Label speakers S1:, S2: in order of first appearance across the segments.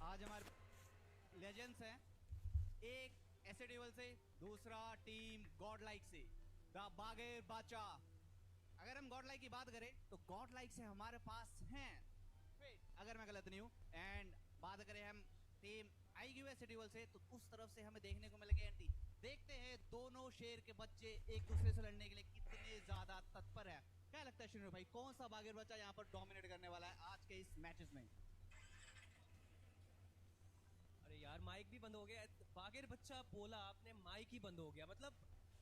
S1: आज हमारे लेजेंड्स हैं, एक S8UL से, दूसरा टीम गॉडलाइक से, द बागेर बाचा। अगर हम गॉडलाइक की बात करें तो गॉडलाइक से हमारे पास हैं, अगर मैं गलत नहीं हूँ, एंड बात करें हम टीम Iqoo S8UL से तो उस तरफ से हमें देखने को मिलेगा एंटी। देखते हैं दोनों शेर के बच्चे एक दूसरे से लड़ने के लिए कितने ज्यादा तत्पर है। क्या लगता है शिनू भाई, कौन सा बागेर बच्चा यहाँ पर डोमिनेट करने वाला है आज के इस मैचेस में?
S2: अरे यार माइक भी बंद हो गया, बागेर बच्चा बोला आपने, माइक ही बंद हो गया। मतलब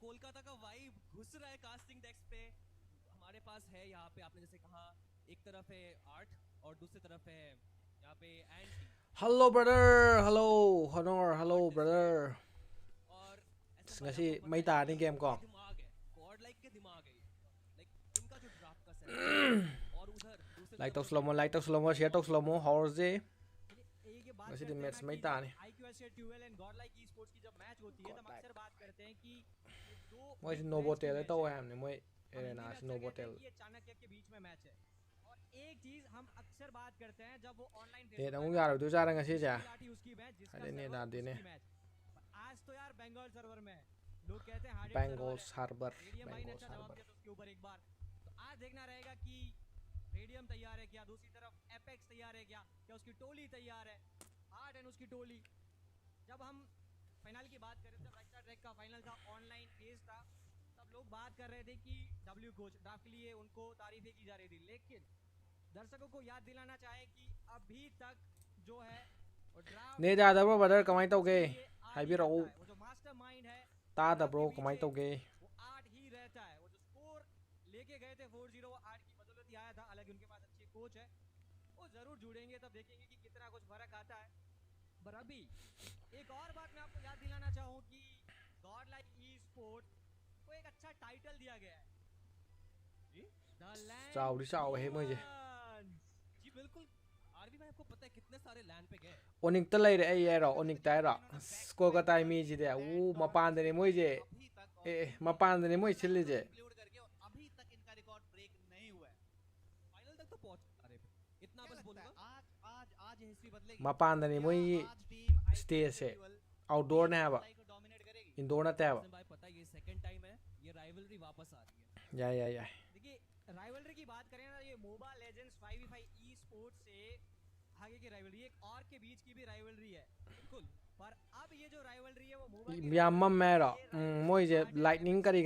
S2: कोलकाता का वाइब घुस रहा है कास्टिंग डेस्क पे। हमारे पास है यहाँ पे, आपने जैसे कहा, एक तरफ है आर्ट और दूसरी तरफ है यहाँ पे anti.
S3: Hello brother, hello honour, hello brother.
S2: और
S3: ngasi may tani game ko
S2: दिमाग है, गॉडलाइक के दिमाग है ये। लाइक इनका जो ड्राफ्ट का सेट और उधर दूसरी
S3: like to slow mo share to slow mo horse
S2: ngasi
S3: दिन match may tani
S2: Iqoo S8UL and Godlike e sports की जब मैच होती है तब अक्सर बात करते हैं कि दो
S3: moi no botel to ham ne moi arena no botel
S2: ये चाणक्य के बीच में मैच है। और एक चीज हम अक्सर बात करते हैं जब वो online
S3: e na ngung yaro du jara ngasi ja
S2: उसकी मैच जिसका
S3: ade ne da de ne
S2: match आज तो यार बंगाल सर्वर में लोग कहते हैं हार्ड
S3: Bengals harbor
S2: रेडियम भाई ने अच्छा जवाब दिया उसके ऊपर एक बार। तो आज देखना रहेगा कि रेडियम तैयार है क्या, दूसरी तरफ एपेक्स तैयार है क्या, क्या उसकी टोली तैयार है, आर्ट एंड उसकी टोली। जब हम फाइनल की बात करें, जब राइस्टार ट्रैक का फाइनल था, ऑनलाइन फेज था, तब लोग बात कर रहे थे कि डब्ल्यू कोच ड्राफ्ट के लिए उनको तारीफें की जा रही थी। लेकिन दर्शकों को याद दिलाना चाहे कि अभी तक जो है
S3: ne da da bro brother kamai to ge hai bi ro
S2: वो जो मास्टरमाइंड है
S3: ta da bro kamai to ge
S2: वो आर्ट ही रहता है। वो जो स्कोर लेके गए थे 4-0 वो आर्ट की बदौलत ही आया था। हालांकि उनके पास अच्छे कोच है, वो जरूर जुड़ेंगे तब देखेंगे कि कितना कुछ फर्क आता है। पर अभी एक और बात मैं आपको याद दिलाना चाहूँ कि गॉडलाइक ई स्पोर्ट्स को एक अच्छा टाइटल दिया गया है,
S3: sao đi sao हे moi je
S2: जी बिल्कुल। आरबी भाई आपको पता है कितने सारे लैंड पे गए?
S3: onik ta lai re ai ai ro onik tai ro kolkata mi ji de mapan de ne moi je mapan de ne moi chili je
S1: include करके, और अभी तक इनका रिकॉर्ड ब्रेक नहीं हुआ है।
S2: फाइनल तक तो पहुंच। अरे इतना बस बोलूंगा,
S1: आज आज आज हिस्ट्री बदलेगी।
S3: mapan de ne moi
S1: आज team
S3: stage se outdoor ne ba
S1: को डोमिनेट करेगी।
S3: indoor na ta ba
S2: भाई पता है ये सेकंड टाइम है ये राइवलरी वापस आ रही है।
S3: या
S2: देखिए राइवलरी की बात करें ना, ये मोबा लेजेंड्स 5v5 ई स्पोर्ट्स से आगे की राइवलरी, एक और के बीच की भी राइवलरी है बिल्कुल। पर अब ये जो राइवलरी है वो मोबा की
S3: yamam mero moi je lightning kari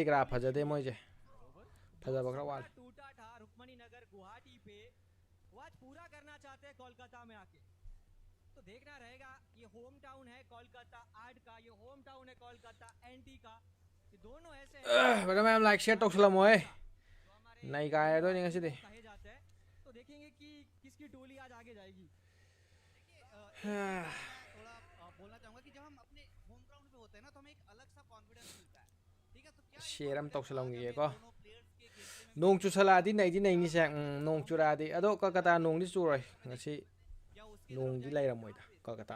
S3: gra phajade moi je phaja bakra wal
S2: टूटा था रुक्मणी नगर गुवाहाटी पे, वो आज पूरा करना चाहते हैं कोलकाता में आके। तो देखना रहेगा, ये होम टाउन है कोलकाता आर्ट का, ये होम टाउन है कोलकाता एंटी का। ये दोनों ऐसे हैं
S3: bagaimana ma'am like share to slow mo नहीं का है तो नहीं कैसे दे
S2: कहे जाते हैं। तो देखेंगे कि किसकी टोली आज आगे जाएगी।
S1: थोड़ा बोलना चाहूंगा कि जब हम अपने होम ग्राउंड पे होते हैं ना तो हमें एक अलग सा कॉन्फिडेंस मिलता है। ठीक है, तो क्या
S3: शेयर हम to slow ngi ko
S1: दोनों प्लेयर्स के गेम में
S3: nong chu sala di nei di nei ni se nong chu ra di ado kolkata nong di chu roi ngasi
S1: या उसके
S3: nong di lai ramoi da kolkata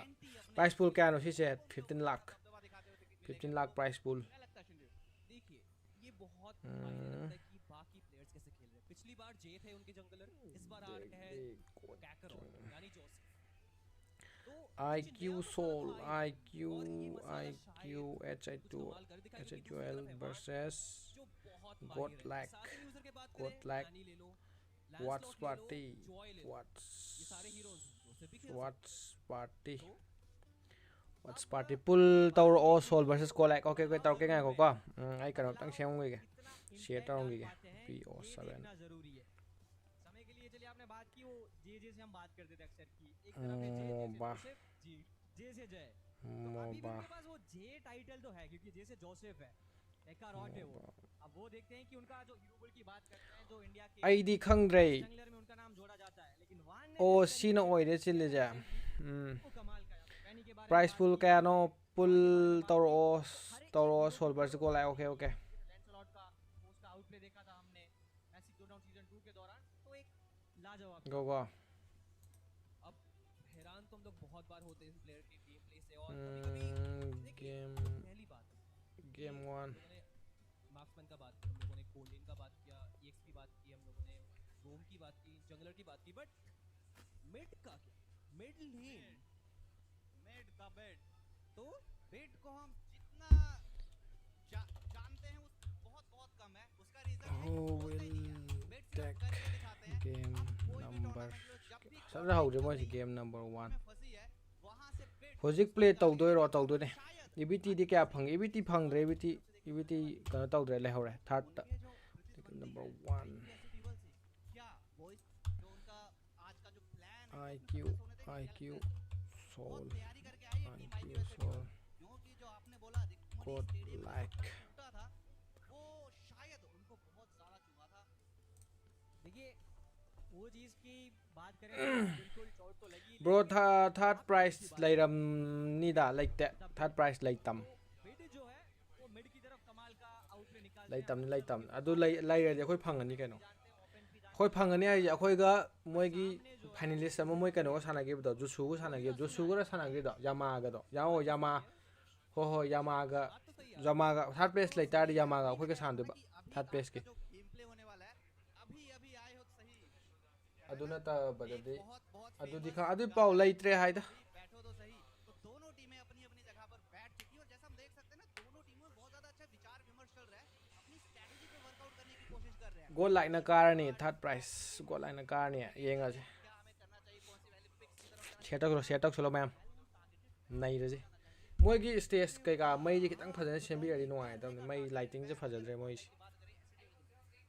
S3: price pool kya no si se 15 lakh 15 lakh price pool
S2: क्या लगता है शिंदे? देखिए ये बहुत मायने रखता है कि बाकी प्लेयर्स कैसे खेल रहे हैं। पिछली बार जे थे उनके जंगलर, इस बार आर्ट है कैकरो यानी जोसेफ। तो
S3: IQ Soul IQ S8UL versus
S2: जो बहुत
S3: Godlike
S2: सारे यूजर के बात
S3: Godlike
S2: करें ले लो,
S3: Watchparty
S2: ये सारे हीरोज जोसेफ भी खेल
S3: Watchparty Watchparty pull tower all soul versus Godlike okay okay tao cái ngày của con ai cần tăng xem người kìa share tao người kìa BO7
S2: जरूरी है। समय के लिए चलिए आपने बात की, वो जे से हम बात करते थे अक्सर की, एक तरफ है जे जोसेफ जी, जे से जय। तो अभी भी उनके पास वो जे टाइटल तो है क्योंकि जे से जोसेफ है, एक रॉट है वो। अब वो देखते हैं कि उनका जो हीरो गोल की बात करते हैं, जो इंडिया के
S3: ID खंगरे
S2: जंगलर में उनका नाम जोड़ा जाता है, लेकिन वन ने
S3: ओ सीन ओए दे चिल्ले जा
S2: वो कमाल का पैनी के बारे में
S3: price pool kaya no pull tower soul versus Godlike okay okay
S2: Lancelot का उसका आउटप्ले देखा था हमने मैसी शोडाउन सीजन 2 के दौरान, तो एक लाजवाब।
S3: go
S2: अब हैरान तो हम लोग बहुत बार होते हैं इस प्लेयर के गेम प्ले से, और कभी-कभी
S3: game
S2: पहली बात
S3: game 1
S2: हमने मार्क्समैन का बात की, हम लोगों ने कोलिन का बात किया, ईएक्स की बात की, हम लोगों ने रोम की बात की, जंगलर की बात की, बट मिड का क्या?
S1: Mid lane, mid the bed, तो बेड को हम जितना जानते हैं उस बहुत बहुत कम है। उसका रीजन है कि
S3: Who
S1: होता ही नहीं है,
S3: will
S1: बेड सिर्फ
S3: take
S1: करके दिखाते हैं।
S3: game
S1: अब कोई भी
S3: number
S1: टूर्नामेंट लो, जब भी
S3: सर हो
S1: गॉडलाइक
S3: जे मोइ
S1: अपनी
S3: गेम नंबर 1
S1: में फंसी है, वहां से बेड
S3: होजिक प्ले तौदोइरो तौदोने EBT दी क्या फंग EBT फंगद्रे EBT कनो तौदरे लेहौरे थर्ड
S1: उनके जो प्रतिद्वंदी
S3: नंबर
S1: है
S3: 1
S1: इनके एसएडब्ल्यू से, क्या वो जो उनका आज का जो प्लान है
S3: IQ
S1: उसमें सक्सेस होने देंगे?
S3: IQ
S1: क्या लगता है?
S3: Soul
S1: बहुत तैयारी करके आई है team
S3: IQ
S1: IQ
S3: Soul
S1: SA W, क्योंकि जो आपने बोला रिकमनी स्टेडियम का
S3: Godlike
S1: सपना टूटा था, वो शायद उनको बहुत ज्यादा चुभा था।
S2: देखिए वो चीज की बात करें तो बिल्कुल चोट तो लगी,
S3: Bro
S2: लेकिन
S3: third
S2: आप
S3: price
S2: अच्छी बात
S3: lairam nida like third price laitam
S2: तो मिड जो है वो मिड की तरफ कमाल का आउटप्ले निकालते हैं।
S3: laitam
S2: हर
S3: laitam
S2: समय
S3: adu lairadi akhoi phangani kaino
S2: जानते हैं ओपन भी जानते
S3: khoi
S2: हैं,
S3: phangani ai akhoi ga moi gi
S2: सामने जो है
S3: finalist ama moi kaino ga sanagi do jusu ga sanagi jusu ga sanagi do yama ga do yao yama ho ho yama ga
S1: बात तो सही है।
S3: yama ga third place laitar yama ga akhoi ga sandu ba
S1: कि अभी
S3: third place
S1: आज का
S3: ki
S1: जो game play होने वाला है, अभी अभी आए हो सही,
S3: aduna ta badadi
S1: बहुत बहुत
S3: adu
S1: famous
S3: dikha adu
S1: गाना
S3: pau
S1: है,
S3: laitre haida
S1: अभी बैठो तो सही। तो दोनों टीमें अपनी अपनी जगह पर बैठ चुकी हैं, और जैसा हम देख सकते हैं ना, दोनों टीमों में बहुत ज्यादा अच्छा विचार विमर्श चल रहा है, अपनी स्ट्रेटजी पे वर्कआउट करने की कोशिश कर रहे हैं।
S3: god like na karani third price god like na karani yenga je
S1: क्या हमें करना चाहिए, कौन सी वैल्यू पिक्स की तरफ जाना
S3: setak solo ma'am nai raje moi gi stage kai ga mai ji kitang phajana sembi ari no ai tam mai lighting je phajadre moi
S1: चाहिए? बात करें एसएडब्ल्यू की,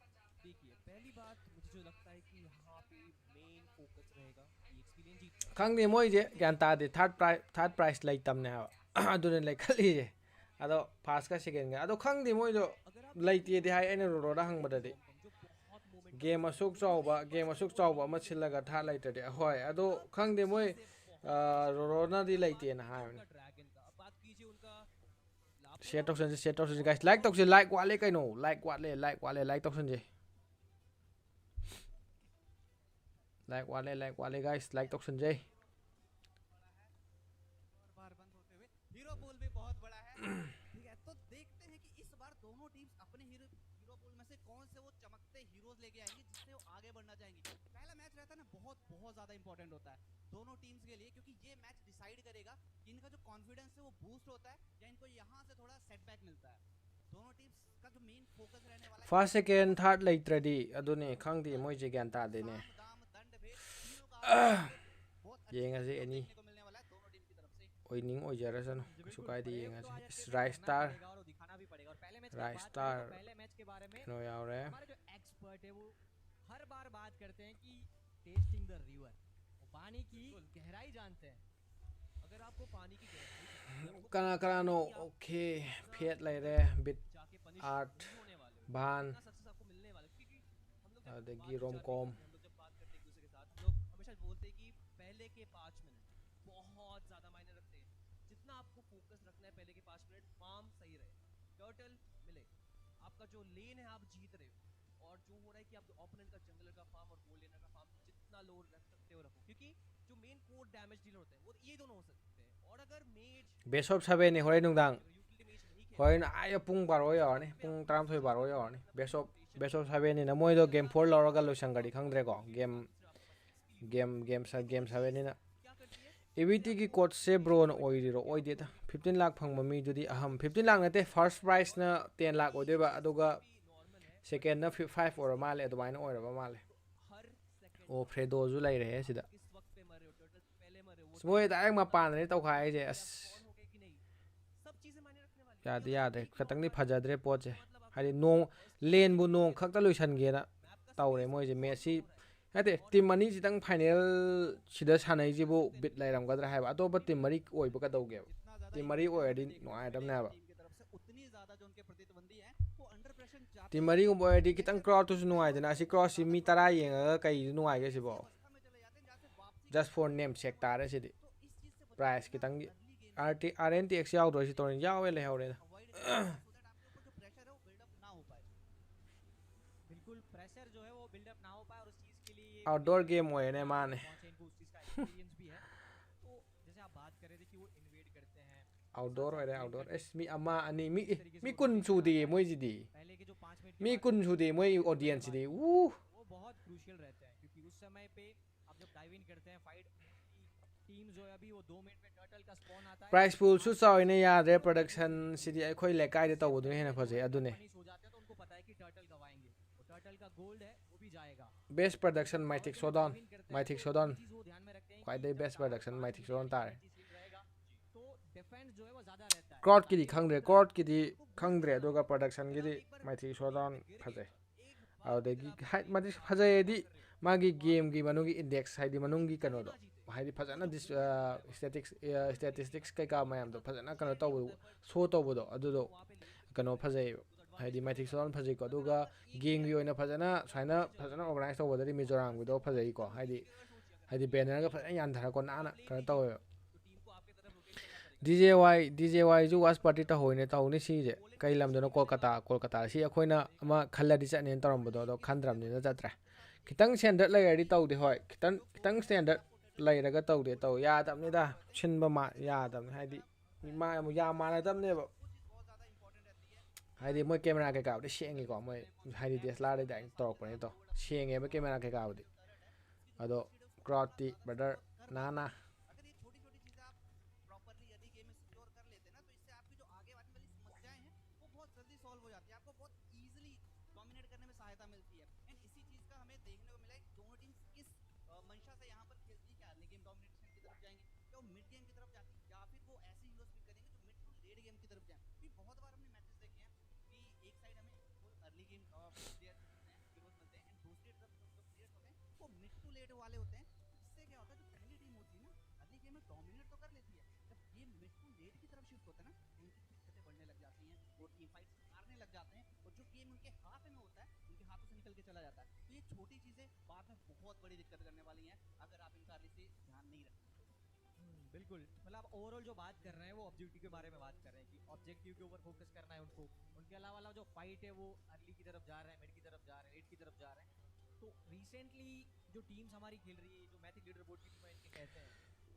S2: देखिए पहली बात मुझे जो लगता है कि यहाँ पे मेन फोकस रहेगा कि एक्सपीरियंस जीतना है।
S3: khang de moi je gyan ta de third price lai tam ne ha adune lai khali je ado first ka second ga ado khang de moi do
S2: अगर आप
S3: lai ti de hai ene ro da hang bada de
S2: जो बहुत moment
S3: game asuk chawba ma chillaga tha lai ta de hoi ado khang de moi ro na di lai ti na ha
S2: dragon का, अब बात कीजिए उनका
S3: share talk sen guys like talk sen like wale kai no like wale like talk sen je like wale guys like talk sen je
S1: बार बंद होते हुए hero pool भी बहुत बड़ा है। ठीक है, तो देखते हैं कि इस बार दोनों टीम्स अपने हीरो पूल में से कौन से वो चमकते हीरोज लेके आएंगी जिससे वो आगे बढ़ना चाहेंगी। पहला मैच रहता है ना, बहुत बहुत ज्यादा इंपॉर्टेंट होता है दोनों टीम्स के लिए, क्योंकि ये मैच डिसाइड करेगा कि इनका जो कॉन्फिडेंस है वो बूस्ट होता है या इनको यहाँ से थोड़ा सेटबैक मिलता है। दोनों टीम्स का जो मेन फोकस रहने वाला है,
S3: first second third lai tradi adune khang de moi je gyan ta de ne
S1: साम दाम दंड भेद तीनों का बहुत अच्छा
S3: yenga je ani
S1: देखने को मिलने वाला है दोनों टीम की तरफ से।
S3: oining oi jara san su kai de yenga
S2: तो आज
S3: je
S2: अपने
S3: Raistar
S2: करना पड़ेगा और दिखाना भी पड़ेगा। और पहले मैच की बात
S3: Raistar
S2: करें तो पहले मैच के बारे में
S3: no yaw re
S2: हमारे जो एक्सपर्ट है वो हर बार बात करते हैं कि टेस्टिंग द रिवर, वो पानी की गहराई जानते हैं। अगर आपको पानी की गहराई
S3: kana no okay phet lai re bit
S2: जाके पनिश
S3: art
S2: नहीं होने वाले हो,
S3: ban
S2: इतना सक्सेस आपको मिलने वाला है। क्योंकि हम लोग जब
S3: the
S2: बात
S3: gi rom
S2: विचार
S3: com
S2: करते हैं, हम लोग जब बात करते हैं एक दूसरे के साथ, हम लोग हमेशा बोलते हैं कि पहले के 5 मिनट बहुत ज़्यादा मायने रखते हैं। जितना आपको फोकस रखना है पहले के 5 मिनट, फार्म सही रहे, टर्टल मिले, आपका जो लेन है आप जीत रहे हो, और जो हो रहा है कि आप ओपोनेंट का जंगलर का फार्म और गोल लेनर का फार्म जितना लो रख सकते हो रखो, क्योंकि जो मेन कोर डैमेज डीलर होते हैं वो ये दोनों हो सकते हैं। और अगर मेज
S3: best of 7 ni horai nungdang
S2: utility मेज नहीं खेल
S3: horai na ay pung baro yaw ni pung 13 baro yaw ni best of 7 ni na moi do game 4 laraga lo sangari khangdre ko game 7 ni na
S2: क्या करती है
S3: EBT ki code se bro na oi ro oi de ta 15 lakh phang mi judi aham 15 lakh na te first prize na 10 lakh oi de ba aduga
S2: normal है।
S3: second na 5 or male adumai na oi ra ba male
S2: her second
S3: o fredo zu lai re sida
S2: किस वक्त पे मरे हो, total पहले मरे हो, वो
S3: moi da ma pan ni tau khai je as
S2: कौन हो गए कि नहीं, सब चीजें मायने रखने वाली हैं।
S3: yade yade khatang ni phajadre pot je hari nong len bu nong khakta loisan ge na tawre moi je messi ate team mani jitang final sida sanai ji bu bit lai ram gadra hai ba to ba team mari oi ba ka dau ge
S1: जितना ज्यादा
S3: team mari oi di no ai dam na ba
S1: team की तरफ से उतनी ज्यादा जो उनके प्रतिद्वंदी हैं वो अंडर प्रेशर जाते
S3: team mari ko oi di kitang cross tu no ai na si cross si mi tara yeng ga kai no ai ge si bo
S1: अवस्था में चले जाते हैं जहाँ से वापसी
S3: just for name check tare si di
S1: तो इस चीज से
S3: price kitang
S1: अगली game
S3: RNTX yaw do si to yaw le haure na
S1: avoid so that आपके ऊपर जो प्रेशर है वो बिल्डअप ना हो पाए।
S2: बिल्कुल प्रेशर जो है वो बिल्डअप ना हो पाए, और उस चीज के लिए
S3: outdoor game oi ne man
S2: पहुंचे, इनको उस चीज का एक्सपीरियंस भी है। तो जैसे आप बात कर रहे थे कि वो इन्वेड करते हैं,
S3: outdoor oi de outdoor es mi ama ani mi kun su di moi ji di
S2: पहले के जो 5 minute
S3: mi kun su di moi audience di woo
S2: वो बहुत क्रूशियल रहते हैं, क्योंकि उस समय पे आप जब डाइव इन करते हैं फाइट टीम जो है अभी वो 2 मिनट में टर्टल का स्पॉन आता है
S3: प्राइस पूल सु चावने यादरे प्रोडक्शन सिदी अखोई लेकाय दे तौबदुने हेना फजे अदुने
S2: फिनिश हो जाते हैं तो उनको पता है कि टर्टल गवाएंगे और टर्टल का गोल्ड है वो भी जाएगा
S3: बेस्ट प्रोडक्शन माइथिक शोडाउन माइथिक शोडाउन
S2: चीज वो ध्यान में रखते हैं
S3: क्वाइ दे बेस्ट प्रोडक्शन माइथिक शोडाउन तारे
S2: रहेगा तो डिफेंस जो है वो ज्यादा रहता है
S3: क्रॉड की दी खंगरे क्रॉड की दी खंगरे अदुगा प्रोडक्शन की दी माइथिक शोडाउन फजे आउदेगी हाइट मदि फजेदी मागी गेम की मनुगी इंडेक्स हाइदी मनुगी कनोदो हाइदी फजना दिस स्टैटिस्टिक्स कई का मयाम दो फजना कनो तौ शो तौबदो अदुदो कनो फजे हाइदी माइथिक शोडाउन फजे को अदुगा गेम की ओइना फजना साइना फजना ऑर्गेनाइज तौबदि मिजोराम की दो फजे को हाइदी बैनर का फजना यानधरा को नाना कनो तौ DJY जो वाच पार्टी ता होइने ताउने सिजे कई लमदनो कोलकाता सि अखोइना अमा खल्लादि चने तौरमबदो अदो खंद्रमनि न जत्रा खितंग स्टैंडर्ड लायरदि तौदे होय खितंग स्टैंडर्ड लायरगा तौदे तौ यादबनिदा छिनबा मा यादबनि हाइदि मा या मानदबनेबो हाइदि मोय कैमरा के काबदि सेंगे को मोय हाइदि DSLR दे डाइरेक्ट तौरपने तो सेंगे बे कैमरा के काबदि अदो क्राउडटी ब्रदर नाना
S1: अगर ये छोटी छोटी चीजें आप प्रॉपरली यदि गेम में सिक्योर कर लेते हैं ना, तो इससे आपकी जो आगे आने वाली समस्याएं हैं वो बहुत जल्दी सॉल्व हो जाती है, आपको बहुत इजीली डोमिनेट करने में सहायता मिलती है। एंड इसी चीज का हमें देखने को मिला है दोनों टीम्स किस मंशा से यहाँ पर खेलती है। क्या अर्ली गेम डोमिनेशन की तरफ जाएंगी, क्या वो मिड गेम की तरफ जाती है, या फिर वो ऐसे हीरोज पिक करेंगे जो मिड टू लेट गेम की तरफ जाए। भी बहुत बार हमने मैचेस देखे हैं कि एक साइड हमें full early game player heroes मिलते हैं एंड दूसरी तरफ जो प्लेयर्स होते हैं वो मिड टू लेट वाले होते हैं। इससे क्या होता है, जो पहली टीम होती है ना अर्ली गेम में डोमिनेट तो कर लेती है, जब गेम मिड टू लेट की तरफ शिफ्ट होता है ना उनकी दिक्कतें बढ़ने लग जाती हैं, वो टीम फाइट्स हारने लग जाते हैं और जो गेम उनके हाथ में होता है उनके हाथों से निकल के चला जाता है। तो ये छोटी चीजें बाद में बहुत बड़ी दिक्कत करने वाली हैं अगर आप इनका अर्ली से ध्यान नहीं रखते।
S2: बिल्कुल मतलब ओवरऑल जो बात कर रहे हैं वो ऑब्जेक्टिव के बारे में बात कर रहे हैं कि ऑब्जेक्टिव के ऊपर फोकस करना है उनको। उनके अलावा वाला जो फाइट है वो अर्ली की तरफ जा रहा है, मिड की तरफ जा रहा है, लेट की तरफ जा रहा है। तो रिसेंटली जो टीम्स हमारी खेल रही है, जो मैथिक लीडर बोर्ड की टीमें इनके कहते हैं,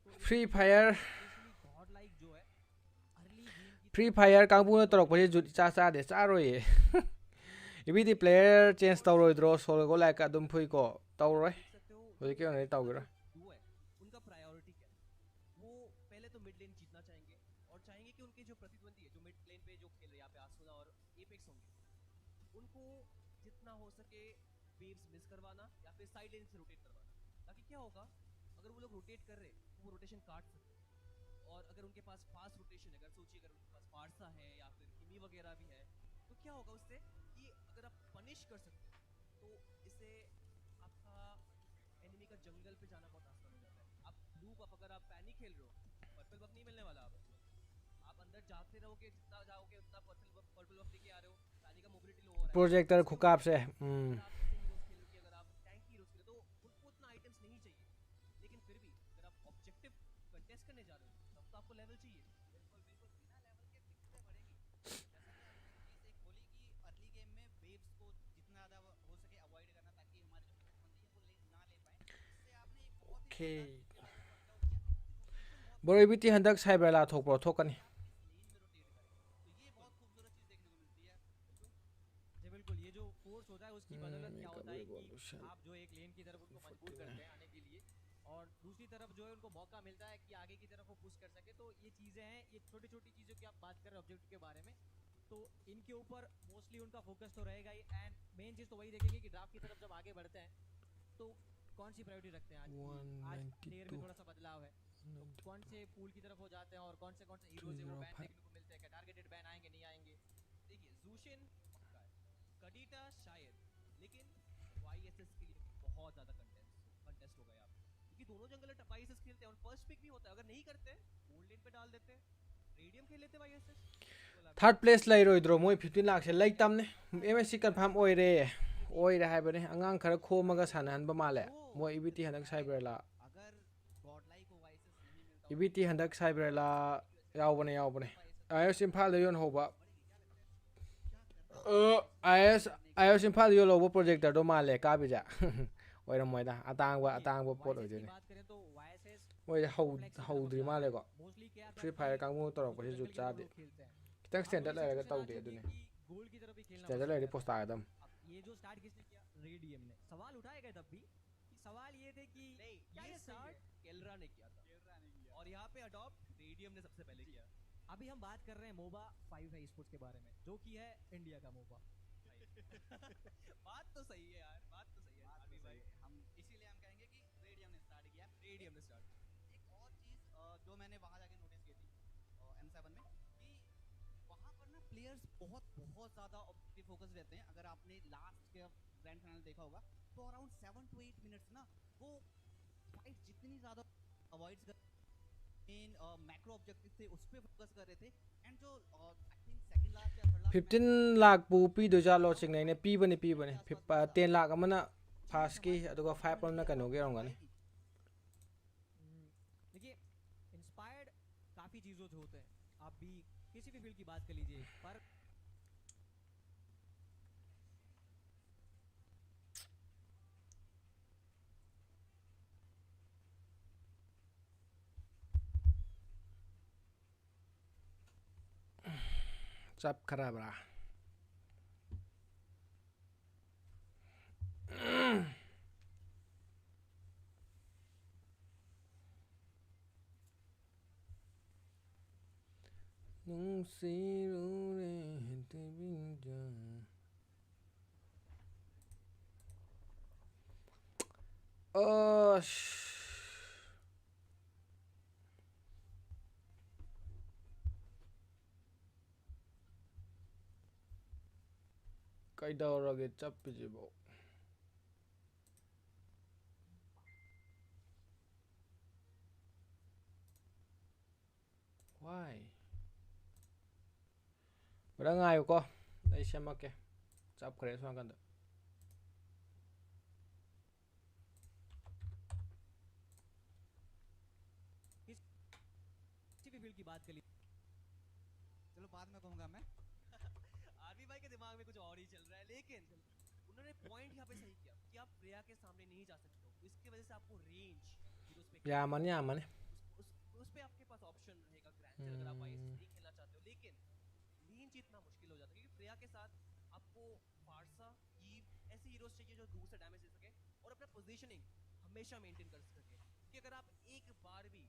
S2: तो
S3: फ्री फायर
S2: गॉडलाइक जो है अर्ली गेम की
S3: फ्री फायर कांगबुना तौरपजे जुट चा चादे चारोये इबिदि प्लेयर चेंज तौरोइद्रो सोलगो लाइक अदुम फुई को तौरोय होय के ओने तौगिरो
S2: दो है उनका प्रायोरिटी क्या है। वो पहले तो मिड लेन जीतना चाहेंगे और चाहेंगे कि उनके जो प्रतिद्वंदी है जो मिड लेन पे जो खेल रहे हैं यहाँ पे आसुदा और एपेक्स होंगे, उनको जितना हो सके वेव्स मिस करवाना या फिर साइड लेन से रोटेट करवाना, ताकि क्या होगा अगर वो लोग रोटेट कर रहे तो वो रोटेशन काट सकते हैं। और अगर उनके पास फास्ट रोटेशन है, अगर सोचिए अगर उनके पास फारसा है या फिर किमी वगैरह भी है, तो क्या होगा उससे कि अगर आप पनिश कर सकते हो तो इससे आपका एनिमी का जंगल पे जाना बहुत आसान हो जाता है। आप लूप अप अगर आप पैनिक खेल रहे हो पर्पल बफ नहीं मिलने वाला, आप अंदर जाते रहोगे, जितना जाओगे उतना पर्पल बफ लेके आ रहे हो, पैनिक का मोबिलिटी लो हो रहा है।
S3: प्रोजेक्टर खुकाब से
S2: अगर आप टैंक हीरोज खेलो तो उनको उतना आइटम्स नहीं चाहिए, लेकिन फिर भी अगर आप ऑब्जेक्टिव कंटेस्ट करने जा रहे हो तब तो आपको लेवल चाहिए।
S1: बिल्कुल बिल्कुल, बिना लेवल के दिक्कतें बढ़ेगी। जैसे कि आपने एक चीज एक बोली कि अर्ली गेम में वेव्स को जितना ज्यादा हो सके अवॉइड करना, ताकि हमारे जो प्रतिद्वंदी है वो ना ले पाए। इससे आपने एक बहुत ही
S3: ओके
S1: पॉइंट आउट किया जिसको बिल्कुल बहुत
S3: बोरोबिटी हंदक साइबर ला थोकप्रो थोकनी
S1: आप किस लेन में रोटेट करें, तो ये बहुत खूबसूरत चीज देखने को मिलती है।
S2: जी बिल्कुल, ये जो फोर्स होता है उसकी बदौलत क्या होता है कि आप जो एक लेन की तरफ उनको मजबूर करते हैं आने के लिए और दूसरी तरफ जो है उनको मौका मिलता है कि आगे की तरफ वो पुश कर सके। तो ये चीज़ें हैं, ये छोटी छोटी चीज़ों की आप बात कर रहे हैं ऑब्जेक्टिव के बारे में, तो इनके ऊपर मोस्टली उनका फोकस तो रहेगा ही। एंड मेन चीज़ तो वही देखेंगे कि ड्राफ्ट की तरफ जब आगे बढ़ते हैं तो कौन सी प्रायोरिटी रखते हैं। आज प्लेयर में थोड़ा सा बदलाव है, तो कौन से पूल की तरफ हो जाते हैं और कौन से हीरोज है वो बैन देखने को मिलते हैं, क्या टारगेटेड बैन आएंगे नहीं आएंगे। देखिए जूशिन पक्का है, कडीटा शायद, लेकिन वाईएसएस के लिए बहुत ज़्यादा कंटेस्ट होगा यहाँ पे, क्योंकि दोनों जंगल वाईएसएस खेलते हैं और फर्स्ट पिक भी होता है। अगर नहीं करते गोल्ड लेन पे डाल देते हैं, रेडियम खेल लेते वाईएसएस।
S3: थर्ड प्लेस लाइरोइद्रो मोय 15 लाख से लाइक तमने एमएससी कंफर्म ओइरे हाइबने अंगांग खरा खोमगा सानहनबा माले मोय इबिटी हंदक साइबर ला
S1: अगर गॉडलाइक को वाइसेस नहीं मिलता
S3: इबिटी हंदक साइबर ला यावबने आईएस इम्फाल योन होबा आईएस इम्फाल यो लोबो प्रोजेक्टर दो माले काबिजा ओइरमोयदा अतांगबा पोट ओइदेने
S2: बात करें तो वाईएसएस
S3: मोय हौद्रि माले को
S2: मोस्टली क्या
S3: फ्री फायर कांगमु तोरको जुट चादे
S2: खेलते हैं
S3: खितंग स्टैंडर्ड लायरगा तौदे अदुने
S2: गोल की तरफ ही खेलना।
S3: स्टैंडर्ड लायरे पोस्ट आगदम
S2: अब ये जो स्टार्ट किसने किया, रेडियम ने। सवाल उठाए गए तब भी कि सवाल ये थे कि क्या ये स्टार्ट केलरा ने किया था,
S1: और यहाँ पे अडॉप्ट रेडियम ने सबसे पहले किया।
S2: अभी हम बात कर रहे हैं मोबा 5 है स्पोर्ट्स के बारे में, जो कि है इंडिया का मोबा।
S1: बात तो सही है यार, बात तो सही है अभी भाई। हम इसीलिए हम कहेंगे कि रेडियम ने स्टार्ट किया, रेडियम ने स्टार्ट। एक और चीज़ जो मैंने वहाँ जाके नोटिस की थी M7 में, कि वहाँ पर ना प्लेयर्स बहुत बहुत ज़्यादा ऑब्जेक्टिव फोकस रहते हैं। अगर आपने लास्ट के ग्रैंड फाइनल देखा होगा तो अराउंड 7 to 8 मिनट्स ना वो फाइट जितनी ज़्यादा अवॉइड कर मेन मैक्रो ऑब्जेक्टिव थे उस पर फोकस कर रहे थे। एंड जो आई थिंक सेकंड लास्ट या थर्ड लास्ट
S3: 15 लाख पू पी दो जालो चिंगने ने पीबने 10 लाख अमना फास्ट की अदुगा 5 अमना कनो के रंगनी।
S2: देखिए इंस्पायर्ड काफी चीजों से होते हैं, आप भी किसी भी फील्ड की बात कर लीजिए, पर
S3: सब खराब रहा। कईदौरगे चप्पिजिबो why bữa ngay को đây xem mà kìa chắp khỏe sang gần
S2: किसी भी फील्ड की बात कर लीजिए।
S1: चलो बाद में कहूँगा मैं। आरबी भाई के दिमाग में कुछ और ही चल रहा है, लेकिन उन्होंने पॉइंट यहाँ पे सही किया कि आप प्रिया के सामने नहीं जा सकते हो, इसकी वजह से आपको रेंज
S3: या मन
S1: उस पे आपके पास ऑप्शन रहेगा ग्रैंड अगर आप वाइस नहीं खेलना चाहते हो। लेकिन रेंज इतना मुश्किल हो जाता है क्योंकि प्रिया के साथ आपको फारसा ईव ऐसे हीरोज चाहिए जो दूर से डैमेज दे सके और अपना पोजीशनिंग हमेशा मेंटेन कर सके। कि अगर आप एक बार भी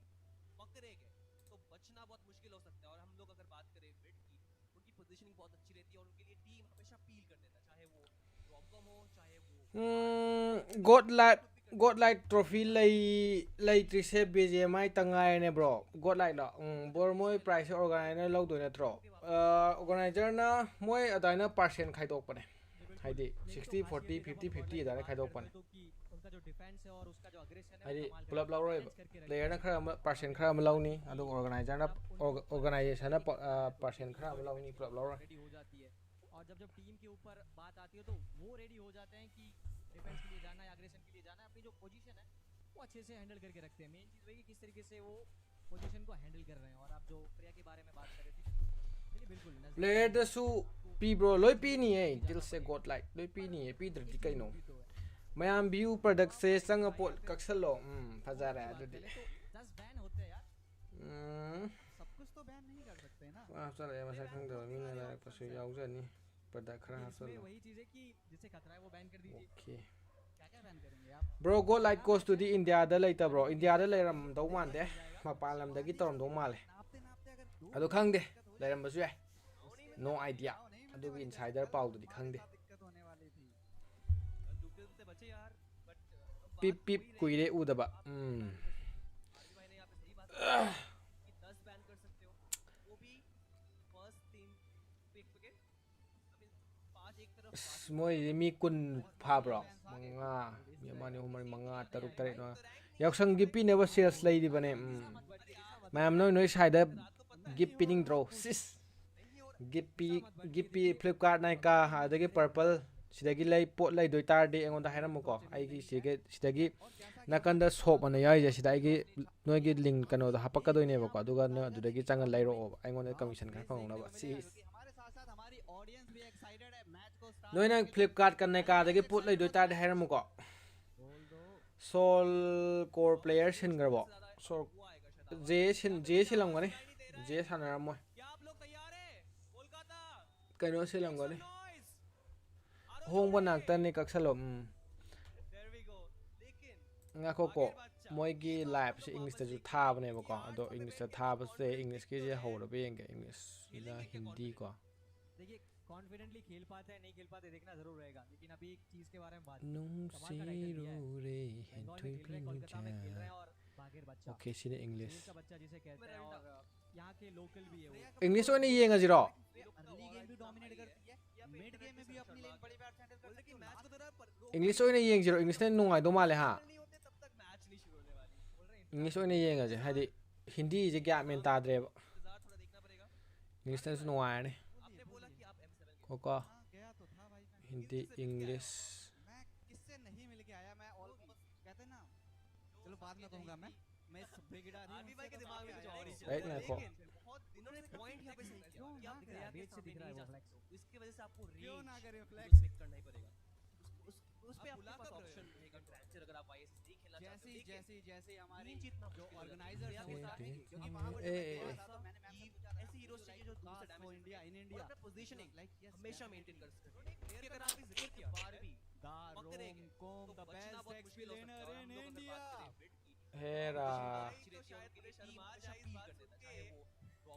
S1: पकड़े गए तो बचना बहुत मुश्किल हो सकता है। और हम लोग अगर बात करें विड की, उनकी पोजीशनिंग बहुत अच्छी रहती है और उनके लिए टीम हमेशा अपील कर देता है, चाहे वो रॉमकॉम हो चाहे वो
S3: Godlike trophy lay trise BGMI tangai ne bro Godlike la bor moi price organizer lau do ne tro organizer na moi adaina percent khaidok pane haidi 60 40 50 50 adaina khaidok pane
S2: उनका जो डिफेंस है और उसका जो aggression है
S3: haidi pulap lau roi player na khara percent khara ma lau ni adu organizer na organization na percent khara ma lau ni pulap lau
S2: ready हो जाती है। और जब टीम के ऊपर बात आती है तो वो रेडी हो जाते हैं कि डिफेंस के लिए जाना है, एग्रेशन के लिए जाना है, अपनी जो पोजीशन है वो अच्छे से हैंडल करके रखते हैं। मेन चीज़ वही किस तरीके से वो पोजीशन को हैंडल कर रहे हैं। और आप जो प्रिया के बारे में बात कर रहे थे, चलिए बिल्कुल
S3: player da su pi bro loi pi ni eh dil se Godlike loi pi ni eh pi dr di kai no mayam view product se sang pot kaksalo fajara adudi
S2: 10 ban होते हैं यार,
S1: सब कुछ तो ban नहीं कर सकते ना।
S3: ah sala ya masa khang da min na pasu yaw jani product khara
S2: इसमें
S3: hasalo
S2: वही चीज़ है कि जिससे खतरा है वो बैन कर दीजिए।
S3: okay
S1: क्या क्या बैन करेंगे आप?
S3: bro Godlike cost to the India da laita bro India da lairam dau man de mapan lam da gi torom dau mal
S1: नापते नापते अगर
S3: adu khang de lairam basu ya no idea adu gi insider pau du di khang de
S1: दिक्कत होने वाली थी। दुक्कत से बचे यार, but
S3: pip pip kuire udaba
S1: RB भाई ने यहाँ पे सही बात की कि 10 बैन कर सकते हो, वो भी first team pick wicket. I mean 5 एक तरफ
S3: moi mi kun pha bro manga mi mani humari manga taruk tare no yaksang gi pi ne ba sales lai di bane mam noi side da gi pinning draw sis gi pi Flipkart nai ka ha da gi purple sidagi lai pot lai doi tar de engon da hairam ko ai gi sidagi nakanda shop ana yai je sidai gi noi gi link kano da hapaka doi ne ba ko aduga no adudagi changal lai ro engon da commission kha phang na ba sis
S1: हमारे साथ साथ हमारी audience भी excited है match को start
S3: noi na Flipkart kan nai ka da gi pot lai doi tar de hairam ko Soul core player sin garbo so J silam gani J sanaram moi
S1: क्या आप लोग तैयार हैं? Kolkata
S3: kaino silam gani
S1: noise
S3: hong ba nak tan ni kaksalo
S1: there we go. लेकिन
S3: ngakoko moigi live se English ta ju thabane ba ko ado English ta thaba se English ke je ho be yenge English ila Hindi ko
S2: देखिए confidently खेल पाते हैं नहीं खेल पाते देखना जरूर रहेगा लेकिन अभी एक चीज के बारे में बात
S3: nung
S2: कमाल का टाइटल दिया है
S3: re
S2: बंगाल में खेल रहे हैं कोलकाता में खेल रहे हैं और बागेर बच्चा
S3: okay sine English
S2: शेर का बच्चा जिसे कहते हैं और यहाँ के लोकल भी है वो
S3: English oine yenga jiro
S1: early game भी डोमिनेट करती है मिड गेम में भी अपनी लेन बड़ी बार हैंडल कर लेकिन मैच को तो
S3: English oine yeng jiro English ne nungai do male ha
S1: नहीं होते तब तक मैच नहीं शुरू होने वाली बोल रहे हैं
S3: English oine yenga je hadi Hindi je kya men ta dre
S1: इंतजार थोड़ा देखना पड़ेगा
S3: English ne nungai ne
S1: आपने बोला कि आप M7
S3: ko ko
S1: गया तो था भाई मैं
S3: Hindi English
S1: मैं किससे नहीं मिल के आया मैं ऑल कहते हैं ना चलो बाद में कहूंगा मैं इस ब्रिगेडियर आरबी भाई के दिमाग में कुछ और ही चल
S3: Right
S1: रहा है
S3: ना को
S1: लेकिन बहुत इन्होंने पॉइंट यहां पे सही किया कि आप
S2: दिख रहा है, बेच से दिख रहा है वो फ्लैक्स
S1: इसकी वजह से आपको क्यों ना करे
S4: फ्लैक्स पिक करना ही पड़ेगा उस पे आपके पास ऑप्शन रहेगा ट्रांसफर अगर आप आईएसएस नहीं खेलना चाहते हो
S1: जैसे हमारे
S4: नहीं जीतना
S1: जो
S4: मुश्किल है।
S1: ऑर्गेनाइजर हैं वो
S4: क्योंकि
S1: क्योंकि
S4: वहाँ
S1: वहां
S4: पर
S3: ए,
S4: मैंने
S3: ए,
S4: पूछा था,
S1: मैंने मैप
S4: कि
S1: पूछा
S4: ऐसे हीरोज चाहिए जो दूर से
S1: फॉर
S4: डैमेज
S1: इंडिया इन
S4: और
S1: इंडिया
S4: अपना पोजीशनिंग
S1: लाइक यस
S4: हमेशा मेंटेन कर सकते हो क्योंकि अगर आप इस एक बार भी पकड़ेंगे
S1: कोम
S4: तो
S1: द
S4: बचना
S1: बेस्ट
S4: बहुत मुश्किल हो सकता है और हम
S1: इन
S4: लोग अगर
S1: इंडिया
S4: बात करें बिड की
S3: hera
S4: अच्छी रहती है उनके लिए टीम हमेशा फील कर देता है चाहे वो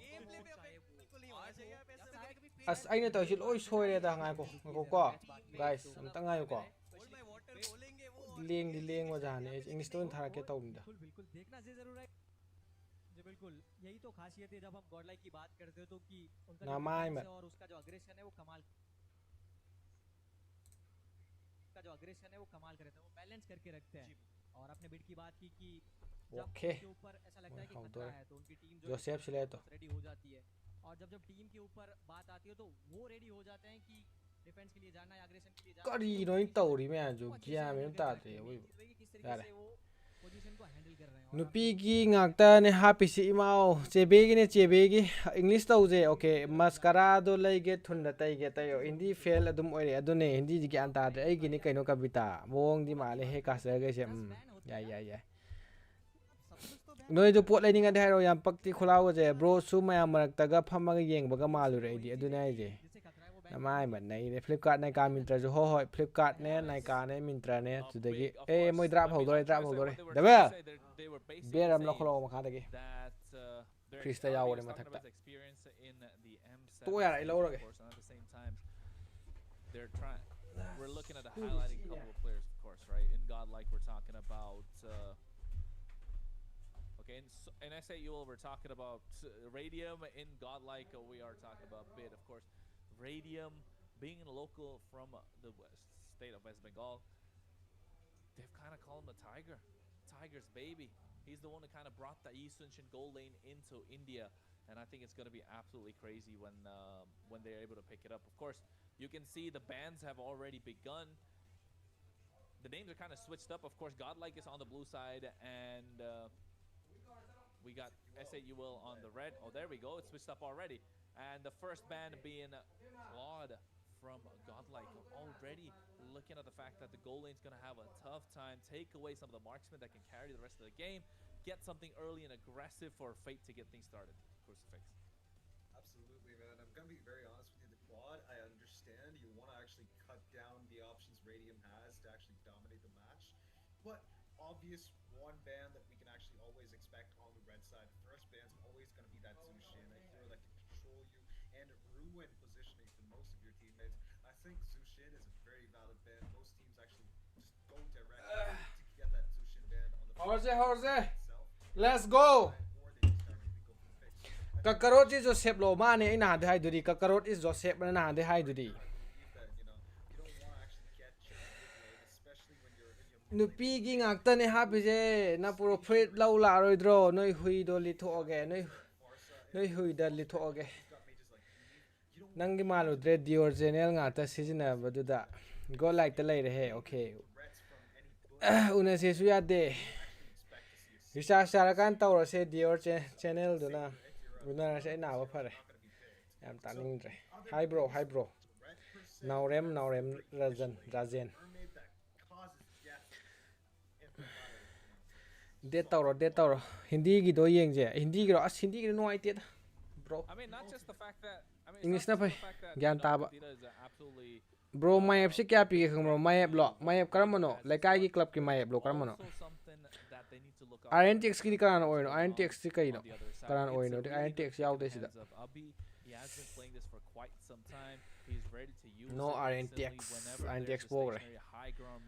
S1: गेम प्ले पे
S4: चाहे वो
S1: बिल्कुल नहीं होना चाहिए आप ऐसे
S4: या
S1: कभी
S3: as aina to si loi soire da ngai ko ko guys amta ngai ko
S1: hold my water बोलेंगे वो
S3: leng di leng wa jane English to thara ke to da
S2: बिल्कुल बिल्कुल देखना से जरूर है जी बिल्कुल यही तो खासियत है जब हम गॉडलाइक की बात करते हो तो कि उनका
S3: ना
S2: जो
S3: माय
S2: defense
S3: मत।
S2: है और उसका जो अग्रेशन है वो कमाल का जो अग्रेशन है वो कमाल करते हैं वो बैलेंस करके रखते हैं और आपने बिड की बात की कि जब
S3: Okay.
S2: उनके ऊपर ऐसा लगता है कि
S3: हाँ,
S2: खतरा
S3: तो
S2: है तो उनकी टीम जो
S3: Joseph Sile to
S2: रेडी हो जाती है और जब जब टीम के ऊपर बात आती है तो वो रेडी हो जाते हैं कि डिफेंस के लिए जाना है अग्रेशन के लिए जाना
S3: kari no in tawri me an jo kya me ta de oi
S2: किस तरीके
S3: यार।
S2: से वो पोजीशन को हैंडल कर रहे हैं और
S3: nupi gi ngakta ne happy si imao chebe gi ne chebe gi English to je okay mascara do lai ge thun da tai ge tayo hindi fail adum oire adune hindi ji an ta de ai gi ni kaino kabita mong di male he ka sa ge se ya noi jo pot lai ninga de haro yam pakti khulaw je bro su mayam marak ta ga phama ga yeng ba ga malu re di adune ai je
S2: जिससे खतरा है वो
S3: namai man nei ne Flipkart nai ka Mintra jo ho hoi Flipkart ne nai ka ne Mintra ne tu de gi moi drop ho dore da ba beram lo kholo ma kha de gi Krista ya wore ma thakta to ya ai lo ro ge
S5: they're trying. We're looking at a highlighting couple of players, of course, right? In Godlike, we're talking about. Okay, in S8UL, we're talking about Radium. In Godlike, we are talking about Bid, of course. Radium, being a local from the state of West Bengal, they've kind of called him the Tiger. Tiger's baby. He's the one that kind of brought the Eastern goal lane into India. And I think it's going to be absolutely crazy when they're able to pick it up. Of course, you can see the bans have already begun. The names are kind of switched up. Of course, Godlike is on the blue side, and we got S8UL on the red. Oh, there we go. It's switched up already. And the first ban being Claude from Godlike. Already looking at the fact that the goal lane's going to have a tough time. Take away some of the marksmen that can carry the rest of the game. Get something early and aggressive for Fate to get things started. Crucifix.
S6: Absolutely, man. I'm gonna be very honest with you. The quad, I understand you want to actually cut down the options Radium has to actually dominate the match, but obvious one ban that we can actually always expect on the red side. The first ban's always gonna be that Zushin, a hero that can control you and ruin positioning for most of your teammates. I think Zushin is a very valid ban. Most teams actually just go direct to get that Zushin ban on the
S3: Jorge
S6: itself.
S3: let's go
S6: Or they just directly go for the fix.
S3: kakarot is Joseph lo mane ina de hai dudi kakarot is Joseph na de hai dudi
S6: I believe that, you know, you don't want to actually get chipped with lane, especially when you're in your
S3: nupi gi ngakta ne happy je na puro freight lau la roi dro noi hui do li tho ge noi hui da li tho ge
S6: got mages like Eve. You don't
S3: nang gi malu dre dior channel ngata sijina badu da go like ta lai re he okay
S6: threats from any bush.
S3: una se su ya de
S6: Expect to see a
S3: research sara kan taw ra se dior channel do na una se na ba phare yam taning dre hi bro
S6: threat per se
S3: naurem rajan
S6: mermaid that causes death in the battle.
S3: de taw ro hindi gi do yeng je hindi gi ro as hindi gi no ai te bro
S5: I mean, not just the fact that. I mean,
S3: English
S5: it's not
S3: na
S5: just the fact that
S3: Gyan taba.
S5: Dita is absolutely.
S3: bro my app se kya pi khang bro my app lo karam no like ai gi club ki my app lo karam no
S5: Also something they need to look out for.
S3: RNTX ki karana oino
S5: What's going on
S3: RNTX ki kaino
S5: on the other side.
S3: karana
S5: It's a
S3: oino
S5: really
S3: RNTX
S5: good pick in
S3: yaute
S5: the
S3: sida
S5: hands of Abi. He has been playing this for quite some time. He's ready to use
S3: no
S5: it
S3: RNTX
S5: whenever
S3: RNTX
S5: there's a
S3: bogre
S5: stationary high ground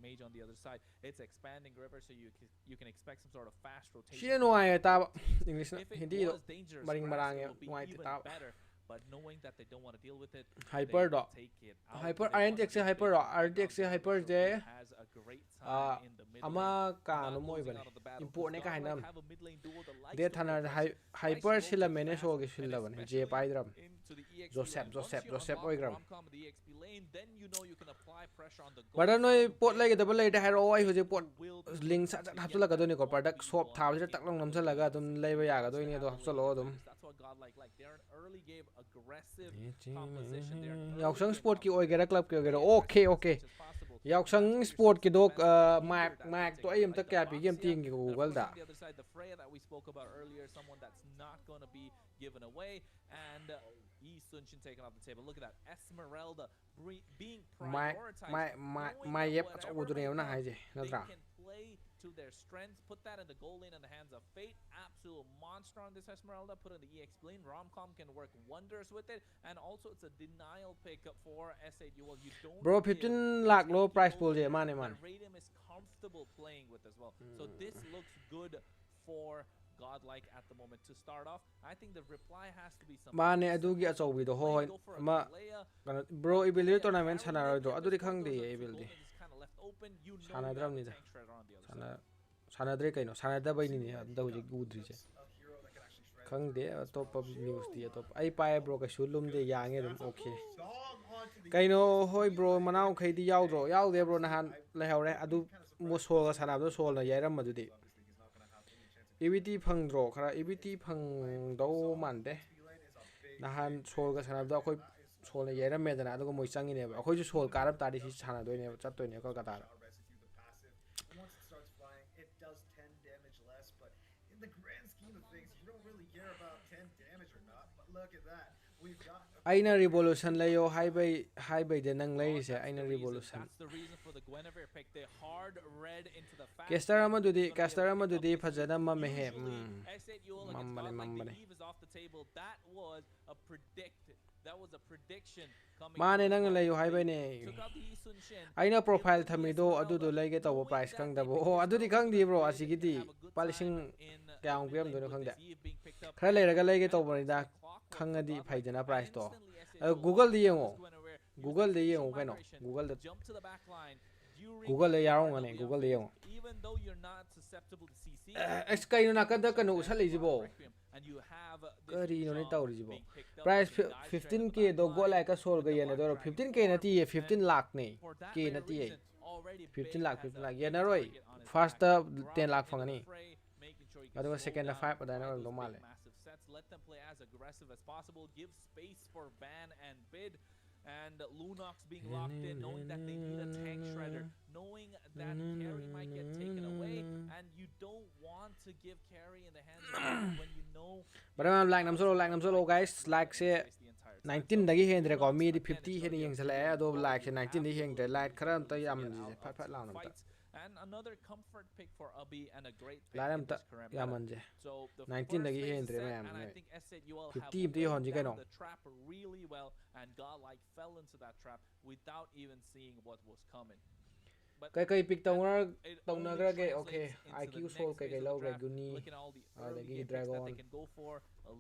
S5: mage on the other side. It's expanding river, so you can expect some sort of fast rotation.
S3: shine no ay taba English na
S5: If it
S3: hindi do
S5: was dangerous
S3: maring
S5: grass,
S3: marang
S5: it will be
S3: no ay
S5: even
S3: taba
S5: better. But knowing that they don't want to deal with it,
S3: Hyper
S5: they
S3: do
S5: take it out.
S3: Hyper
S5: They want
S3: RNTX
S5: to be
S3: Hyper
S5: big
S3: do
S5: right
S3: RNTX
S5: now.
S3: Hyper
S5: So
S3: je
S5: he has a great time in the mid lane.
S3: ama ka
S5: Not
S3: no moi
S5: losing
S3: bane
S5: out of the battle,
S3: import ne
S5: 'cause
S3: ka
S5: Godlike
S3: hinam
S5: have a mid lane duo that likes
S3: de
S5: to
S3: thana
S5: progress
S3: Hyper
S5: quite slow
S3: sila
S5: but
S3: mene
S5: fast,
S3: so ge
S5: and
S3: sila bane je
S5: especially
S3: paidram
S5: into the EXP
S3: Joseph
S5: lane. Once you
S3: Joseph
S5: unlock
S3: oigram
S5: Romcom in the EXP lane, then you know you can apply pressure on the goal
S3: Bada
S5: side
S3: noi
S5: of
S3: pot
S5: game.
S3: lai ge double lai de hero ai hoje pot
S5: You will be
S3: link
S5: looking
S3: sa
S5: to
S3: hapsu
S5: get
S3: laga
S5: that
S3: doni ko
S5: 1v1
S3: product shop tha
S5: game
S3: tak long nam
S5: early
S3: sa laga
S5: on.
S3: dum lai ba ya ga
S5: Wants
S3: doi
S5: to
S3: ni
S5: have
S3: do
S5: a
S3: hapsu
S5: way
S3: lo
S5: to
S3: dum
S5: play this. That's what Godlike like. They're an early game aggressive composition. They're an early
S3: yausang
S5: game
S3: sport ki oi gera club ki oi gera
S5: play
S3: okay
S5: aggressive
S3: okay
S5: as much as possible.
S3: yausang
S5: And that's what
S3: sport
S5: you're
S3: ki
S5: seeing
S3: dok
S5: some defensive
S3: mac
S5: behavior that
S3: mac
S5: they're
S3: to
S5: taking,
S3: ayam
S5: like
S3: tak
S5: the
S3: kya pi game
S5: Boxia.
S3: ting ki
S5: And of
S3: google
S5: course
S3: da
S5: on the other side, the Freya that we spoke about earlier, someone that's not going to be given away. And Yi Sunshin taken off the table. Look at that. Esmeralda being
S3: my
S5: prioritized.
S3: my
S5: knowing
S3: my
S5: that
S3: yep
S5: whatever
S3: achaw du ne
S5: may
S3: na
S5: come,
S3: hai je
S5: they
S3: nadra
S5: can play to their strengths. Put that in the goal lane in the hands of Fate. Absolute monster on this Esmeralda. Put in the EXP lane. Romcom can work wonders with it. And also it's a denial pick for S8UL. You don't
S3: bro
S5: give
S3: 15 lakh low
S5: S8UL
S3: price pool je
S5: that
S3: mane man
S5: Radium is comfortable playing with as well. So this looks good for Godlike at the moment to start off. I think the reply has to be some
S3: mane adu gi achaw bi do ho
S5: go for a
S3: ma
S5: Kalea.
S3: kana bro ibil tournament sanaro do adu di khang de
S5: Those
S3: ibil
S5: gold
S3: di
S5: is kind of left open. You know
S3: Sana
S5: you have
S3: dram
S5: a
S3: ni da.
S5: tank shredder on the other
S3: sana
S5: side.
S3: sanadre kaino sanada bai ni ne da hoje
S6: Yeah,
S3: gudri je
S6: that's a hero that can actually shred
S3: khang de
S6: through
S3: top of
S6: this
S3: news
S6: round.
S3: di top ai pae bro ka sulum de yange dum
S6: That's a
S3: okay
S6: dog onto the
S3: kaino
S6: EXP
S3: hoi bro
S6: lane.
S3: manau khai di yaw dro yaw de bro nahan lai haure adu
S6: Kinda
S3: mo
S6: surprised
S3: sol ga
S6: to see
S3: sanab do
S6: that.
S3: sol na yairam madu di
S6: Obviously, he's not gonna have any chance of
S3: EVT phang dro khara EVT phang do man de
S6: EXP lane is a big,
S3: nahan
S6: big,
S3: sol ga
S6: big
S3: sanab do khoi
S6: that is
S3: sol na yairam me dana adu mo changi ne ba khoi ju sol karab ta di si chana do ne chat to ne ko ka ta
S6: shot residue, the passive. And once it starts flying, it does 10 damage less, but in the grand scheme of things, you don't really care about 10 damage or not. But look at that. We've got
S3: aina revolution layo hi bai de nang lai se aina revolution
S5: That's the reason for the Guinevere pick. They hard red into the fast
S3: caster
S5: track.
S3: amadudi
S5: Gonna be
S3: caster
S5: able to pick
S3: amadudi
S5: up this
S3: phajana
S5: win.
S3: ma me he
S5: Usually, S8UL against
S3: Mammane,
S5: Godlike,
S3: mammane.
S5: the Eve is off the table. That was a that was a prediction coming
S3: mane
S5: from
S3: nang
S5: Godlike.
S3: layo hi bai
S5: They
S3: ne
S5: took out the Yi Sun Shin.
S3: aina profile
S5: Given the
S3: thamido adu do
S5: Esmeralda,
S3: lai ge taw
S5: knowing
S3: price
S5: that
S3: kang
S5: they
S3: da bo
S5: picked
S3: oh adu di
S5: Esmeralda
S3: kang
S5: for
S3: di
S5: the
S3: bro
S5: play, they
S3: asigi
S5: can
S3: di
S5: have a good
S3: palising
S5: time in the
S3: kyang
S5: mid
S3: pem
S5: lane
S3: do no
S5: with
S3: kang da
S5: this Eve being picked up.
S3: khara lai raga lai ge taw
S5: And
S3: bani
S5: it's
S3: da
S5: like clockwork
S3: khang
S5: for
S3: adi
S5: Godlike.
S3: phai jana price to
S5: Instantly S8UL
S3: google
S5: locked
S3: di
S5: down
S3: yengo
S5: this Guinevere. Use
S3: google
S5: the
S3: di
S5: facial
S3: yengo kaino
S5: migration,
S3: google da
S5: jump to the back line during
S3: google
S5: the
S3: le yarong
S5: RW
S3: ane google di
S5: phase.
S3: yengo
S5: Even though you're not susceptible to CC,
S3: es kaino nakada kanu usali jibo
S5: and you have this
S3: kari no ni
S5: jump
S3: taw jibo
S5: being picked up,
S3: price
S5: you can dive straight to the
S3: 15k do
S5: back
S3: go
S5: line
S3: like a sol
S5: with
S3: ga
S5: the
S3: yene do
S5: Black Dragon
S3: 15k na
S5: farm,
S3: ti 15
S5: and
S3: lakh ne
S5: for that
S3: k na
S5: very
S3: ti
S5: reason, already
S3: 15
S5: Big
S3: lakh
S5: has
S3: 15
S5: a
S3: lakh
S5: big
S3: yena roi
S5: target on his
S3: first
S5: back.
S3: 10 lakh
S5: Grok
S3: fangani
S5: in the fray, making sure he can
S3: Aduga
S5: slow
S3: second
S5: down
S3: five
S5: by
S3: padana
S5: those
S3: do
S5: big
S3: male
S5: massive sets. Let them play as aggressive as possible. Give space for Van and Bid. And Lunox being locked in, knowing that they need a tank shredder, knowing that carry might get taken away, and you don't want to give carry in the hands of people when you know.
S3: but I'm like nam solo guys like say 19 dagi hendre ko mi di 50 hen yeng sala ado like 19 di heng de light kharam ta yam ji phat phat law nam ta
S5: And another comfort pick for Abi and a great pick
S3: Laram
S5: in
S3: ta
S5: this current
S3: yaman
S5: meta.
S3: je
S5: So the
S3: 19
S5: first
S3: dagi
S5: phase is
S3: hendre
S5: set,
S3: ma'am
S5: and I
S3: ne.
S5: think S8UL
S3: 50
S5: have
S3: di hon ji
S5: laid
S3: kaino.
S5: down the trap really well, and Godlike fell into that trap without even seeing what was coming. But
S3: kai kai pick tong
S5: it
S3: tong
S5: only
S3: na gra ge
S5: translates
S3: okay
S5: into
S3: IQ
S5: the
S3: sol
S5: next
S3: kai
S5: phase
S3: kai
S5: of
S3: law
S5: the
S3: ge
S5: draft.
S3: guni
S5: Look at all the
S3: the
S5: early
S3: gi
S5: game picks that
S3: dragon
S5: they can go for.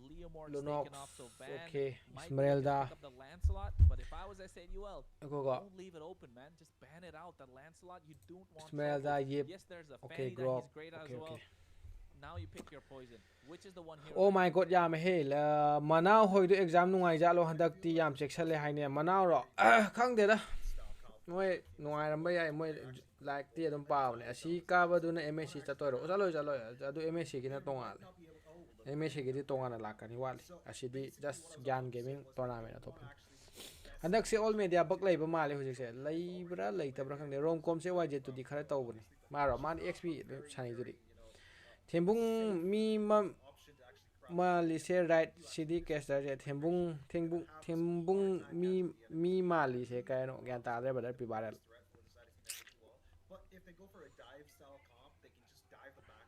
S5: Leomor's
S3: Lunox
S5: taken off, so Van
S3: okay
S5: might be able to
S3: Esmeralda
S5: pick up the Lancelot. But if I was S8UL,
S3: ko go
S5: don't leave it open, man. Just ban it out. That Lancelot, you don't want
S3: Esmeralda
S5: trouble.
S3: yip
S5: Yes, there's a
S3: okay
S5: Fanny that
S3: Grok
S5: he's great as
S3: okay
S5: well.
S3: okay
S5: Now you pick your poison. Which is the one hero?
S3: oh
S5: that
S3: my
S5: you
S3: god ya me he la manao hoi do exam nungai ja lo handak ti yam cheksale haine manao ro khang de da
S6: style comp.
S3: moi nungai ram bai ai moi like ti adum pa ne asi ka ba du na MSC cha to ro chalo adu MSC ki na tongal
S6: Not be able. Oh, look.
S3: MSC ki di tongana la kan wali asi di just Gyan gaming tournament to
S6: Actually, best
S3: handak se all media bak lai ba male hojik se lai bra lai ta bra khang de rom com se waje to di khara taw bani ma ro man XP chani duri thembung mi ma
S6: option to actually craft.
S3: ma li se right cd caster je thembung mi ma li se ka no gyan ta de badar pi baral
S6: Threat for the side of S8UL. But if they go for a dive style comp, they can just dive the back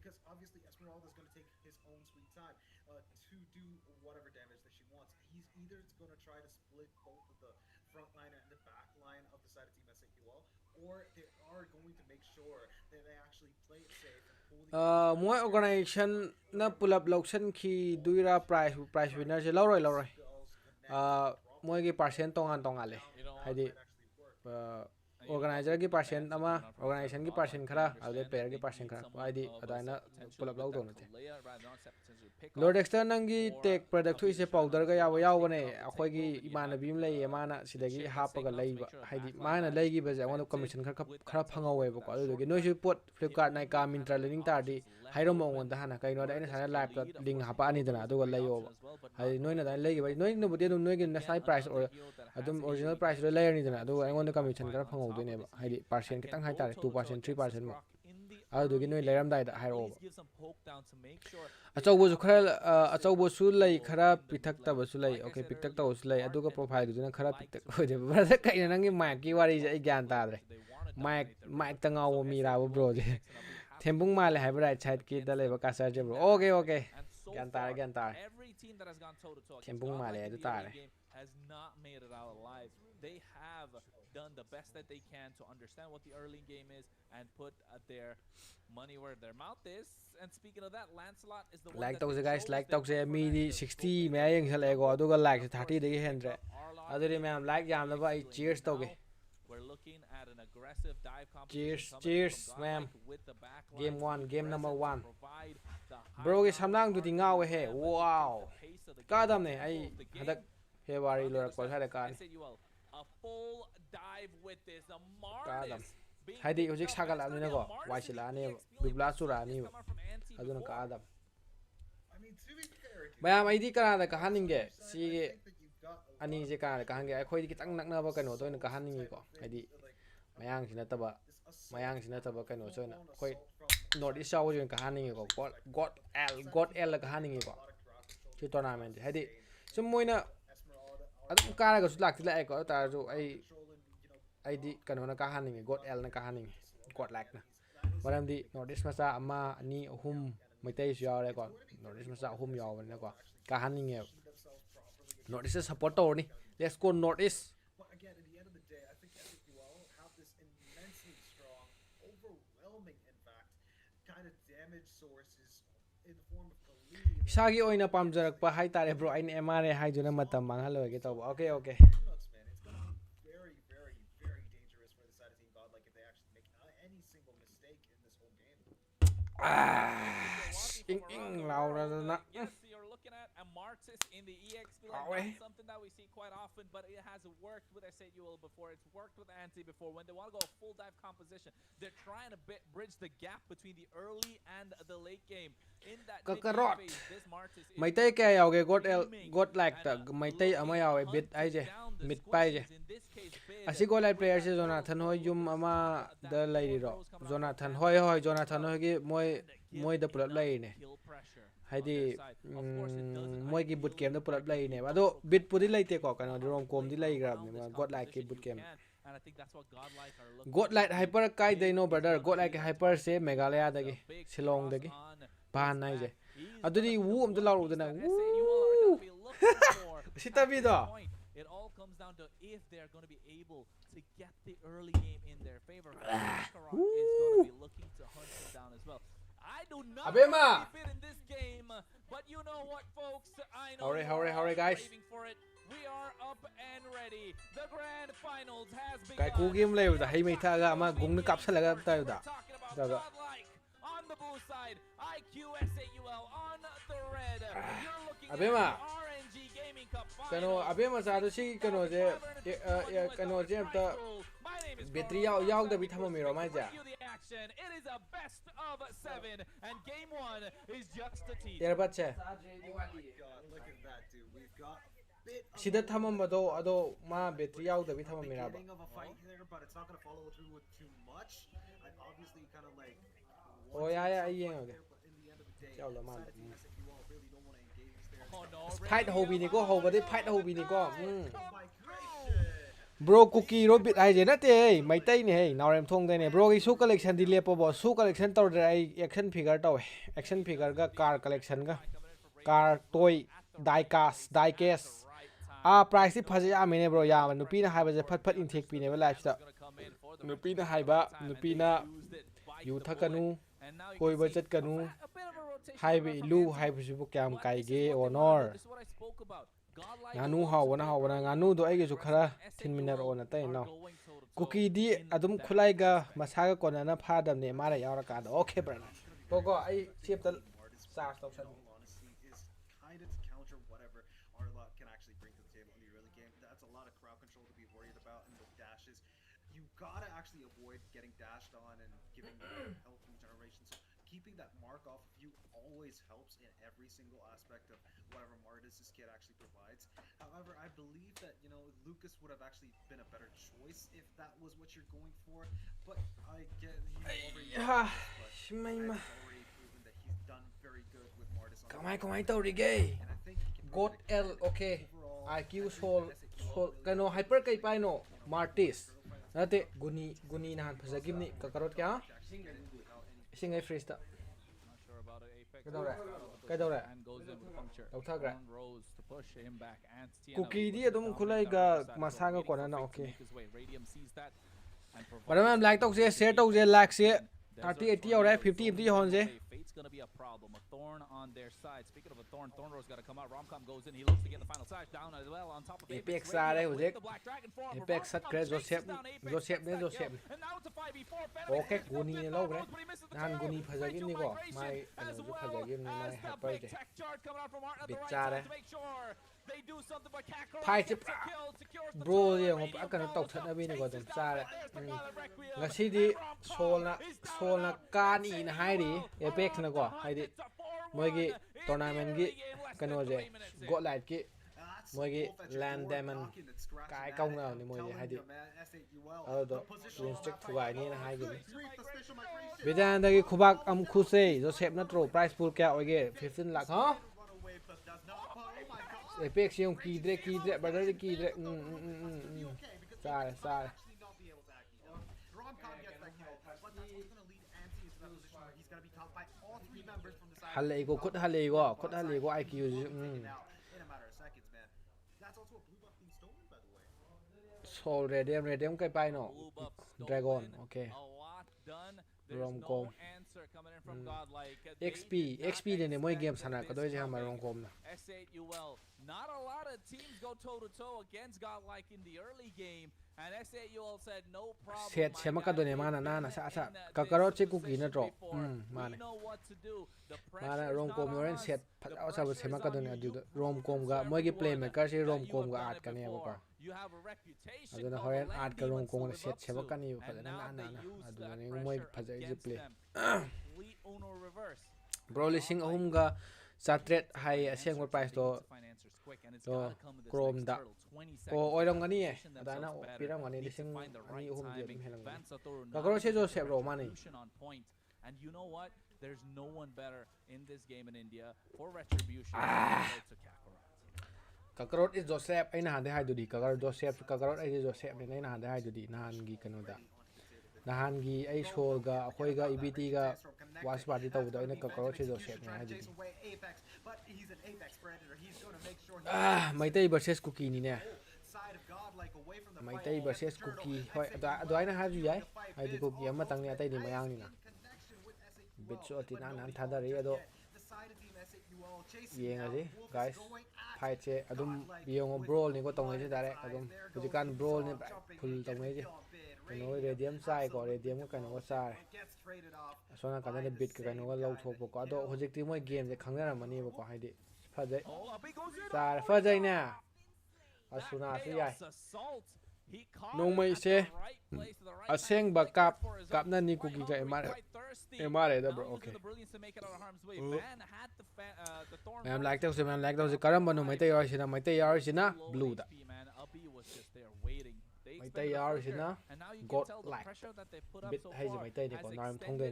S6: because obviously Esmeralda is going to take his own sweet time to do whatever damage that she wants. He's either going to try to split both of the front line and the back line of the side of Team S8UL, or they are going to make sure that they actually play it safe and pull the
S3: moi organization na pull up location khi duira price winner je loroi moi gi percent tongan le haidi organizer gi percent ama organization gi percent khara ade player gi percent khara haidi adaina pull up log donate Lord Exter nangi tech product thu ise powder ga yaw ne akhoi gi imanabi im lei mana sidagi hapaga leiba haidi mana leigi ba ja wona commission khara phangawe ba ko adu gi noisu pot Flipkart Naika Mintra learning tardi hairom on da hana kaino da ina sana live da link hapa ani dana adu ga leyo haidi noina da leigi ba noi no budi noi gi na sai price or adum original price re layer ni dana adu ai wona commission khara phangau do ne ba haidi percent kitang hai tare 2% 3% mo adu gi noi leram dai da hairo achaubo khara achaubo su lei khara pithak ta ba su lei okay pithak ta su lei adu ga profile du na khara pithak ho de ba kai na ngi mic ki wari je gyan ta dre mic ta ngaw mi ra bro je thembung ma le hai right side ki da le ba ka sa je bro okay gyan ta thembung ma le adu ta re
S5: has not made it out alive. They have done the best that they can to understand what the early game is and put their money where their mouth is. And speaking of that, Lancelot is the one
S3: like those guys like those me 60 me yang sale go aduga like 30 de hendre aduri me like yam na ba cheers toge
S5: we're looking at an aggressive dive competition.
S3: Cheers ma'am game 1 game number 1 bro ge samlang du tingaw he wow kadam ne ai hadak February lor ko sa kan
S5: a full dive with this the
S3: kadam haidi hojik sagal ani na go waisila ani bibla sura ani aduna kadam bayam ai di kana da kahaning ge si ani je kana da kahange ai khoi di kitang nakna ba kano to na kahaning ko haidi mayang sina taba kano so na khoi north east saw je kahaning ko god l la kahaning ko chi tournament haidi sum moina adum kara ga su lakti la ko ta jo ai di kano na kahaning god l na kahaning Godlike na maram di north east masa ama ani ahum maitai su yaw re ko north east masa ahum yaw na ko kahaning north east support to ni let's go north east.
S6: But again, at the end of the day, I think S8UL have this immensely strong, overwhelming, in fact, kind of damage sources in the form of Khalid.
S3: Sagi oina pamjarakpa hai tare bro ain MRA hai juna matam manghalo ge to okay
S6: Man, it's going to be very, very, very dangerous for the side of Team Godlike if they actually make any single mistake in this whole game.
S3: Laura na
S5: Yes, you're looking at a Martis in the EXP line. Not something that we see quite often, but it has worked with S8UL before. It's worked with Anti before. When they want to go full dive composition, they're trying to bridge the gap between the early and the late game. In that
S3: Kakarot
S5: phase, this Martis is
S3: maitai ka yaw ge Godlike ta maitai ama yaw e bit ai je mid pai je asi Godlike player se Jonathan hoy yum ama da lai ro Jonathan hoy gi moi da pulat lai ne haidi moi gi boot camp da pulat lai ne ado bit pudi lai te ko kana rom kom di lai grab ne Godlike ki boot camp
S5: and I think that's what Godlike are looking
S3: Godlike hyper kai dai no brother Godlike hyper se Meghalaya da gi Shillong da gi ban nai je adudi wu am da law da na sita bi do
S5: it all comes down to if they're going to be able to get the early game in their favor. Kakarot is going to be looking to hunt him down as well. I do not
S3: Abema
S5: fit in this game, but you know what, folks? I know
S3: hurry guys.
S5: waiting for it. We are up and ready. The grand finals has begun.
S3: Kai ku game le da hai mai tha ga ama gung na kap sa laga ta da
S5: Godlike on the blue side, Iqoo S8UL on the red. You're looking
S3: Abema
S5: at RNG Gaming Cup
S3: kano Abema sa do si kano je ta battery yaw da bi thamo mi ro mai ja
S5: It is a best of 7 and game 1 is just a team.
S3: ter bat che
S6: Oh my god, look at that, dude. We've got a bit of
S3: sida thamam ba do ado ma battery yaw da bi thamo mi ra ba
S6: beginning of a fight there, but it's not going to follow through with too much. I obviously kind of like
S3: oh yeah ai yeng okay
S6: but in the end of the day,
S3: Chao la man.
S6: side of Team S8UL really don't want to engage there.
S5: Oh no,
S3: fight ho bi ni ko ho ba de fight ho bi ni ko
S6: Oh my gracious.
S3: bro cookie ro bit ai je na te mai tai ne hey naurem thong de ne bro gi su collection di lepo bo su collection tor de ai action figure taw action figure ga car collection ga car toy die case price ti phaje ya mene bro ya ma nupi na haiba je phat phat intake pi ne ba life ta nupi na haiba nupi na yu thakanu koi ba chat kanu haiba ilu haiba su bu kyam kai ge honor nganu hawana nganu do ai ge su khara thin minar on ta no cookie di adum khulai ga masa ga kona na phadam ne mara yawra ka do okay bro go ai chip ta charge to san
S6: Honesty is kind of to counter whatever Arlot can actually bring to the table in the early game. That's a lot of crowd control to be worried about, and with dashes, you gotta actually avoid getting dashed on and giving health regeneration. So keeping that mark off of you always helps in every single aspect of whatever Mardis' kit actually provides. However, I believe that, you know, Lucas would have actually been a better choice if that was what you're going for. But I get he's already proven that he's done very good with Mardis on
S3: kamai tau ri ge
S6: and I think he can
S3: god l okay IQ soul kano hyper kai pai no martis nate guni nan phajagim ni kakarot kya singai freeze ta kadore tauthagre cookie di adum khulai ga masaga kona na okay padam like tau se share tau je like se 30 80 aur 50 50 hon je
S5: Fate's gonna be a problem. A thorn on their side. Speaking of a thorn, Thornrow's got to come out. Romcom goes in. He looks to get the final side down as well on top of
S3: Apex ra đây hujek Apex sat kre Joseph ne Joseph okay guni ne lo kre nan guni phajagin ni ko mai ano ju phajagin ni mai hyper je bichare phai chip bro ye ngop akana tok that na bi ni ko dum chare ngasi di sol na kan in hai di Apex na ko hai di moi gi tournament gi kano je Godlike ki moi gi land diamond kai công nào ni moi je hai di do instruct thuai ni na hai gi bidan da gi khubak am khuse Joseph na tro price pool kya oi ge 15 lakh ha Apex yung ki dre brother ki dre sai Halle go khut halle go IQ Soul Radium kai pai no Dragon okay Romcom XP ne moi game sana ka doi je hamar Romcom na
S5: S8UL. Not a lot of teams go toe to toe against Godlike in the early game, and S8UL said no problem.
S3: Set sema ka doi ne mana na sa kakaro che cookie na drop mane mana Romcom yoren set phajao sa sema ka doi ne adu Romcom ga moi gi playmaker se Romcom ga art ka ne ba aduna horen art ka Romcom na set sema ka ni phajana na aduna ne moi phajai je play bro lising ahum ga satret hai aseng price to chrome da ko oiram gani e adana piram gani lising ani ahum je helang ka garo se jo se bro mani
S5: and you know what, there's no one better in this game in India for retribution to Kakarot.
S3: Kakarot is Joseph ai na hande hai dudi Kakarot Joseph Kakarot ai Joseph ne na hande hai dudi nahan gi kanu da nahan gi ai shol ga khoi ga EBT ga Watchparty tau da ina Kakarot se Joseph ne hai dudi Maitai versus Cookie ni ne Maitai versus Cookie hoi do ai na ha ju yai ai di Cookie ama tang ni atai ni mayang ni na bitso tina nan thada re ado yenga ji guys fight che adum yong brawl ni ko tong je dare adum pujikan brawl ni full tong je no radium sai ko radium ko kan ko sai sona kan ne bit ka no lo thop ko ado hojik ti moi game je khangna mani ko haidi phajai sar phajai na asuna su yai nongmai se aseng ba kap na ni Cookie ga emare da bro okay man like those karam banu mai tai yar sina blue da mai tai yar sina Godlike bit hai ji mai tai ni ko naram thong de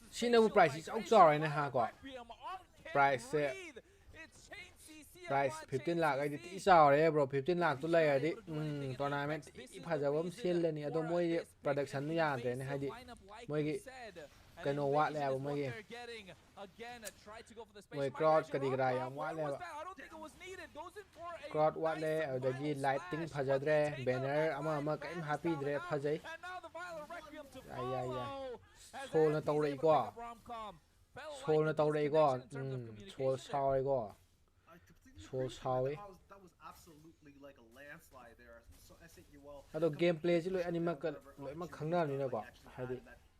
S3: sina bu price is out sorry na ha ko price se
S5: breathe. It's changed CC a
S3: price
S5: lot,
S3: 15
S5: changed
S3: lakh ไอ้ดิ
S5: CC.
S3: ตีสาวเลย bro 15 lakh ตัวเลยไอ้ดิ
S5: Able to do anything in
S3: tournament
S5: Apex. This is
S3: พา
S5: the
S3: จะว่ามัน
S5: reason
S3: เซียนเลยนี่
S5: for
S3: ตัวมวย
S5: this pick,
S3: production
S5: an
S3: นี่ยากแต่นี่ให้ดิ
S5: invasive lineup like
S3: มวย
S5: we
S3: กี่
S5: said. An
S3: กันโนวะ
S5: invasion
S3: แล้ว
S5: is
S3: มวย
S5: what
S3: กี่
S5: they're getting. Again, try to go for the space
S3: มวย
S5: migration.
S3: กรอดกระดิกไรอ่ะ
S5: Where
S3: ว่าแล้ว
S5: was that? I don't think it was needed. Goes in for a
S3: กรอดว่าแล้ว
S5: nice
S3: เอาเดี๋ยวกี้
S5: viral
S3: lighting
S5: slash.
S3: พาจะได้
S5: Take out
S3: banner
S5: that
S3: เอามา
S5: flag,
S3: ก็
S5: ban
S3: happy
S5: style
S3: ได้
S5: out.
S3: พาจะ
S5: And now the viral requiem to
S3: ใหญ่
S5: follow. As
S3: โชว์ใน
S5: Andy's
S3: ตัวเลย
S5: able to
S3: ก็
S5: pick up rom-com. Felt
S3: โชว์
S5: like
S3: ใน
S5: a
S3: ตัวเลยก็
S5: disconnection in terms of
S3: โชว์
S5: communication
S3: ชาวเลยก็
S6: I completely
S3: Troll
S6: agree with you, man.
S3: Shawi.
S6: That was absolutely like a landslide there. So S8UL
S3: แล้วตัวเกมเพลย์ที่เลยอันนี้มันก็เลยมันข้างหน้านี่นะก็ให้ดิ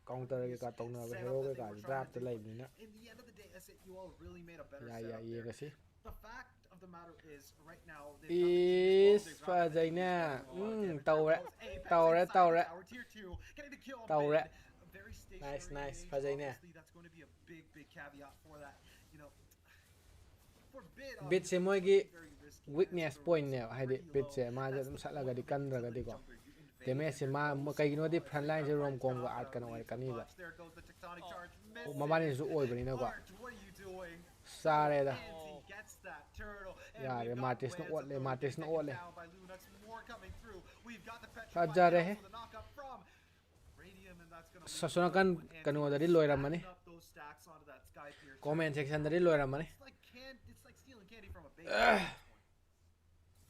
S3: กองเตอร์ก็ตรงนั้นไปเฮโร่ก็ดราฟจะไล่นี่นะ
S6: in the end of the day, S8UL really made a better
S3: อย่า
S6: setup
S3: เย่
S6: there.
S3: ก็สิ
S6: The fact of the matter is, right now,
S3: is ฟาใจแน่เต่าแล้วเต่าแล้วเต่าแล้ว เต่าแล้ว Nice, nice. Fazenda.
S6: That's going to be a big, big caveat for that. You know, for bid,
S3: Bid se moi gi
S6: very risky.
S3: weakness point เนี่ยให้ดิ bid เสียมาจะต้องสักแล้วก็ดิกันแล้วก็ดิก็แต่แม่เสียมาไกลกินว่าดิ front line จะรวมกองก็อาจกันเอาไว้กันนี่แหละ
S6: There goes the tectonic charge.
S3: มาบ้านนี่สุโอยไปนี่นะก็
S6: Art, what are you doing?
S3: ซาเลยละ
S6: Anti gets that turtle. And
S3: Yeah,
S6: we've
S3: the
S6: got
S3: Martis no
S6: Lands
S3: what, the
S6: authority
S3: Martis no
S6: taken
S3: what le.
S6: down by Lunux. More coming through. We've got the
S3: Fajare
S6: petrified
S3: he.
S6: also the knockup from Radium, and that's gonna leave
S3: Sa sonakan
S6: Anti
S3: kanu dari loy ra mani.
S6: stacking up those stacks onto that Sky Piercer.
S3: comment section dari lo ra mani
S6: It's like stealing candy from a baby. at this point.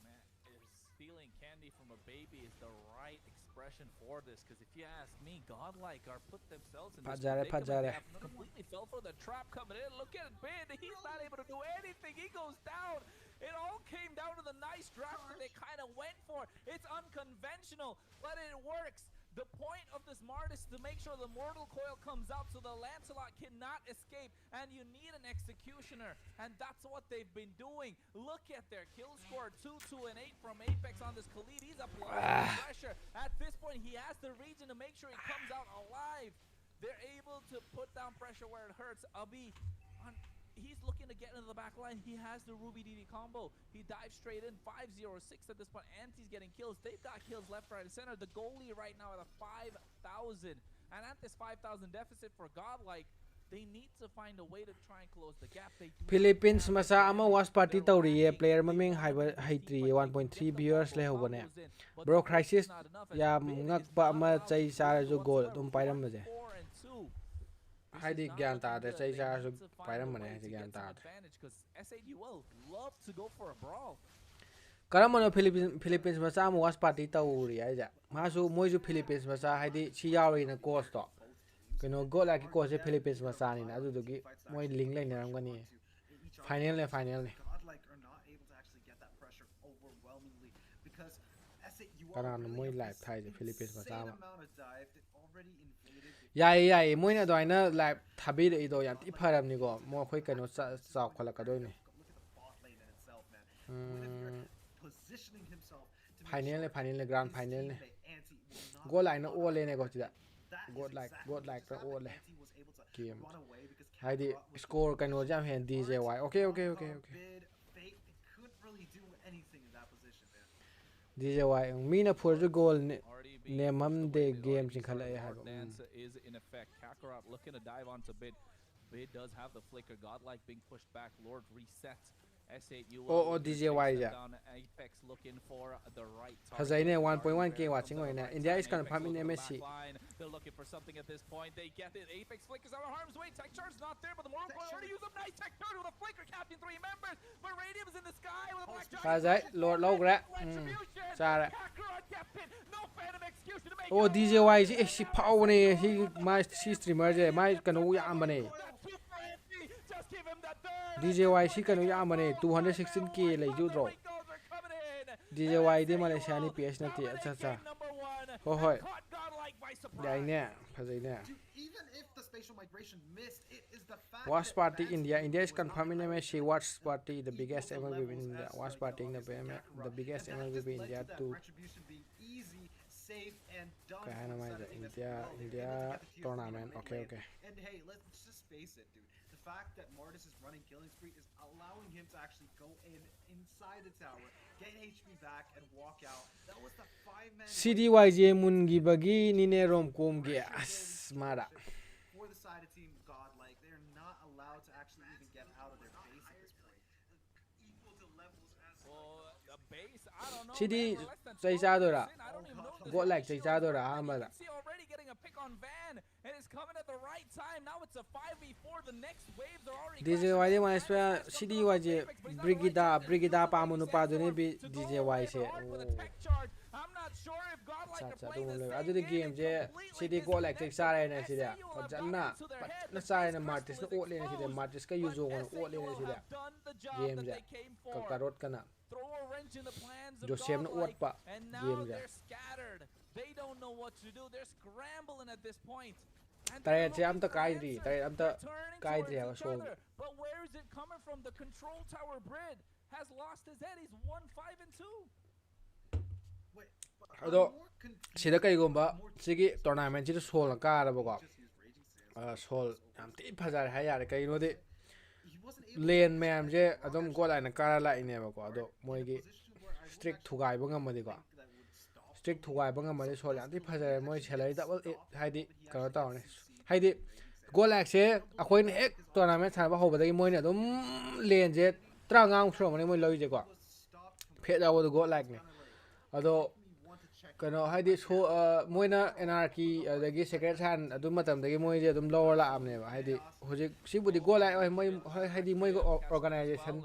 S5: Man, is stealing candy from a baby is the right expression for this. Because if you ask me, Godlike are put themselves in this
S3: Pajare,
S5: predicament.
S3: pajare.
S5: They have completely fell for the trap coming in. Look at Bid. He's not able to do anything. He goes down. It all came down to the nice draft that they kind of went for. It's unconventional, but it works. The point of this Mart is to make sure the Mortal Coil comes out so the Lancelot cannot escape, and you need an Executioner, and that's what they've been doing. Look at their kill score, 2, 2, and 8 from Apex on this Khalid. He's applying pressure. At this point, he has the region to make sure he comes out alive. They're able to put down pressure where it hurts. Abi, he's looking to get into the back line. He has the Ruby DD combo. He dives straight in, 5-0-6 at this point. Anti's getting kills. They've got kills left, right, and center. The goalie right now at a 5,000. And at this 5,000 deficit for Godlike, they need to find a way to try and close the gap. They do
S3: Philippines
S5: have
S3: masa ama Watchparty
S5: their
S3: tawri
S5: right
S3: player
S5: they
S3: maming
S5: have
S3: high
S5: the
S3: high
S5: CC,
S3: 3
S5: but they
S3: 1.3
S5: get the
S3: viewers
S5: combo
S3: le ho bane
S5: combos in. But
S3: bro
S5: the
S3: crisis
S5: not enough as
S3: ya
S5: Bid
S3: ngak
S5: is
S3: pa
S5: not
S3: ma
S5: allowed
S3: chai
S5: to
S3: sar
S5: do
S3: jo goal
S5: whatsoever.
S3: tum pairam ma je
S5: 4 and 2. This
S3: hai
S5: is
S3: di
S5: not
S3: gyan ta
S5: looking
S3: de
S5: good.
S3: chai
S5: They
S3: sar
S5: need
S3: jo
S5: to find
S3: pairam
S5: a
S3: ma ne
S5: way
S3: hai
S5: to
S3: gyan
S5: get
S3: ta
S5: some advantage, 'cause S8UL love to go for a brawl.
S3: karam no Philippines masa ama Watchparty tawri ai ja ma su moi ju Philippines masa hai di chi yaw ri na course to kano Godlike course je Philippines masa ni na adu du gi moi link lai na ram ga ni final le
S6: Godlike are not able to actually get that pressure overwhelmingly because S8UL
S3: Karang
S6: really
S3: moi
S6: have
S3: live
S6: this
S3: thai je Philippines
S6: insane
S3: masama.
S6: amount of dive that already invaded the
S3: ใหญ่ใหญ่มวยนะดอยนะไลฟ์ทับบี้อีโดอย่างที่พารามนี่ก็มัวคุยกันว่าสาวคนละกันด้วยนี่
S6: look at the bot lane in itself, man. Whenever positioning himself to make
S3: ภายใน
S6: sure
S3: เลยภายในเลยกราน
S6: his
S3: ภายในเลย
S6: teammate Anti will not
S3: ก็ไลน์นะอ้วนเลยเนี่ยก็จะ
S6: that is
S3: Godlike
S6: exactly
S3: Godlike
S6: just
S3: ก็อ้วนเลย
S6: Anti was able to
S3: Game.
S6: run away because
S3: ให้ดิ
S6: Kakarot was
S3: สกอร์กันว่าจะเห็น DJY โอเค
S6: bid, fate, they couldn't really do anything in that position, man.
S3: DJY มีนะพูดจะ goal เนี่ย
S5: Already being
S3: Name
S5: pushed
S3: am
S5: away.
S3: de
S5: They already
S3: game
S5: see
S3: sin khala
S5: the
S3: e
S5: Dark
S3: habo.
S5: Dance is in effect. Kakarot looking to dive onto Bid. Bid does have the flicker. Godlike being pushed back. Lord resets. S8UL.
S3: Oh,
S5: looking to
S3: DJY
S5: chase them
S3: ja.
S5: down. Apex looking for the right target.
S3: ภาษาเนี่ย 1.1K
S5: Barrier
S3: ว่า
S5: comes
S3: จริง
S5: out
S3: ไว้นะ
S5: right
S3: India
S5: side.
S3: is gonna
S5: Apex
S3: pump in
S5: look at the
S3: MSC
S5: back line. They're looking for something at this point. They get it. Apex flickers out of harm's way. Tech charge not there, but the Mortal Coil already used up. Nice tech charge with a flicker. Captain 3 members. But Radium's in the sky with a black
S3: ภาษาโหลดโลกแล้วใช่ละ
S5: Kakarot kept it. No phantom execution to make
S3: โอ้
S5: it all
S3: DJY
S5: right.
S3: สิสิเผาเนี่ยที่มาสิสตรีมเมอร์จะไม่กันว่าอย่างมันเนี่ย
S5: That's two for Anti. Just give him that third.
S3: DJY สิกันว่าอย่างมันเนี่ย 216K เลยยูโร
S5: Wrinkles are coming in.
S3: DJY ที่มาเลเซียนี่ PS นาทีअच्छा अच्छा
S5: Dominate game number one.
S3: โอ้โห
S5: Caught Godlike by
S3: ใหญ่
S5: surprise.
S3: เนี่ยภาษาเนี่ย
S6: Dude, even if the spatial migration missed, it is the fact
S3: Watchparty
S6: that
S3: India. India is
S6: was not
S3: confirming
S6: able
S3: MSC.
S6: to
S3: Watchparty, the biggest
S6: equal
S3: MLB in
S6: levels
S3: India.
S6: as,
S3: Watchparty in the
S6: obviously
S3: BM, the
S6: Kakarot.
S3: biggest
S6: And that
S3: MLB
S6: just
S3: in
S6: led
S3: India
S6: to that
S3: too.
S6: retribution being easy, safe, and done
S3: Okay,
S6: for
S3: I know
S6: the
S3: my
S6: side of team
S3: India,
S6: as well. They were
S3: India
S6: able to get the tier three
S3: tournament.
S6: mid
S3: Okay,
S6: lane.
S3: okay.
S6: And hey, let's just face it, dude. The fact that Martis is running killing spree is allowing him to actually go inside the tower, get HP back, and walk out. That was the 5-man
S3: CDYJ mungi bagi nine rom kum gi asmara.
S6: for the side of team Godlike. They're not allowed to actually even get out of their
S5: I don't know,
S3: Sidi
S5: man. We're less than
S3: Jay
S5: 12
S3: Chadora.
S5: minutes in. I don't even know this
S3: Godlike
S5: ratio
S3: Jay Chadora
S5: already.
S3: Amada.
S5: You can see already getting a pick on Van, and it's coming at the right time. Now it's a 5v4. The next waves are already
S3: DJ
S5: crashing
S3: YJ
S5: in.
S3: mana
S5: Final
S3: spela
S5: smash comes
S3: CD
S5: out from
S3: YJ
S5: Apex, but he's not the right
S3: Brigida
S5: choice.
S3: Brigida
S5: There's
S3: pamu
S5: no
S3: nu pa
S5: way
S3: dune bi
S5: to go
S3: DJ
S5: away
S3: Y se.
S5: hard with a tech charge. I'm not sure if Godlike
S3: Cha
S5: are
S3: cha
S5: playing
S3: dum
S5: the
S3: le.
S5: same
S3: Adu de game je
S5: completely
S3: CD Godlike tek
S5: disconnected.
S3: sare na sida.
S5: S8UL have
S3: Pajanna
S5: gotten into their head.
S3: na
S5: The
S3: sare
S5: Face
S3: na
S5: Crystal
S3: Martis na
S5: is
S3: otle na sida.
S5: exposed,
S3: Martis ka
S5: but
S3: yuzo na otle na
S5: S8UL
S3: sida.
S5: have done the job
S3: Game
S5: that
S3: je.
S5: they came
S3: Ka
S5: for.
S3: karot kana.
S5: Throw a wrench in the plans of
S3: Joseph na
S5: Godlike,
S3: pa
S5: and now
S3: game je.
S5: they're scattered. They don't know what to do. They're scrambling at this point. And
S3: Tare
S5: they're
S3: je am ta
S5: looking for
S3: kai di.
S5: answers.
S3: Tare am ta
S5: They're turning
S3: kai
S5: towards
S3: di ha
S5: each
S3: so.
S5: other. But where is it coming from? The control tower Brid has lost his head. He's 1-5-2.
S6: Wait, but
S3: Ado
S6: I'm more confused.
S3: sida kai gomba
S6: I'm more
S3: sigi tournament ji sol na ka ra ba ko.
S6: just use Raging Sands.
S3: Sol am ti phajare ha yare kai no de
S6: He wasn't able
S3: lane
S6: to
S3: ma'am je adom Godlike na kara la ine ba ko ado moi gi
S6: position where I would
S3: strict
S6: actually
S3: thugai ba ngam di ko.
S6: think that would stop
S3: Strict thugai ba ngam di sol am ti phajare moi chelai double haidi karo ta ne. Haidi Godlike se akhoi ne ek tournament san ba ho ba da gi moi ne adom lane je tra ngang shro ma ne moi loi je ko. Phe da wo Godlike ne. Ado kano haidi so moina anarchy adagi secret han adum matam dagi moi je adum lower la amne ba haidi hojik sibudi Godlike oi moi haidi moi organization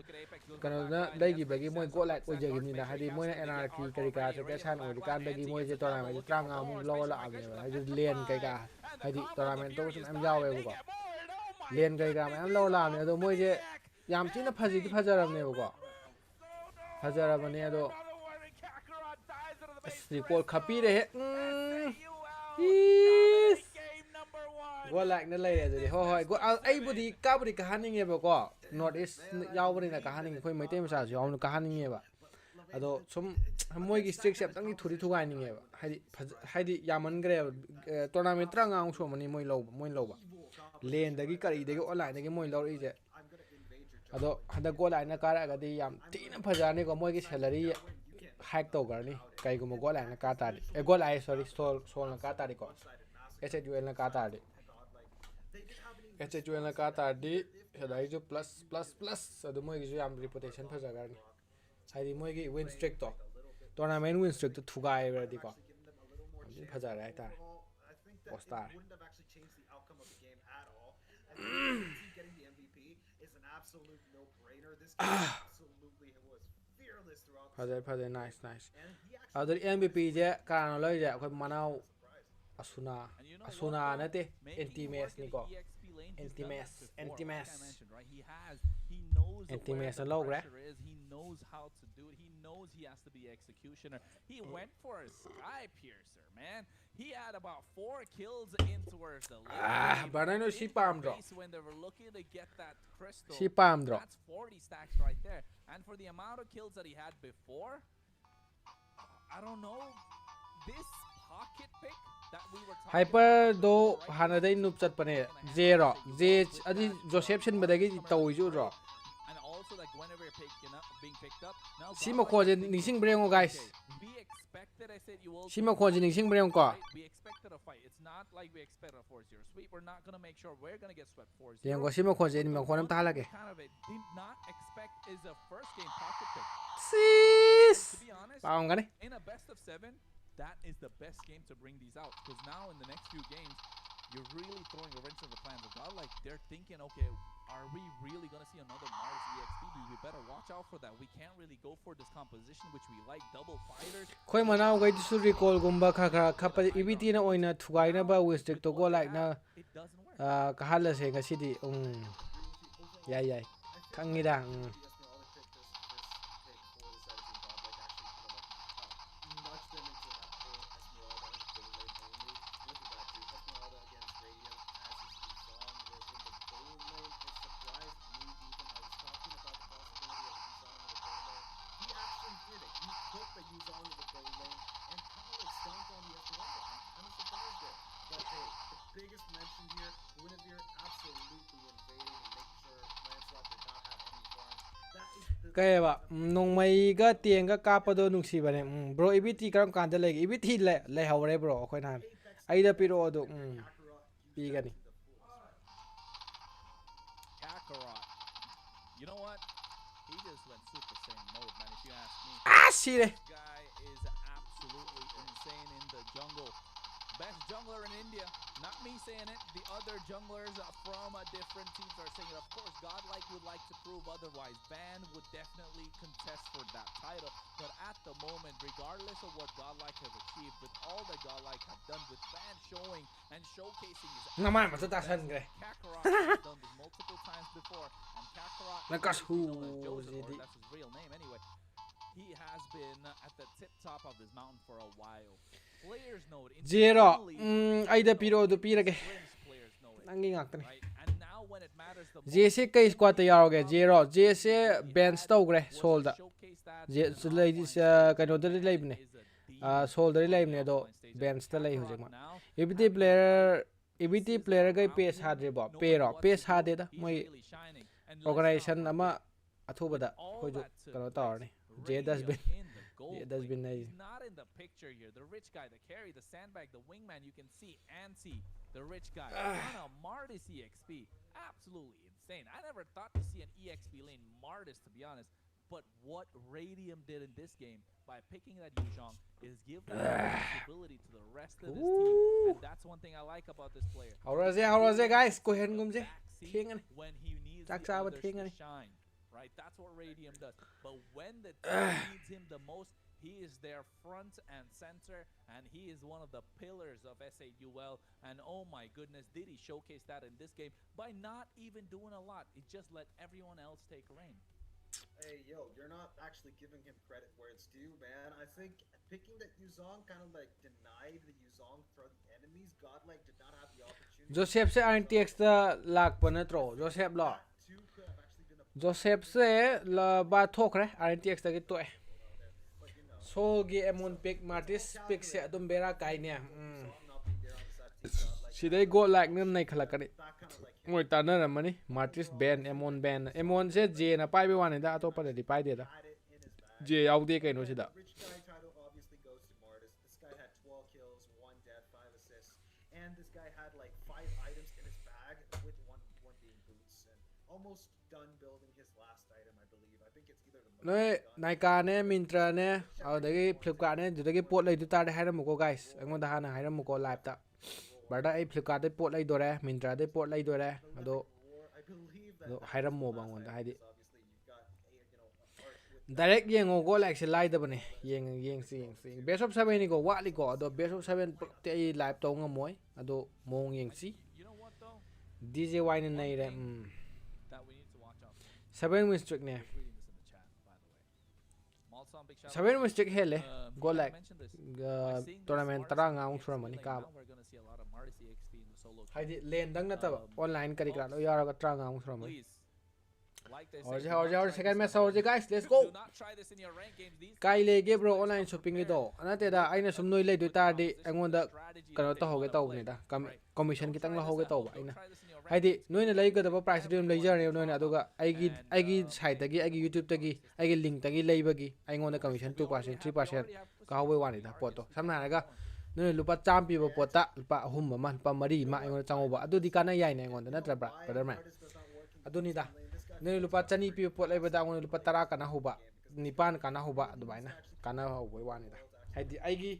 S3: kano na dagi bagi moi Godlike oi jagi ni na haidi moina anarchy karika secret han oi kan dagi moi je tournament trang am lower la amne ba haidi lane kai ka haidi tournament to sun am jaw we ko lane kai ka am lower la amne ado moi je yam tina phaji ki phajaram ne ko phajaram ne ado Recall copy de yes Godlike na lai de ho hoi go ai budi ka budi ka haning e ba ko north east yaw bari na ka haning khoi mai te ma sa yaw na ka haning e ba ado sum moi gi strict sep tang thuri thugai ning e ba haidi yaman gre tournament tra ngang so mani moi lo ba lane da gi kari de gi online da gi moi lo ri je ado hada Godlike na kara ga de yam tina phajane ko moi gi salary hack to garni kai gumo Godlike na kata di Godlike sorry sol na kata di ko S8UL na kata di S8UL na kata di sadai jo plus adu moi gi yam reputation phaja garni haidi moi gi win streak to tournament win streak to thugai ra di ko phaja ra ta Raistar
S6: wouldn't have actually changed the outcome of the game at all. I think getting the MVP is an absolute no-brainer. This game absolutely was fearless throughout the
S3: phaja nice
S6: and he actually
S3: adu MVP je kan loi je khoi manau asuna
S5: And you know
S3: asuna
S5: what,
S3: na te
S5: though? Making
S3: anti-mass
S5: work
S3: ni
S5: in
S3: ko
S5: EXP lane, he's done
S3: Anti-mass,
S5: that before,
S3: anti-mass.
S5: like I mentioned, right? He knows
S3: Anti-mass
S5: where
S3: na
S5: the
S3: low, right?
S5: pressure is. He knows how to do it. He knows he has to be executioner. He went for a sky piercer, man. He had about 4 kills in towards the late game.
S3: but I know she
S5: in
S3: palmed
S5: the
S3: drop.
S5: race when they were looking to get that crystal.
S3: She palm drop.
S5: That's 40 stacks right there. And for the amount of kills that he had before, I don't know. This pocket pick that we were talking
S3: Hyper
S5: about
S3: do
S5: before, right?
S3: hana dai nup chat pane zero z adi Joseph sin badagi tawi ju ro
S5: And also like whenever you're being picked up, now
S3: sima
S5: Godlike
S3: khoje
S5: is
S3: ningsing breng guys
S5: okay. We expected, I said, you will
S3: sima khoje ningsing breng ko
S5: right? We expected a fight. It's not like we expected a 4-0 sweep. We're not gonna make sure we're gonna get swept 4-0.
S3: yang ko sima khoje ni ma
S5: The
S3: khonam
S5: one
S3: ta lage
S5: kind of it did not expect is a first game pocket pick.
S3: sis
S5: To be honest,
S3: paong gani
S5: in a best of 7, that is the best game to bring these out. Because now in the next few games, you're really throwing a wrench in the plans of Godlike. They're thinking, okay, are we really going to see another Mars EXP? We better watch out for that. We can't really go for this composition, which we like, double fighters.
S3: khoi manau gai su recall gumba kha kha khapa EBT na oina thugai na ba wistic to go like na
S5: It doesn't work.
S3: ka hala se ga sidi yai khangi da
S6: biggest mention here, Guinevere absolutely invading and making sure Lancelot did not have any farms. That is the
S3: kai ba nongmai ga tieng ga kapa do nungsi bane bro EBT karam kan da lege EBT le hawre bro khoi nan ai da piro do pi gani
S5: Kakarot. You know what? He just went Super Saiyan mode, man, if you ask me.
S3: ah sire
S5: Guy jungle. Best jungler in India. Not me saying it. The other junglers from different teams are saying it. Of course, Godlike would like to prove otherwise. Van would definitely contest for that title. But at the moment, regardless of what Godlike have achieved, with all that Godlike have done, with Van showing and showcasing his
S3: Naman matatasan gre.
S5: Kakarot has done this multiple times before. And Kakarot,
S3: Nakas
S5: if you know Joseph, or
S3: Zidi.
S5: that's his real name anyway, he has been at the tip top of this mountain for a while. Players know it.
S3: Zero.
S5: Internally,
S3: Aida piro do pirage.
S5: Prince players know it.
S3: Nangi ngak ni.
S5: Right? And now when it matters the most,
S3: JC kay squad ta yaroge zero. JC bench taw gre sol da.
S5: showcase that
S3: Je
S5: in an
S3: ladies
S5: offline stage
S3: kano dali live ne.
S5: is a deep
S3: Sol dali live ne do
S5: offline stage.
S3: bench ta lai
S5: Kakarot
S3: hojek ma.
S5: now,
S3: EBT player gay PS hadre ba. Pero PS hade da
S5: he's
S3: moi
S5: really shining. And let's not
S3: organization
S5: forget,
S3: ama athuba da
S5: all
S3: hoju
S5: that took
S3: kano
S5: place,
S3: taw ni. Je das
S5: Radium
S3: bin.
S5: in the gold
S3: Yeah, that's been
S5: plate.
S3: nice.
S5: He's not in the picture here. The rich guy, the carry, the sandbag, the wingman. You can see Anti, the rich guy, on a Martis EXP. Absolutely insane. I never thought to see an EXP lane Martis, to be honest. But what Radium did in this game by picking that Yuzhong is give that ability to the rest of his team. And that's one thing I like about this player.
S3: How was it guys? Go ahead and gum je.
S5: Backseat
S3: Thiên anh.
S5: when he needs
S3: Chắc
S5: the
S3: sao mà
S5: others
S3: thiên
S5: to
S3: anh.
S5: shine. Right? That's what Radium does. But when the team needs him the most, he is there front and center, and he is one of the pillars of S8UL. And oh my goodness, did he showcase that in this game by not even doing a lot. He just let everyone else take reign.
S6: Hey, yo, you're not actually giving him credit where it's due, man. I think picking that Yuzong kind of like denied the Yuzong from the enemies. Godlike did not have the opportunity.
S3: Joseph se RTX ta lag pa na tro. Joseph lo.
S6: That too could have actually been a
S3: Joseph se la ba thok re RTX ta ki to e.
S6: but you know,
S3: So gi emon pick Martis pick se adum bera kai ne.
S6: Yuzong not being there on the side of team Godlike.
S3: Sidai go like nem nai khala kani.
S6: That kind of like
S3: Ngoi ta na ra mani Martis ban emon ban. Emon se J na pai be wan da to pa de pai de da.
S6: had it in his bag.
S3: J yaw de kai no sida.
S6: The rich guy title obviously goes to Martis. This guy had 12 kills, 1 death, 5 assists, and this guy had like 5 items in his bag, with one being boots, and almost done building his last item, I believe. I think it's either the
S3: Noi
S6: gun
S3: Naika ne Mintra ne au da gi Flipkart ne du da gi pot lai du ta de hairam ko guys. Angon da hana hairam ko live ta. Barda ai Flipkart de pot lai do re Mintra de pot lai do re ado
S6: war. I believe that
S3: do
S6: that
S3: hairam
S6: was
S3: mo
S6: the
S3: bang
S6: last
S3: on da
S6: item,
S3: haidi.
S6: because obviously you've got a, art with
S3: Direct yeng go like se lai da bane yeng si best of 7 ni go wa li go ado best of 7 te ai live to ngamoy ado mong yeng si
S5: You know what though?
S3: DJ wine nei re
S5: That we need to watch out for.
S3: 7 win streak ne
S5: Reading this in the chat, by the way. Malson, big shout out.
S3: 7 win streak hele go
S5: I
S3: like
S5: mentioned this. By seeing this
S3: tournament
S5: Martis
S3: tara nga ung
S5: EXP
S3: sura mani
S5: lane,
S3: ka
S5: now we're gonna see a lot of Martis EXP in the solo queue.
S3: haidi len dang na ta online kari kra do yara ga tra nga ung sura mani
S5: Please, like they say,
S3: Orje
S5: do not
S3: orje
S5: try
S3: second
S5: this
S3: match
S5: in your
S3: orje guys let's
S5: do
S3: go
S5: not try this in your rank games. These
S3: kai
S5: guys
S3: le
S5: need
S3: ge
S5: to
S3: bro
S5: play
S3: online
S5: well
S3: shopping ni
S5: prepared.
S3: do anate da aina sum noi lai du tar di angon da
S5: Strategy
S3: kano
S5: that
S3: ta
S5: they
S3: hoge
S5: wanna
S3: taw
S5: play,
S3: ni da
S5: right?
S3: commission
S5: Don't
S3: kitang
S5: try
S3: la
S5: this
S3: hoge
S5: at
S3: taw
S5: home.
S3: ba
S5: Don't
S3: ina
S5: try this in your rank
S3: haidi
S5: games.
S3: noina lai ga da price dum lai jar ne noina
S5: And,
S3: aduga aigi site tagi aigi youtube tagi aigi link tagi lai bagi aingon da commission 2% 3% ka hawe wani da poto samna ga noina lupa cham pi ba pota lupa hum ma lupa mari ma aingon chango ba adu di kana yai ne aingon da na tra bra
S6: why
S3: brother man
S6: Martis does not work in
S3: adu ni da
S6: lane. This guy
S3: noina lupa chani pi pot lai ba da aingon lupa tara kana huba nipan kana huba adu baina kana hawe wani da haidi aigi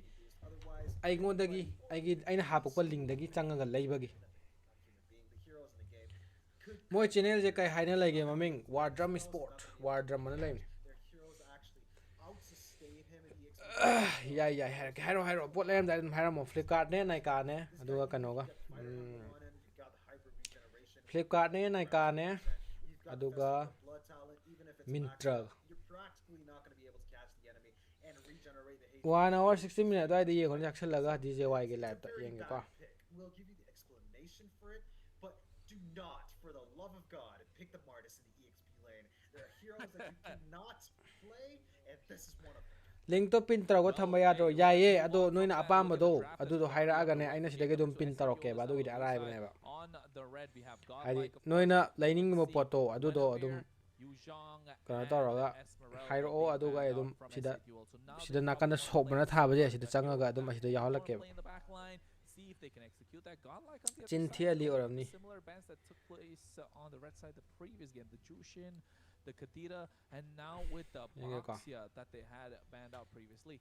S6: otherwise
S3: aingon dagi aigi aina hapakpa link dagi changaga laibagi
S6: being the heroes in the game could
S3: moi channel je kai haina lage maming war drum sport war drum man lai
S6: their heroes actually out sustain him in the
S3: ya ya hero pot lem da hero mo Flipkart ne nai ka ne aduga kano ga
S6: you've got the hyper regeneration,
S3: Flipkart ne nai ka ne
S6: you've got
S3: aduga
S6: the blood talent, even if it's
S3: Mintra.
S6: maxed out, you're practically not going to be able to catch the enemy and regenerate the HP.
S3: 1 hour 60 minute dai di kon jakshal laga DJY ge live ta
S6: Very
S3: yeng
S6: bad
S3: ko
S6: pick. We'll give you the explanation for it, but do not, for the love of God, pick the Martis in the EXP lane. There are heroes that you cannot play, and this is one of them.
S3: link to pin taro go thamba ya do ya ye ado noina apam do adu do haira aga ne aina sidage dum pin taro ke ba do gi arai bane ba
S5: On the red, we have
S3: haidi
S5: Godlike, of
S3: noina
S5: course,
S3: lining mo
S5: C,
S3: poto adu do adum
S5: Guinevere, Yuzhong,
S3: Kana
S5: and
S3: taraga
S5: Esmeralda
S3: hairo
S5: being
S3: adu ga
S5: banned
S3: adum
S5: out from
S3: sida
S5: S8UL. So now
S3: sida
S5: they're
S3: nakanda
S5: probably
S3: sok
S5: gonna
S3: bana
S5: play
S3: thaba je
S5: some
S3: sida
S5: of
S3: changaga
S5: the
S3: adum
S5: Godlike
S3: sida yahala ke
S5: play in the back line, see if they can execute that. Godlike on the other
S3: Chinthia
S5: side,
S3: li
S5: though,
S3: oramni.
S5: the similar bans that took place on the red side the previous game, the Jushin, the Kadira, and now with the
S3: Yenge ka.
S5: Boxia that they had banned out previously.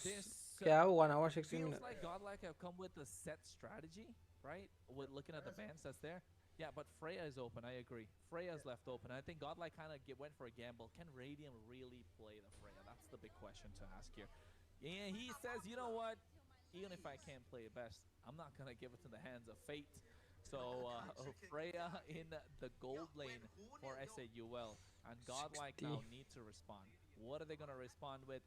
S5: This
S3: kaya 1 hour 16
S5: feels
S3: minutes.
S5: like Godlike have come with a set strategy, right? With looking at the bans that's there. Yeah, but Freya is open. I agree. Freya's left open. I think Godlike kind of went for a gamble. Can Radiant really play the Freya? That's the big question to ask here. Yeah, he says, you know what? Even if I can't play it best, I'm not gonna give it to the hands of fate. So Freya in the gold lane for S8UL, and Godlike now need to respond. What are they gonna respond with?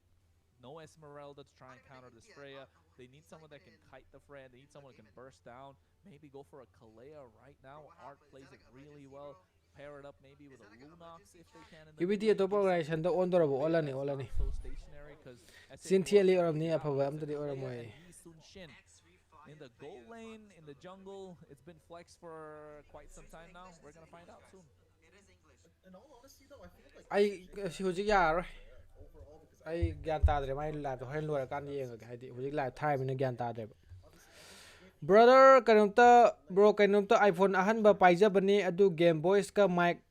S5: No Esmeralda to try and counter this Freya. They need someone that can kite the Freya. They need someone who can burst down. Maybe go for a Kalea right now. Art plays it really well. Pair it up maybe with a Lunox if they can.
S3: EBT to organization the on dorabo olani olani.
S5: So stationary because
S3: Sincerely oramni aphaba amtadi oramoy.
S5: In the gold lane, in the jungle, it's been flexed for quite some time now. We're gonna find out soon.
S6: In all honesty, though, I feel like
S3: I si hujik yaroi. I gyan tadre mai live to horen lora kan yenga haidi hujik live time ni gyan tadre. Brother kanumta bro kanumta iPhone ahanba paijabani adu Game Boys ka mic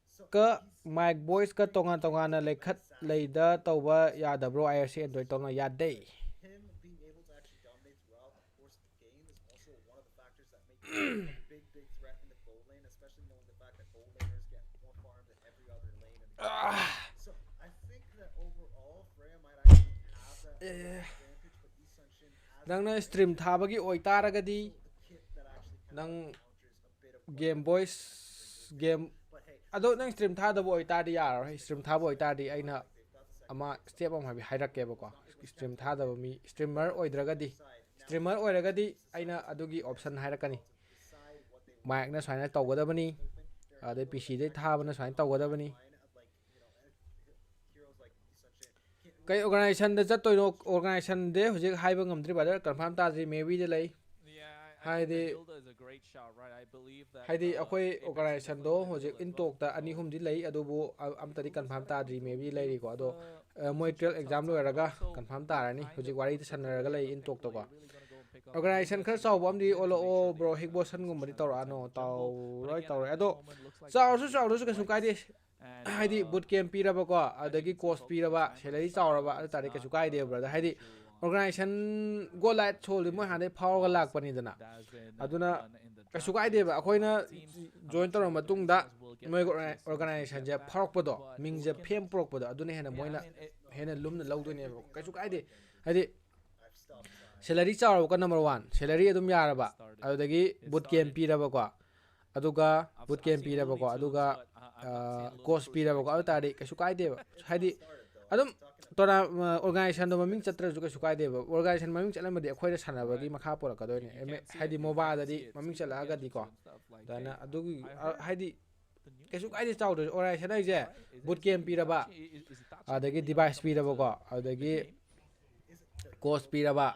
S3: voice ka tongan tongana lekhat leida tawba yadabro IRC Android tona yadde.
S6: him being able to actually dominate throughout the course of the game is also one of the factors that make him a big threat in the gold lane, especially knowing the fact that gold laners get more farm than every other lane in the game. So I think that overall, Freya might actually have that advantage, but Isunction has
S3: Nang na stream thabagi oi taragadi
S6: the kit that actually kind
S3: nang
S6: of counters a bit of
S3: Game Boys game
S6: but hey,
S3: ado nang stream thadabo oi tadi yaroi stream thabo oi tadi aina ama step am habi hairake bako stream thadabo mi streamer oidragadi streamer oiragadi aina adugi option hairakani mic na swaina tawgadabani ade PC de thabana swaina tawgadabani kai organization da jattoino organization de hujik haiba ngamdri brother confirm tadri maybe de lay haidi haidi akoi organization do hojik intok ta ani hum di lay adubu amtadi confirm tadri maybe lay ri ko ado moi trail exam lo raga confirm tarani hojik wari ta sanaraga lay intok to ko organization khar chaw bom di olo o bro hikbosan gum mari tawra no taw roi ado chaw su ka su kai di haidi boot camp piraba ko adagi course piraba salary chawraba adu tari ka su kai de brother haidi organization Godlike choli moi hane phawga lakpani dana aduna kasu kaide ba akoina join tor matungda moi organization je phawkpodo mingje phem porokpodo aduna hena moina hena lumna lawdone kasu kaide hadi salary chawra ko number 1 salary adum yaraba adagi boot camp piraba ko aduga boot camp piraba ko aduga course piraba ko atari kasu kaide ba hadi adum tora organization do maming chatra ju ka sukai de organization maming chala madi akhoi da sanaba gi makha pora ka doine haidi mobile da di maming chala ga di ko dana adugi haidi ka sukai de chaw do organization ai je boot camp piraba adagi device piraba ko adagi course piraba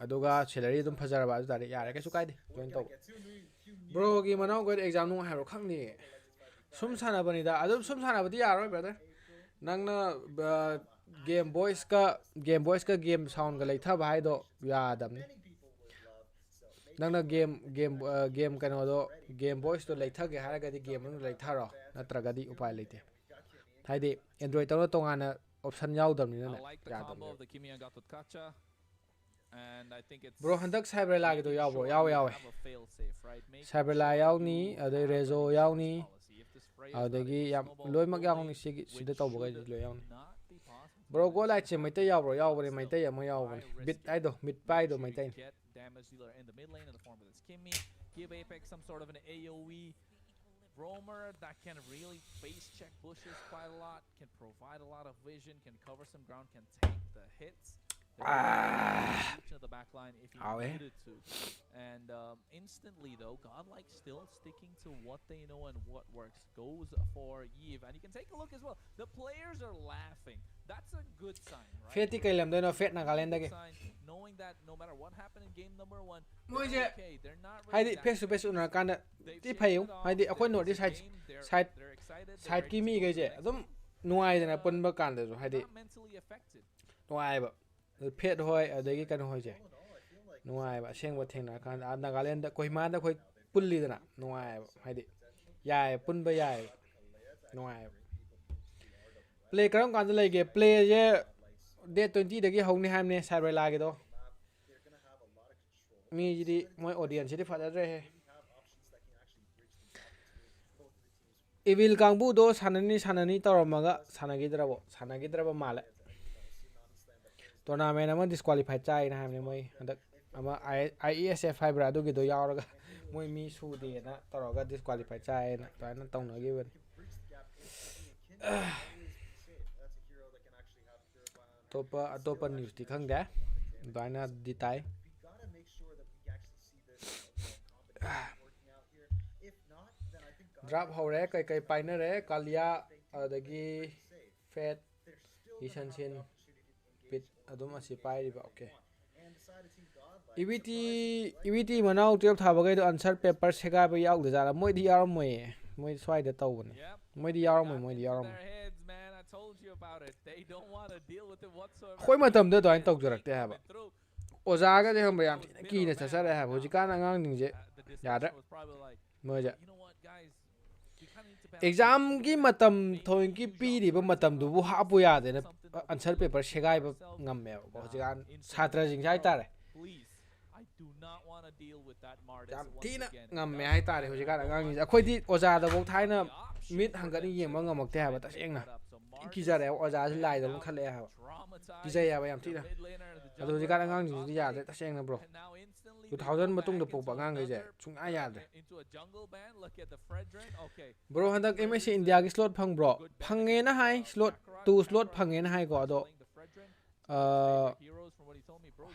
S3: aduga salary dum fajaraba adu tari yare ka sukai de join to bro gi manau go exam nu hairo khangni sum sana bani da adum sum sana badi yaro brother nangna Game Boys ka game sound ga leitha bhai do yadam nangna game kano do Game Boys to leitha ge haraga di game nu leitha ro natraga di upai leite haidi Android to tongana option yaudam ni na yadam bro handak cyber la ge do yaw bro yaw cyber la yaw ni ade rezo yaw ni adagi yam loi mak yaw ni sida tawba ga loi yaw ni bro Godlike che maitay yaw bro yaw bari maitay ama yaw bari bit ai do mid pai do maitay
S5: damage dealer in the mid lane in the form of this Kimmy. Give Apex some sort of an AoE roamer that can really face check bushes quite a lot, can provide a lot of vision, can cover some ground, can tank the hits. To the back line if he needed to. And instantly though, Godlike still sticking to what they know and what works. Goes for Yves. And you can take a look as well. The players are laughing. That's a good sign, right?
S3: Feti kay lam dono fet na kalenda ge.
S5: Knowing that no matter what happened in game number 1,
S3: Moi
S5: they're
S3: je
S5: okay. They're not
S3: haidi face to face una kana ti phayu haidi akoi no di side ki mi ge je adum nuai dana punba kan da jo haidi
S5: mentally affected.
S3: nuai ba phet hoi adagi kan hoi je nuai ba seng ba theng na kan Nagaland da Kohima da khoi pulli dana nuai ba haidi yai punba yai nuai play karam kan lay ge play je day 20 dagi hongni hamne cyber la ge do ꯃꯤꯁꯤꯗꯤ ꯃꯣꯏ ꯑꯣꯗꯤꯌꯟꯁꯁꯤꯗꯤ ꯐꯖꯗ꯭ꯔꯦꯍꯦ
S6: really have options that can actually bridge the gap between both of the teams.
S3: 이빌 ꯀꯥꯡꯕꯨꯗꯣ ꯁꯥꯟꯅꯅꯤ ꯇꯧꯔꯝꯃꯒ ꯁꯥꯟꯅꯈꯤꯗ꯭ꯔꯕ ꯃꯥꯜꯂꯦ tournament ꯑꯃ disqualify ꯆꯥꯏꯅ ꯍꯥꯏꯕꯅꯦ ꯃꯣꯏ ꯍꯟꯗꯛ ꯑꯃ IESF ꯍꯥꯏꯕ꯭ꯔꯥ ꯑꯗꯨꯒꯤꯗꯣ ꯌꯥꯎꯔꯒ ꯃꯣꯏ ꯃꯤ ꯁꯨꯗꯦꯅ ꯇꯧꯔꯒ ꯗꯤꯁꯀ꯭ꯋꯥꯂꯤꯐꯥꯏ ꯆꯥꯏꯅ ꯑꯗꯨꯃꯥꯏꯅ ꯇꯧꯅꯈꯤꯕꯅꯤ ꯑꯇꯣꯞꯄ ꯅ꯭ꯌꯨꯁꯇꯤ ꯈꯪꯗꯦ ꯑꯗꯨꯃꯥꯏꯅꯗꯤ ꯇꯥꯏ ꯗ꯭ꯔꯥꯞ ꯍꯧꯔꯦ ꯀꯩꯀꯩ ꯄꯥꯏꯅꯔꯦ ꯀꯥꯂꯤꯌꯥ ꯑꯗꯒꯤ ꯐꯦꯠ ꯏꯁꯟꯁꯤꯟ ꯄꯤꯠ ꯑꯗꯨꯝ ꯑꯁꯤ ꯄꯥꯏꯔꯤꯕ ꯑꯣꯀꯦ EVT ꯃꯅꯥꯎ 12 ꯊꯥꯕꯈꯩꯗꯣ ꯑꯟꯁꯔ ꯄꯦꯄꯔ ꯁꯦꯒꯥꯏꯕ ꯌꯥꯎꯗꯖꯥꯠꯂꯥ ꯃꯣꯏꯗꯤ ꯌꯥꯎꯔꯝꯃꯣꯏꯌꯦ ꯃꯣꯏ ꯁ꯭ꯋꯥꯏꯗ ꯇꯧꯕꯅꯦ ꯃꯣꯏꯗꯤ ꯌꯥꯎꯔꯝꯃꯣꯏ ꯑꯩꯈꯣꯏ ꯃꯇꯝꯗ ꯑꯗꯨꯃꯥꯏꯅ ꯇꯧꯖꯔꯛꯇꯦ ꯍꯥꯏꯕ ꯑꯣꯖꯥꯒꯗꯤ ꯈꯪꯕ꯭ꯔꯥ ꯌꯥꯝ ꯊꯤꯅ ꯀꯤꯅ ꯆꯠꯆꯔꯛꯑꯦ ꯍꯥꯏꯕ ꯍꯧꯖꯤꯛꯀꯥꯟ ꯑꯉꯥꯡꯁꯤꯡꯁꯦ ꯌꯥꯗ꯭ꯔꯦ ꯃꯣꯏꯁꯦ ꯑꯦꯛꯖꯥꯝꯒꯤ ꯃꯇꯝ ꯊꯣꯏꯅꯀꯤ ꯄꯤꯔꯤꯕ ꯃꯇꯝꯗꯨꯕꯨ ꯍꯥꯞꯄꯨ ꯌꯥꯗꯦꯅ ꯑꯟꯁꯔ ꯄꯦꯄꯔ ꯁꯦꯒꯥꯏꯕ ꯉꯝꯃꯦꯕꯀꯣ ꯍꯧꯖꯤꯛꯀꯥꯟ ꯁꯥꯇ꯭ꯔꯁꯤꯡꯁꯦ ꯍꯥꯏꯇꯥꯔꯦ ꯌꯥꯝ ꯊꯤꯅ ꯉꯝꯃꯦ ꯍꯥꯏꯇꯥꯔꯦ ꯍꯧꯖꯤꯛꯀꯥꯟ ꯑꯉꯥꯡꯁꯤꯡꯁꯦ ꯑꯩꯈꯣꯏꯗꯤ ꯑꯣꯖꯥꯗꯐꯥꯎ ꯊꯥꯏꯅ ꯃꯤꯠ ꯍꯪꯒꯠꯅ ꯌꯦꯡꯕ ꯉꯝꯃꯛꯇꯦ ꯍꯥꯏꯕ ꯇꯁꯦꯡꯅ ꯀꯤꯖꯔꯦꯕ ꯑꯣꯖꯥꯁꯤ ꯂꯥꯏꯗꯧꯅ ꯈꯜꯂꯛꯑꯦ ꯍꯥꯏꯕ ꯀꯤꯖꯩ ꯍꯥꯏꯕ ꯌꯥꯝ ꯊꯤꯅ ꯑꯗꯣ ꯍꯧꯖꯤꯛꯀꯥꯟ ꯑꯉꯥꯡꯁꯤꯡꯁꯤꯗꯤ ꯌꯥꯗ꯭ರೆ ꯇꯁꯦꯡꯅ ꯕ꯭ꯔꯣ 2000 ꯃꯇꯨꯡꯗ ꯄꯣꯛꯄ ꯑꯉꯥꯡꯈꯩꯁꯦ ꯁꯨꯡꯌꯥ ꯌꯥꯗ꯭ꯔꯦ ꯕ꯭ꯔꯣ ꯍꯟꯗꯛ MSC ꯏꯟꯗꯤꯌꯥꯒꯤ ꯁ꯭ꯂꯣꯠ ꯐꯪꯕ꯭ꯔో ꯐꯪꯉꯦꯅ ꯍꯥꯏ ꯁ꯭ꯂꯣꯠ 2 ꯁ꯭ꯂꯣꯠ ꯐꯪꯉꯦꯅ ꯍꯥꯏꯀꯣ ꯑꯗꯣ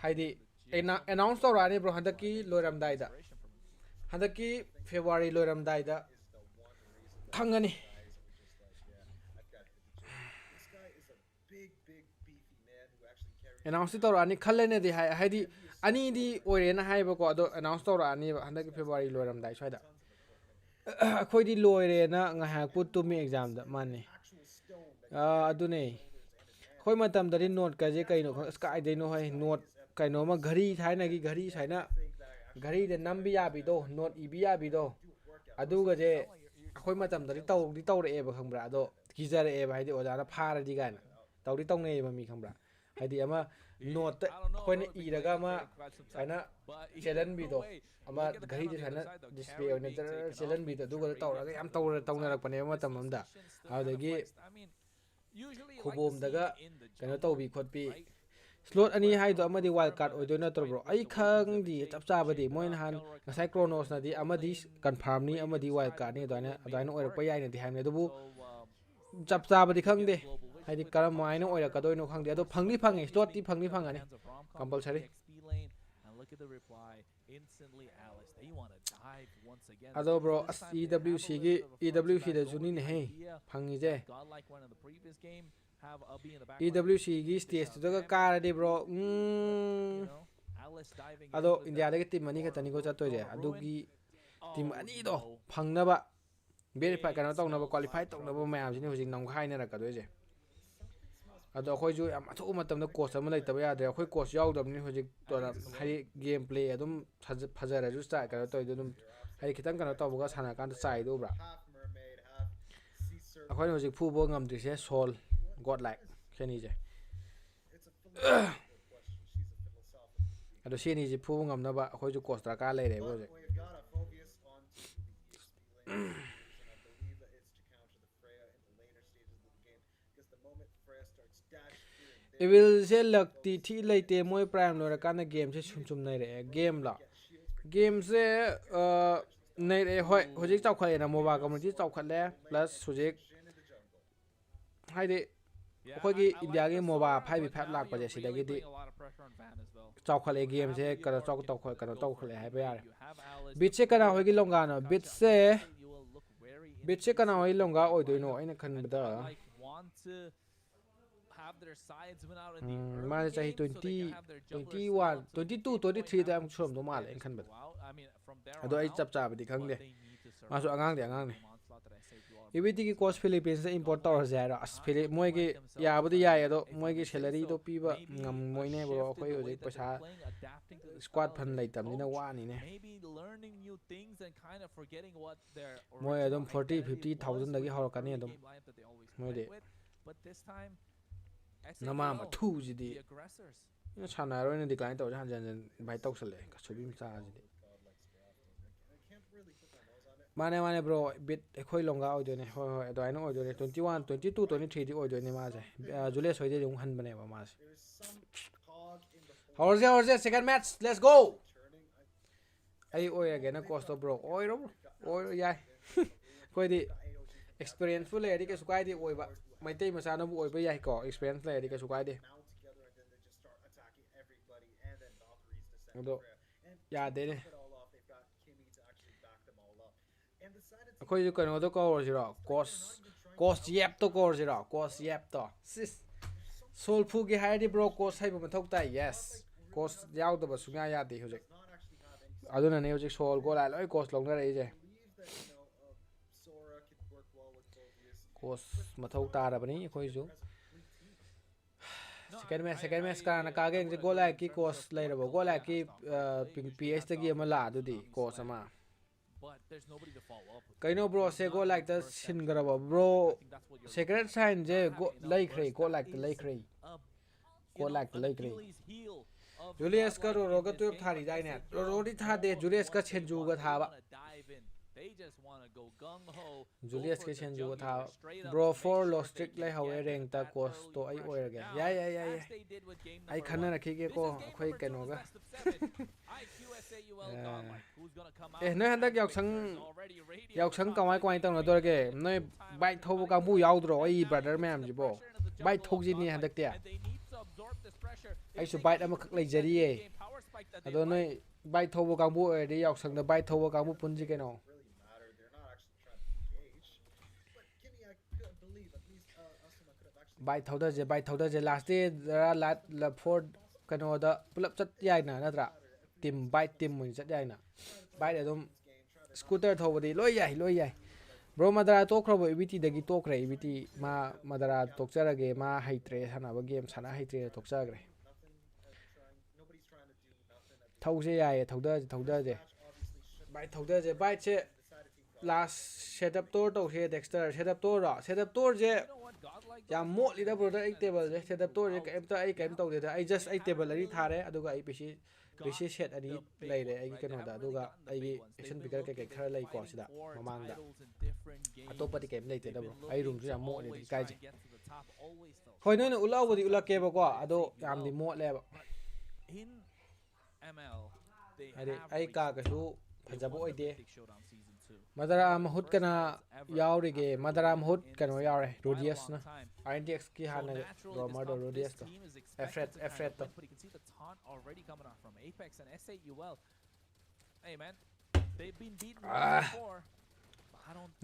S3: ꯍꯥꯏꯗꯤ ꯑꯦꯅꯥꯎꯟꯁ ꯇꯧꯔꯛꯑꯅꯤ ꯕ꯭ꯔో ꯍꯟꯗꯛꯀꯤ ꯂꯣꯏꯔꯝꯗꯥꯏꯗ ꯍꯟꯗꯛꯀꯤ ꯐꯦꯕꯋꯥꯔꯤ ꯂꯣꯏꯔꯝꯗꯥꯏꯗ ꯈꯪꯒꯅꯤ ꯑꯦꯅꯥꯎꯟꯁꯇꯤ ꯇꯧꯔꯛꯑꯅꯤ ꯈꯜꯂꯦꯅꯗꯤ ꯍꯥꯏꯗꯤ ꯑꯅꯤꯗꯤ ꯑꯣꯏꯔꯦꯅ ꯍꯥꯏꯌꯦꯕꯀꯣ ꯑꯗꯣ ꯑꯦꯅꯥꯎꯟꯁ ꯇꯧꯔꯛꯑꯅꯤꯕ ꯍꯟꯗꯛꯀꯤ ꯐꯦꯕꯋꯥꯔꯤ ꯂꯣꯏꯔꯝꯗꯥꯏ ꯁ꯭ꯋꯥꯏꯗ ꯑꯩꯈꯣꯏꯗꯤ ꯂꯣꯏꯔꯦꯅ ꯉꯥꯏꯍꯥꯛꯄꯨ ꯇꯨꯝꯃꯤ ꯑꯦꯛꯖꯥꯝꯗ ꯃꯥꯅꯤ ꯑꯗꯨꯅꯦ ꯑꯩꯈꯣꯏ ꯃꯇꯝꯗꯗꯤ ꯅꯣꯠꯀꯁꯦ ꯀꯩꯅꯣ ꯑꯁ ꯀꯥꯏꯗꯩꯅꯣ ꯍꯣꯏ ꯅꯣꯠ ꯀꯩꯅꯣꯃ ꯘꯔꯤ ꯊꯥꯏꯅꯒꯤ ꯘꯔꯤ ꯁꯨꯃꯥꯏꯅ ꯘꯔꯤꯗ ꯅꯝꯕ ꯌꯥꯕꯤꯗꯣ ꯅꯣꯠ ꯏꯕ ꯌꯥꯕꯤꯗꯣ ꯑꯗꯨꯒꯁꯦ ꯑꯩꯈꯣꯏ ꯃꯇꯝꯗꯗꯤ ꯇꯧꯔꯛꯑꯦꯕ ꯈꯪꯕ꯭ꯔꯥ ꯑꯗꯣ ꯀꯤꯖꯔꯛꯑꯦꯕ ꯍꯥꯏꯗꯤ ꯑꯣꯖꯥꯅ ꯐꯥꯔꯗꯤ ꯀꯥꯏꯅ ꯇꯧꯅꯩꯑꯕ ꯃꯤ ꯈꯪꯕ꯭ꯔꯥ ꯍꯥꯏꯗꯤ ꯑꯃ ꯅꯣꯠꯇ ꯑꯩꯈꯣꯏꯅ ꯏꯔꯒ ꯑꯃ ꯁꯨꯃꯥꯏꯅ ꯆꯦꯜꯍꯟꯕꯤꯗꯣ ꯑꯃ ꯘꯔꯤꯗ ꯁꯨꯃꯥꯏꯅ ꯗꯤꯁꯄ꯭ꯂꯦ ꯑꯣꯏꯅ ꯆꯦꯜꯍꯟꯕꯤꯗꯣ ꯑꯗꯨꯒ ꯇꯧꯔꯒ ꯌꯥꯝ ꯇꯧꯅꯔꯛꯄꯅꯦꯕ ꯃꯇꯝ ꯑꯃꯗ ꯑꯗꯨꯗꯒꯤ ꯈꯨꯕꯣꯝꯗꯒ ꯀꯩꯅꯣ ꯇꯧꯕꯤ ꯈꯣꯠꯄꯤ ꯁ꯭ꯂꯣꯠ ꯑꯅꯤ ꯍꯥꯏꯗꯣ ꯑꯃꯗꯤ ꯋꯥꯏꯜ ꯀꯥꯔꯠ ꯑꯣꯏꯗꯣꯏ ꯅꯠꯇ꯭ꯔꯕ꯭ꯔꯣ ꯑꯩ ꯈꯪꯗꯤ ꯆꯞ ꯆꯥꯕꯗꯤ ꯃꯣꯏ ꯅꯍꯥꯟ ꯉꯁꯥꯏ ꯀ꯭ꯔꯣꯅꯣꯁꯅꯗꯤ ꯑꯃꯗꯤ ꯀꯟꯐꯥꯔꯝꯅꯤ ꯑꯃꯗꯤ ꯋꯥꯏꯜ ꯀꯥꯔꯠꯅꯤ ꯑꯗꯨꯃꯥꯏꯅ ꯑꯣꯏꯔꯛꯄ ꯌꯥꯏꯅꯗꯤ ꯍꯥꯏꯕꯅꯤ ꯑꯗꯨꯕꯨ ꯆꯞ ꯆꯥꯕꯗꯤ ꯈꯪꯗꯦ ꯍꯥꯏꯗꯤ ꯀꯔꯝꯃꯥꯏꯅ ꯑꯣꯏꯔꯛꯀꯗꯣꯏꯅꯣ ꯈꯪꯗꯦ ꯑꯗꯣ ꯐꯪꯉꯤ ꯁ꯭ꯂꯣꯠꯇꯤ ꯐꯪꯉꯅꯤ ꯀꯝꯄꯜꯁꯔꯤ ꯑꯗꯣ ꯕ꯭ꯔꯣ ꯑꯁ EWCꯗꯁꯨꯅꯤꯅꯦꯍꯦ ꯐꯪꯉꯤꯁꯦ EWCꯒꯤ ꯁ꯭ꯇꯦꯖꯇꯨꯗꯒ ꯀꯥꯔꯗꯤ ꯕ꯭ꯔꯣ ꯑꯗꯣ ꯏꯟꯗꯤꯌꯥꯗꯒꯤ ꯇꯤꯝ ꯑꯅꯤ ꯈꯛꯇꯅꯤꯀꯣ ꯆꯠꯇꯣꯏꯁꯦ ꯑꯗꯨꯒꯤ ꯇꯤꯝ ꯑꯅꯤꯗꯣ ꯐꯪꯅꯕ ꯚꯦꯔꯤꯐꯥꯏ ꯀꯩꯅꯣ ꯇꯧꯅꯕ ꯀ꯭ꯋꯥꯂꯤꯐꯥꯏ ꯇꯧꯅꯕ ꯃꯌꯥꯝꯁꯤꯅꯤ ꯍꯧꯖꯤꯛ ꯅꯝꯈꯥꯏꯅꯔꯛꯀꯗꯣꯏꯁꯦ ꯑꯗꯣ ꯑꯩꯈꯣꯏꯁꯨ ꯌꯥꯝ ꯑꯊꯨꯕ ꯃꯇꯝꯗ ꯀꯣꯆ ꯑꯃ ꯂꯩꯇꯕ ꯌꯥꯗ꯭ꯔꯦ ꯑꯩꯈꯣꯏ ꯀꯣꯆ ꯌꯥꯎꯗꯕꯅꯤ ꯍꯧꯖꯤꯛ ꯍꯥꯏꯗꯤ ꯒꯦꯝ ꯄ꯭ꯂꯦ ꯑꯗꯨꯝ ꯐꯖꯔꯁꯨ ꯀꯩꯅꯣ ꯇꯧꯔꯤꯗꯣ ꯑꯗꯨꯝ ꯍꯥꯏꯗꯤ ꯈꯤꯇꯪ ꯀꯩꯅꯣ ꯇꯧꯕꯒ ꯁꯥꯟꯅꯔꯀꯥꯟꯗ ꯆꯥꯏꯗꯣ ꯎꯕ꯭ꯔꯥ ꯑꯩꯈꯣꯏꯅ ꯍꯧꯖꯤꯛ ꯐꯨꯕ ꯉꯝꯗ꯭ꯔꯤꯁꯦ ꯁꯣꯜ ꯒꯣꯠ ꯂꯥꯏꯛ ꯁꯤꯅꯤꯁꯦ ꯑꯗꯣ ꯁꯤꯅꯤꯁꯦ ꯐꯨꯕ ꯉꯝꯅꯕ ꯑꯩꯈꯣꯏꯁꯨ ꯀꯣꯆ ꯗꯔꯀꯥꯔ ꯂꯩꯔꯦꯕ ꯍꯧꯖꯤꯛ ꯏꯚꯤꯜꯁꯦ ꯂꯛꯇꯤ ꯊꯤ ꯂꯩꯇꯦ ꯃꯣꯏ ꯄ꯭ꯔꯥꯏꯝ ꯂꯣꯏꯔꯀꯥꯟꯗ ꯒꯦꯝꯁꯦ ꯁꯨꯝ ꯅꯩꯔꯛꯑꯦ ꯒꯦꯝꯂꯣ ꯒꯦꯝꯁꯦ ꯅꯩꯔꯛꯑꯦ ꯍꯣꯏ ꯍꯧꯖꯤꯛ ꯆꯥꯎꯈꯠꯂꯦꯅ ꯃꯣꯕꯥꯏꯜ ꯀꯝꯃꯨꯅꯤꯇꯤ ꯆꯥꯎꯈꯠꯂꯦ ꯄ꯭ꯂꯁ ꯍꯧꯖꯤꯛ ꯍꯥꯏꯗꯤ ꯑꯩꯈꯣꯏꯒꯤ ꯏꯟꯗꯤꯌꯥꯒꯤ MOBA 5v5 ꯂꯥꯛꯄꯁꯦ ꯁꯤꯗꯒꯤꯗꯤ ꯆꯥꯎꯈꯠꯂꯦ ꯒꯦꯝꯁꯦ ꯀꯩꯅꯣ ꯇꯧꯈꯠꯂꯦ ꯍꯥꯏꯕ ꯌꯥꯔꯦ ꯕꯤꯠꯁꯦ ꯀꯅꯥ ꯍꯣꯏꯒꯤ ꯂꯣꯡꯒꯥꯅꯣ ꯕꯤꯠꯁꯦ ꯀꯅꯥ ꯍꯣꯏꯒꯤ ꯂꯣꯡꯒꯥ ꯑꯣꯏꯗꯣꯏꯅꯣ ꯑꯩꯅ ꯈꯟꯕꯗ ꯃꯥꯁꯦ ꯆꯍꯤ 20 21 22 23 ꯑꯃꯨꯛ ꯁꯨꯔꯝꯗꯧ ꯃꯥꯜꯂꯦ ꯑꯩꯅ ꯈꯟꯕꯗ ꯑꯗꯣ ꯑꯩ ꯆꯞ ꯆꯥꯕꯗꯤ ꯈꯪꯗꯦ ꯃꯥꯁꯨ ꯑꯉꯥꯡꯅꯤ EVTꯒꯤ ꯀꯣꯆ ꯐꯤꯂꯤꯄꯤꯟꯁꯇ ꯏꯝꯄꯣꯔꯠ ꯇꯧꯔꯁꯦ ꯍꯥꯏꯔꯣ ꯑꯁ ꯃꯣꯏꯒꯤ ꯌꯥꯕꯨꯗꯤ ꯌꯥꯏ ꯑꯗꯣ ꯃꯣꯏꯒꯤ ꯁꯦꯂꯔꯤꯗꯣ ꯄꯤꯕ ꯉꯝꯃꯣꯏꯅꯦ ꯕ꯭ꯔꯣ ꯑꯩꯈꯣꯏ ꯍꯧꯖꯤꯛ ꯄꯩꯁꯥ ꯁ꯭ꯀ꯭ꯋꯥꯠ ꯐꯟ ꯂꯩꯇꯕꯅꯤꯅ ꯋꯥꯅꯤꯅꯦ ꯃꯣꯏ ꯑꯗꯨꯝ 40-50,000ꯗꯒꯤ ꯍꯧꯔꯛꯀꯅꯤ ꯑꯗꯨꯝ ꯃꯣꯏꯗꯤ ꯅꯃꯥ ꯃꯊꯨꯁꯤꯗꯤ ꯁꯥꯟꯅꯔꯣꯏꯅ ꯗꯤꯀ꯭ꯂꯥꯏꯟ ꯇꯧꯔꯁꯦ ꯍꯟꯖꯤꯟ ꯍꯟꯖꯤꯟ ꯏꯟꯚꯥꯏꯠ ꯇꯧꯁꯜꯂꯛꯑꯦ ꯀꯁꯨꯕꯤ ꯃꯆꯥꯁꯤꯗꯤ ꯃꯥꯅꯦ ꯕ꯭ꯔꯣ ꯕꯤꯠ ꯑꯩꯈꯣꯏ ꯂꯣꯡꯒꯥ ꯑꯣꯏꯗꯣꯏꯅꯦ ꯍꯣꯏ ꯑꯗꯨꯃꯥꯏꯅ ꯑꯣꯏꯗꯣꯏꯅꯦ 21 22 23ꯗꯤ ꯑꯣꯏꯗꯣꯏꯅꯦ ꯃꯥꯁꯦ ꯖꯨꯂꯤꯌꯁ ꯍꯣꯏꯗꯤ ꯑꯃꯨꯛ ꯍꯟꯕꯅꯦꯕ ꯃꯥꯁꯦ ꯍꯧꯔꯁꯦ ꯁꯦꯀꯦꯟ ꯃꯦꯠꯆ ꯂꯦꯠꯁ ꯒꯣ ꯑꯩ ꯑꯣꯏꯔꯒꯦꯅ ꯀꯣꯁꯇꯣ ꯕ꯭ꯔꯣ ꯑꯣꯏꯔꯣ ꯌꯥꯏ ꯑꯩꯈꯣꯏꯗꯤ ꯑꯦꯛꯁꯄꯤꯔꯤꯌꯦꯟꯁꯄꯨ ꯂꯩꯔꯗꯤ ꯀꯩꯁꯨ ꯀꯥꯏꯗꯦ ꯑꯣꯏꯕ ꯃꯩꯇꯩ ꯃꯆꯥꯅꯕꯨ ꯑꯣꯏꯕ ꯌꯥꯏꯀꯣ ꯑꯦꯛꯁꯄꯤꯔꯤꯌꯦꯟꯁ ꯂꯩꯔꯗꯤ ꯀꯩꯁꯨ ꯀꯥꯏꯗꯦ ꯑꯗꯣ ꯌꯥꯗꯦꯅꯦ ꯑꯩꯈꯣꯏꯁꯨ ꯀꯩꯅꯣꯗꯣ ꯀꯧꯔꯁꯤꯔꯣ ꯀꯣꯁ ꯌꯦꯞꯇꯣ ꯀꯧꯔꯁꯤꯔꯣ ꯀꯣꯁ ꯌꯦꯞꯇꯣ ꯁꯤꯁ ꯁꯣꯜꯐꯨꯒꯤ ꯍꯥꯏꯔꯗꯤ ꯕ꯭ꯔꯣ ꯀꯣꯁ ꯍꯩꯕ ꯃꯊꯧ ꯇꯥꯏ ꯌꯦꯁ ꯀꯣꯁ ꯌꯥꯎꯗꯕ ꯁꯨꯡꯌꯥ ꯌꯥꯗꯦ ꯍꯧꯖꯤꯛ ꯑꯗꯨꯅꯅꯦ ꯍꯧꯖꯤꯛ ꯁꯣꯜ ꯒꯣꯂꯥꯏ ꯂꯣꯏ ꯀꯣꯁ ꯂꯧꯅꯔꯛꯏꯁꯦ ꯀꯣꯁ ꯃꯊꯧ ꯇꯥꯔꯕꯅꯤ ꯑꯩꯈꯣꯏꯁꯨ ꯁꯦꯀꯦꯟ ꯃꯦꯠꯆ ꯀꯅꯥꯅ ꯀꯥꯒꯦ ꯒꯣꯂꯥꯏꯛꯀꯤ ꯀꯣꯁ ꯂꯩꯔꯕ ꯒꯣꯂꯥꯏꯛꯀꯤ ꯄꯤ ꯑꯩꯆꯇꯒꯤ ꯑꯃ ꯂꯥꯛꯑꯗꯨꯗꯤ ꯀꯣꯁ ꯑꯃ ꯀꯩꯅꯣ ꯕ꯭ꯔꯣ ꯁꯦ ꯒꯣꯂꯥꯏꯛꯇ ꯁꯤꯟꯈ꯭ꯔꯕ ꯕ꯭ꯔꯣ ꯁꯦꯀ꯭ꯔꯦꯠ ꯁꯥꯏꯟꯁꯦ ꯂꯩꯈ꯭ꯔꯦ ꯒꯣꯂꯥꯏꯛꯇ ꯂꯩꯈ꯭ꯔꯦ ꯖꯨꯂꯤꯌꯁꯀ ꯔꯣꯔꯣꯒ 12 ꯊꯥꯔꯤꯗꯥꯏꯅꯦ ꯔꯣꯔꯣꯗꯤ ꯊꯥꯗꯦ ꯖꯨꯂꯤꯌꯁꯀ ꯁꯦꯟꯖꯨꯒ ꯊꯥꯕ ꯖꯨꯂꯤꯌꯁꯀꯤ ꯁꯦꯟꯖꯨꯒ ꯊꯥꯕ ꯕ꯭ꯔꯣ 4 ꯂꯣꯁꯇ꯭ꯔꯤꯛ ꯂꯩꯍꯧꯋꯦ ꯔꯦꯡꯛꯇ ꯀꯣꯁꯇꯣ ꯑꯩ ꯑꯣꯏꯔꯒꯦ ꯌꯥꯏ ꯑꯩ ꯈꯟꯅꯔꯛꯈꯤꯒꯦꯀꯣ ꯑꯩꯈꯣꯏ ꯀꯩꯅꯣꯒ ꯅꯣꯏ ꯍꯟꯗꯛ ꯌꯥꯎꯁꯪ ꯀꯃꯥꯏ ꯇꯧꯅꯗꯧꯔꯒꯦ ꯅꯣꯏ ꯕꯥꯏꯛ ꯊꯧꯕ ꯀꯥꯡꯕꯨ ꯌꯥꯎꯗ꯭ꯔꯣ ꯑꯩ ꯕ꯭ꯔꯗꯔ ꯃꯌꯥꯝꯁꯤꯕꯣ ꯕꯥꯏꯛ ꯊꯧꯁꯤꯅꯤ ꯍꯟꯗꯛꯇꯤ ꯑꯩꯁꯨ ꯕꯥꯏꯛ ꯑꯃꯈꯛ ꯂꯩꯖꯔꯤꯌꯦ ꯑꯗꯣ ꯅꯣꯏ ꯕꯥꯏꯛ ꯊꯧꯕ ꯀꯥꯡꯕꯨ ꯑꯣꯏꯔꯗꯤ ꯌꯥꯎꯁꯪꯗ ꯕꯥꯏꯛ ꯊꯧꯕ ꯀꯥꯡꯕꯨ ꯄꯨꯟꯁꯤ ꯀꯩꯅꯣ ꯕꯥꯏꯛ ꯊꯧꯗꯁꯦ ꯂꯥꯁ ꯗꯦꯗꯔ 4 ꯀꯩꯅꯣꯗ ꯄꯨꯂꯞ ꯆꯠ ꯌꯥꯏꯅ ꯅꯠꯇ꯭ꯔꯥ ꯕꯥꯏꯛ ꯇꯤꯝ ꯑꯣꯏꯅ ꯆꯠ ꯌꯥꯏꯅ ꯕꯥꯏꯛ ꯑꯗꯨꯝ ꯁ꯭ꯀꯨꯇꯔ ꯊꯧꯕꯗꯤ ꯂꯣꯏ ꯌꯥꯏ ꯕ꯭ꯔꯣ ꯃꯗꯔꯥ ꯇꯣꯛꯈ꯭ꯔꯕꯣ ꯏꯕꯤꯇꯤꯗꯒꯤ ꯇꯣꯛꯈ꯭ꯔꯦ ꯏꯕꯤꯇꯤ ꯃꯥ ꯃꯗꯔꯥ ꯇꯣꯛꯆꯔꯒꯦ ꯃꯥ ꯍꯩꯇ꯭ꯔꯦ ꯁꯥꯟꯅꯕ ꯒꯦꯝ ꯁꯥꯟꯅ ꯍꯩꯇ꯭ꯔꯦ ꯇꯣꯛꯆꯈ꯭ꯔꯦ ꯊꯧꯁꯦ ꯌꯥꯏꯌꯦ ꯊꯧꯗꯁꯦ ꯕꯥꯏꯛꯁꯦ ꯂꯥꯁ ꯁꯦꯠꯑꯞ ꯇꯣꯔ ꯇꯧꯁꯦ ꯗꯦꯛꯁꯇꯔ ꯁꯦꯠꯑꯞ ꯇꯣꯔꯁꯦ ꯌꯥꯝ ꯃꯣꯠꯂꯤꯗ ꯕ꯭ꯔꯣꯗꯔ ꯑꯩ ꯇꯦꯕꯜꯁꯦ ꯁꯦꯠꯑꯞ ꯇꯣꯔꯁꯦ ꯑꯩ ꯀꯩꯝ ꯇꯧꯗꯦꯗ ꯑꯩ ꯇꯦꯕꯜ ꯑꯅꯤ ꯊꯥꯔꯦ ꯑꯗꯨꯒ ꯑꯩ ꯄꯤꯁꯤ ꯁꯦꯠ ꯑꯅꯤ ꯂꯩꯔꯦ ꯑꯩꯒꯤ ꯀꯩꯅꯣꯗ ꯑꯗꯨꯒ ꯑꯩꯒꯤ ꯑꯦꯛꯁꯟ ꯐꯤꯒꯔ ꯀꯩꯀꯩ ꯈꯔ ꯂꯩꯀꯣ ꯁꯤꯗ ꯃꯃꯥꯡꯗ ꯑꯇꯣꯞꯄꯗꯤ ꯀꯩꯝ ꯂꯩꯇꯦꯗ ꯕ꯭ꯔꯣ ꯑꯩ ꯔꯨꯝꯁꯨ ꯌꯥꯝ ꯃꯣꯠꯂꯦ ꯏꯀꯥꯏꯖꯩ ꯍꯣꯏ ꯅꯣꯏꯅ ꯎꯠꯂꯛꯑꯕꯨꯗꯤ ꯎꯠꯂꯛꯀꯦꯕꯀꯣ ꯑꯗꯣ ꯌꯥꯝꯗꯤ ꯃꯣꯠꯂꯦꯕ ꯍꯥꯏꯗꯤ ꯑꯩ ꯀꯥ ꯀꯩꯁꯨ ꯐꯖꯕ ꯑꯣꯏꯗꯦ ꯃꯗꯔꯥ ꯃꯍꯨꯠ ꯀꯅꯥ ꯌꯥꯎꯔꯤꯒꯦ ꯃꯗꯔꯥ ꯃꯍꯨꯠ ꯀꯩꯅꯣ ꯌꯥꯎꯔꯦ ꯔꯣꯗꯤꯌꯁꯅ RNTXꯀꯤ ꯍꯥꯟꯅ ꯔꯣꯃꯔꯗꯣ ꯔꯣꯗꯤꯌꯁꯇꯣ ꯑꯦꯐ꯭ꯔꯦꯠꯇꯣ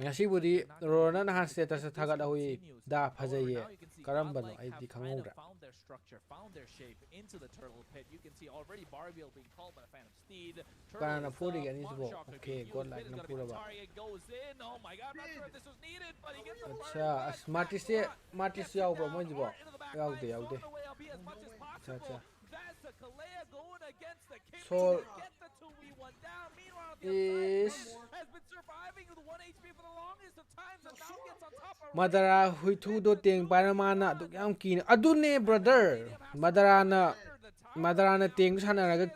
S3: ꯉꯁꯤꯕꯨꯗꯤ ꯔꯣꯔꯣꯅ ꯅꯍꯥꯟ ꯁ꯭ꯇꯦꯇꯁꯇ ꯊꯥꯒꯠꯍꯧꯏ ꯗꯥ ꯐꯖꯩꯌꯦ ꯀꯔꯝꯕꯅꯣ ꯑꯩꯗꯤ ꯈꯪꯍꯧꯗ꯭ꯔꯦ ꯀꯅꯥꯅ ꯐꯨꯔꯤꯒꯦ ꯑꯅꯤꯁꯤꯕꯣ ꯑꯣꯀꯦ ꯒꯣꯗꯂꯥꯏꯛꯅ ꯐꯨꯔꯕ ꯑꯠꯆꯥ ꯑꯁ ꯃꯥꯔꯇꯤꯁ ꯌꯥꯎꯕ꯭ꯔꯣ ꯃꯣꯏꯁꯤꯕꯣ ꯌꯥꯎꯗꯦ ꯑꯠꯆꯥ ꯁꯣꯜ ꯃꯗꯔꯥ ꯍꯨꯏꯊꯨꯗꯣ ꯇꯦꯡ ꯄꯥꯏꯔ ꯃꯥꯅ ꯑꯗꯨꯛ ꯌꯥꯝ ꯀꯤꯅ ꯑꯗꯨꯅꯦ ꯕ꯭ꯔꯗꯔ ꯃꯗꯔꯥꯅ ꯇꯦꯡ ꯁꯥꯟꯅꯔꯒ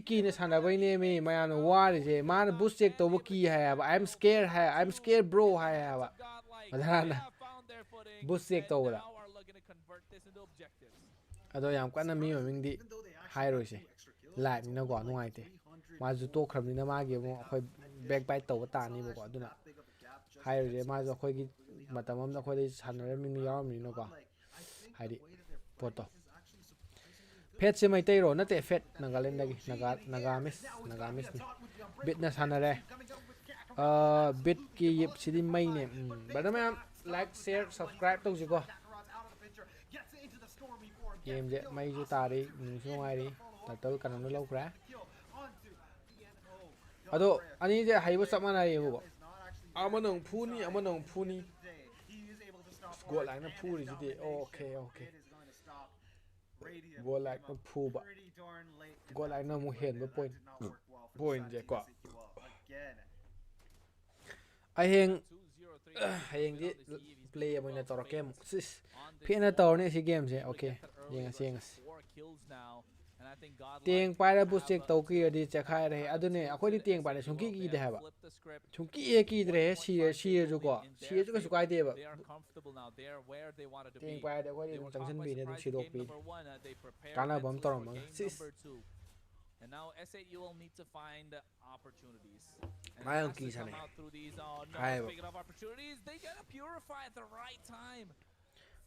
S3: ꯀꯤꯅ ꯁꯥꯟꯅꯕꯩꯅꯦꯃꯤ ꯃꯌꯥꯝꯅ ꯋꯥꯔꯤꯁꯦ ꯃꯥꯅ ꯕꯨꯁ ꯆꯦꯛ ꯇꯧꯕ ꯀꯤ ꯍꯥꯏꯌꯦꯕ ꯑꯥꯏ ꯑꯦꯝ ꯁ꯭ꯀꯦꯔ ꯕ꯭ꯔꯣ ꯍꯥꯏꯌꯦꯕ ꯃꯗꯔꯥꯅ ꯕꯨꯁ ꯆꯦꯛ ꯇꯧꯕꯗ ꯑꯗꯣ ꯌꯥꯝ ꯀꯟꯅ ꯃꯤ ꯃꯃꯤꯡꯗꯤ ꯍꯥꯏꯔꯣꯏꯁꯦ ꯂꯥꯏꯞꯅꯤꯅꯀꯣ ꯅꯨꯡꯉꯥꯏꯇꯦ ꯃꯥꯁꯨ ꯇꯣꯛꯈ꯭ꯔꯕꯅꯤꯅ ꯃꯥꯒꯤ ꯑꯃꯨꯛ ꯑꯩꯈꯣꯏ ꯕꯦꯛ ꯕꯥꯏꯠ ꯇꯧꯕ ꯇꯥꯅꯤꯕꯀꯣ ꯑꯗꯨꯅ ꯍꯥꯏꯔꯣꯏꯁꯦ ꯃꯥꯁꯨ ꯑꯩꯈꯣꯏꯒꯤ ꯃꯇꯝ ꯑꯃꯗ ꯑꯩꯈꯣꯏꯗ ꯁꯥꯟꯅꯔꯝꯃꯤꯅ ꯌꯥꯎꯔꯝꯃꯤꯅꯀꯣ ꯍꯥꯏꯗꯤ ꯄꯣꯠꯇꯣ ꯐꯦꯠꯁꯦ ꯃꯩꯇꯩꯔꯣ ꯅꯠꯇꯦ ꯐꯦꯠ ꯅꯥꯒꯥꯂꯦꯟꯗꯒꯤ ꯅꯥꯒꯥꯃꯤꯁꯅꯤ ꯕꯤꯠꯅ ꯁꯥꯟꯅꯔꯦ ꯕꯤꯠꯀꯤ ꯌꯤꯞꯁꯤꯗꯤ ꯃꯩꯅꯦ ꯕ꯭ꯔꯗꯔ ꯃꯌꯥꯝ ꯂꯥꯏꯛ ꯁꯤꯌꯔ ꯁꯕꯁꯀ꯭ꯔꯥꯏꯞ ꯇꯧꯁꯤꯀꯣ ꯒꯦꯝꯁꯦ ꯃꯩꯁꯨ ꯇꯥꯔꯤ ꯅꯨꯡꯁꯨ ꯅꯨꯡꯉꯥꯏꯔꯤ ꯇꯥꯏꯇꯜ ꯀꯩꯅꯣꯅ ꯂꯧꯈ꯭ꯔꯦ ꯑꯗꯣ ꯑꯅꯤꯁꯦ ꯍꯩꯕ ꯆꯞ ꯃꯥꯟꯅꯩꯌꯦꯕꯀꯣ ꯑꯃꯅ ꯑꯃꯨꯛ ꯐꯨꯅꯤ ꯒꯣꯗꯂꯥꯏꯛꯅ ꯐꯨꯔꯤꯁꯤꯗꯤ ꯑꯣꯀꯦ ꯒꯣꯗꯂꯥꯏꯛꯅ ꯐꯨꯕ ꯒꯣꯗꯂꯥꯏꯛꯅ ꯑꯃꯨꯛ ꯍꯦꯟꯕ ꯄꯣꯏꯟꯁꯦ ꯀꯣ ꯍꯌꯦꯡꯗꯤ ꯄ꯭ꯂꯦ ꯑꯣꯏꯅ ꯇꯧꯔꯛꯀꯦ ꯑꯃꯨꯛ ꯐꯦꯟꯅ ꯇꯧꯔꯅꯤ ꯁꯤ ꯒꯦꯝꯁꯦ ꯑꯣꯀꯦ ꯌꯦꯡꯉꯁꯤ
S5: And I think Godlike
S3: เตียงไปแล้วบุ
S5: have
S3: เช็คเตากี้ดีจะขายได้อันนี้อ่ะคนที่เตียงไปเนี่ยชงกี้ได้ฮะ
S5: flip the script.
S3: ชงกี้ได้ชีจุกว่าชีจุกก็สุกายเดียบ
S5: They are comfortable now. They are where they wanted to
S3: เตียง
S5: be.
S3: ไปเดี๋ยวก็
S5: They
S3: ดี
S5: were
S3: จัง
S5: caught
S3: เช่น
S5: by
S3: ปีเนี่ย
S5: surprise
S3: ชีโด
S5: game
S3: ปี
S5: number 1. They prepared
S3: การเอาบอม
S5: mentally
S3: ตรอม
S5: for
S3: มั้ง
S5: game
S3: ซิส
S5: number 2. And now S8UL need to find opportunities. And
S3: I
S5: it
S3: don't
S5: has to
S3: keep
S5: come
S3: saying.
S5: out through these no,
S3: I-
S5: speaking of opportunities, they get a purify at the right time.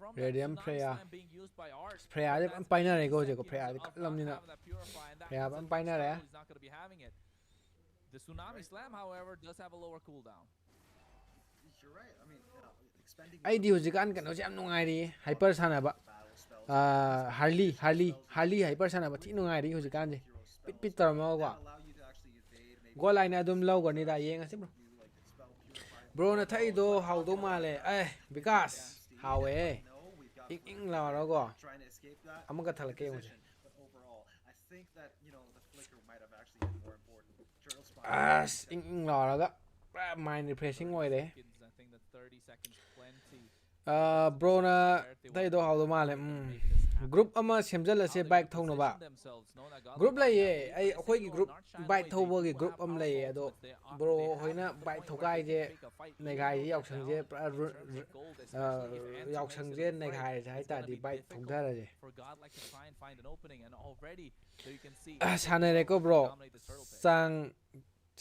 S5: From
S3: Radium
S5: that
S3: prayer.
S5: slam being used by Art.
S3: Prayer
S5: But
S3: จะ
S5: that's
S3: ไปหน้าไหน
S5: 80
S3: ก็จะก็
S5: seconds
S3: prayer
S5: of
S3: จะ
S5: not
S3: ลำนี่นะ
S5: having that purify, and that
S3: prayer
S5: means
S3: มัน
S5: that
S3: ไปหน้าไหน
S5: Raistar is not going to be having it. The tsunami slam, however, does have a lower cooldown.
S6: You're right. I mean, expending
S3: ไอ้ดีจิกันกันเราจะนุ่งไงดีไฮเปอร์ซันอะบะ
S6: battle spells.
S3: ฮาร์ลีไฮเปอร์ซันอะบะที่นุ่งไงดีจิกันจี
S6: hero
S3: ปิด
S6: spells
S3: ตรอมากกว่า
S6: that allow you to actually evade maybe
S3: ก็ไลน์นะดุมเล่าก่อนนี่ได้ยังไงสิ bro
S6: you like expel purify.
S3: bro นะถ้าอีโดเฮาดูมาเลยเอ้ย because how เอ้
S6: No, we've got
S3: อิงเราก็
S6: trying to escape that.
S3: เอามันก็ทะเลเกม
S6: position, but overall, I think that the flicker might have actually been more important. Turtle spot.
S3: อิงเราก็ mind repressing ไว้เลย
S5: I think that 30 seconds plenty.
S3: bro นะถ้าอีโดเฮาดูมาเลยกรุ๊ปเอามาเชื่อมจะเลยเสีย bike ทงนะบะ กรุ๊ปเลยไอ้คุยกี่กรุ๊ป bike ทงบ่กี่กรุ๊ปเลยอะโด bro หอยนะ bike ทงไกเจในใครยอกชังเจยอกชังเจในใครใช้แต่ดี bike ทงได้เลย
S5: For Godlike to try and find an opening, and already there you can see
S3: ชาในเลยก็ bro
S5: dominate the turtle pit.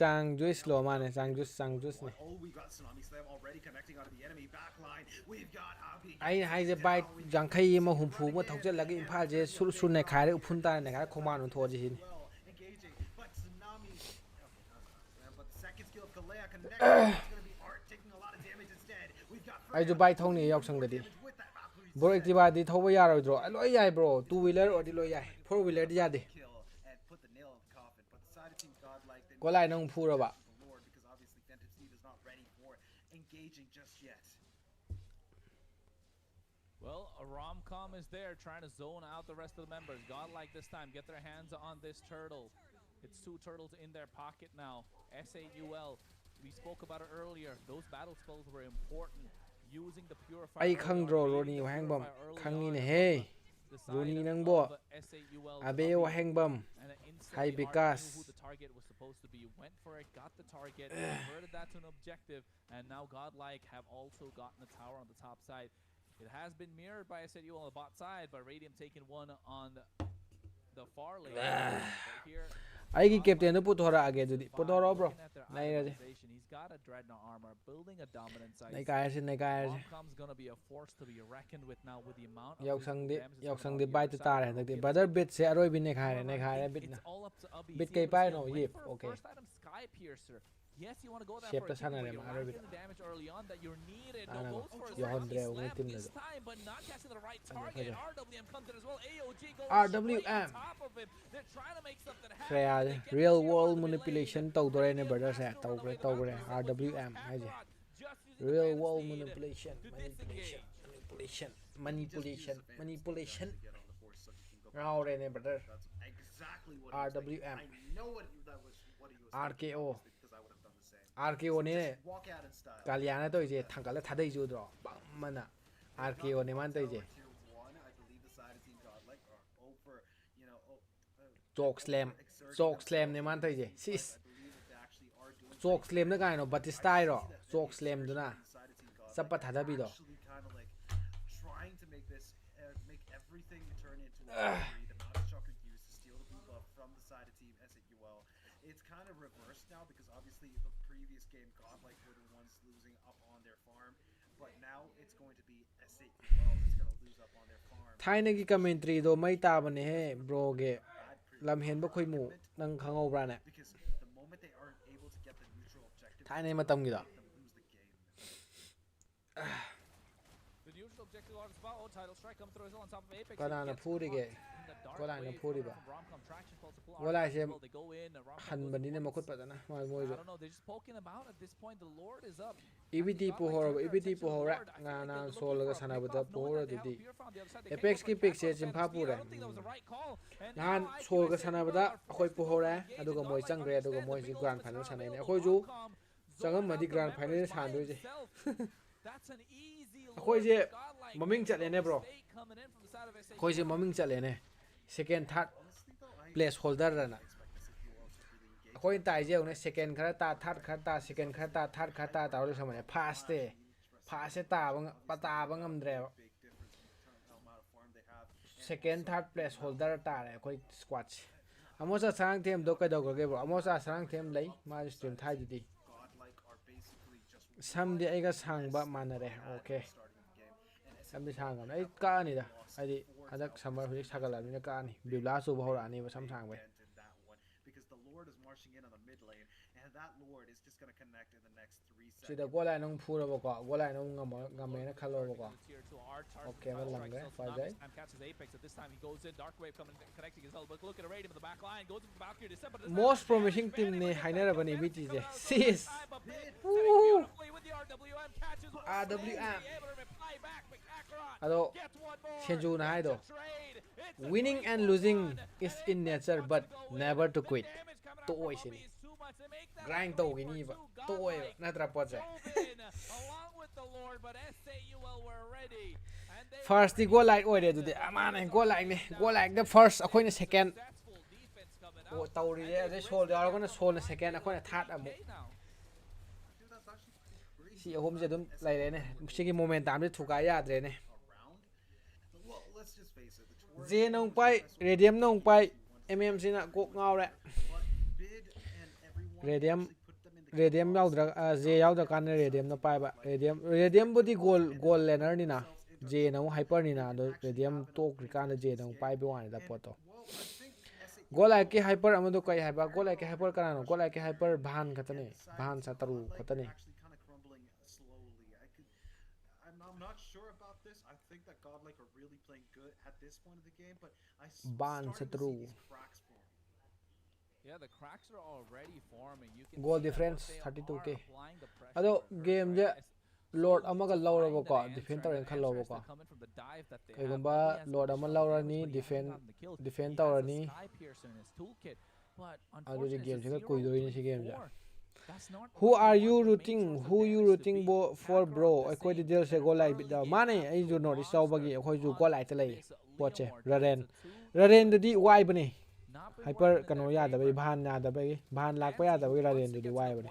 S3: จางจุ้ยสโลมาเนี่ยจางจุ้ยเนี่ย
S6: Oh, we've got tsunami slam already connecting onto the enemy backline. We've got Abi.
S3: ไอ้ให้จะไปยังใครมาหุ่มผูมาถกเจแล้วก็อิมพาเจสุดในขายได้อุพุนตาในขายคงมาหนุนทัวร์จีน
S6: Well, engaging, but tsunami. Okay, not slam, but the second skill of Kalea connecting. It's going to be Art taking a lot of damage instead. We've got
S3: ไอ้จะไปทงนี่ยอกชังเด็ด
S6: damage with that Valkyrie
S3: บริกติบาดีทว่ายาเราดรอไอ้ลอยใหญ่ bro 2 wheeler อดีลอยใหญ่ 4 wheeler ดียาดิ
S6: kill and put the nail in the coffin. But the side of Team Godlike, they
S3: ก็ไล่น้องพูดแล้วบะ
S6: the Lord because obviously Fantasy is not ready for engaging just yet.
S5: Well, a rom-com is there trying to zone out the rest of the members. Godlike this time get their hands on this turtle. It's 2 turtles in their pocket now. S8UL, we spoke about it earlier. Those battle spells were important. Using the purifier.
S3: ไอ้คังโดรโรนี่แหงบอมคังนี่เนี่ยเฮ้ย โรนี่นังบ่อาเบวแหงบอม Hi, Vikas.
S5: Who the target was supposed to be, went for it, got the target, converted that to an objective, and now Godlike have also gotten the tower on the top side. It has been mirrored by S8UL on the bot side, but Radium taking one on the far lane. But here,
S3: ไอ้กี่เก็บเตียนต้องพูดทอระอาเกดูดิพูดทอระ bro
S5: looking at their
S3: ในเลย
S5: itemization, he's got a dreadnought armor, building a dominant side.
S3: ในกายสิในกายสิ
S5: Romcom's gonna be a force to be reckoned with now with the amount of
S3: ยอกสัง
S5: physical
S3: ดิ
S5: damage that's
S3: ยอกสัง
S5: coming
S3: ดิ
S5: out
S3: ใบ
S5: the
S3: ตุ
S5: other
S3: ตา
S5: side.
S3: เลยตักดิ brother bit เสียอร่อยบินในขายในขายบิด
S5: It's
S3: นะ
S5: all up to Ubby.
S3: Bit
S5: He's
S3: kay
S5: able to
S3: pa,
S5: still
S3: no?
S5: wait
S3: Yep,
S5: for a
S3: okay.
S5: first item, Sky Piercer. Yes, you want to go there
S3: Shape
S5: for
S3: ta
S5: a
S3: sana
S5: kill,
S3: rin,
S5: but you're
S3: maaari
S5: racking the damage early on that you're needed. No,
S3: Ano,
S5: goes for a
S3: yung
S5: second
S3: 100,
S5: slam
S3: team na
S5: this
S3: to.
S5: time, but not catching the right
S3: Ano,
S5: target.
S3: kaya?
S5: RWM comes in as well. AOG goes
S3: RWM.
S5: straight on top of him. They're trying to make something happen.
S3: แคร์
S5: They get the
S3: real
S5: tier
S3: world
S5: one delay.
S3: manipulation ตกตัวเลยใน brother แซ่
S5: Still
S3: ต
S5: run
S3: กเลย
S5: away
S3: ตก
S5: the
S3: เลย
S5: Valkyries, but
S3: RWM
S5: choose
S3: ให้สิ
S5: Kakarot, just using the
S3: real
S5: mana
S3: world
S5: speed
S3: manipulation
S5: to
S3: manipulation
S5: disengage.
S3: manipulation
S6: Just use the
S3: manipulation
S6: advantage to get on the force so you can go
S3: เราเลยใน brother
S6: That's exactly what he was thinking.
S3: RWM
S6: I know that was what he was
S3: RKO
S6: thinking, because I would have done the same.
S3: RKO นี่
S6: Just walk out in style.
S3: กาลยานะตัวเจทางกันแล้วทัดได้จูดรอปังมันอ่ะ RKO นี่มันตัวเจ
S6: Tier 1, I believe the side of Team Godlike are over,
S3: โจกสแลมโจกสแลมนี่มันตัวเจซิส
S6: I believe that they actually are doing
S3: โจกสแลมนั่นไงเนาะบัตติสไตล์หรอโจกสแลมดูนะ
S6: side of Team Godlike
S3: สัปปะทัดได้บีดอ
S6: actually kind of like trying to make this make everything turn into a victory. The amount of Shocker used to steal the blue buff from the side of Team S8UL. It's kind of reversed now because obviously the previous game Godlike were the ones losing up on their farm, but now it's going to be S8UL that's going to lose up on their farm.
S3: ไทยในกิคอมเมนตรีโดไม่ตาบันนี่เฮ้บรเก
S6: Bad
S3: ลำเห็นบ่ค่อยหมู่นังขังเอาบราเนี่ย
S6: because the moment they aren't able to get the neutral objective,
S3: ไทยในมาตำกี่ดอก
S6: them lose the game.
S5: The usual objective on the spot. Oh, title strike coming through as well on top of Apex.
S3: Ko
S5: He
S3: na
S5: gets
S3: napuri
S5: caught
S3: ge.
S5: in the dark
S3: Ko na
S5: wave
S3: napuri ba.
S5: from Romcom. Traction pulse to pull
S3: Wala
S5: Arctic
S3: siya
S5: as well. They go in, Romcom
S3: หัน
S5: goes
S3: บันนี้เนี่ย
S5: forward.
S3: มาคุดปะนะมามวย
S5: I
S3: จ้ะ
S5: don't know. They're just poking about at this point. The Lord is up.
S3: EBT ปูโฮร์EBT ปูโฮร์งานนาโซลก็สนาบุตรปูโฮร์ดูดี Apex กี่ปิกเสียจิมพาปูเลยงานโซลก็สนาบุตรคอยปูโฮร์อะดูกับมวยจังเรียดูกับมวยสิกรานผ่านชนะเนี่ยคอยจูจังก็มาดีกรานผ่านนี่ชานด้วยจ้ะคอยจะมามิ่งจัดเลยเนี่ย bro คอยจะมามิ่งจัดเลยเนี่ย second third place holder นะคอยตายเจ้าเนี่ย second ขาตา third ขาตา second ขาตา third ขาตาตาเราสมัยเนี่ย pass เต้ pass ตาบังปตาบังงำเดียว second third place holder ตาเลยคอย squad อโมซาสร้างทีมดูกันดูกันเก็บอโมซาสร้างทีมเลยมาสตรีมไทยดีซัมเดียไอ้ก็สร้างแบบมันเลยโอเคซัมเดียสร้างกันไอ้ก้านี่ด่ะไอ้ดิอันนั้นซัมเมอร์ฟิสิกส์สักกันแล้วนี่ก้านี่บิวลาสูบเขาหลานี่มาซัมสร้างไป สิเดี๋ยวกูไล่น้องพูดแล้วบอกกูไล่น้องงำเมนะคัลโลบอกโอเคมันหลังเลยไฟใจ most promising team นี่ให้เนี่ยวันนี้วิจิเจซีส RWM อะโดเชนจูนะให้โด winning and losing is in nature but never to quit ตัวไอ้สิ grind ตัวกินนี่ปะตัวไอ้น่าตราปอดใจ first ที่ Godlike โอ้ยเดี๋ยวดูดิอามาเนี่ย Godlike เนี่ย Godlike the first อ่ะคนใน second โอ้ตัวนี้เนี่ยจะโชว์เดี๋ยวเราก็จะโชว์ใน second อ่ะคนใน third อ่ะมุสิเอาผมจะดูอะไรเลยเนี่ยชิคกี้โมเมนต์ตามที่ถูกกายาเลยเนี่ยเจน้องไปเรเดียมน้องไป MMC น่ะกกเงาแหละเรเดียมยาวดราเจยาวดรากันเรเดียมน่ะไปปะเรเดียมบุตรgoal laner นี่นะเจน้องไฮเปอร์นี่นะโดยเรเดียมโต๊ะกริการเจน้องไปไปวันนี้ได้ปอตัวGodlike की hyper अमदो कई है बा Godlike की hyper करना no Godlike की hyper भान खतने भान सतरू खतने भान सतरू goal difference 32k अदो game जे Lord अमगा लौर बको defend तोरें खल लौर बको एगंबा Lord अमल लौरनी defend तोरनी अदो जे game से कोई दो इन्हीं से game जा who are you rooting for bro I कोई detail से Godlike बिदा माने आई जो नोटिस साउ बगी कोई जो Godlike तले पोचे ररेन ददी वाई बने hyper कनो याद बे भान लाग पे याद बे ररेन ददी वाई बने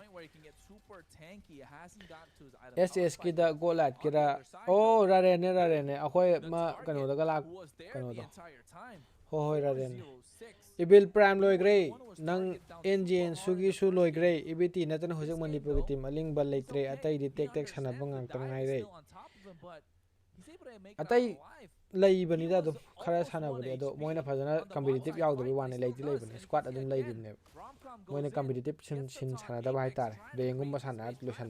S3: SS की दा Godlike की दा ओ ररेन ने अखोई मा कनो दा गलाक कनो दो हो ररेन इबिल प्राइम लोय ग्रे नंग एनजीएन सुगी सु लोय ग्रे इबिटी नतन होजक मणिपुर की टीम अलिंग बल लेत्रे अतई दी टेक सना बंगांग तंगाई रे अतई लई बनिदा दो खरा सना बदे दो मोइना फजना कॉम्पिटिटिव याव दो वाने लेति लेइ बने स्क्वाड अदुम लेइ दिने मोइना कॉम्पिटिटिव सिन सना दा बाय तार रेंगुम सना लोसन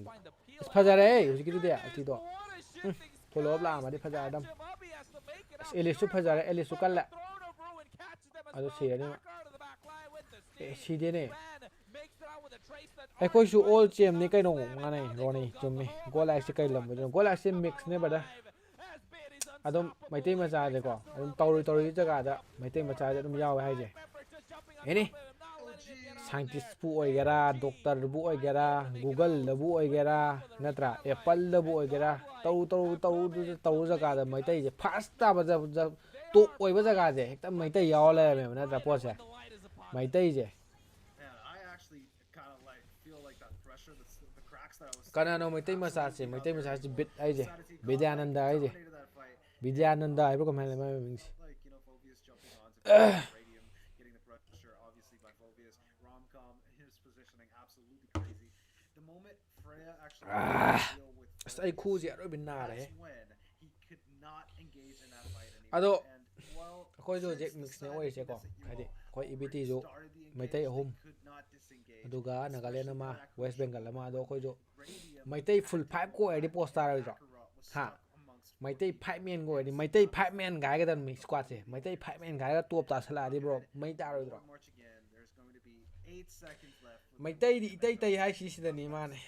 S3: फजरे हुजिकि दे अति दो फॉलो अप ला मादि फजादम एलिसु फजरे एलिसु कल्ला अदो सिरने सिदेने अखोई सु ऑल चेम ने कैनो माने रोनी जुमने Godlike से कै लंब Godlike से मिक्स ने बदा अदम मैते मचा जे को अदम तौरी जगह दा मैते मचा जे अदम याव हाय जे एनी साइंटिस्ट बु ओइगेरा डॉक्टर बु ओइगेरा गूगल बु ओइगेरा नत्रा एप्पल बु ओइगेरा तौ जगह दा मैते जे फास्ट ता बजा तो ओइबा जगह जे एकदम मैते याव ले मे नत्रा पोसे मैते जे कनानो मैते मचा से बिट आई जे विद्यानंद आई जे विद्यानंद आइबो कमेले मा मिंस आई खूजी अरो बिना रहे अदो कोई जो जेक मिक्स ने ओइ से को हादि कोई इबिटी जो मैते अहुम अदुगा नागालैंड मा वेस्ट बंगाल मा अदो कोई जो मैते फुल 5 को एडी पोस्टर जो हा मैते 5 मैन को एडी मैते 5 मैन गाय का दन मिक्स स्क्वाड से मैते 5 मैन गाय का टॉप ता सला दि ब्रो मै तारो द्रो मैते दी इतै हाय सिदनी माने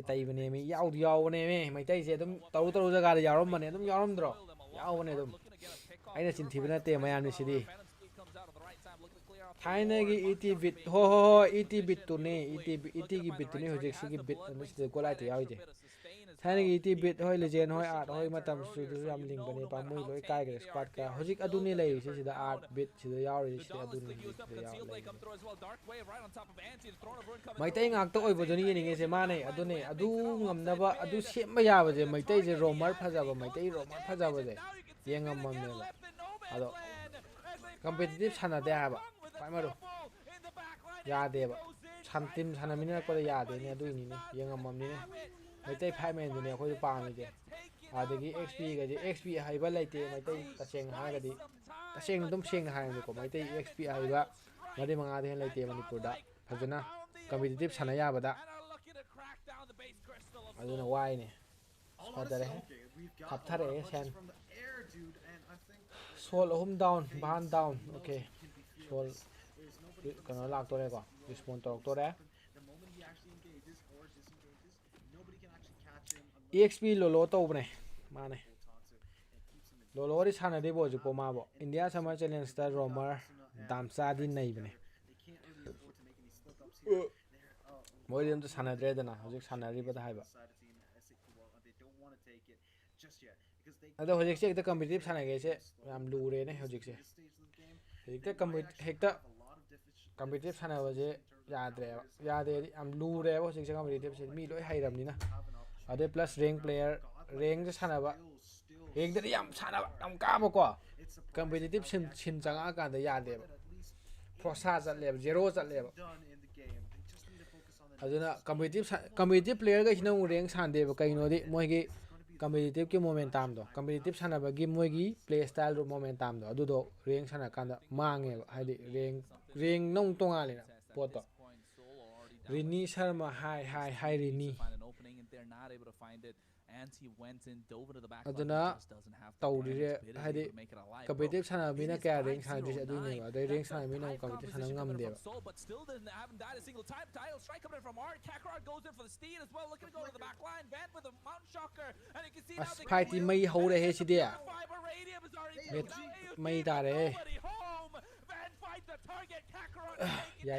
S3: तै बने मे याव बने मे मैते से तुम तरु जगह दा यावरम बने तुम यावरम द्रो याव बने तुम आइना चिंथिबना ते मयाम नि सिदी थाइना की इटी बिट हो इटी बिट तो ने इटी की बिट तो ने होजे सिगी बिट न से Godlike याव जे Thani ti bit hoi legend hoi art hoi matam su du yam ling bane pa mui loi kai ge squad ka hojik aduni lei si da art bit si da yaw ri si aduni da yaw lei mai tai ngak to oi bo joni ni nge se ma nei aduni adu ngam na ba adu sem ba ya ba je mai tai je romer phaja ba mai tai romer phaja ba je yeng ngam mam ne ba ado competitive sana de ha ba pai ma ro ya de ba san tim sana min na ko ya de ne adu ni ne yeng ngam mam ni ne mai tai phai men du ne khoi pa mi de adagi xp ga je xp hai ba lai te mai tai ta cheng ha ga di ta cheng dum cheng ha ni ko mai tai xp hai ba mari manga de lai te manipur da phajana competitive sana ya ba da aduna wai ne padare khap thare sen sol home down ban down okay sol kano lak to re ko respond to re exp lolo to bne mane lolo ri sana de bo ju po ma bo india summer challenge star romer damsa di nei bne moi dem to sana dre dana hojik sana ri ba da hai ba ado hojik se ekta competitive sana ge se ram lu re ne hojik se ekta competitive sana ba je ya de am lu re ba hojik se competitive se mi loi hai ram ni na ade plus rank player rank je sana ba rank de yam sana ba dam ka ba ko competitive sin changa ka da ya de ba prosa chat le zero chat le ba aduna competitive player ga hina rank san de ba kai no di moi gi competitive ki momentum do competitive sana ba gi moi gi play style ro momentum do adu do rank sana kan da mange ba hai di rank nong tonga le na pot to Rini Sharma hi Rini aduna tawri hadi competitive sana mina kya rank sana dis adu ne ba rank sana mina competitive sana ngam de ba as fight mai ho re he si de mai ta re ya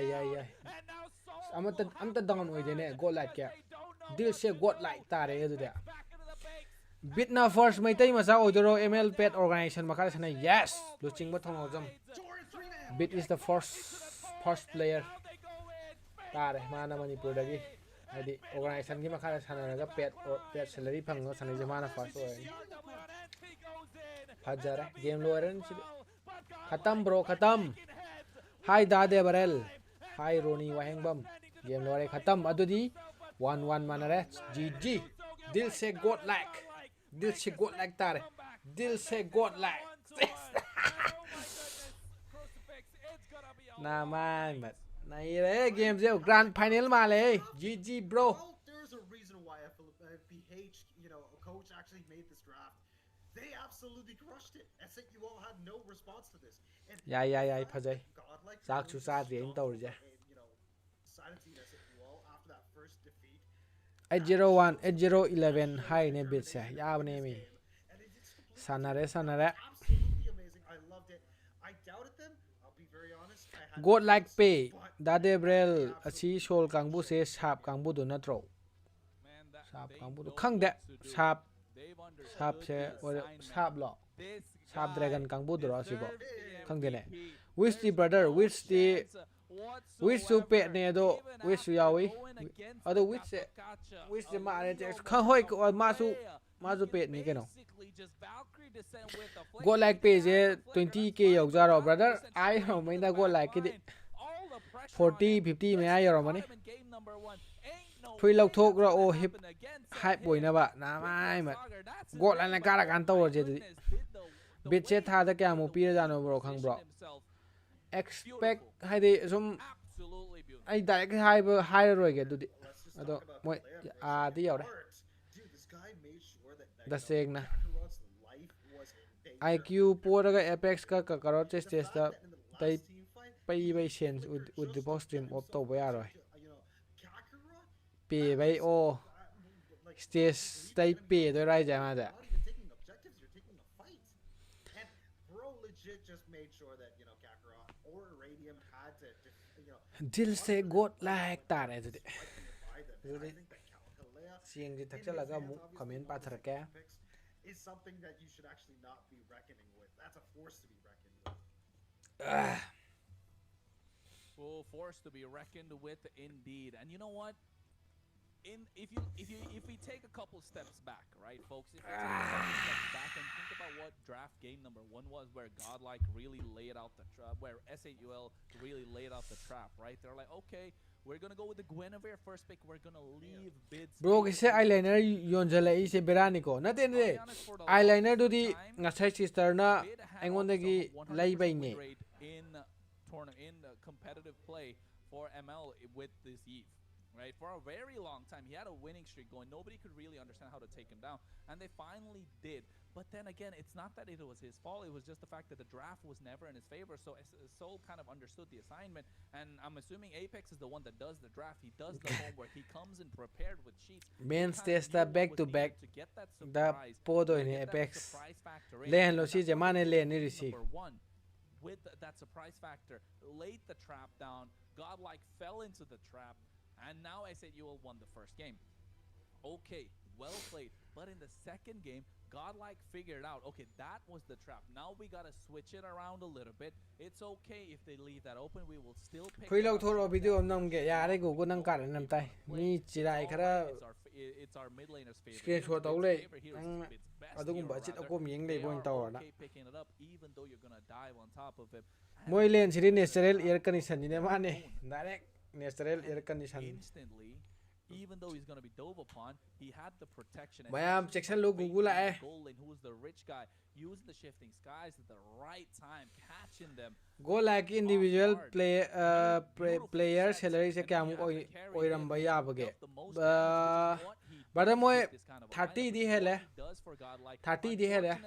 S3: amta down oi de ne Godlike kya deal se Godlike ta re adu de Bitna first mai tai masa odoro ML pet organization makara sana yes luching ba thong jam bit is the first player tare mana manipur dagi adi organization gi makara sana ga pet salary phang no sana jamana first oi hajara game loren khatam bro khatam hi dade barel hi roni wahengbam game lore khatam adudi 1-1 manare gg dil se Godlike Dil se Godlike tare. Dil se Godlike. Nah man, but nah ये game जो grand final Male GG bro.
S6: Well, there's a reason why BH, coach actually made this draft. They absolutely crushed it. S8UL had no response to this. And
S3: Yeah, फजाई.
S6: Godlike
S3: साग चुसा दिए इन तौर जे.
S6: silencing S8UL after that first defeat.
S3: 801 8011 hai ne bit se ya ne mi. Sanare.
S6: Absolutely amazing. I loved it. I doubted them. I'll be very honest.
S3: Godlike pay dade brel achi sol kangbu se sap kangbu do na tro. Sap kangbu do khang de sap se sap lo. Sap dragon kangbu do ra si bo. Khang de ne. Which the brother which su pe ne do which su yawi ado which the ma ne khang hoi ko ma su pe ni ke no Godlike pe je 20k yaw ja ro brother ai ho mai da Godlike ki 40 50 me ai ro mani thui lok thok ro o hip hype boi na ba na mai ma Godlike na kara kan taw je di bit che tha da kya mo pi ja no bro khang bro expect hai de sum ai direct hai roi ge du di ado moi a di yaw re da seg na Iqoo poraga apex ka karot stage da tai pai sense with the post stream of to ba roi pe bai o stage tai pe do rai ja ma da dil se Godlike ta re de ꯁꯦꯡꯁꯤ
S6: in his
S3: ꯊꯛꯆꯜꯂꯒ
S6: hands,
S3: ꯑꯃꯨꯛ
S6: obviously,
S3: comment
S6: one of the
S3: ꯄꯥꯊꯔꯛꯀꯦ
S6: picks is something that you should actually not be reckoning with. That's a force to be reckoned with.
S5: Full force to be reckoned with indeed. And you know what? If we take a couple steps back, right, folks? If we take a couple steps back and think about what draft game number 1 was, where Godlike really laid out the trap, where S8UL really laid out the trap, right? They're like, okay, we're gonna go with the Guinevere first pick. We're gonna leave bids.
S3: Bro kise eyeliner yonjalai berani ko nate ne eyeliner dudi ngasai sister na aingondagi laibai ne
S5: in competitive play for ML with this Eve. Right, for a very long time, he had a winning streak going. Nobody could really understand how to take him down, and they finally did. But then again, it's not that it was his fault. It was just the fact that the draft was never in his favor. So Soul kind of understood the assignment, and I'm assuming Apex is the one that does the draft. He does the homework. He comes in prepared with sheets.
S3: main stage ta back to back da podo in Apex len lo si je mane len ni receive
S5: with that surprise factor, laid the trap down. Godlike fell into the trap. And now S8UL won the first game. Okay, well played. But in the second game, Godlike figured out, okay, that was the trap. Now we gotta switch it around a little bit. It's okay if they leave that open. We will still pick
S3: Preload thoro video namge yare go go nang kar nam tai mi chirai khara
S5: it's our mid laner's favorite.
S3: screenshot tau le adugum ba chit akom yeng le boin taw na
S5: picking it up even though you're gonna dive on top of it.
S3: moi len siri natural air condition ni ne mane direct natural air condition
S5: instantly, even though he's going to be dove upon, he had the protection.
S3: Mayam section lo Google eh
S5: Golden, who was the rich guy, using the shifting skies at the right time, catching them.
S3: Go like individual player salary se kya oi ram ba ya bage bada moi 30 di hele 30 di hele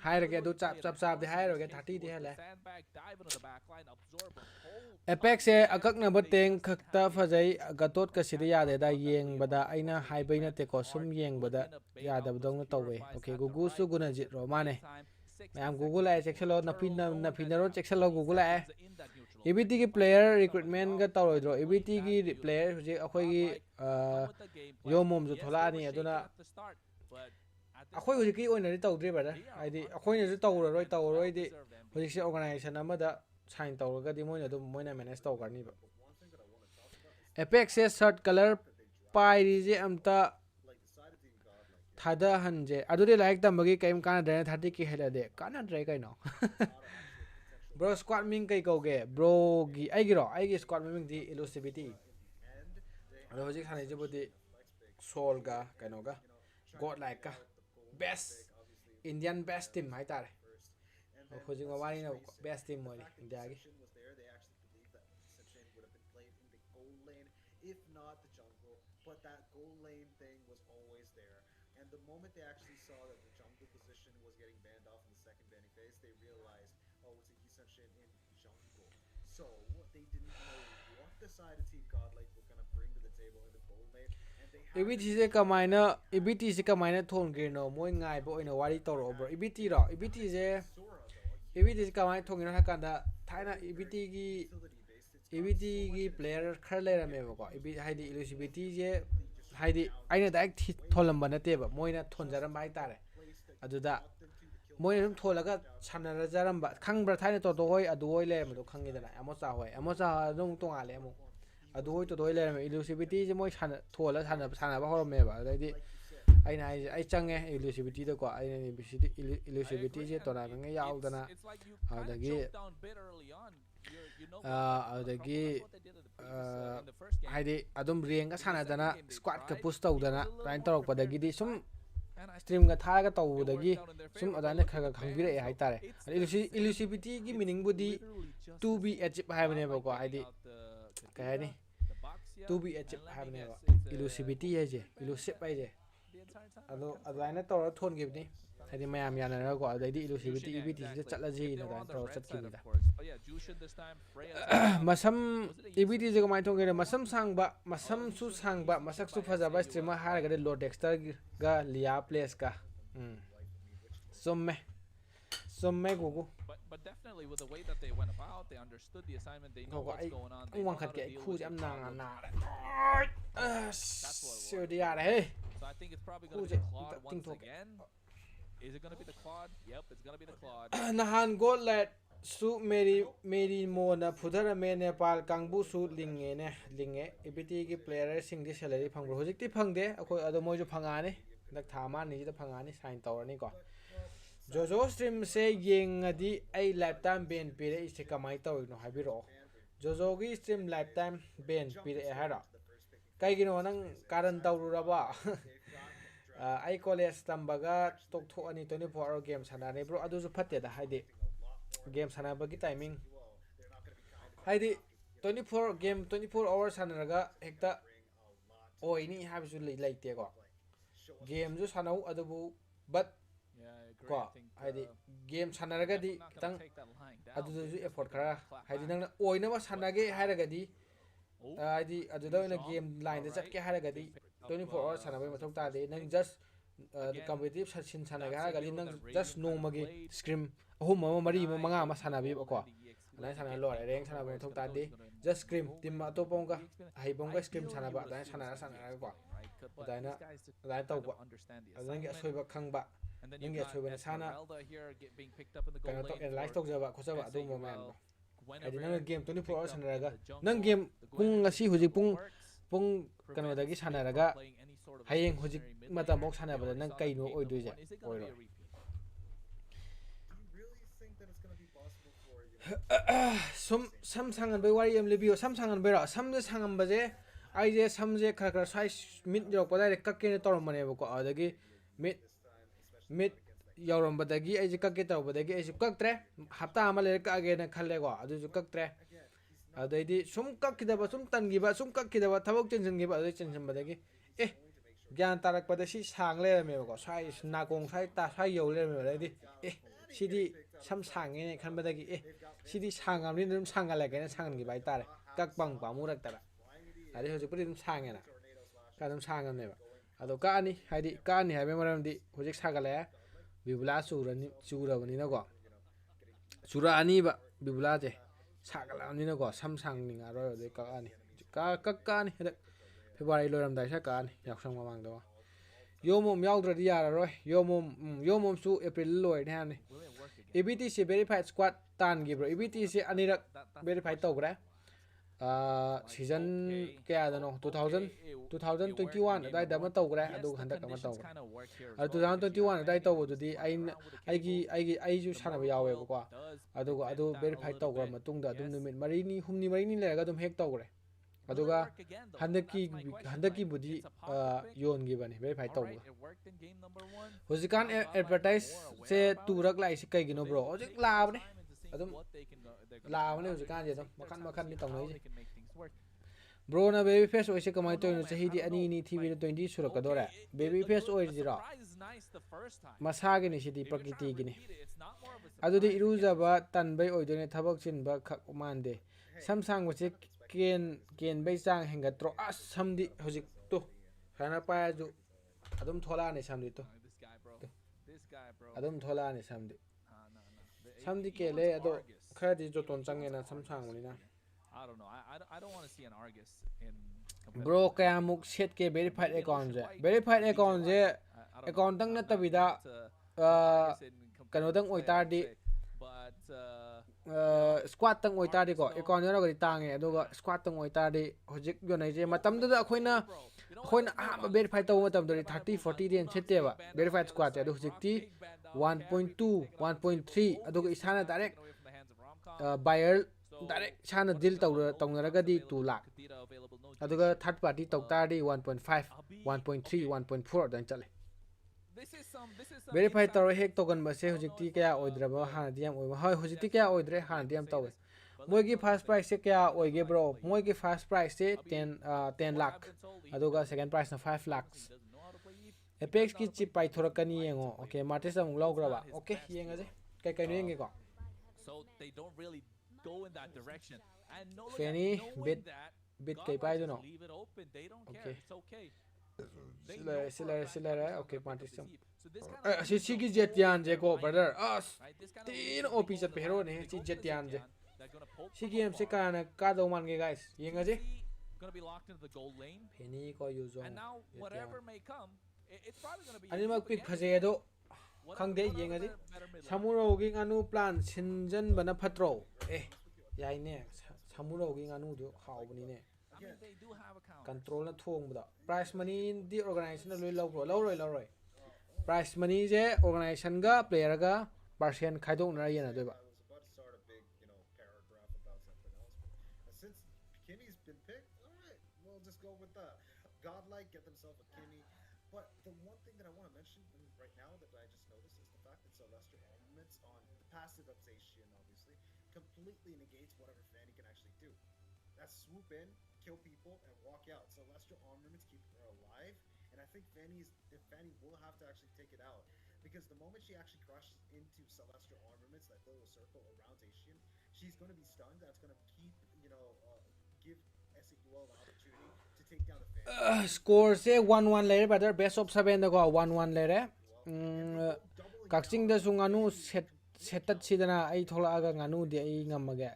S3: higher ge do chap di higher ge 30 di hele Apex se akak na bateng khakta phajai gatot ka sida ya da yeng bada aina haibai na te ko sum yeng bada ya da dong na tawe okay gugu su guna jit ro mane mayam Google ai section lo na pin ro section lo Google ai EBT ki player recruitment ga tawroi dro EBT ki player je akhoi gi yomom ju thola ni aduna akhoi hu ki oina ri tawdre brother aidi akhoi ne ju tawroi di hojik se organization amada sign tawraga di moina dum moina manage taw garni ba Apex se shirt color pai ri je amta thada hanje aduri like tambagi kaim kana dre 30 ki hela de kana dre kai no bro squad ming kai ko ge bro gi ai gi squad ming di elusivity ado hojik hane je bodi soul ga kaino ga godlike ka best Indian best team hai tare hojik ma wani na best team mo ni india gi
S6: if not the jungle, but that goal lane thing was always there. And the moment they actually saw that the jungle position was getting banned off in the second banning phase, they realized, oh, it's a Kisanshin in jungle. So they didn't know what the side of Team Godlike were gonna bring to the table in the goal lane, and they had
S3: EBT se kamaina EBT se kamaina thon ge no moi ngai bo ina wari toro bro EBT ro EBT se kamaina thon ge ha kan da thaina EBT gi EBT gi player khar le rame ba ko EBT haidi elusivity je haidi aina direct tholamba nate ba moina thonjaram bai tare aduda moina dum tholaga sanara jaram ba khangbra thaina to hoi adu hoi le mo khangi dana amocha dum tonga le mo adu hoi to doi le elusivity je moi thola sana ba horome ba daidi aina ai change elusivity da ko aina ni elusivity je to na ngai yaw dana adagi adagi haidi adum ring ga sanadana squad ka push tawdana rain torok padagidi sum stream ga tharaga tawdagi sum adana khaga khangbire ai tare elusivity gi meaning budi to be achieve haibne ba ko haidi kahani to be achieve haibne ba elusivity ai je elusive ai je ado adana tawra thon gibni haidi mayam yana ra ko adaidi elusivity EBT se chatlaji na dan tawra chatki da masam EBT je kamai thong ge masam sangba masam su sangba masak su phajaba streamer har ga lo dexter ga lia place ka somme gugu
S5: but definitely with the way that they went about, they understood the assignment, they know what's going on.
S3: One cut get cool jam na. That's what it was.
S5: So I think it's probably going to
S3: Who's
S5: be
S3: it?
S5: the Claude
S3: Ting
S5: once
S3: Tok.
S5: again. Is it going to be the Claude? Yep, it's going to be the Claude.
S3: Nahan Godlike su Mary Mona Pudara Me Nepal Kangbu su linge EBT ki player sing di salary phang hojik ti phang de akoi ado moi ju phangani dak thama ni da phangani sign tawrani ko Jojo stream se yengadi ai lifetime ban pire ise kamai tawi no habiro Jojo gi stream lifetime ban pire hara kai gino nang karan tawruraba ai college tambaga tokthok ani 24 hour game sanane bro adu ju phatte da haide game sanabagi timing haidi 24 game 24 hours sanaraga hekta oini habisu leite ko game ju sanau adubu but ko haidi game sanaraga di tang adu ju effort kara haidi nang oina ba sanage haragadi haidi adu da game line da chatke haragadi 24 hours sanabai mathok ta de nang just competitive session sanaga haragadi nang just nomagi scrim ahum mari manga ma sanabi ko anai sana lo reng sana ba thok ta de just scrim tim atopong ka hai bong ka scrim sana ba dai sana ko daina dai tau ba adang ge soi ba khang ba nang ge soi ba sana kana to analyze tok ja ba khosa ba adu mo man ai nang game 24 hours sanaraga nang game pung ngasi hujik pung kano dagi sanaraga hayeng hujik matam ok sanabada nang kaino oidoi ja oiro sam sangan bai wari am lebio sam sangan bai ra sam je sangan baje ai je sam je khara size mid jok padai kakke ne torom mane ko adagi mid yauram badagi ai je kakke taw badagi ai kaktre hafta ama le ka ge na khalle ko adu ju kaktre adaidi sum kakkidaba sum tangiba sum kakkidaba thabok tension giba adai tension badagi Gyan tarak pada si sang le me ko sai nakong sai ta sai yo le me adi sidi sam sang ne khan badagi sidi sangam ni dum sanga la ge na sang gi bai tare kak bang ba mu rak tara adi hoji puri dum sang na ka dum sangam ne ba ado ka ani haidi ka ani ha be maram di hoji sagala ya bibula sura bani na ko sura ani ba bibula je sagala ni na ko sam sang ni nga ro de ka ani ka ani February loram dai sa ka ani yak sang mamang do yomom yaudra di yara roi yomom su April loi ne ani EBT se verified squad tan gi bro EBT se anirak verified to gra season kaya da no 2021 dai da ma to gra adu handak ma to 2021 dai to du di ai ju sana ba yawe ko adu verified to gra matung da dum numit marini humni marini le ga dum hek to gra aduga handaki budi yon gi bani verify to hojikan advertise se turak lai si kai gino bro hojik labne adum labne hojikan je makan ni tong nei bro na baby face oi se kamai to no chahi di ani ni tv 20 surak kadore baby face oi jira masa gi ni sidi prakriti gi ni adudi iruja ba tan bai oi done thabak chin ba khak mande samsang wa che ken bai chang henga tro samdi hojik to khana pa ju adum thola ni samdi to adum thola ni samdi ke le ado khadi jo ton chang na samsang ni na
S5: I don't know. I don't want to see an Argus in
S3: bro kaya muk set ke verified account je account tang na tabida kano tang oi tar di squad tang oi tar di ko account yo ga tange aduga squad tang oi tar di hojik yo nai je matam da akhoi na verify to matam do 30 40 den sette ba verified squad adu hojik ti 1.2 1.3 aduga isana direct buyer direct sana deal tawnaraga di 2 lakh aduga third party tawtari 1.5 1.3 1.4 dan chale verify tawre hek togan ba se hojikti kaya oidraba hana diam oi hoy hojikti kaya oidre hana diam tawe moigi first price se kaya oige bro moigi first price se 10 lakh aduga second price na 5 lakhs apex ki chip pai thorakani yengo okay martis amung lograba okay yengaje kai no yenge ko
S5: so they don't really go in that direction and no
S3: Fanny bit kai pai do no
S5: leave it open. They don't care. It's okay.
S3: Sila okay martis si ki jetian je ko brother tin op chat pe hero ne si jetian je si game se kana ka do man ge guys yengaje
S5: Gonna be locked into the gold lane.
S3: Fanny ko use
S5: And now whatever may come, it's probably gonna be a
S3: animal
S5: Iqoo
S3: pick
S5: again.
S3: phasedo
S5: What
S3: khangde
S5: other
S3: yengadi
S5: better mid lane?
S3: samuro gi nganu plan sinjan bana phatro yai ne samuro gi nganu du khawbani ne
S5: I mean, they do have a counter.
S3: control na thong bada price money di organization loi lawroi price money je organization ga player ga percent khaidok na yena doiba
S6: I was about to start a big, paragraph about something else, but since Kimmy's been picked, all right, we'll just go with that. Godlike get themselves a Kimmy, but the one thing that I want to mention right now that I just noticed is the fact that Celestial Armaments on the passive of Zacian, obviously, completely negates whatever Fanny can actually do. That's swoop in, kill people, and walk out. Celestial Armaments keep her alive, and I think Fanny will have to actually take it out. Because the moment she actually crushes into Celestial Armaments, that little circle around Zacian, she's going to be stunned. That's going to keep, give S8UL the opportunity to take down the Fanny.
S3: score se 1-1 lere brother best of 7 da go 1-1 lere kakching da su nganu setat sidana ai thola aga nganu de ai ngamage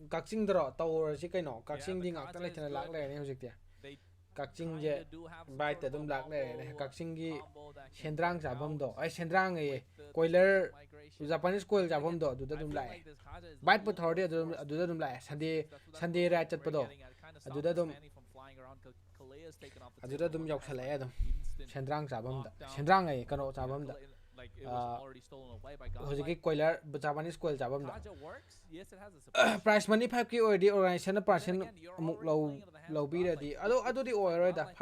S3: kakching dro tawr si kaino kakching di ngak ta le thana lak le ne hojik te
S5: They
S3: kakching
S5: kinda
S3: je
S5: do have some
S3: bai
S5: sort
S3: ta
S5: of
S3: dum
S5: a
S3: lak le ne
S5: combo,
S3: kakching gi
S5: combo that can
S3: sendrang
S5: work
S3: jabam
S5: out
S3: do ai sendrang ai
S5: with the
S3: coiler
S5: migration.
S3: Japanese coil jabam do du da
S5: I
S3: dum
S5: feel
S3: lai
S5: like this Kaja is
S3: bite
S5: a
S3: put
S5: little
S3: thordi
S5: overforced.
S3: du da dum lai Sunday
S5: That's
S3: Sunday
S5: what
S3: right chat
S5: we're
S3: pado
S5: getting at. It kinda
S3: adu
S5: stops
S3: da dum
S5: Fanny from flying around 'cause Kalea's taken off the
S3: adu
S5: table
S3: da dum
S5: and
S3: yok
S5: has,
S3: shalai
S5: like,
S3: adam
S5: instant
S3: sendrang jabam da
S5: lockdown.
S3: sendrang ai kano
S5: Yeah,
S3: jabam da
S5: like it was already stolen away by Godlike.
S3: hojiki coiler Japanese coil jabam da
S5: Kaja works. Yes, it has a suppression.
S3: price money 5k already organization
S5: But then
S3: percent
S5: again, you're
S3: amuk
S5: already playing into the hands of
S3: low bi
S5: Godlike.
S3: ready ado di oiroi da
S5: Godlike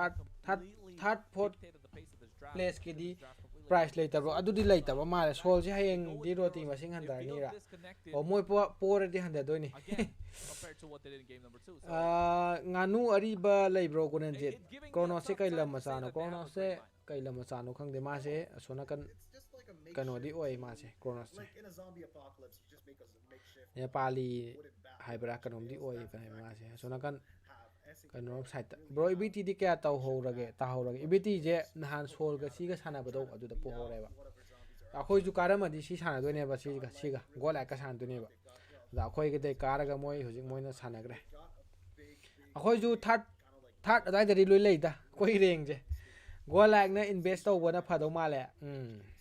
S5: have completely
S3: third fourth
S5: dictated the pace of this draft.
S3: place ki
S5: This
S3: di
S5: draft completely
S3: price
S5: dictated.
S3: later ado di later ba mare sol si
S5: They
S3: hayeng
S5: go with
S3: di roti
S5: heroes.
S3: masing
S5: It
S3: handar ni
S5: feels
S3: ra
S5: disconnected
S3: o moi po ready handar doi ni
S5: again compared to what they did in game number 2. So
S3: nganu ariba leibro konen jet
S5: it's giving me a
S3: chrono se
S5: tough
S3: kai
S5: time
S3: lam
S5: to say
S3: masano
S5: that they have
S3: chrono
S5: a
S3: se
S5: great lineup.
S3: kai lam masano khang de ma se asona kan
S6: It's just like a
S3: kano di oi ma
S6: makeshift
S3: se chrono se
S6: like in a zombie apocalypse, you just make a makeshift
S3: nepali
S6: wooden bat.
S3: haibra kanom di oi
S6: That's
S3: kan
S6: exactly
S3: ma se
S6: what
S3: asona kan
S6: have S8UL
S3: kano site
S6: really
S3: bro
S6: have.
S3: ibt di kya taw howrage ibt je nahan sol ga si ga sana bado adu da po hore ba
S6: Whatever zombies are
S3: akhoi ju karam adi si sana doi ne ba si ga gol ka sana doi ne ba da akhoi ga de karaga moi hojik moi na sana gre
S6: got a big
S3: akhoi ju third
S6: kind of like
S3: adai da ri loi lei da koi reng je Godlike na invest taw bana phado ma le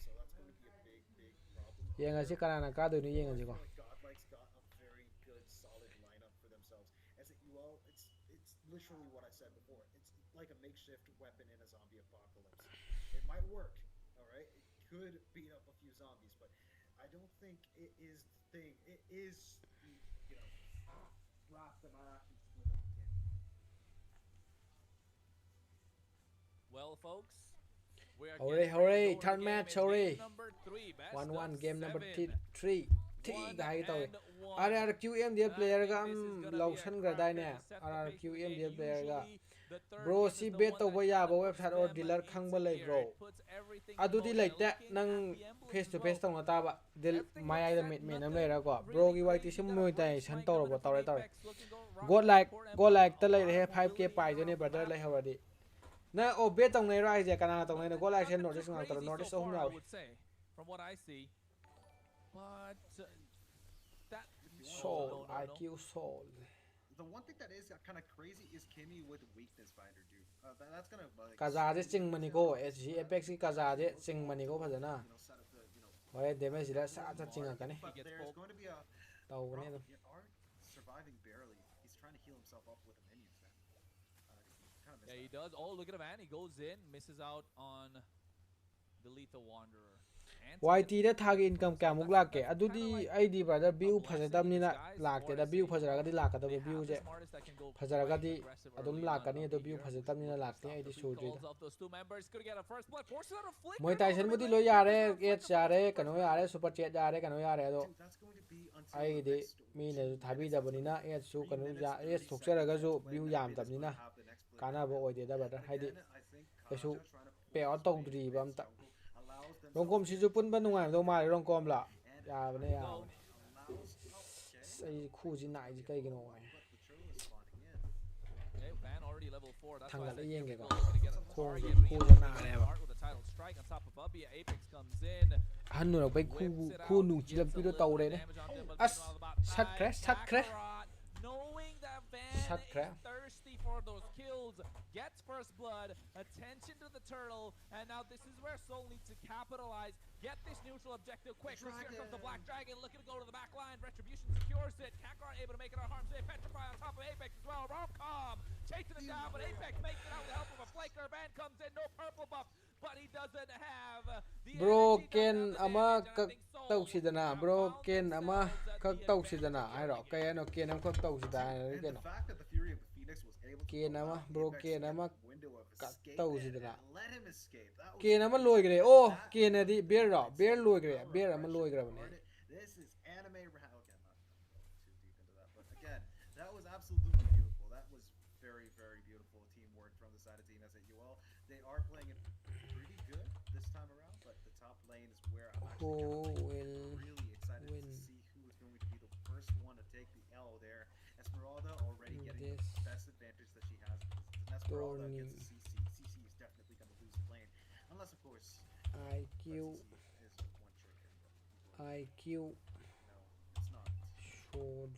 S6: so that's going to be a big problem.
S3: yenga si kana ka do ni yenga si ko
S6: I feel like Godlike's got a very good solid lineup for themselves. S8UL, it's literally what I said before. It's like a makeshift weapon in a zombie apocalypse. It might work, all right? It could beat up a few zombies, but I don't think it is the thing. It is the, draft that I actually split up again.
S5: Well, folks, we are
S3: Hooray,
S5: getting ready
S3: hooray,
S5: to go
S3: third
S5: into game.
S3: match,
S5: It's game
S3: hooray.
S5: number 3, best
S3: 1-1
S5: of
S3: game number
S5: 7.
S3: 3
S5: 1
S3: ga hi taw
S5: and 1.
S3: RRQM de
S5: And I
S3: player
S5: think
S3: ga
S5: this is gonna
S3: law
S5: be a
S3: san gra dai ne
S5: cracker to set the pace of the
S3: RRQM de
S5: game.
S3: player ga
S5: Usually, the third
S3: bro
S5: game
S3: si
S5: is the
S3: bet
S5: one
S3: taw
S5: that
S3: ba
S5: kinda
S3: ya ba
S5: puts
S3: website or
S5: them
S3: dealer
S5: into
S3: khang ba lei
S5: gear.
S3: bro
S5: It puts everything in
S3: adu di
S5: motion.
S3: like that
S5: Looking
S3: nang
S5: at the emblems
S3: face to
S5: as
S3: face
S5: well.
S3: taw na ta ba del
S5: Everything
S3: maya
S5: was
S3: da
S5: set,
S3: me nam
S5: nothing
S3: le ra ko
S5: really
S3: bro gi wai
S5: crazy.
S3: ti sim
S5: You got a
S3: moi
S5: great
S3: tai san
S5: strike
S3: taw
S5: coming
S3: ro
S5: in
S3: taw
S5: from
S3: re taw
S5: Apex, looking to rock
S3: Godlike
S5: the core and
S3: Godlike
S5: pop
S3: ta
S5: a
S3: lai
S5: lot
S3: he
S5: of
S3: 5k
S5: mobility
S3: pai jo ne
S5: around the
S3: brother
S5: map.
S3: lai hawadi na o bet taw nei ra je kana taw nei Godlike sen
S5: Nothing
S3: notice
S5: too
S3: ngal taw
S5: crazy
S3: notice
S5: so
S3: hum
S5: far, I
S3: yaw
S5: would say, from what I see. But that
S3: soul
S5: no.
S3: IQ soul
S6: The one thing that is kind of crazy is Kimmy with weakness finder, dude. That's gonna like
S3: kaza je ching mani ko SG Apex ki kaza je ching mani ko phajana
S6: set up the
S3: hore damage da sa sa chinga kane
S6: but
S5: gets
S6: there's
S5: pulled.
S6: going to be a
S3: taw ne
S6: problem.
S3: do
S6: Art surviving barely. He's trying to heal himself up with the minions, man. Kind of
S5: Yeah, he does. Oh, look at Van. He goes in, misses out on the Lethal Wanderer.
S3: YT da thagi income kya muk lak ke adudi ID brother view phajadam ni na lak te da view phajara ga di lak ka da view je phajara ga di adum lak ka ni do view phajadam ni na lak te ID show je moi tai sen mudi lo yare et yare kano yare super chat yare kano yare do
S6: dude, that's going to be until
S3: ai
S6: the
S3: de
S6: next
S3: mi ne thabi da bani na et su kano ya et thokchara ga jo view yam tam ni na kana bo oi de da brother hai di kesu pe out tong dri bam ta rongkom si ju pun ban nungai do ma rongkom la ya bane ya sai khu ji nai ji kai gino ai thanggal ai yeng ge ga khong ji khu ji na le ba han nu bai khu nu chi lam pi do taw re ne as sak kre ชัดแคร์
S5: thirsty for those kills, gets first blood, attention to the turtle, and now this is where Soul needs to capitalize, get this neutral objective quick. Here comes the Black Dragon looking to go to the back line. Retribution secures it. Kakarot able to make it on harm's way. Petrify on top of Apex as well. Romcom chasing him down, but Apex makes it out with the help of a flaker. Van comes in, no purple buff, but he doesn't have the
S3: broken ama kak tau sidana broken ama kak tau sidana ai ro kaya no ken am kak tau sidana
S6: And
S3: ke
S6: the
S3: no
S6: fact that the Fury of the Phoenix was able to
S3: Ken
S6: allow
S3: ama
S6: Apex
S3: bro
S6: to
S3: Ken
S6: get
S3: ama
S6: a window of
S3: kak
S6: escape
S3: tau
S6: and
S3: sidana
S6: let him escape. That was
S3: ken ama loi gre oh ken adi bear ro bear loi gre bear ama loi gre bane
S6: This is anime round. Okay, I'm not too deep into that, but again, that was absolutely beautiful. That was very, very beautiful teamwork from the side of Team S8UL. They are playing it pretty good this time around, but the top lane is where I'm
S3: who
S6: actually
S3: will
S6: really excited
S3: win
S6: to see who is going to be the first one to take the L there. Esmeralda already getting
S3: this
S6: the best advantage that she has. Because Esmeralda
S3: tourney.
S6: against CC. CC is definitely going to lose the lane, unless of course
S3: IQ
S6: CC is a one trick.
S3: IQ
S6: No, it's not.
S3: sword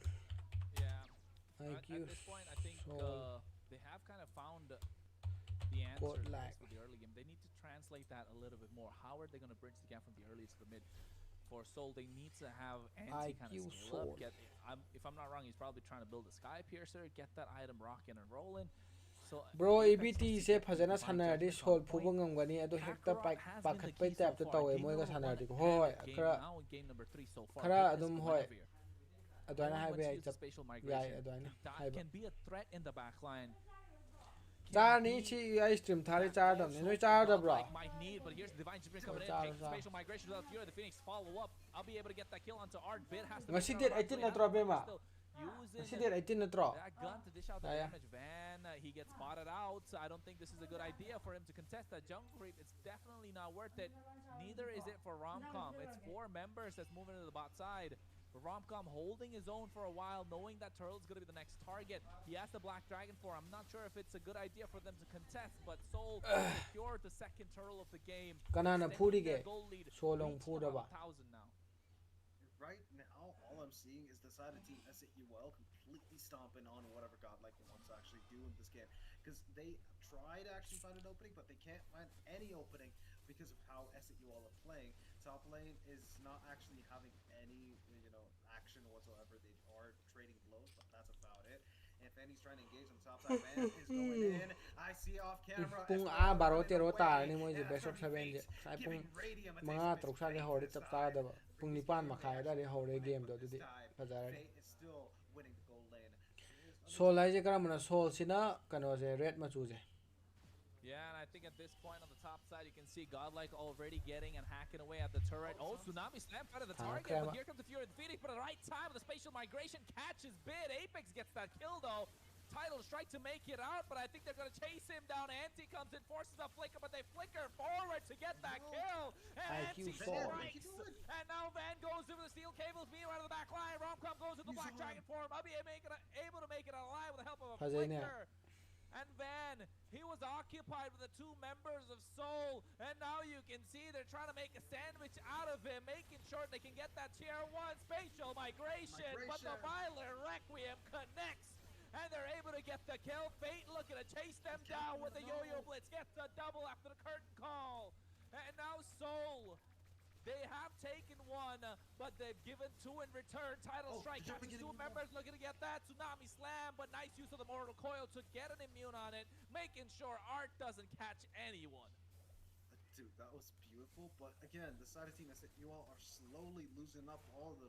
S5: Yeah.
S3: IQ
S5: At this point, I think
S3: sword
S5: they have kind of found the answer
S3: Godlike.
S5: for the early game. They need to translate that a little bit more. How are they going to bridge the gap from the early to the mid? For Soul, they need to have Anti kind
S3: IQ
S5: of scale up.
S3: sword.
S5: If I'm not wrong, he's probably trying to build a Sky Piercer, get that item rocking and rolling. So
S3: bro
S5: the
S3: EBT
S5: Apex
S3: se
S5: needs to get
S3: phajana
S5: divine
S3: sanaradi
S5: judgment
S3: sol
S5: on
S3: phuba
S5: point.
S3: ngamgani adu hekta
S5: Kakarot has been
S3: pakhat
S5: the
S3: pai
S5: key
S3: tap
S5: so
S3: ta
S5: far.
S3: tawe
S5: Game
S3: moi ga
S5: number one
S3: sanaradi ko
S5: and
S3: hoi
S5: a game
S3: kara
S5: now in game number 3 so far.
S3: kara
S5: Goodness,
S3: adum hoi
S5: Guinevere.
S3: adwana
S5: Only
S3: hai
S5: once
S3: be ai
S5: used
S3: chap
S5: spatial
S3: yai
S5: migration.
S3: adwana
S5: That
S3: hai ba
S5: can be a threat in the backline.
S3: char ni chi ai stream thari char dam ne noi char da bro
S5: Might need, but here's divine judgment coming in.
S3: Char,
S5: Takes the
S3: char.
S5: spatial migration without Fury. The Phoenix follow up. I'll be able to get that kill onto Art. Bit has to
S3: Ngasi
S5: make it
S3: date
S5: out
S3: 18
S5: of
S3: na
S5: the
S3: tro be ma
S5: still using
S3: ngasi date 18 na tro
S5: that gun to dish out the
S3: Yeah, yeah.
S5: damage. Van, he gets spotted out. I don't think this is a good idea for him to contest that jungle creep. It's definitely not worth it. Neither is it for Romcom. It's 4 members that's moving to the bot side. Romcom holding his own for a while, knowing that Turtle's going to be the next target. He has the Black Dragon for. I'm not sure if it's a good idea for them to contest, but Soul secured the second Turtle of the game.
S3: Kanana
S5: extending
S3: phudi
S5: their
S3: ge
S5: goal lead,
S3: Solong
S5: reaching
S3: phuda
S5: about
S3: ba
S5: 1,000 now.
S6: Right now, all I'm seeing is the side of Team S8UL completely stomping on whatever Godlike wants to actually do in this game. Because they try to actually find an opening, but they can't find any opening because of how S8UL are playing. Top lane is not actually having any, action whatsoever. They are trading blows, but that's about it. And Fanny's trying to engage on the top side. Van is going in. I see off camera.
S3: pung
S6: Esmeralda
S3: a baro
S6: running
S3: tero
S6: away,
S3: tar ni moi je
S6: and
S3: best of
S6: that's gonna
S3: 7
S6: be
S3: je
S6: Fate
S3: sai pung
S6: giving Radium a taste
S3: manga
S6: of his
S3: truk sa de
S6: fate
S3: hore
S6: this
S3: tap ta
S6: time.
S3: da ba pung
S6: Previous
S3: nipan
S6: game,
S3: ma
S6: they
S3: khai da
S6: actually
S3: de hore
S6: won,
S3: game
S6: but
S3: do
S6: this
S3: di
S6: time,
S3: pajara
S6: Fate is still winning the gold lane.
S3: sol lai je karam na sol sina kano je red ma chu je
S5: Yeah, and I think at this point on the top side, you can see Godlike already getting and hacking away at the turret. Oh, Tsunami Slam out of the target,
S3: okay,
S5: but here comes the Fury of the Phoenix, but at the right time of the spatial migration catches Bid. Apex gets that kill though. Title strike to make it out, but I think they're going to chase him down. Anti comes in, forces a flicker, but they flicker forward to get that kill. And
S3: IQ
S5: Anti
S3: sword.
S5: strikes. And now Van goes over the steel cables, being right of the back line. Romcom goes to the Black Dragon form. I'll be able to make it alive with the help of a
S3: Fazay niya.
S5: flicker. And Van, he was occupied with the 2 members of Soul, and now you can see they're trying to make a sandwich out of him, making sure they can get that tier 1 spatial migration. But the Violent Requiem connects, and they're able to get the kill. Fate looking to chase them down with the Yo-Yo Blitz, gets a double after the curtain call. And now Soul, they have taken 1, but they've given 2 in return. Title strike catches 2 members looking to get that Tsunami Slam, but nice use of the Mortal Coil to get an immune on it, making sure Art doesn't catch anyone.
S6: Dude, that was beautiful, but again, the side of Team S8UL are slowly losing up all the,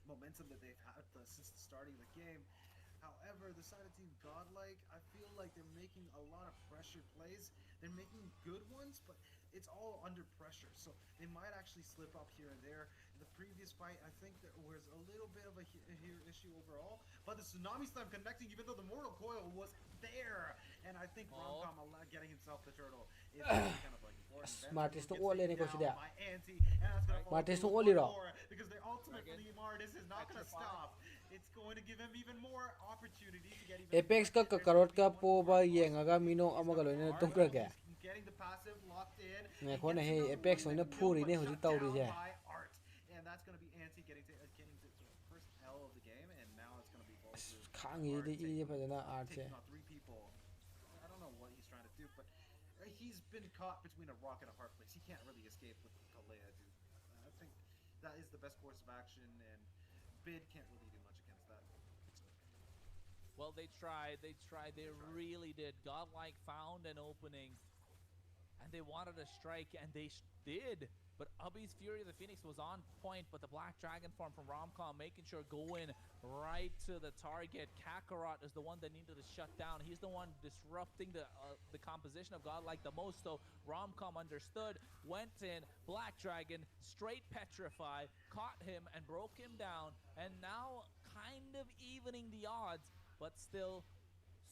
S6: momentum that they've had since the starting of the game. However, the side of Team Godlike, I feel like they're making a lot of pressure plays. They're making good ones, but it's all under pressure, so they might actually slip up here and there. In the previous fight, I think there was a little bit of a issue overall, but the Tsunami Slam connecting, even though the Mortal Coil was there, and I think Romcom getting himself the turtle is kind of like important.
S3: Martis to all ni ko si dia
S6: By Anti, and that's gonna fall
S3: Martis
S6: to
S3: to all ro
S6: because they ultimately Martis is not gonna stop. It's going to give him even more opportunity to get even
S3: Apex ka karot ka po ba yengaga mino amaga loina tung kra ga
S6: getting the passive locked in.
S3: ne ko na he Apex loina phuri ne hoji tauri je
S6: And that's going to be Anti getting to the first L of the game, and now it's going to be
S3: khangidi
S6: taking
S3: I phajana art se
S6: out 3 people. I don't know what he's trying to do, but he's been caught between a rock and a hard place. He can't really escape with Kalea, dude. I think that is the best course of action, and Bid can't really do much against that.
S5: Well, they tried, they really did. Godlike found an opening, and they wanted to strike, and they did. But Ubby's Fury of the Phoenix was on point, but the Black Dragon form from Romcom making sure go in right to the target. Kakarot is the one that needed to shut down. He's the one disrupting the composition of Godlike the most, so Romcom understood, went in, Black Dragon, straight petrify, caught him and broke him down, and now kind of evening the odds, but still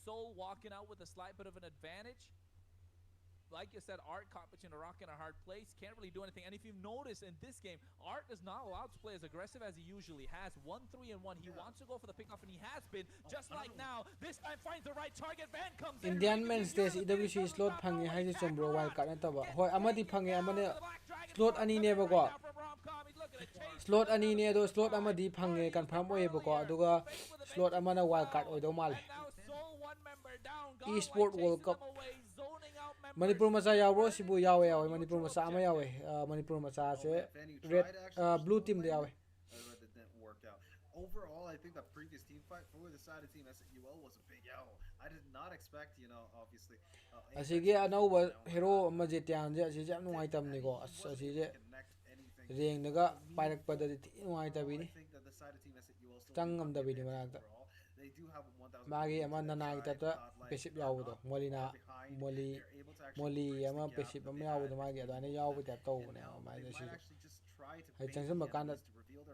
S5: Soul walking out with a slight bit of an advantage. Like you said, Art caught between a rock and a hard place, can't really do anything. And if you've noticed in this game, Art is not allowed to play as aggressive as he usually has. 1-3-1. He wants to go for the pickoff, and he has been, just like now. This time finds the right target. Van comes in.
S3: Indian men stage EWC slot phangi hai je bro wild card na taba hoi amadi phange amane slot ani ne ba ko slot ani ne do slot amadi phange confirm oi ba ko aduga slot amana wild card oi do mal e-sport world cup Manipur macha yawo sibu yawe yawe Manipur macha ama yawe Manipur macha se red blue team de yawe
S6: overall I think the previous team fight for the side of team S8UL was a big L. I did not expect, you know, obviously
S3: asige anauba hero ama je tian je asige am nuai tam ni ko asige reng daga pairak pada ti nuai ta bi ni changam da bi ni mana magi ama nanai ta ta passive yaw do molina moli ama passive ama yaw do magi adane yaw bi ta to ne ma je si hai changsam makan da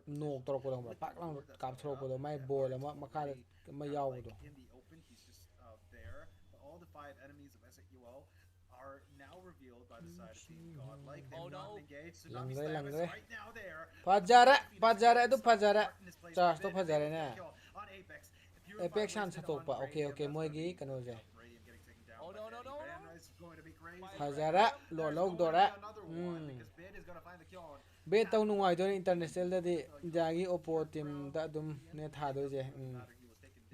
S3: nok torok ko ba pak lang kam torok ko mai ball ama makha ma yaw do
S6: all the 5 enemies of S8UL are now revealed by the side of team Godlike. They've not engaged. Tsunami Slam is right now there.
S3: Pajara edu pajara charge to pajara ne Apex han satopa okay moi gi kano je
S5: Oh no.
S3: pajara lo log dora be tau nuai do international da di jagi oppo team da dum ne tha do je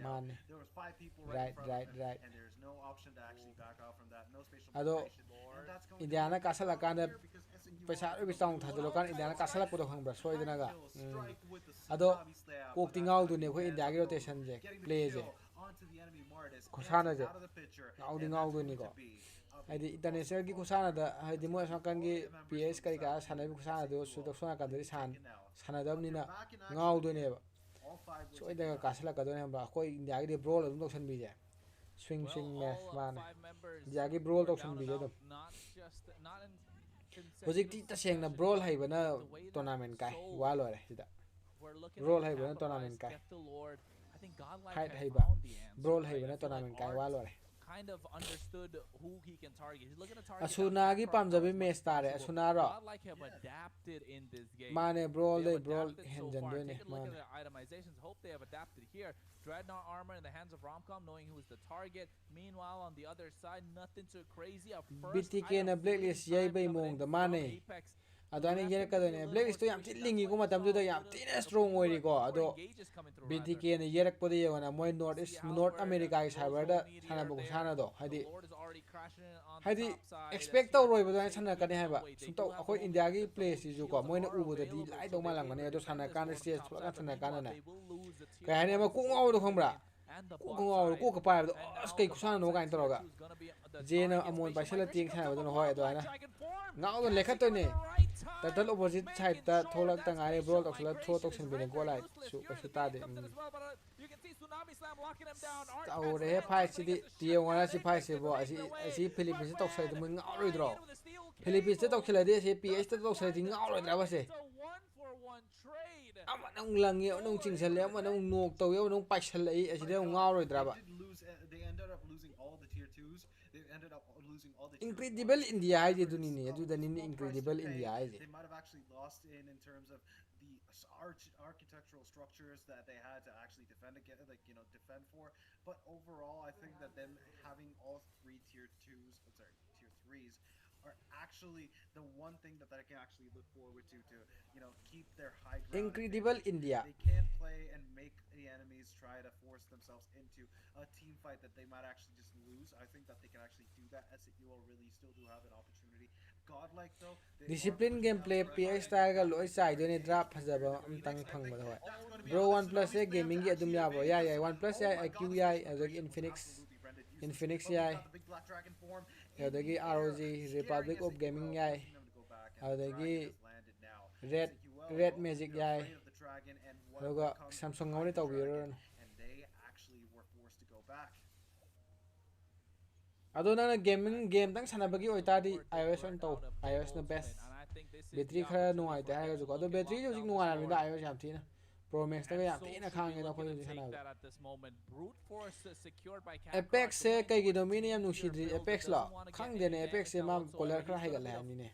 S3: man
S6: There was 5 people
S3: right
S6: and there's no option to actually back off from that. No spatial
S3: ado
S6: and that's going
S3: Indiana kasala kan da paisa ri song tha do kan Indiana kasala ko do khang bra soi dina ga ado kok tingau du ne khoi India gi rotation je play je khosana je ngau du ni ko haidi international gi khosana da haidi mo sa kan gi PS kai ka sana bi khosana do su do sona kan da sana dam ni na ngau du ne ba soi da kasala ka do ne ba khoi India gi brawl dum doksan bi je swing match man India gi brawl doksan bi je dum hojikti ta sengna brawl haibana tournament kai wa lo re sida brawl haibana tournament kai fight haiba brawl haibana tournament kai wa lo re
S5: kind of understood who he can target. He's looking to target
S3: Asuna gi pamjabi match tare Asuna ro
S5: Godlike have adapted in this game.
S3: mane brawl
S5: They
S3: le
S5: have
S3: brawl
S5: adapted so
S3: henjan
S5: far.
S3: do ne
S5: Take a look
S3: man
S5: at the itemizations. Hope they have adapted here. Dreadnought armor in the hands of Romcom, knowing who's the target. Meanwhile, on the other side, nothing too crazy. A first
S3: BTK
S5: item
S3: na blacklist
S5: full
S3: yai
S5: time
S3: bai
S5: coming
S3: mong
S5: in
S3: da
S5: from
S3: mane
S5: Apex.
S3: adani yene ka do ne blacklist to yam tillingi ko matam do yam tin strong oi ri ko ado BTK ne yerak podi yona moi north america gi server da sana bu sana do haidi expect to roi ba sana ka ne ha ba sum to akoi india gi place ju ko moi na u bu da di lai do malang ne do sana kan stage ka sana kan na ka ne ma ku ngau do khambra ku ngau ku ka pa do kai ku sana no ga intro ga jena amon ba sela ting sa ba do hoi do na ngau do lekhat to ne Total opposite side ta tholak ta ngai brawl tok sala throw tok sin bine golai su ka su ta de au re phai si di tie ngona si phai se bo asi Philippines tok sai mun ngau roi dro Philippines tok sala de se PS tok sai ding ngau roi dra ba se ama nong lang ye nong ching sal ama nong nok to ye nong pai sal ai asi de ngau roi dra ba
S6: they ended up losing all the tier 2s. They ended up losing all the
S3: incredible India ai je duni ni du da ni incredible India ai je
S6: they might have actually lost in terms of the architectural structures that they had to actually defend against, like, you know, defend for. But overall, I think that them having all 3 tier 2s, tier 3s are actually the one thing that I can actually look forward to keep their high ground
S3: Incredible
S6: advantage.
S3: India.
S6: They can play and make the enemies try to force themselves into a team fight that they might actually just lose. I think that they can actually do that. S8UL really still do have an opportunity. Godlike though, they
S3: Discipline gameplay PX style ga loi sai do ne drop phajaba amtang phangba da bro OnePlus e gaming gi adum ya bro ya OnePlus ya Iqoo ya adagi Infinix ya adagi ROG Republic of Gaming ya adagi Red Magic ya aduga Samsung ngawni tawbiro ado na gaming game tang sanabagi oitadi iOS on taw iOS na best battery khara nuai ta ha ju ko ado battery ju jing nuai na iOS yam thina Pro Max ta yam thina khang na khoi ju sana Apex se kai gi dominium nu shidri Apex la khang de ne Apex se ma color khara hai ga la ni ne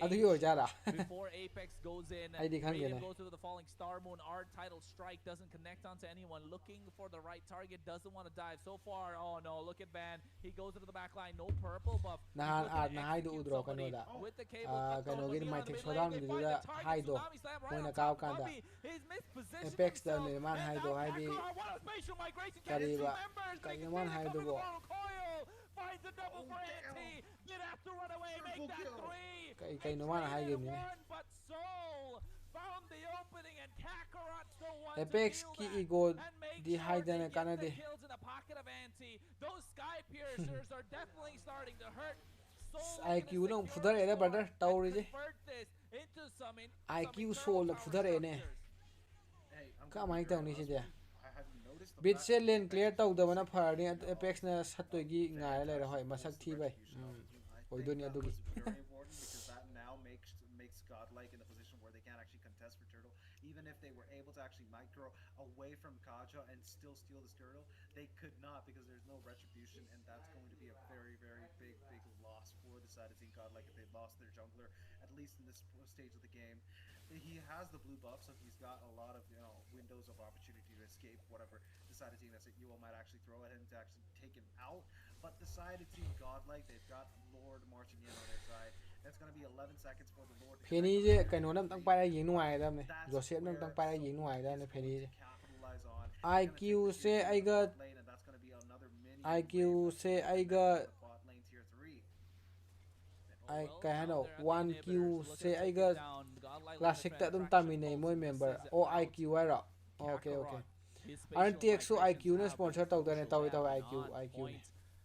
S3: ado yo jara
S5: before Apex goes in, Radium goes to the falling star moon. Our title strike doesn't connect onto anyone. Looking for the right target, doesn't want to dive. So far, oh no, look at Van. He goes into the back line, no purple buff.
S3: Nahan ad na hai do udro kano da
S5: With the cable,
S3: kano gi my text sodan mi da hai do koina kaw kanda Apex da ne man hai do hai di kariba kanya man hai do go
S5: finds a double for Anti. Did have to run away, make that three.
S3: kai no man hai game ni
S5: But Soul found the opening and Kakarot still wants
S3: Apex ki ego di hai da ne kana de
S5: kills in the pocket of Anti. Those sky piercers are definitely starting to hurt.
S3: IQ no fudar era brother tawri je IQ soul fudar ene ka mai taw ni si de bit se lane clear taw da bana phari Apex na satoi gi ngai la ra hoi masak thi bai oi do ni adu gi
S6: Godlike in a position where they can't actually contest for turtle. Even if they were able to actually micro away from Kaja and still steal this turtle, they could not because there's no retribution, and that's going to be a very, very big loss for the side of Team Godlike if they lost their jungler, at least in this stage of the game. He has the blue buff, so he's got a lot of windows of opportunity to escape whatever the side of Team S8UL might actually throw at him to actually take him out. But the side of Team Godlike, they've got Lord marching in on their side. That's going to be 11 seconds for the Lord.
S3: Penny je kaino nam tang pai yin nuai da ne Joseph nam tang pai yin nuai da ne Penny je IQ se I got IQ se I got I kahano 1Q se I got classic ta dum tamine moi member o IQ era okay RTX so IQ ne sponsor taw da ne taw IQ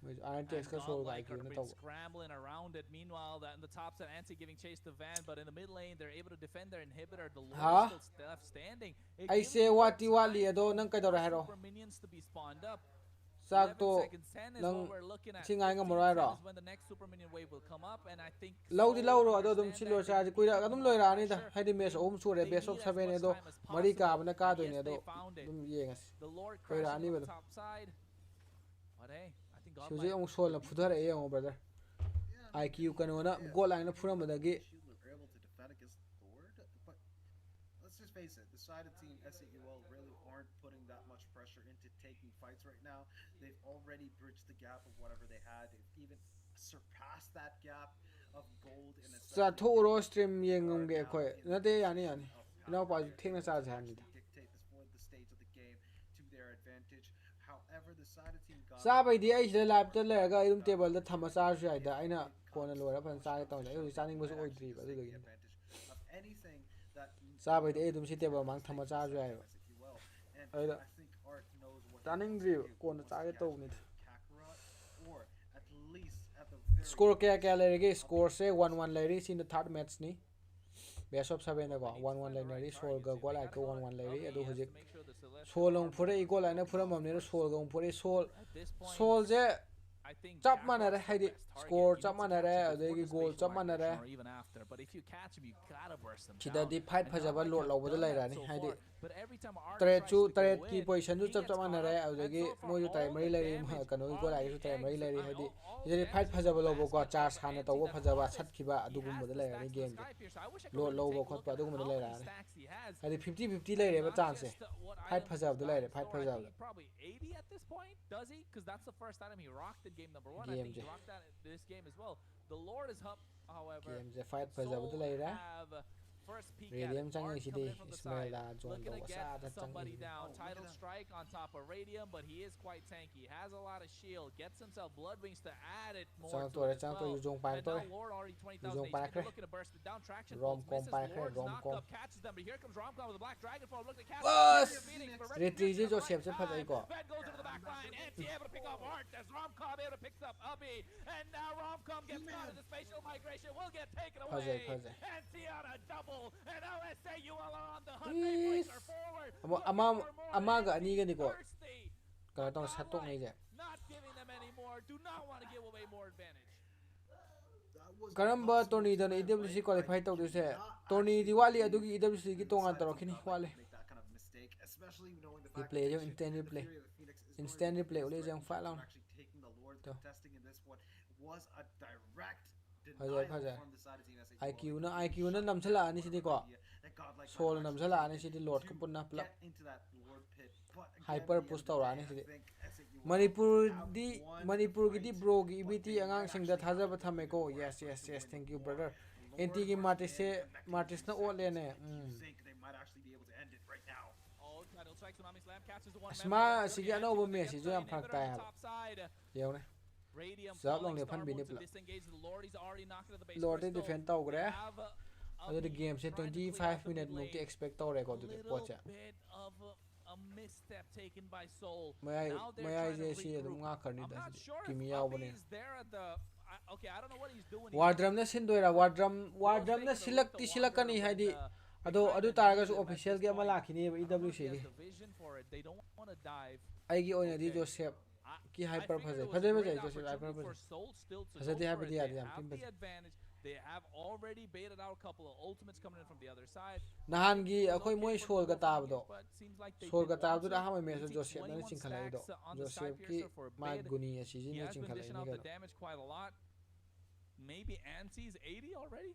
S3: RTX ka so IQ ne taw
S5: scrambling around it. Meanwhile, in the top side, Anti giving chase to Van, but in the mid lane, they're able to defend their inhibitor. The Lord is still left standing.
S3: I say what ado nang kai dora hero
S5: Minions to be spawned up.
S3: sak to nang singai nga morai ro
S5: When the next super minion wave will come up, and I think
S3: low di low ro ado dum silo sa ji kuira adum loi ra ni da hadi mes om sure best of 7 edo mari ka bana ka do ni ado dum yengas
S5: the Lord
S3: kuira
S5: crashing
S3: ani
S5: on
S3: bedo
S5: the top side. But hey, I think
S3: so je
S5: Godlike
S3: on sol na fudar e on brother IQ kanona goal line na furam badagi
S6: Were able to defend against Lord, but let's just face it, the side of Team S8UL really aren't putting that much pressure into taking fights right now. They've already bridged the gap of whatever they had. They've even surpassed that gap of gold in a
S3: sa thoro stream yengum ge khoi na te yani no pa thing na sa jan ni
S6: dictate this for the stage of the game to their advantage. However, the side of Team God
S3: sa bai di ai se live ta le ga irum table da thama sa ju ai da aina kona lora pan sa ta ja ai sa ning bo so oi dri ba du gi
S6: of anything that
S3: sa bai di ai dum si table mang thama sa ju ai
S6: and I think Art knows what
S3: taning dri kona sa ga to ni
S6: Kakarot, or at least at the very
S3: score kya le ge score se 1-1 le ri sin the third match ni best of 7 da ko 1-1 le ri sol ga goal ai ko 1-1 le ri adu hojik solong phure equal line phure mam ne sol ga phure sol je
S5: I think
S3: chap manare haidi score chap manare adegi goal chap manare
S5: or even after. But if you catch him, you gotta burst him
S3: chida
S5: down.
S3: di fight phajaba lot law bada lai rani
S5: So
S3: haidi
S5: far, but every time Art
S3: tret
S5: tries
S3: chu
S5: to
S3: tret
S5: go
S3: ki
S5: in,
S3: position ju
S5: he
S3: chap
S5: gets
S3: chap
S5: caught
S3: manare
S5: up.
S3: adegi
S5: And so far,
S3: mo ju tai
S5: all
S3: mari
S5: the
S3: lai
S5: damage
S3: kanu
S5: on
S3: go lai
S5: the
S3: ju tai mari lai
S5: exit,
S3: haidi
S5: all
S3: jadi
S5: the
S3: fight
S5: damage
S3: phajaba
S5: is
S3: lo bo ko
S5: fast
S3: charge
S5: enough
S3: hana
S5: for
S3: to
S5: Anti
S3: phajaba
S5: that
S3: sat khiba
S5: he
S3: adu gum
S5: has
S3: bada
S5: the
S3: lai
S5: stacks
S3: rani
S5: to
S3: game
S5: Sky Pierce. I wish I could
S3: lo
S5: really
S3: lo
S5: take
S3: bo
S5: a
S3: khot
S5: look
S3: pa
S5: at
S3: adu gum
S5: how
S3: lai
S5: many
S3: rani
S5: stacks he has.
S3: haidi 50-50 lai re ba
S5: Not
S3: chance
S5: just what
S3: fight
S5: items
S3: phajaba
S5: he's
S3: lai re
S5: got
S3: fight
S5: in store. I
S3: phajaba
S5: think probably 80 at this point. Does he? Because that's the first item he rocked in game number 1. I think he rocked that in this game as well. The Lord is up, however.
S3: Game the fight
S5: Soul
S3: fazabada leira.
S5: have first peek
S3: Radium
S5: at it.
S3: chang
S5: Art
S3: si
S5: coming
S3: di
S5: in from the
S3: Ismail
S5: side,
S3: da John
S5: looking
S3: do
S5: to get
S3: sa da chang
S5: somebody
S3: in.
S5: down.
S6: Oh, look
S5: Title
S6: at that.
S5: strike on top of Radium, but he is quite tanky. Has a lot of shield. Gets himself blood wings to add it more
S3: Chang
S5: to
S3: to
S5: it as
S3: chang to
S5: well.
S3: Yuzong pai
S5: And
S3: to.
S5: now Lord already 20,000
S3: Yuzong
S5: HP.
S3: pai
S5: They're
S3: kre.
S5: looking to burst it down. Traction
S3: Rom
S5: pulse
S3: com
S5: misses.
S3: pai kre,
S5: Lord's
S3: rom
S5: knock
S3: com.
S5: up catches them, but here comes Romcom with a black dragon form. Look to catch
S3: Bus!
S5: Phoenix, but
S3: Retrieve
S5: Retribution
S3: jo
S5: at the
S3: shape se
S5: right
S3: phazai
S5: time.
S3: ko.
S5: Fed goes into the back line. Anti able to pick up Art as Romcom able to pick up Ubby. And now Romcom gets caught in the spatial migration. Will get taken away. Anti on a double. And now S8UL are on the hunt. They place her forward.
S3: Amaga ani ga ni ko.
S5: Thirsty.
S3: Ka tong satok nei je.
S5: Not giving them any more. Do not want to give away more advantage.
S3: Karamba tourney dan EWC qualify tau du se. Tourney di wali adugi EWC ki tongan tarokini wale. He play jo instant replay. Instant replay ule jang fa laun. Phajai. IQ na namsala ani sidi ko. Soul namsala ani sidi Lord ko punna plug. Hyper push tau ani sidi. Manipur ki di bro ki EBT angang sing da thajaba thame ko. Yes, thank you brother. NT ki Martis na ole ne. Asma sige ano ba Messi jo yang phak tai ha. Yeu ne. Zap long le phan bi ne pla. Lord de defend tau gre. Ado the game se 25 minute muk ti expect tau record de pocha.
S5: A misstep taken by Soul.
S3: May I je si dum nga karni da kimi yaw bane.
S5: Okay, I don't know what he's doing.
S3: Wardrum na sindoira wardrum na silakani haidi adu taraga su official game la khini EWC gi. Ai gi oina di Joseph ki hyper phajai Joseph hyper phajai happy dia jam tim baj.
S5: They have already baited out a couple of ultimates coming in from the other side.
S3: Nahan gi akoi moi Soul ga tab do. Soul ga tab do da ha me Joseph na chingkhalai do. Joseph ki ma guni asi ji ni chingkhalai ni ga.
S5: Damage quite a lot. Maybe Anti's 80 already?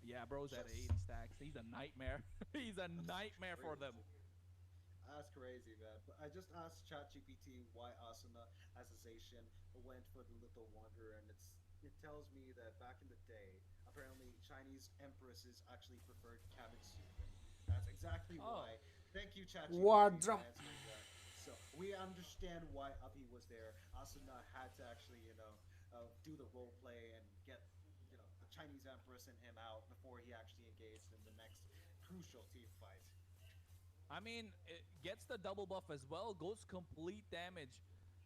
S5: Yeah, bro's at 80 stacks. He's a nightmare. He's a nightmare for them.
S6: That's crazy, man. But I just asked ChatGPT why Asuna as a Zacian went for the Little Wonder, and it tells me that back in the day, apparently Chinese empresses actually preferred cabbage soup. And that's exactly why. Thank you, ChatGPT.
S3: Wardrum.
S6: So we understand why Abhi was there. Asuna had to actually, do the role play and get, the Chinese empress and him out before he actually engaged in the next crucial team fight.
S5: I mean, it gets the double buff as well, goes complete damage.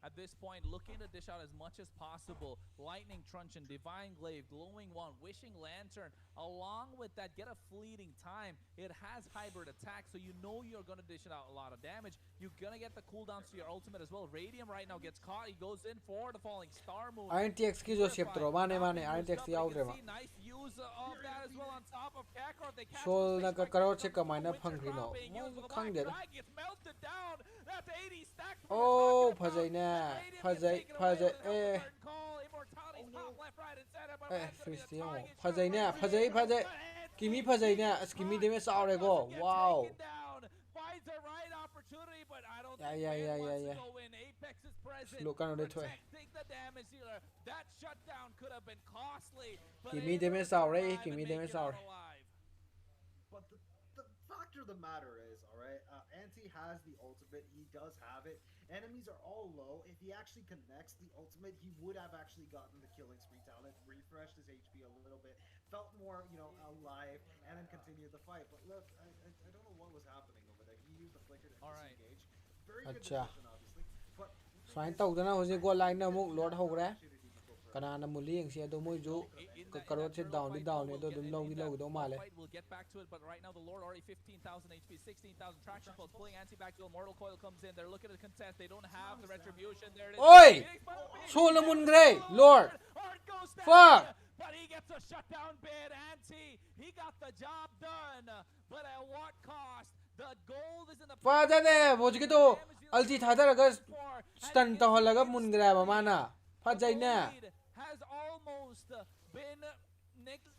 S5: At this point, looking to dish out as much as possible. Lightning Truncheon, Divine Glaive, Glowing Wand, Wishing Lantern. Along with that, get a fleeting time. It has hybrid attack, so you know you're going to dish out a lot of damage. You're going to get the cooldowns to your ultimate as well. Radium right now gets caught. He goes in for the Falling Star Move.
S3: INTX ki Joseph tro mane INTX yaw de ma.
S5: Nice use of that as well on top of Kakarot. They catch
S3: Soul na ka karo che kamai na phangri no. Mo khang de.
S5: Gets melted down. That's 80 stacks.
S3: Oh, phajai na. Phajai Christian. Phajai na, phajai. Kimi phajai na, Kimi de me saw re go. Wow.
S5: Finds the right opportunity, but I don't
S3: Yeah.
S5: Apex is present.
S3: Slow kan de thoy.
S5: Protecting the damage dealer. That shutdown could have been costly.
S3: Kimi de me saw re, Kimi de me saw re.
S6: But the factor of the matter is, alright, Anti has the ultimate, he does have it. Enemies are all low. If he actually connects the ultimate, he would have actually gotten the killing spree talent, refreshed his HP a little bit, felt more, alive, and then continued the fight. But look, I don't know what was happening over there. He used the flicker to disengage. Very good decision, obviously. But
S3: Fine tau dana hoje go line na muk Lord ho gre. Kana na muli ang siya do mo ju karot se down ni do dum low do male.
S5: We'll get back to it, but right now the Lord already 15,000 HP, 16,000 traction pulse, pulling Anti back to Immortal Coil comes in. They're looking to contest. They don't have the retribution. There it is.
S3: Oi! Solomon Gray, Lord. Fuck!
S5: But he gets a shutdown bid. Anti, he got the job done. But at what cost? The gold is in the
S3: Father ne, moji ke to alti thada raga stun ta holaga mun gra ba mana. Fajai na.
S5: Has almost been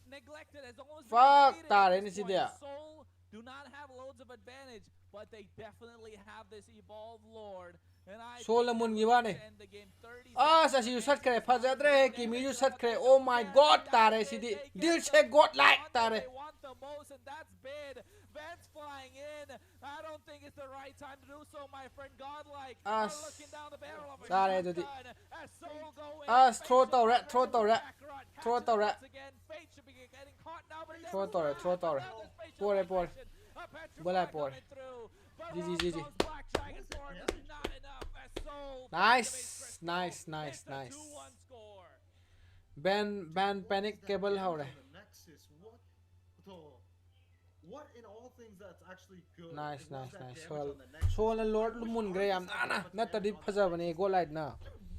S5: neglected, has almost
S3: Fuck,
S5: been
S3: tare
S5: defeated
S3: ni
S5: at
S3: si
S5: this
S3: dia.
S5: point. Soul do not have loads of advantage. but they definitely have this evolved Lord. And I
S3: Soul
S5: think
S3: Moon
S5: that
S3: gi
S5: was
S3: bane.
S5: to end the game 30
S3: Ah,
S5: seconds
S3: sa si
S5: for
S3: sat kare
S5: NC.
S3: phajadre
S5: They
S3: kimi ju
S5: damage
S3: sat
S5: on
S3: kare.
S5: the
S3: Oh my
S5: again,
S3: god,
S5: and
S3: tare
S5: that's
S3: sidi.
S5: it. They
S3: Dil
S5: get
S3: se
S5: the
S3: Godlike
S5: one that
S3: tare.
S5: they want the most, and that's bid. Vance flying in. I don't think it's the right time to do so, my friend. Godlike are looking down the barrel of a
S3: Tare dudi.
S5: shotgun as Soul go in.
S3: Throw
S5: Fate should
S3: tore,
S5: migrate
S3: throw
S5: to
S3: tore.
S5: Kakarot.
S3: Throw
S5: Catches
S3: tore.
S5: once again. Fate should be getting caught now, but
S3: Throw tore,
S5: never
S3: throw
S5: mind.
S3: tore.
S5: Another spatial
S3: Pore,
S5: migration. A
S3: Bolai
S5: petrify
S3: pore.
S5: coming through. But
S3: GG,
S5: round
S3: GG.
S5: goes Black Dragon Storm is not enough as Soul
S3: Nice,
S5: activates Crystal.
S3: nice, nice,
S5: It's a
S3: nice.
S5: 2-1 score.
S3: Ban
S6: What
S3: panic
S6: is that
S3: cable
S6: damage
S3: how
S6: on
S3: re.
S6: the Nexus? What in all things that's actually good?
S3: Nice,
S6: was
S3: nice,
S6: that
S3: nice.
S6: damage on the Nexus?
S3: Soul na Lord
S6: I wish
S3: Lumun
S6: Arcus
S3: gre am
S6: had that
S3: na
S6: much
S3: na tadi
S6: damage on that
S3: phajabane
S6: Nexus.
S3: Godlike na.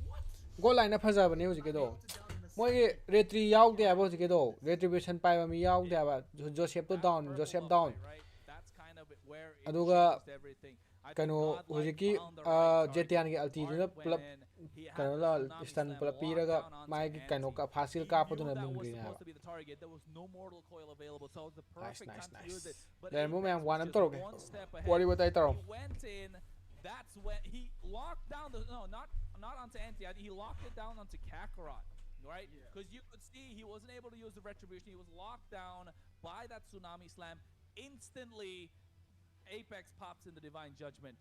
S6: What?
S3: Godlike na phajabane hu jike do.
S6: I melted down in a
S3: Moi
S6: second.
S3: retri yauk de abo jike do. Retribution pai ba mi yauk de aba. Joseph to
S5: That
S3: down,
S5: purple
S3: Joseph
S5: buff
S3: down.
S5: fight, right? That's kind of where it
S3: Aduga
S5: changed everything. I think
S3: kano
S5: Godlike
S3: hujiki
S5: found the right target.
S3: Jetian gi ulti
S5: Art
S3: dina
S5: went
S3: pulap
S5: in. He had
S3: kano
S5: the
S3: la
S5: tsunami
S3: stun
S5: slam
S3: pulap
S5: locked
S3: piraga
S5: down onto
S3: mai gi kano
S5: Anti.
S3: ka fasil
S5: He
S3: ka
S5: knew
S3: paduna
S5: that was
S3: mungri na.
S5: supposed to be the target. There was no mortal coil available, so it was the
S3: Nice,
S5: perfect
S3: nice,
S5: time to use it.
S3: nice.
S5: But
S3: Then mo
S5: Apex
S3: man
S5: was
S3: one
S5: just
S3: toro ke.
S5: one step ahead.
S3: Wari batai toro.
S5: He went in. That's when he locked down the not onto Anti. He locked it down onto Kakarot, right? Because you could see he wasn't able to use the retribution. He was locked down by that tsunami slam. Instantly, Apex pops in the Divine Judgment.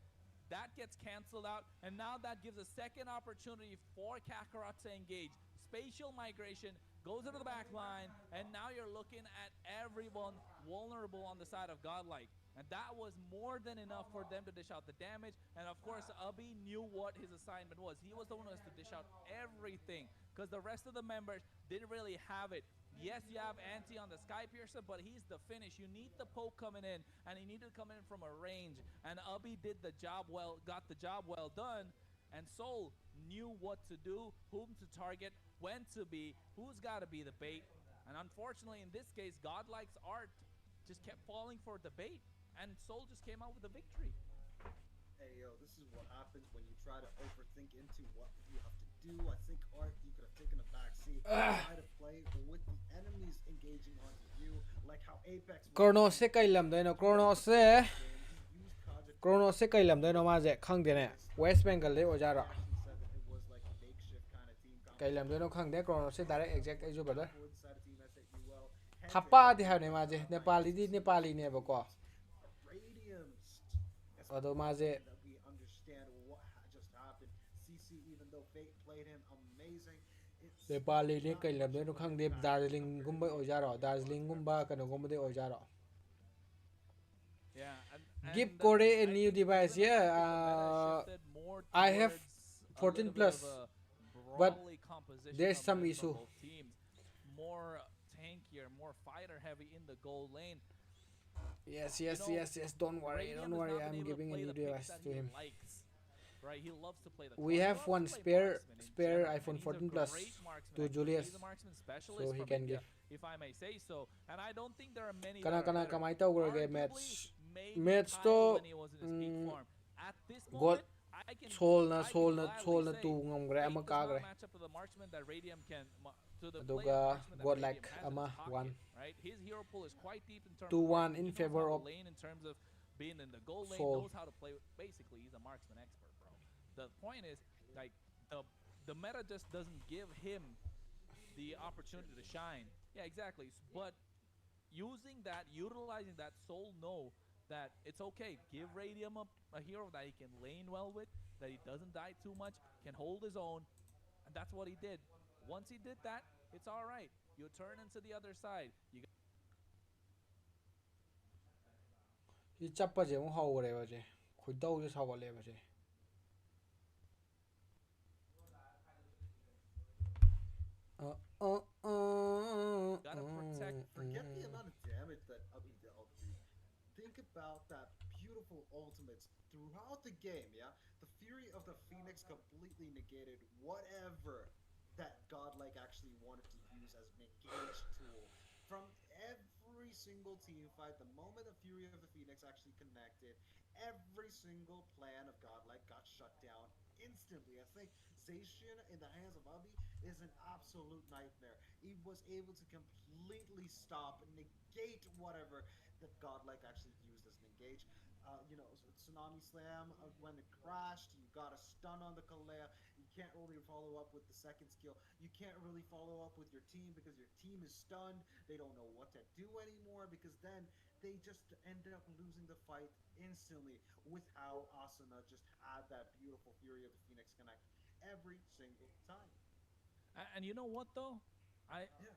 S5: That gets canceled out, and now that gives a second opportunity for Kakarot to engage. Spatial migration goes into the back line, and now you're looking at everyone vulnerable on the side of Godlike. And that was more than enough for them to dish out the damage. And of course, Abhi knew what his assignment was. He was the one who has to dish out everything, because the rest of the members didn't really have it. Yes, you have Anti on the Sky Piercer, but he's the finish. You need the poke coming in, and he needed to come in from a range. And Abhi did the job well, got the job well done. And Soul knew what to do, whom to target, when to be, who's got to be the bait. And unfortunately, in this case, Godlike's art just kept falling for the bait, and Soul just came out with a victory.
S6: Hey, yo, this is what happens when you try to overthink into what you have to do. I think Art, you could have taken a back seat, try to play with the enemies engaging onto you, like how Apex.
S3: Chrono se kai lam dai no Chrono se
S6: He used Project.
S3: Chrono se kai lam dai no ma je khang de ne West Bengal le oja ra.
S6: Actually said that it was like a makeshift kind of team.
S3: Kai lam dai no khang de Chrono se direct exact ai ju brother.
S6: Inside a team S8UL.
S3: Thapa di ha ne ma je Nepali di Nepali ne ba ko.
S6: Radiance.
S3: Ado ma je
S6: That we understand what just happened. CC, even though Fate played him amazing, it's
S3: Nepali ne kai lam dai no khang de Darjeeling gumba oja ra. Darjeeling gumba kano gumba de oja ra.
S5: Yeah,
S3: Give
S5: and
S3: Kore a
S5: I
S3: new
S5: think
S3: device,
S5: even though
S3: yeah,
S5: the meta shifted more
S3: I have
S5: towards a
S3: 14
S5: little bit
S3: plus,
S5: of a
S3: but
S5: brawly composition
S3: there's
S5: of
S3: some
S5: meta
S3: issue.
S5: from both teams. More tankier, more fighter heavy in the gold lane.
S3: Yes,
S5: You
S3: yes,
S5: know,
S3: yes, yes. Don't worry,
S5: Radiant
S3: don't
S5: has
S3: worry.
S5: not been
S3: I'm
S5: able to
S3: giving a
S5: play
S3: new
S5: the picks
S3: device
S5: that
S3: to
S5: he
S3: him.
S5: likes, right? He loves to play the
S3: We
S5: clock. He
S3: have
S5: loves
S3: one
S5: to play
S3: spare
S5: marksman in
S3: spare
S5: general,
S3: iPhone
S5: and he's a
S3: 14 Plus
S5: great marksman,
S3: to
S5: actually.
S3: Julius,
S5: He's a marksman
S3: so
S5: specialist
S3: he
S5: from
S3: can
S5: India,
S3: give.
S5: if I may say so. And I don't think there are many
S3: Kana
S5: that are
S3: kana
S5: better.
S3: kamai tau gore
S5: Arguably,
S3: match.
S5: maybe
S3: Match
S5: Kyle
S3: to
S5: when he was in his peak form. At this
S3: God
S5: moment, I can
S3: soul na
S5: I
S3: soul
S5: can
S3: na
S5: gladly
S3: soul na
S5: say
S3: tu ngam gre ama
S5: Fate
S3: ka
S5: does
S3: gre.
S5: not match up to the marksman that Radium can to the
S3: Aduga
S5: player marksman that
S3: Godlike
S5: Radium has in
S3: ama
S5: his pocket,
S3: one.
S5: right? His hero pool is quite deep in terms
S3: 2-1
S5: of
S3: in
S5: he knows
S3: favor
S5: how to
S3: of
S5: lane in terms of being in the gold lane,
S3: Soul.
S5: knows how to play. Basically, he's a marksman expert, bro. The point is, like, the meta just doesn't give him the opportunity to shine. Yeah, exactly. But using that, utilizing that, Soul know that it's okay. Give Radium a hero that he can lane well with, that he doesn't die too much, can hold his own, and that's what he did. Once he did that, it's all right. You turn into the other side. You
S3: Hi chappa je mo hau gre ba je. Khoi dau je saw le ba je.
S5: gotta protect.
S6: forget the amount of damage that Abhi dealt, dude. Think about that beautiful ultimates throughout the game, yeah? The Fury of the Phoenix completely negated whatever that Godlike actually wanted to use as an engage tool. From every single team fight, the moment the Fury of the Phoenix actually connected, every single plan of Godlike got shut down instantly. I think Zacian in the hands of Abhi is an absolute nightmare. He was able to completely stop and negate whatever that Godlike actually used as an engage. Tsunami Slam when it crashed. You got a stun on the Kalea. You can't really follow up with the second skill. You can't really follow up with your team because your team is stunned. They don't know what to do anymore because then they just ended up losing the fight instantly with how Asuna just had that beautiful Fury of the Phoenix connect every single time.
S5: And you know what though? I
S6: Yeah.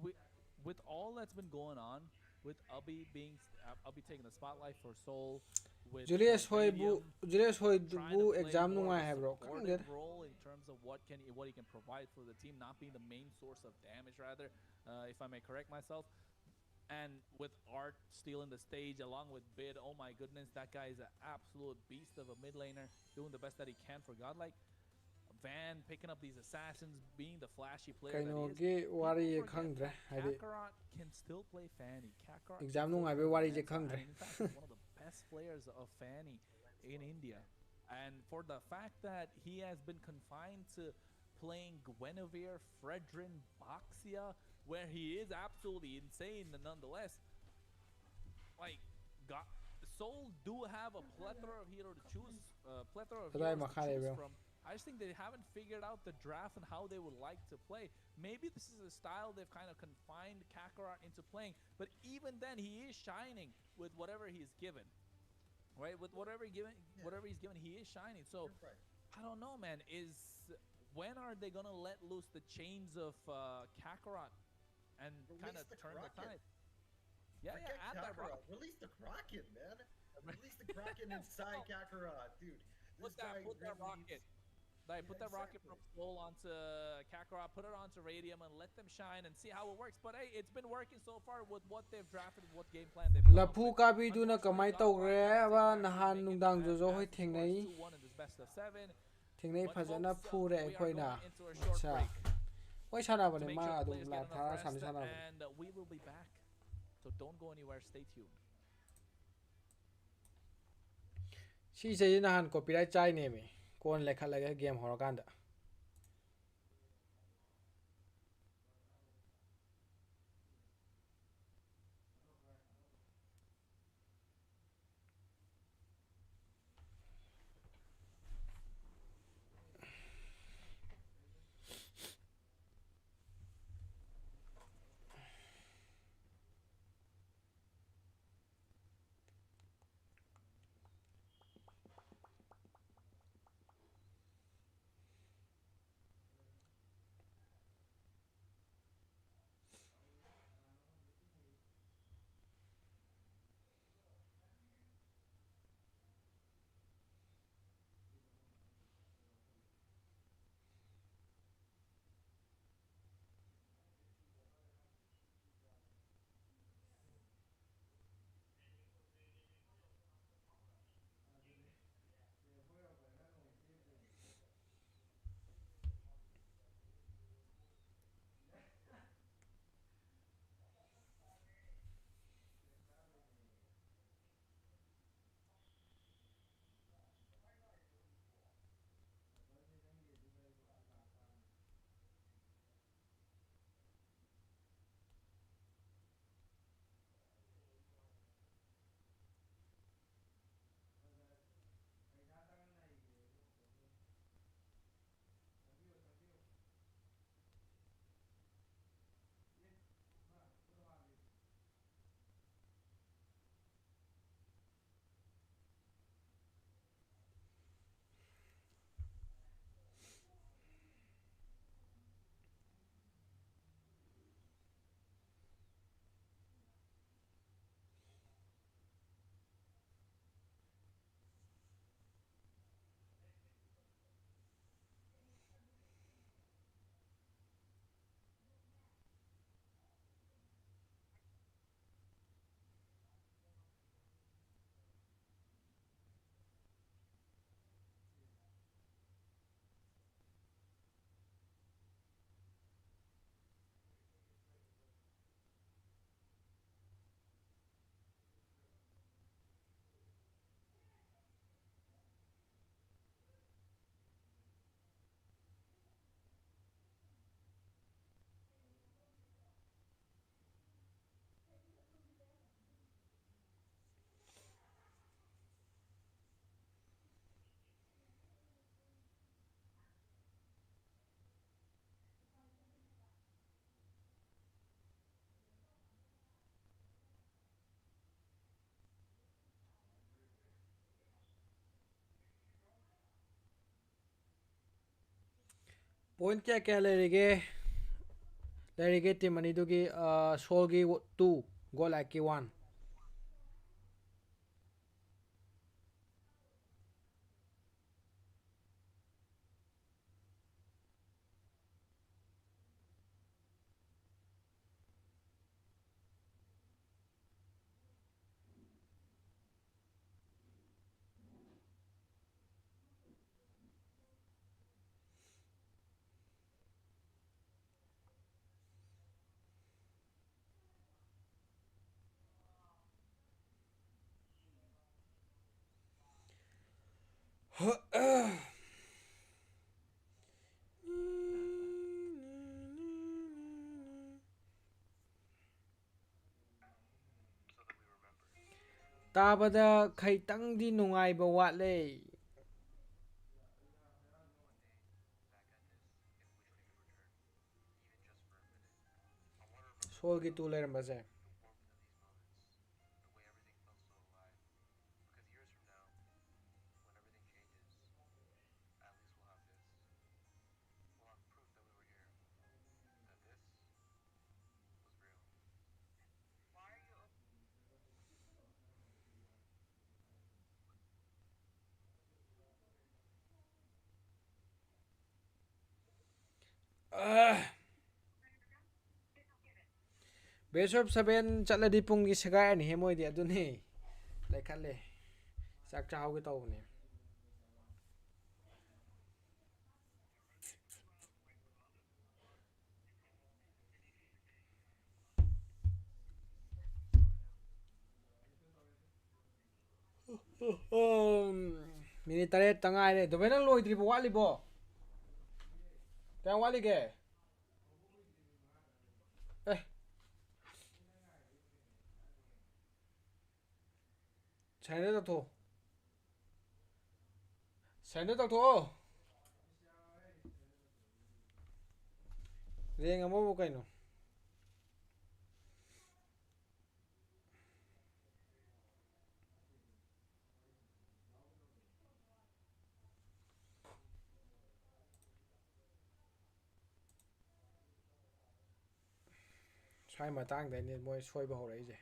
S5: with, with all that's been going on, with Ubby taking the spotlight for Seoul, with
S3: Julius hoi
S5: Radium
S3: bu Julius hoi
S5: trying
S3: bu
S5: to play
S3: exam
S5: more
S3: nungai
S5: of a
S3: hai bro.
S5: supportive role in terms of what he can provide for the team, not being the main source of damage, rather, if I may correct myself. And with Art stealing the stage along with Bid, oh my goodness, that guy is an absolute beast of a mid laner, doing the best that he can for Godlike. Van picking up these assassins, being the flashy player that he is.
S3: Kainogi wari
S5: People forget
S3: khangdre
S5: that
S3: hadi
S5: Kakarot can still play Fanny. Kakarot
S3: exam
S5: can still
S3: nungai
S5: play
S3: be wari je
S5: Mansa,
S3: khangdre.
S5: and in fact, he's one of the best players of Fanny in India. And for the fact that he has been confined to playing Guinevere, Fredrin, Boxia, where he is absolutely insane nonetheless, like, Seoul do have a plethora of heroes to choose, from. I just think they haven't figured out the draft and how they would like to play. Maybe this is a style they've kind of confined Kakarot into playing, but even then, he is shining with whatever he's given. Right, with whatever he's given, he is shining. So,
S6: Right.
S5: I don't know, man. When are they gonna let loose the chains of Kakarot and kind of turn the tide? Yeah,
S6: Forget
S5: add that rock.
S6: Kakarot. Release the Kraken, man. Release the Kraken inside Kakarot, dude.
S5: Put
S6: This guy
S5: that
S6: really
S5: rocket.
S6: needs-
S5: Like, put
S6: Yeah,
S5: that rocket from
S6: exactly.
S5: Soul onto Kakarot, put it onto Radium, and let them shine and see how it works. But hey, it's been working so far with what they've drafted, what game plan they've come up
S3: Lapu
S5: with.
S3: kabi duna kamai
S5: Unfortunately,
S3: tawre
S5: Godlike
S3: ba
S5: haven't
S3: nahan
S5: been able to
S3: nungdang
S5: make
S3: jo
S5: it
S3: jo
S5: as
S3: hoi
S5: the score is
S3: thingnai
S5: 2-1 in this best of 7.
S3: thingnai
S5: But
S3: phajana
S5: folks,
S3: phure
S5: we are
S3: ekhoina.
S5: going into a short
S3: Acha.
S5: break
S3: Oi sana
S5: to
S3: bane
S5: make
S3: ma
S5: sure the
S3: adum
S5: players
S3: la
S5: get enough
S3: thara
S5: rest,
S3: sami sana bane.
S5: and we will be back. So don't go anywhere. Stay tuned.
S3: Si se nahan copyright chai ne mi. Kon lekha laga game horokanda. point kya lerige team ani dugi solgi 2 Godlike 1 tabada khaitangdi nungaiba watle solgi 2 lerambase BO7 chatladi punggi sagai ani he moidi aduni lekhalle chak chahauge tawbani minute 8 tangaire do benang loidribo walibo kaya walige Send it to Send it to Ring amo kaino Sai matangdani moi soiba horeije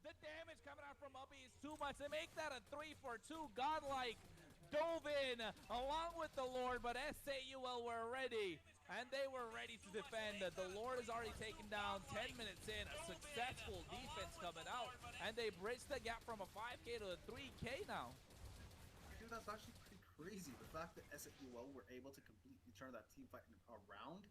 S5: The damage coming out from Ubby is too much. They make that a 3-for-2. Godlike dove in along with the Lord, but S8UL were ready, and they were ready to defend. The Lord is already taken down 10 minutes in. A successful defense coming out, and they bridged the gap from a 5K to a 3K now.
S6: Dude, that's actually pretty crazy. The fact that S8UL were able to completely turn that team fight around.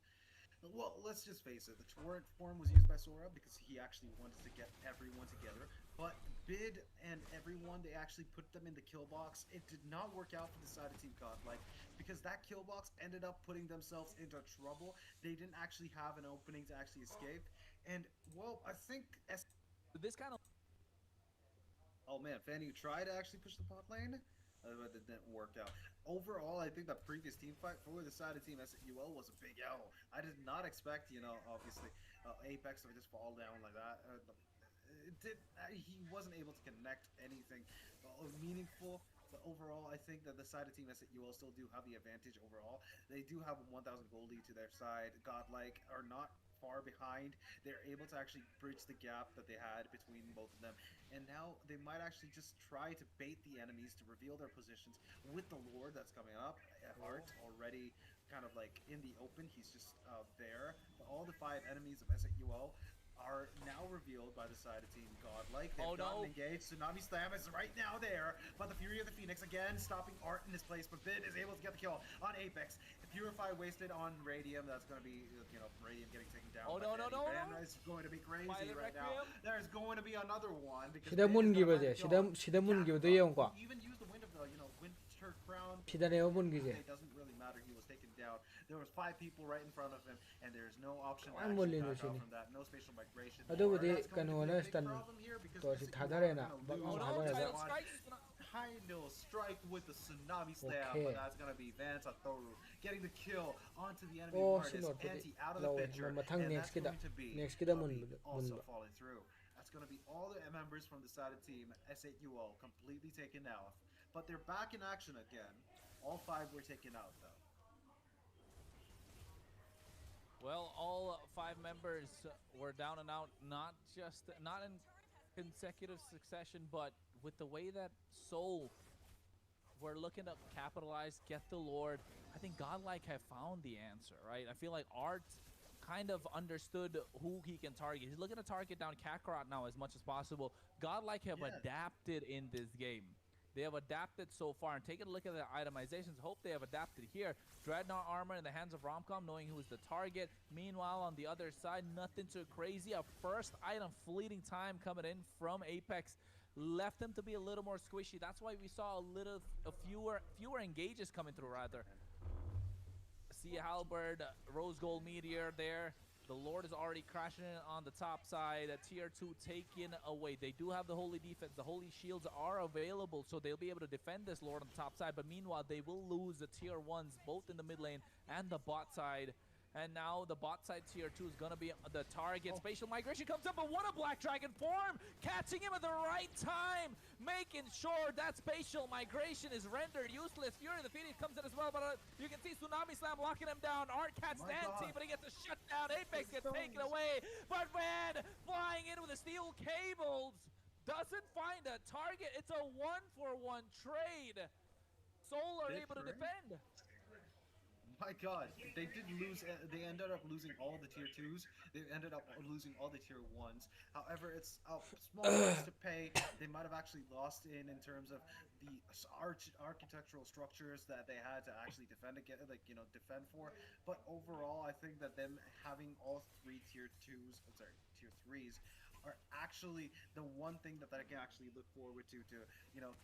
S6: Well, let's just face it, the torrent form was used by Sora because he actually wanted to get everyone together, but Bid and everyone, they actually put them in the kill box. It did not work out for the side of Team Godlike because that kill box ended up putting themselves into trouble. They didn't actually have an opening to actually escape, and well, I think
S5: This kind of...
S6: Oh man, Fanny, you tried to actually push the bot lane? But it didn't work out. Overall, I think the previous team fight for the side of Team S8UL was a big L. I did not expect, you know, obviously, Apex to just fall down like that. He wasn't able to connect anything meaningful. But overall, I think that the side of Team S8UL still do have the advantage overall. They do have a 1,000 gold lead to their side. Godlike are not far behind. They're able to actually bridge the gap that they had between both of them. And now they might actually just try to bait the enemies to reveal their positions with the Lord that's coming up. Art already kind of like in the open. He's just there. But all the 5 enemies of S8UL are now revealed by the side of Team Godlike. They've gotten engaged. Tsunami Slam is right now there, but the Fury of the Phoenix again stopping Art in his place, but Bid is able to get the kill on Apex. The Purify wasted on Radium. That's going to be, you know, Radium getting taken down. It's going to be crazy right now. There's going to be another one because
S3: Sida mun gibaje sida mun gibdo yongko
S6: even use the wind of the, you know, winter crown.
S3: Sida ne mun gije
S6: It doesn't really matter. He was taken down. There was 5 people right in front of him, and there's no option to actually back out from that. No spatial migration.
S3: adubudi
S6: That's going to be
S3: kanona
S6: a big
S3: stan
S6: problem here because
S3: to si
S6: S8UL
S3: thadare na
S6: are
S3: bak
S6: gonna lose
S3: thadare
S6: a
S3: da
S6: lot. final strike with the tsunami slam,
S3: Okay.
S6: but that's gonna be Van Satoru getting the kill onto the enemy
S3: Oh,
S6: artist,
S3: sinod pwede
S6: anti out of the
S3: lawe
S6: picture,
S3: mamatang
S6: and
S3: next
S6: that's
S3: kita
S6: going to be
S3: next kita
S6: Hubby also
S3: mun
S6: falling through. That's gonna be all the members from the Sada team, S8UL, completely taken out, but they're back in action again. All 5 were taken out though.
S5: Well, all 5 members were down and out, not in consecutive succession, but with the way that Soul were looking to capitalize, get the Lord. I think Godlike have found the answer, right? I feel like Art kind of understood who he can target. He's looking to target down Kakarot now as much as possible. Godlike have adapted in this game. They have adapted so far, and taking a look at the itemizations, hope they have adapted here. Dreadnought armor in the hands of Romcom, knowing who's the target. Meanwhile, on the other side, nothing too crazy. A first item fleeting time coming in from Apex left them to be a little more squishy. That's why we saw fewer engages coming through, rather. See Halberd, Rose Gold Meteor there. The Lord is already crashing in on the top side. Tier 2 taken away. They do have the Holy Defense. The Holy Shields are available, so they'll be able to defend this Lord on the top side. But meanwhile, they will lose the Tier 1s, both in the mid lane and the bot side. And now the bot side Tier 2 is going to be the target. Spatial Migration comes up, but what a Black Dragon form! Catching him at the right time! Making sure that Spatial Migration is rendered useless. Fury of the Phoenix comes in as well, but you can see Tsunami Slam locking him down. Art catches Nancy, but he gets a shutdown. Apex gets taken away, but Van flying in with the steel cables doesn't find a target. It's a 1-for-1 trade. Soul are able to defend.
S6: My God, they did lose. They ended up losing all the Tier 2s. They ended up losing all the Tier 1s. However, it's a small price to pay. They might have actually lost in terms of the architectural structures that they had to actually defend against, defend for. But overall, I think that them having all 3 Tier 2s, Tier 3s, are actually the one thing that I can actually look forward to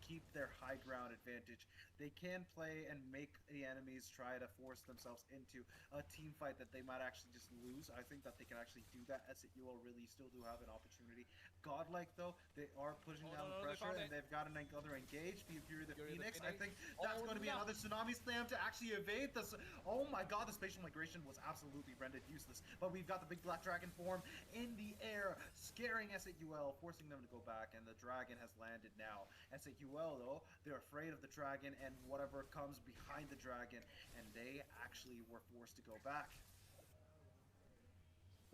S6: keep their high ground advantage. They can play and make the enemies try to force themselves into a team fight that they might actually just lose. I think that they can actually do that. S8UL really still do have an opportunity. Godlike though, they are pushing down the pressure, and they've got another engage. Fury the Phoenix. I think that's going to be another Tsunami Slam to actually evade this. Oh my God, the Spatial Migration was absolutely rendered useless. But we've got the big Black Dragon form in the air, scaring S8UL, forcing them to go back, and the dragon has landed now. S8UL though, they're afraid of the dragon and whatever comes behind the dragon, and they actually were forced to go back.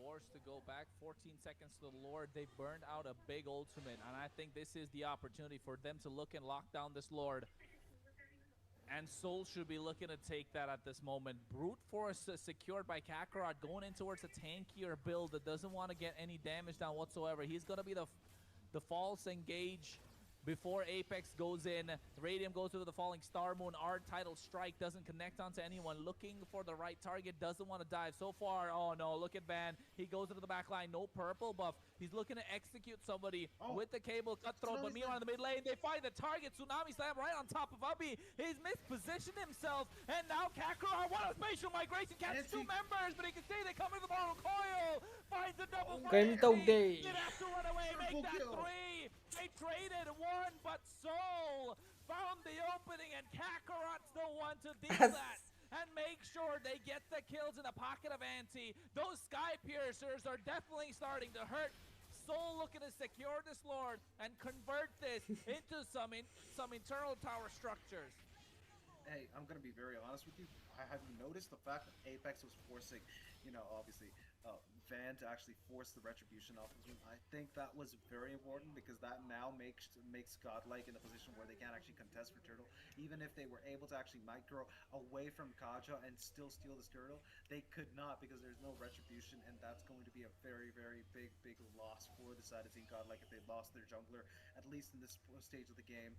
S5: Forced to go back. 14 seconds to the Lord. They burned out a big ultimate, and I think this is the opportunity for them to look and lock down this Lord. And Soul should be looking to take that at this moment. Brute Force secured by Kakarot, going in towards a tankier build that doesn't want to get any damage down whatsoever. He's going to be the false engage before Apex goes in. Radium goes through the falling Star Moon. Art title strike doesn't connect onto anyone. Looking for the right target, doesn't want to dive. So far, oh no, look at Van. He goes into the back line, no purple buff. He's looking to execute somebody with the cable cutthroat, but meanwhile in the mid lane, they find the target. Tsunami Slam right on top of Ubby. He's mispositioned himself, and now Kakarot, what a Spatial Migration, catches 2 members, but he can see they come in the Mortal Coil. Finds a double
S3: Game
S5: fire.
S3: day.
S5: Did have to run away, make that 3. They traded 1, but Soul found the opening, and Kakarot's the one to deal that and make sure they get the kills in the pocket of Anti. Those Sky Piercers are definitely starting to hurt. Soul looking to secure this Lord and convert this into some internal tower structures.
S6: Hey, I'm gonna be very honest with you. Have you noticed the fact that Apex was forcing, obviously, Van to actually force the retribution off of him? I think that was very important, because that now makes Godlike in a position where they can't actually contest for turtle. Even if they were able to actually micro away from Kaja and still steal this turtle, they could not, because there's no retribution, and that's going to be a very, very big loss for the side of Team Godlike if they lost their jungler, at least in this stage of the game.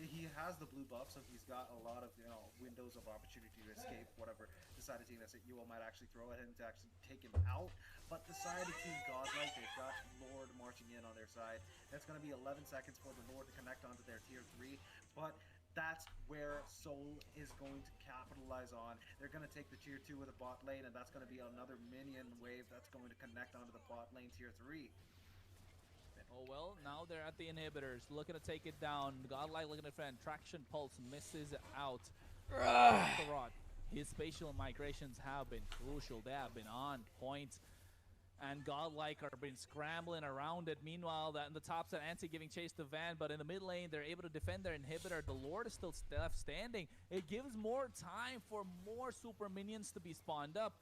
S6: He has the blue buff, so he's got a lot of windows of opportunity to escape whatever the side of Team S8UL might actually throw at him to actually take him out. But the side of Team Godlike, they've got Lord marching in on their side. That's going to be 11 seconds for the Lord to connect onto their Tier 3, but that's where Soul is going to capitalize on. They're going to take the Tier 2 with the bot lane, and that's going to be another minion wave that's going to connect onto the bot lane Tier 3. And
S5: Oh well, now they're at the inhibitors, looking to take it down. Godlike looking to defend. Traction Pulse misses out. Kakarot. His spatial migrations have been crucial. They have been on point. And Godlike are been scrambling around it. Meanwhile, in the top side, Anti giving chase to Van, but in the mid lane, they're able to defend their inhibitor. The Lord is still left standing. It gives more time for more super minions to be spawned up.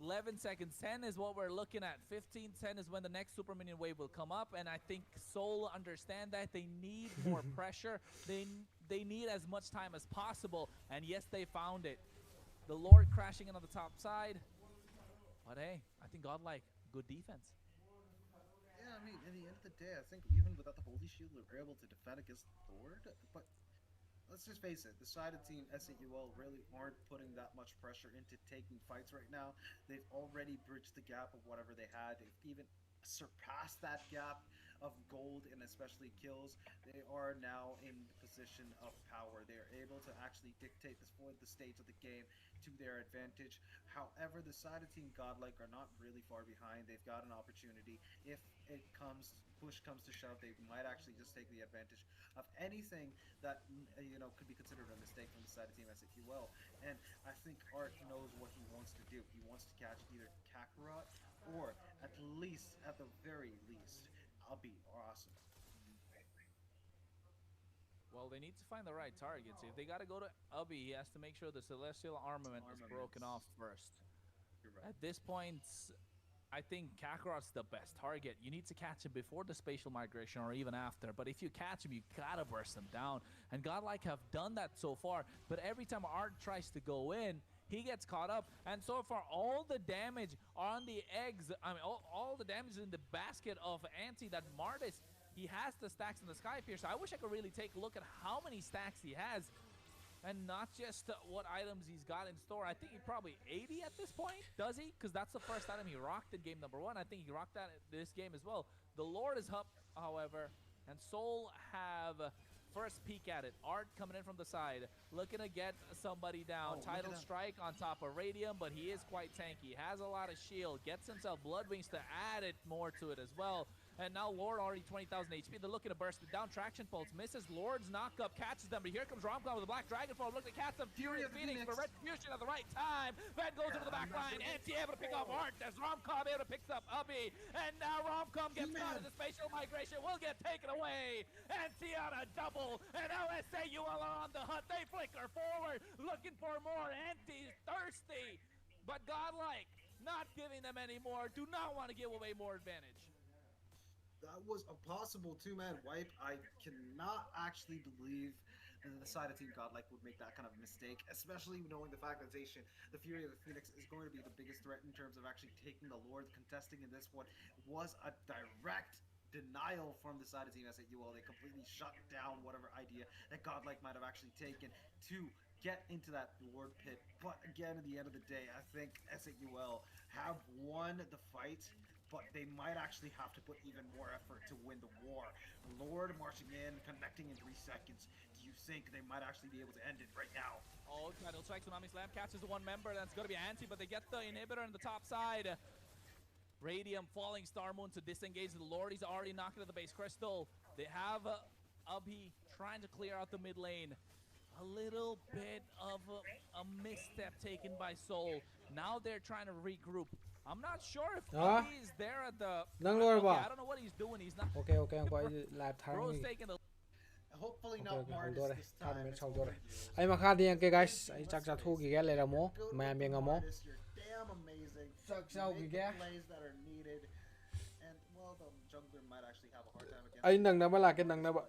S5: 11 seconds, 10 is what we're looking at. 15, 10 is when the next super minion wave will come up, and I think Seoul understand that. They need more pressure. They need as much time as possible, and yes, they found it. The Lord crashing in on the top side. But hey, I think Godlike, good defense.
S6: Yeah, I mean, in the end of the day, I think even without the Holy Shield, they were able to defend against the Lord. But let's just face it, the side of team S8UL really aren't putting that much pressure into taking fights right now. They've already bridged the gap of whatever they had. They've even surpassed that gap of gold and especially kills. They are now in the position of power. They are able to actually dictate the stage of the game to their advantage. However, the side of Team Godlike are not really far behind. They've got an opportunity. If push comes to shove, they might actually just take the advantage of anything that could be considered a mistake from the side of Team S8UL. And I think Art knows what he wants to do. He wants to catch either Kakarot or at the very least, Abi or Awesome.
S5: Well, they need to find the right targets. If they got to go to Ubby, he has to make sure the Celestial Armament is broken off first.
S6: You're right.
S5: At this point, I think Kakarot's the best target. You need to catch him before the spatial migration or even after. But if you catch him, you gotta burst him down. And Godlike have done that so far. But every time Art tries to go in, he gets caught up. And so far, all the damage on the eggs, all the damage in the basket of Anti that Martis, he has the stacks in the Sky Piercer. I wish I could really take a look at how many stacks he has and not just what items he's got in store. I think he probably 80 at this point, does he? Because that's the first item he rocked in game number 1. I think he rocked that this game as well. The Lord is up, however, and Seoul have first peek at it. Art coming in from the side, looking to get somebody down. Tidal Strike on top of Radium, but he is quite tanky. Has a lot of shield, gets himself Blood Wings to add it more to it as well. And now Lord already 20,000 HP. They're looking to burst it down. Traction Pulse misses. Lord's knock-up catches them. But here comes Romcom with a Black Dragon Form. Looking to catch them. Furious Phoenix for Retribution at the right time. Van goes into the back line. Anti able to pick off Art. There's Romcom able to pick up Ubby. And now Romcom gets caught in the spatial migration. Will get taken away. Anti on a double. And now S8UL are on the hunt. They flicker forward. Looking for more. Anti's thirsty. But Godlike not giving them any more. Do not want to give away more advantage.
S6: That was a possible two-man wipe. I cannot actually believe that the side of Team Godlike would make that kind of mistake, especially knowing the fact that Zacian, the Fury of the Phoenix, is going to be the biggest threat in terms of actually taking the Lord. Contesting in this one was a direct denial from the side of Team S8UL. They completely shut down whatever idea that Godlike might have actually taken to get into that Lord pit. But again, at the end of the day, I think S8UL have won the fight, but they might actually have to put even more effort to win the war. Lord marching in, connecting in 3 seconds. Do you think they might actually be able to end it right now?
S5: Oh, Tidal Strike, Tsunami Slam catches the one member. That's going to be Anti, but they get the inhibitor on the top side. Radium falling Star Moon to disengage the Lord. He's already knocked at the base crystal. They have Ubhi trying to clear out the mid lane. A little bit of a misstep taken by Seoul. Now they're trying to regroup. I'm not sure if he's there at the... I don't know what he's doing. He's not...
S3: Okay, I'm going to live time.
S5: Bro's taking the...
S6: Hopefully not Martis this time.
S3: I'm a card here, guys. I check that who get later more. Man being a more.
S6: You're damn amazing.
S3: We get
S6: plays that are needed. And well, the jungler might actually have a hard time against.
S3: I nang na ba laki nang na ba.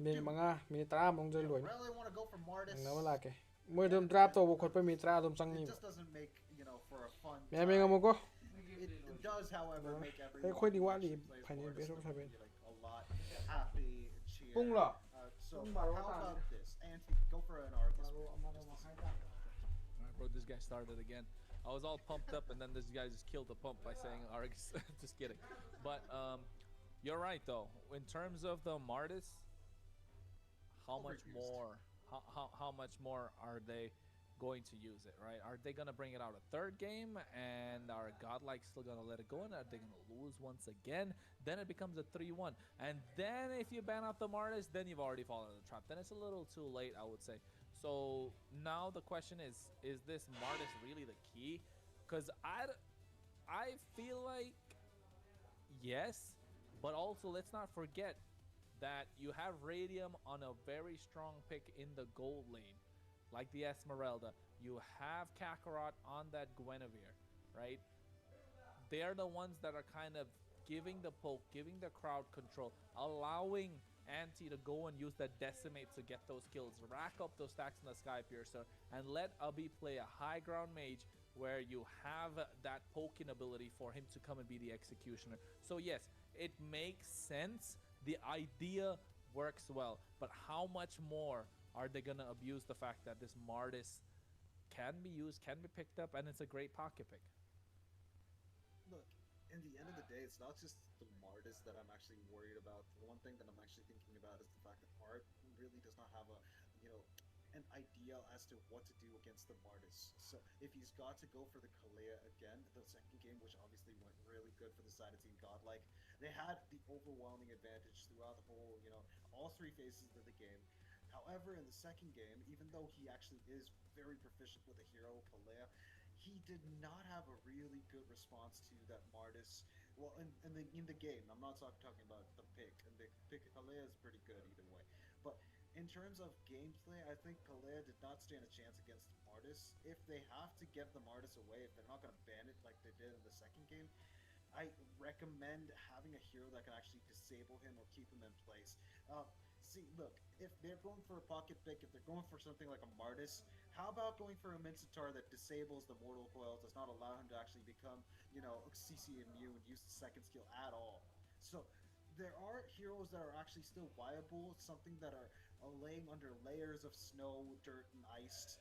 S3: Minute mga minute tra mong jay luoy.
S6: Really want to go for Martis.
S3: Nang na ba laki. Mo dum trap to bukod pa minute tra dum sang ni.
S6: It just doesn't make, for a fun.
S3: Man being a mo ko.
S6: It does, however, make everyone
S3: Ay khoi di wa li
S6: plays
S3: phai ni
S6: Martis
S3: beso sa ben.
S6: like a lot happy, cheer.
S3: Pung la.
S6: So how about this? Anti, go for an Argus.
S5: Bro, this guy started again. I was all pumped up, and then this guy just killed the pump by saying Argus. Just kidding. But you're right though. In terms of the Martis, how much more? How much more are they going to use it, right? Are they gonna bring it out a third game, and are Godlike still gonna let it go, and are they gonna lose once again? Then it becomes a 3-1, and then if you ban out the Martis, then you've already fallen in the trap. Then it's a little too late, I would say. So now the question is this Martis really the key? Because I feel like yes, but also let's not forget that you have Radium on a very strong pick in the gold lane, like the Esmeralda. You have Kakarot on that Guinevere, right? They're the ones that are kind of giving the poke, giving the crowd control, allowing Anti to go and use that Decimate to get those kills, rack up those stacks in the Sky Piercer, and let Abhi play a high ground mage where you have that poking ability for him to come and be the executioner. So yes, it makes sense. The idea works well, but how much more are they gonna abuse the fact that this Martis can be used, can be picked up, and it's a great pocket pick?
S6: Look, in the end of the day, it's not just the Martis that I'm actually worried about. The one thing that I'm actually thinking about is the fact that Art really does not have a, you know, an idea as to what to do against the Martis. So if he's got to go for the Kalea again, the second game, which obviously went really good for the side of Team Godlike, they had the overwhelming advantage throughout the whole, all three phases of the game. However, in the second game, even though he actually is very proficient with the hero Kalea, he did not have a really good response to that Martis. Well, in the game, I'm not talking about the pick. And the pick of Kalea is pretty good either way. But in terms of gameplay, I think Kalea did not stand a chance against Martis. If they have to get the Martis away, if they're not going to ban it like they did in the second game, I recommend having a hero that can actually disable him or keep him in place. See, look, if they're going for a pocket pick, if they're going for something like a Martis, how about going for a Mincetar that disables the Mortal Coil, does not allow him to actually become, CC immune, use the second skill at all. So there are heroes that are actually still viable, something that are laying under layers of snow, dirt, and ice.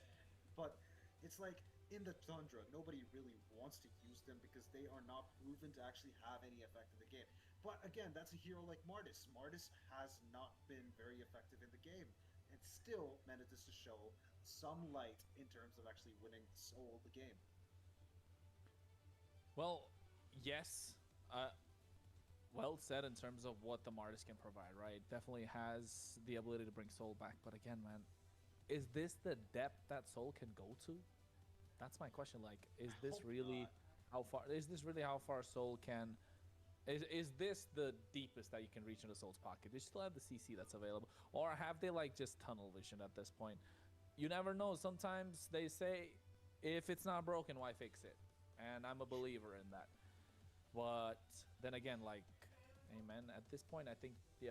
S6: But it's like in the tundra, nobody really wants to use them because they are not proven to actually have any effect in the game. But again, that's a hero like Martis. Martis has not been very effective in the game and still manages to show some light in terms of actually winning soul of the game.
S5: Well, yes. Well said in terms of what the Martis can provide, right? Definitely has the ability to bring soul back. But again, man, is this the depth that soul can go to? That's my question. Like, is this really how far? Is this really how far soul can? Is this the deepest that you can reach into soul's pocket? They still have the CC that's available, or have they like just tunnel vision at this point? You never know. Sometimes they say, if it's not broken, why fix it? And I'm a believer in that. But then again, like, hey man, at this point, I think the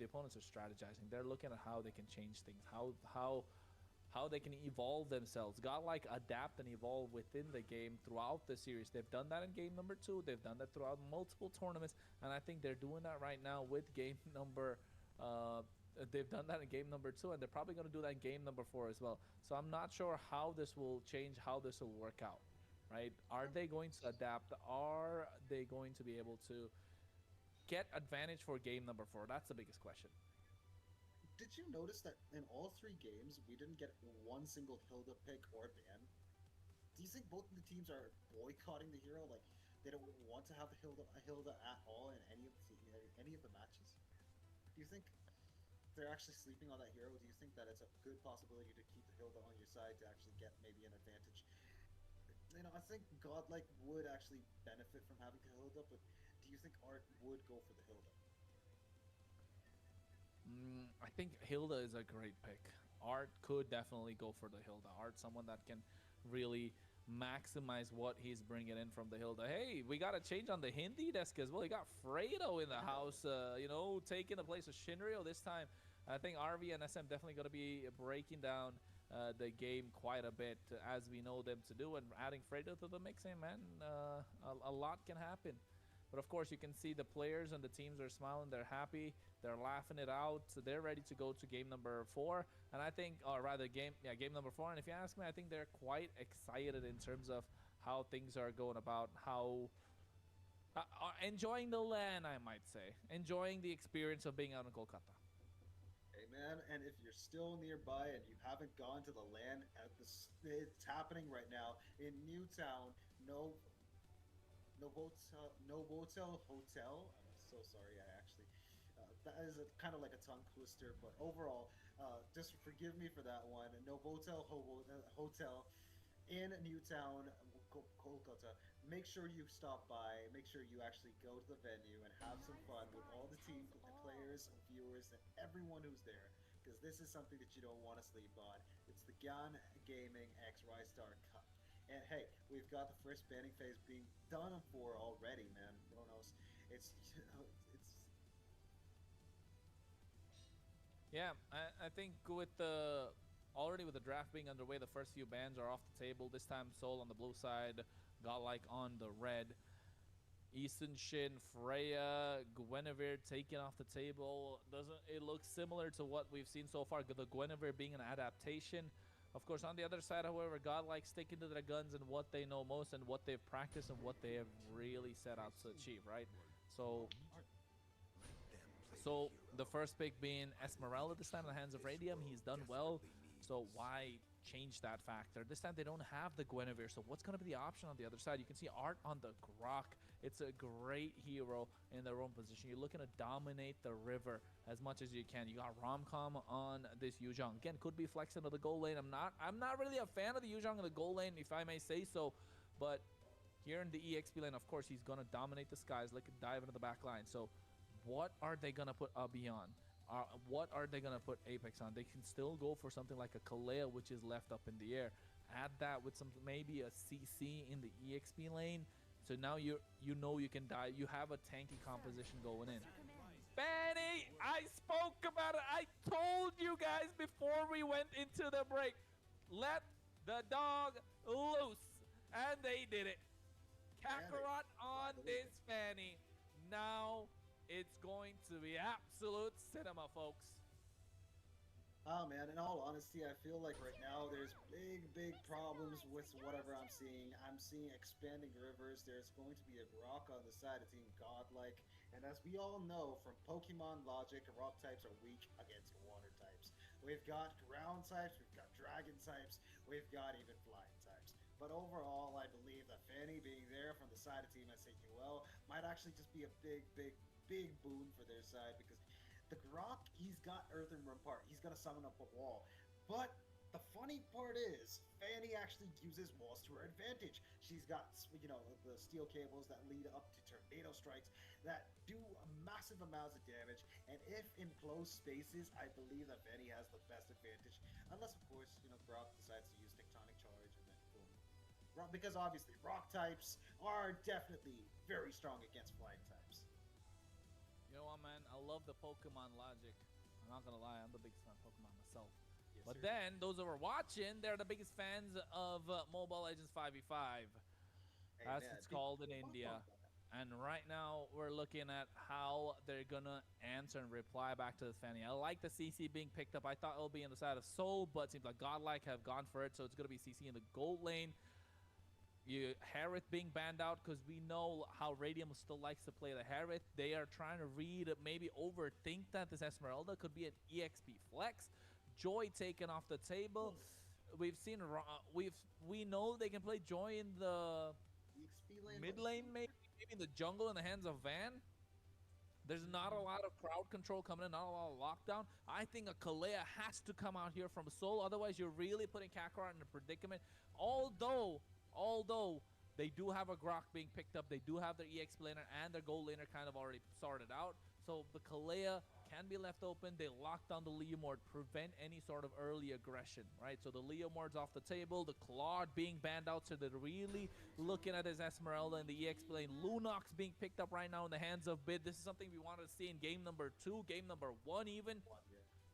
S5: opponents are strategizing. They're looking at how they can change things, how they can evolve themselves. Godlike adapt and evolve within the game throughout the series. They've done that in game number 2. They've done that throughout multiple tournaments, and I think they're doing that right now with game number. They've done that in game number 2, and they're probably going to do that in game number 4 as well. So I'm not sure how this will change, how this will work out. Right? Are they going to adapt? Are they going to be able to get advantage for game number 4? That's the biggest question.
S6: Did you notice that in all 3 games, we didn't get one single Hilda pick or ban? Do you think both of the teams are boycotting the hero? Like, they don't want to have a Hilda at all in any of the matches? Do you think they're actually sleeping on that hero? Do you think that it's a good possibility to keep the Hilda on your side to actually get maybe an advantage? I think Godlike would actually benefit from having the Hilda, but do you think Art would go for the Hilda?
S5: I think Hilda is a great pick. Art could definitely go for the Hilda. Art, someone that can really maximize what he's bringing in from the Hilda. Hey, we got a change on the Hindi desk as well. You got Fredo in the house, taking the place of Shinryo this time. I think RV and SM definitely going to be breaking down the game quite a bit, as we know them to do, and adding Fredo to the mix, man, a lot can happen. But of course, you can see the players and the teams are smiling. They're happy. They're laughing it out. So they're ready to go to game number 4. And I think, or rather, game number 4. And if you ask me, I think they're quite excited in terms of how things are going about, how enjoying the LAN, I might say, enjoying the experience of being out in Kolkata.
S6: Hey man. And if you're still nearby and you haven't gone to the land, it's happening right now in Newtown. No, Novotel Hotel. I'm so sorry. I actually that is kind of like a tongue twister, but overall, just forgive me for that one. Hotel in Newtown, Kolkata. Make sure you stop by. Make sure you actually go to the venue and have some fun with all the team players, viewers, and everyone who's there. Because this is something that you don't want to sleep on. It's the Gyan Gaming X Raistar Cup. And hey, we've got the first banning phase being done for already, man. Monos, it's it's
S5: Yeah, I think with the already with the draft being underway, the first few bans are off the table. This time, Soul on the blue side, Godlike on the red. Easton Shin, Freya, Guinevere taken off the table. Doesn't it look similar to what we've seen so far? The Guinevere being an adaptation. Of course, on the other side, however, Godlike sticking to their guns and what they know most and what they've practiced and what they have really set out to achieve, right? So the first pick being Esmeralda this time in the hands of Radium. He's done well, so why change that factor? This time they don't have the Guinevere, so what's going to be the option on the other side? You can see Art on the Grok. It's a great hero in their own position. You're looking to dominate the river as much as you can. You got Romcom on this Yuzhong. Again, could be flexing to the goal lane. I'm not really a fan of the Yuzhong in the goal lane, if I may say so, but here in the EXP lane, of course, he's going to dominate the skies, like dive into the back line. So what are they going to put Abby on? What are they going to put Apex on? They can still go for something like a Kalea, which is left up in the air. Add that with some maybe a CC in the EXP lane. So now you know you can die. You have a tanky composition going in. Fanny, I spoke about it. I told you guys before we went into the break. Let the dog loose. And they did it. Kakarot on this Fanny. Now it's going to be absolute cinema, folks.
S6: Oh man, in all honesty, I feel like right now there's big problems with whatever I'm seeing. I'm seeing expanding rivers. There's going to be a rock on the side of Team Godlike. And as we all know from Pokemon logic, rock types are weak against water types. We've got ground types, we've got dragon types, we've got even flying types. But overall, I believe that Fanny being there from the side of Team S8UL might actually just be a big boon for their side, because the Grok, he's got Earthen Rampart. He's going to summon up a wall. But the funny part is, Fanny actually uses walls to her advantage. She's got, you know, the steel cables that lead up to tornado strikes that do massive amounts of damage. And if in closed spaces, I believe that Fanny has the best advantage. Unless, of course, you know, Grok decides to use Tectonic Charge and then boom. Because obviously, rock types are definitely very strong against flying types.
S5: You know what, man? I love the Pokemon logic. I'm not gonna lie, I'm the biggest fan of Pokemon myself.
S6: Yes,
S5: But
S6: sir.
S5: then, those who are watching, they're the biggest fans of Mobile Legends 5v5.
S6: Hey,
S5: As
S6: man,
S5: it's called in
S6: big
S5: India.
S6: bump on that.
S5: And right now, we're looking at how they're gonna answer and reply back to this Fanny. I like the CC being picked up. I thought it'll be on the side of Soul, but it seems like Godlike have gone for it, so it's gonna be CC in the gold lane. Harith being banned out, because we know how Radium still likes to play the Harith. They are trying to read, maybe overthink that this Esmeralda could be an EXP flex. Joy taken off the table. We've seen, we know they can play Joy in the
S6: EXP lane,
S5: mid
S6: but
S5: lane, maybe in the jungle in the hands of Van. There's not a lot of crowd control coming in, not a lot of lockdown. I think a Kalea has to come out here from Soul, otherwise you're really putting Kakarot in a predicament. Although they do have a Grok being picked up, they do have their EX laner and their gold laner kind of already sorted out. So the Kalea can be left open. They lock down the Leomord, prevent any sort of early aggression, right? So the Leomord's off the table, the Claude being banned out, so they're really looking at his Esmeralda in the EX lane. Lunox being picked up right now in the hands of Bid. This is something we wanted to see in game number 2, game number 1 even.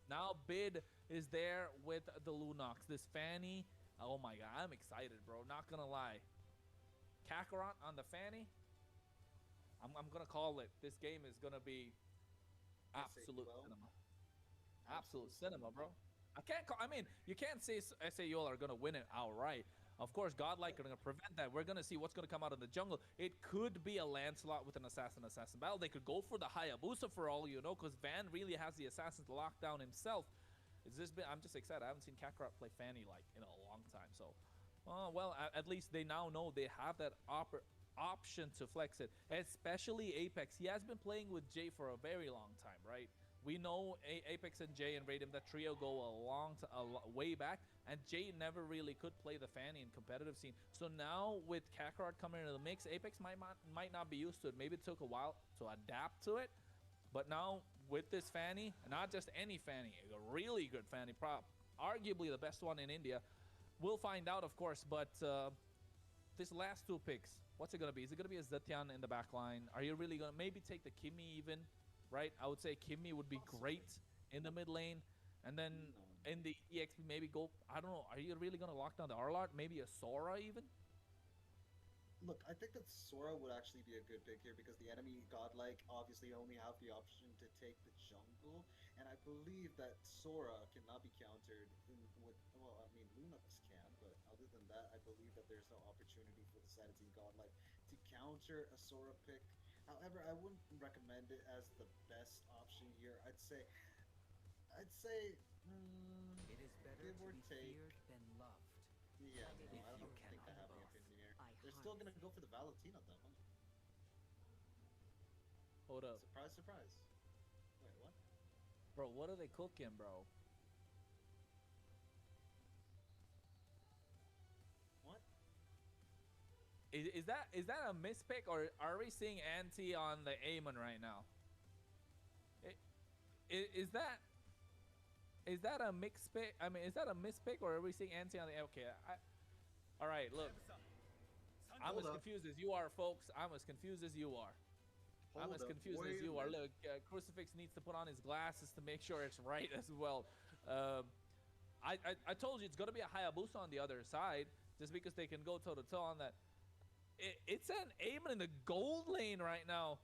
S5: Now Bid is there with the Lunox. This Fanny, oh my god, I'm excited, bro. Not gonna lie. Kakarot on the Fanny. I'm gonna call it. This game is gonna be absolute cinema. Absolute cinema, bro. I mean, you can't say S8UL are gonna win it outright. Of course, Godlike are going to prevent that. We're going to see what's going to come out of the jungle. It could be a Lancelot with an assassin battle. They could go for the Hayabusa for all you know, because Van really has the assassins locked down himself. I'm just excited. I haven't seen Kakarot play Fanny like in a long time. So, well, at least they now know they have that option to flex it, especially Apex. He has been playing with Jay for a very long time, right? We know Apex and Jay and Radium, that trio go way back, and Jay never really could play the Fanny in competitive scene. So now with Kakarot coming into the mix, Apex might not be used to it. Maybe it took a while to adapt to it, but now with this Fanny, not just any Fanny, a really good Fanny prop, arguably the best one in India. We'll find out, of course, but this last two picks, what's it going to be? Is it going to be a Zetian in the back line? Are you really going to maybe take the Kimmy even? Right, I would say Kimmy would be great in the mid lane, and then in the EXP maybe go. I don't know. Are you really gonna lock down the Arlot? Maybe a Sora even.
S6: Look, I think that Sora would actually be a good pick here because the enemy Godlike obviously only have the option to take the jungle, and I believe that Sora cannot be countered with. Well, I mean Lunox can, but other than that, I believe that there's no opportunity for the side of Team Godlike to counter a Sora pick. However, I wouldn't recommend it as the best option here. I'd say,
S7: It is better
S6: give
S7: to
S6: or
S7: be
S6: take.
S7: feared than loved.
S6: Yeah, no,
S7: If
S6: I
S7: you
S6: don't think I
S7: cannot
S6: have the
S7: both,
S6: opinion here.
S7: I
S6: They're still
S7: highly
S6: gonna go for the Valentina though.
S5: Hold up,
S6: Surprise, surprise. Wait, what?
S5: bro. What are they cooking, bro?
S6: What?
S5: Is that a mispick, or are we seeing Anti on the Amon right now? Is that a mixed pick? I mean, is that a mispick, or are we seeing Anti on the? Okay, all right. Look, I'm as confused as you are, folks. I'm as confused as you are. I'm as confused as you are. Look, Crucifix needs to put on his glasses to make sure it's right as well. I told you it's gonna be a Hayabusa on the other side, just because they can go toe to toe on that. It's an Amon in the gold lane right now,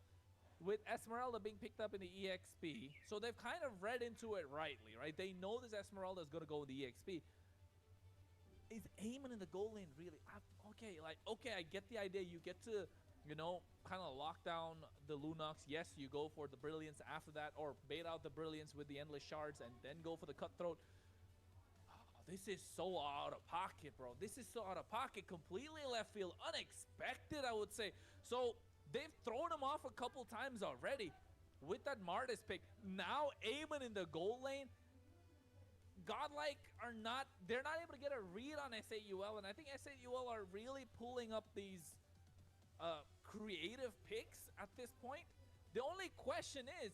S5: with Esmeralda being picked up in the EXP. So they've kind of read into it rightly, right? They know this Esmeralda is gonna go in the EXP. Is Amon in the gold lane really? Okay, I get the idea. You get to, kind of lock down the Lunox. Yes, you go for the Brilliance after that, or bait out the Brilliance with the Endless Shards and then go for the Cutthroat. This is so out of pocket, bro. This is so out of pocket. Completely left field. Unexpected, I would say. So they've thrown him off a couple times already with that Martis pick. Now Amon in the goal lane. Godlike they're not able to get a read on S8UL, and I think S8UL are really pulling up these creative picks at this point. The only question is,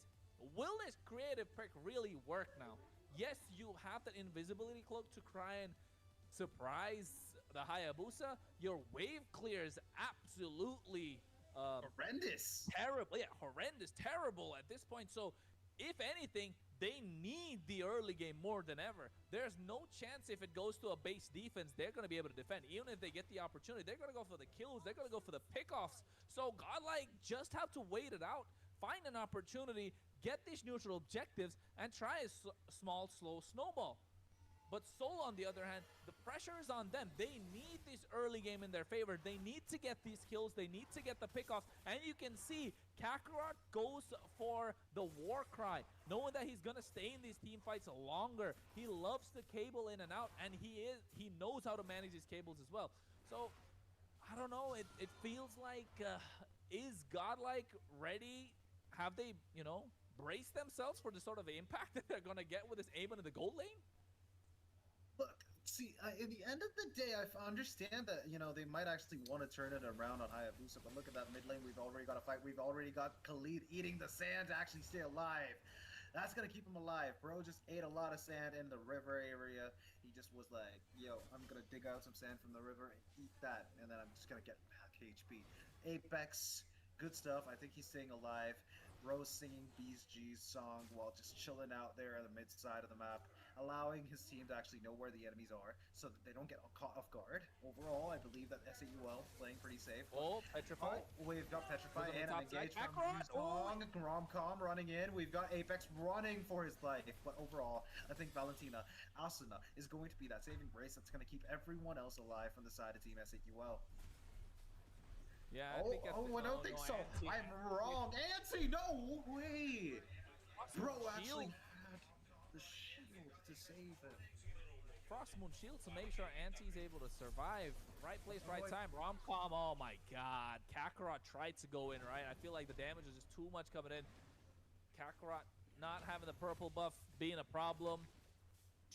S5: will this creative pick really work now? Yes, you have that invisibility cloak to try and surprise the Hayabusa. Your wave clear is absolutely
S6: Horrendous.
S5: terrible. Yeah, horrendous, terrible at this point. So, if anything, they need the early game more than ever. There's no chance if it goes to a base defense, they're going to be able to defend. Even if they get the opportunity, they're going to go for the kills. They're going to go for the pickoffs. So, Godlike just have to wait it out, find an opportunity, get these neutral objectives, and try a small, slow snowball. But Soul, on the other hand, the pressure is on them. They need this early game in their favor. They need to get these kills. They need to get the pickoffs. And you can see Kakarot goes for the war cry, knowing that he's going to stay in these team fights longer. He loves the cable in and out, and he knows how to manage his cables as well. So, I don't know. It feels like, is Godlike ready? Have they, braced themselves for the sort of impact that they're going to get with this Amon in the gold lane?
S6: Look, see, in the end of the day, I understand that, they might actually want to turn it around on Hayabusa, but look at that mid lane. We've already got a fight. We've already got Khalid eating the sand to actually stay alive. That's going to keep him alive. Bro just ate a lot of sand in the river area. He just was like, yo, I'm going to dig out some sand from the river and eat that, and then I'm just going to get back HP. Apex, good stuff. I think he's staying alive. Bro singing BSG's song while just chilling out there on the mid side of the map. allowing his team to actually know where the enemies are so that they don't get caught off guard. Overall, I believe that S8UL playing pretty safe.
S5: Oh, Petrify.
S6: Oh, we've got Petrify
S5: Goes on the
S6: and
S5: top
S6: an engage
S5: side.
S6: from
S5: Kakarot.
S6: Yuzong. Gromcom running in. We've got Apex running for his life. But overall, I think Valentina Asuna is going to be that saving grace that's going to keep everyone else alive from the side of Team S8UL.
S5: Yeah, I think
S6: I don't think so.
S5: Anti.
S6: I'm wrong. Ansi, no way. Bro actually
S5: Shield.
S6: had the shield to save it.
S5: Frostmoon shield to make sure Anti's able to survive. Right place, right time. Romcom, oh my god. Kakarot tried to go in, right? I feel like the damage is just too much coming in. Kakarot not having the purple buff being a problem.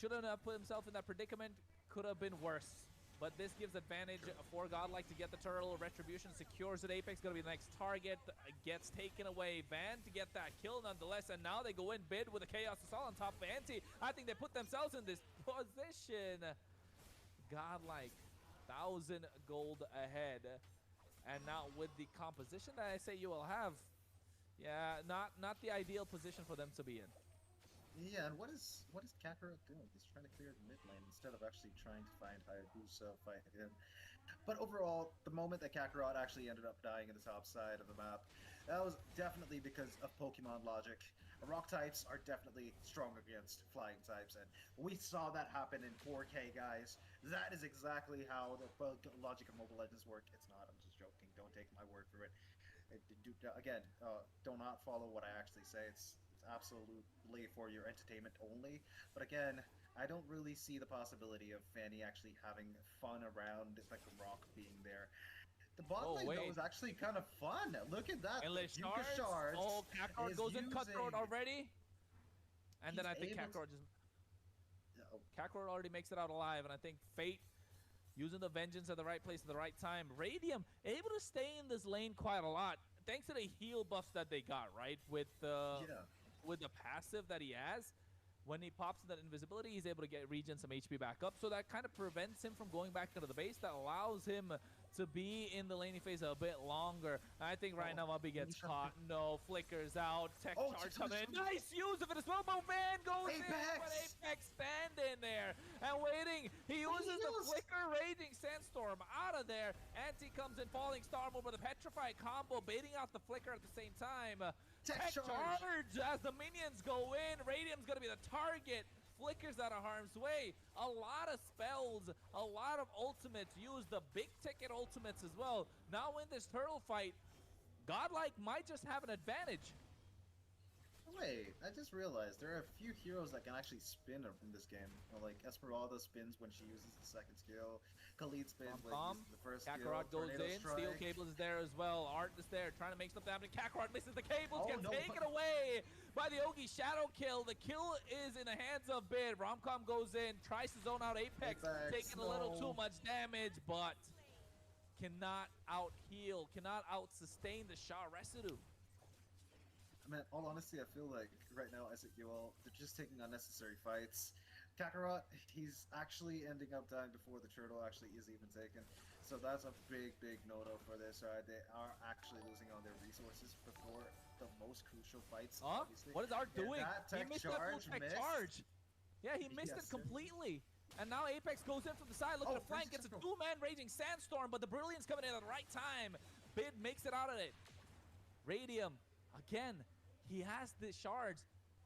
S5: Shouldn't have put himself in that predicament. Could have been worse. But this gives advantage for Godlike to get the turtle. Retribution secures it. Apex going to be the next target. Gets taken away. Van to get that kill nonetheless. And now they go in bid with a Chaos Assault on top of Anti. I think they put themselves in this position. Godlike, 1,000 gold ahead. And now with the composition that I say you will have, yeah, not the ideal position for them to be in.
S6: Yeah, and what is Kakarot doing? He's trying to clear the mid lane instead of actually trying to find Hayabusa, fight him. But overall, the moment that Kakarot actually ended up dying in the top side of the map, that was definitely because of Pokemon logic. Rock types are definitely strong against flying types, and we saw that happen in 4K, guys. That is exactly how the logic of Mobile Legends work. It's not, I'm just joking. Don't take my word for it. Again, do not follow what I actually say. It's absolutely for your entertainment only. But again, I don't really see the possibility of Fanny actually having fun around like Rock being there. The bot lane though is actually kind of fun. Look at that.
S5: Endless
S6: Yuka shards.
S5: Oh, Kakarot goes in cutthroat already. And then I think Kakarot just... Kakarot already makes it out alive, and I think Fate using the Vengeance at the right place at the right time. Radium able to stay in this lane quite a lot, thanks to the heal buffs that they got, right? With the passive that he has. When he pops in that invisibility, he's able to get regen some HP back up. So that kind of prevents him from going back into the base. That allows him to be in the laning phase a bit longer. I think right now Mubby gets caught. No, flickers out. Tech charge coming in. Nice use of it as well. But Van goes in. But Apex stand in there and waiting. He uses the flicker raging sandstorm out of there. Anti comes in, falling star move with a petrified combo, baiting out the flicker at the same time. Tech charge as the minions go in. Radium's going to be the target. Flickers out of harm's way. A lot of spells, a lot of ultimates used, the big ticket ultimates as well. Now in this turtle fight, Godlike might just have an advantage.
S6: Wait, I just realized there are a few heroes that can actually spin in this game. Like Esmeralda spins when she uses the second skill. Khalid spins when he uses the first
S5: Kakarot
S6: skill.
S5: goes in. Steel Cable is there as well. Art is there trying to make something happen. Kakarot misses the cables, gets taken away by the Ogi Shadow Kill. The kill is in the hands of Bid. Romcom goes in, tries to zone out Apex, taking a little too much damage, but cannot out heal, cannot out sustain the Shah residue.
S6: Man, all honesty, I feel like right now S8UL, they're just taking unnecessary fights. Kakarot, he's actually ending up dying before the turtle actually is even taken. So that's a big no-no for this, right? They are actually losing all their resources before the most crucial fights. Obviously.
S5: What is Art doing? He missed that full tech charge. Yeah, he missed it completely. And now Apex goes in from the side, looking to flank, gets a two-man raging sandstorm, but the Brilliance coming in at the right time. Bid makes it out of it. Radium, again, he has the shards,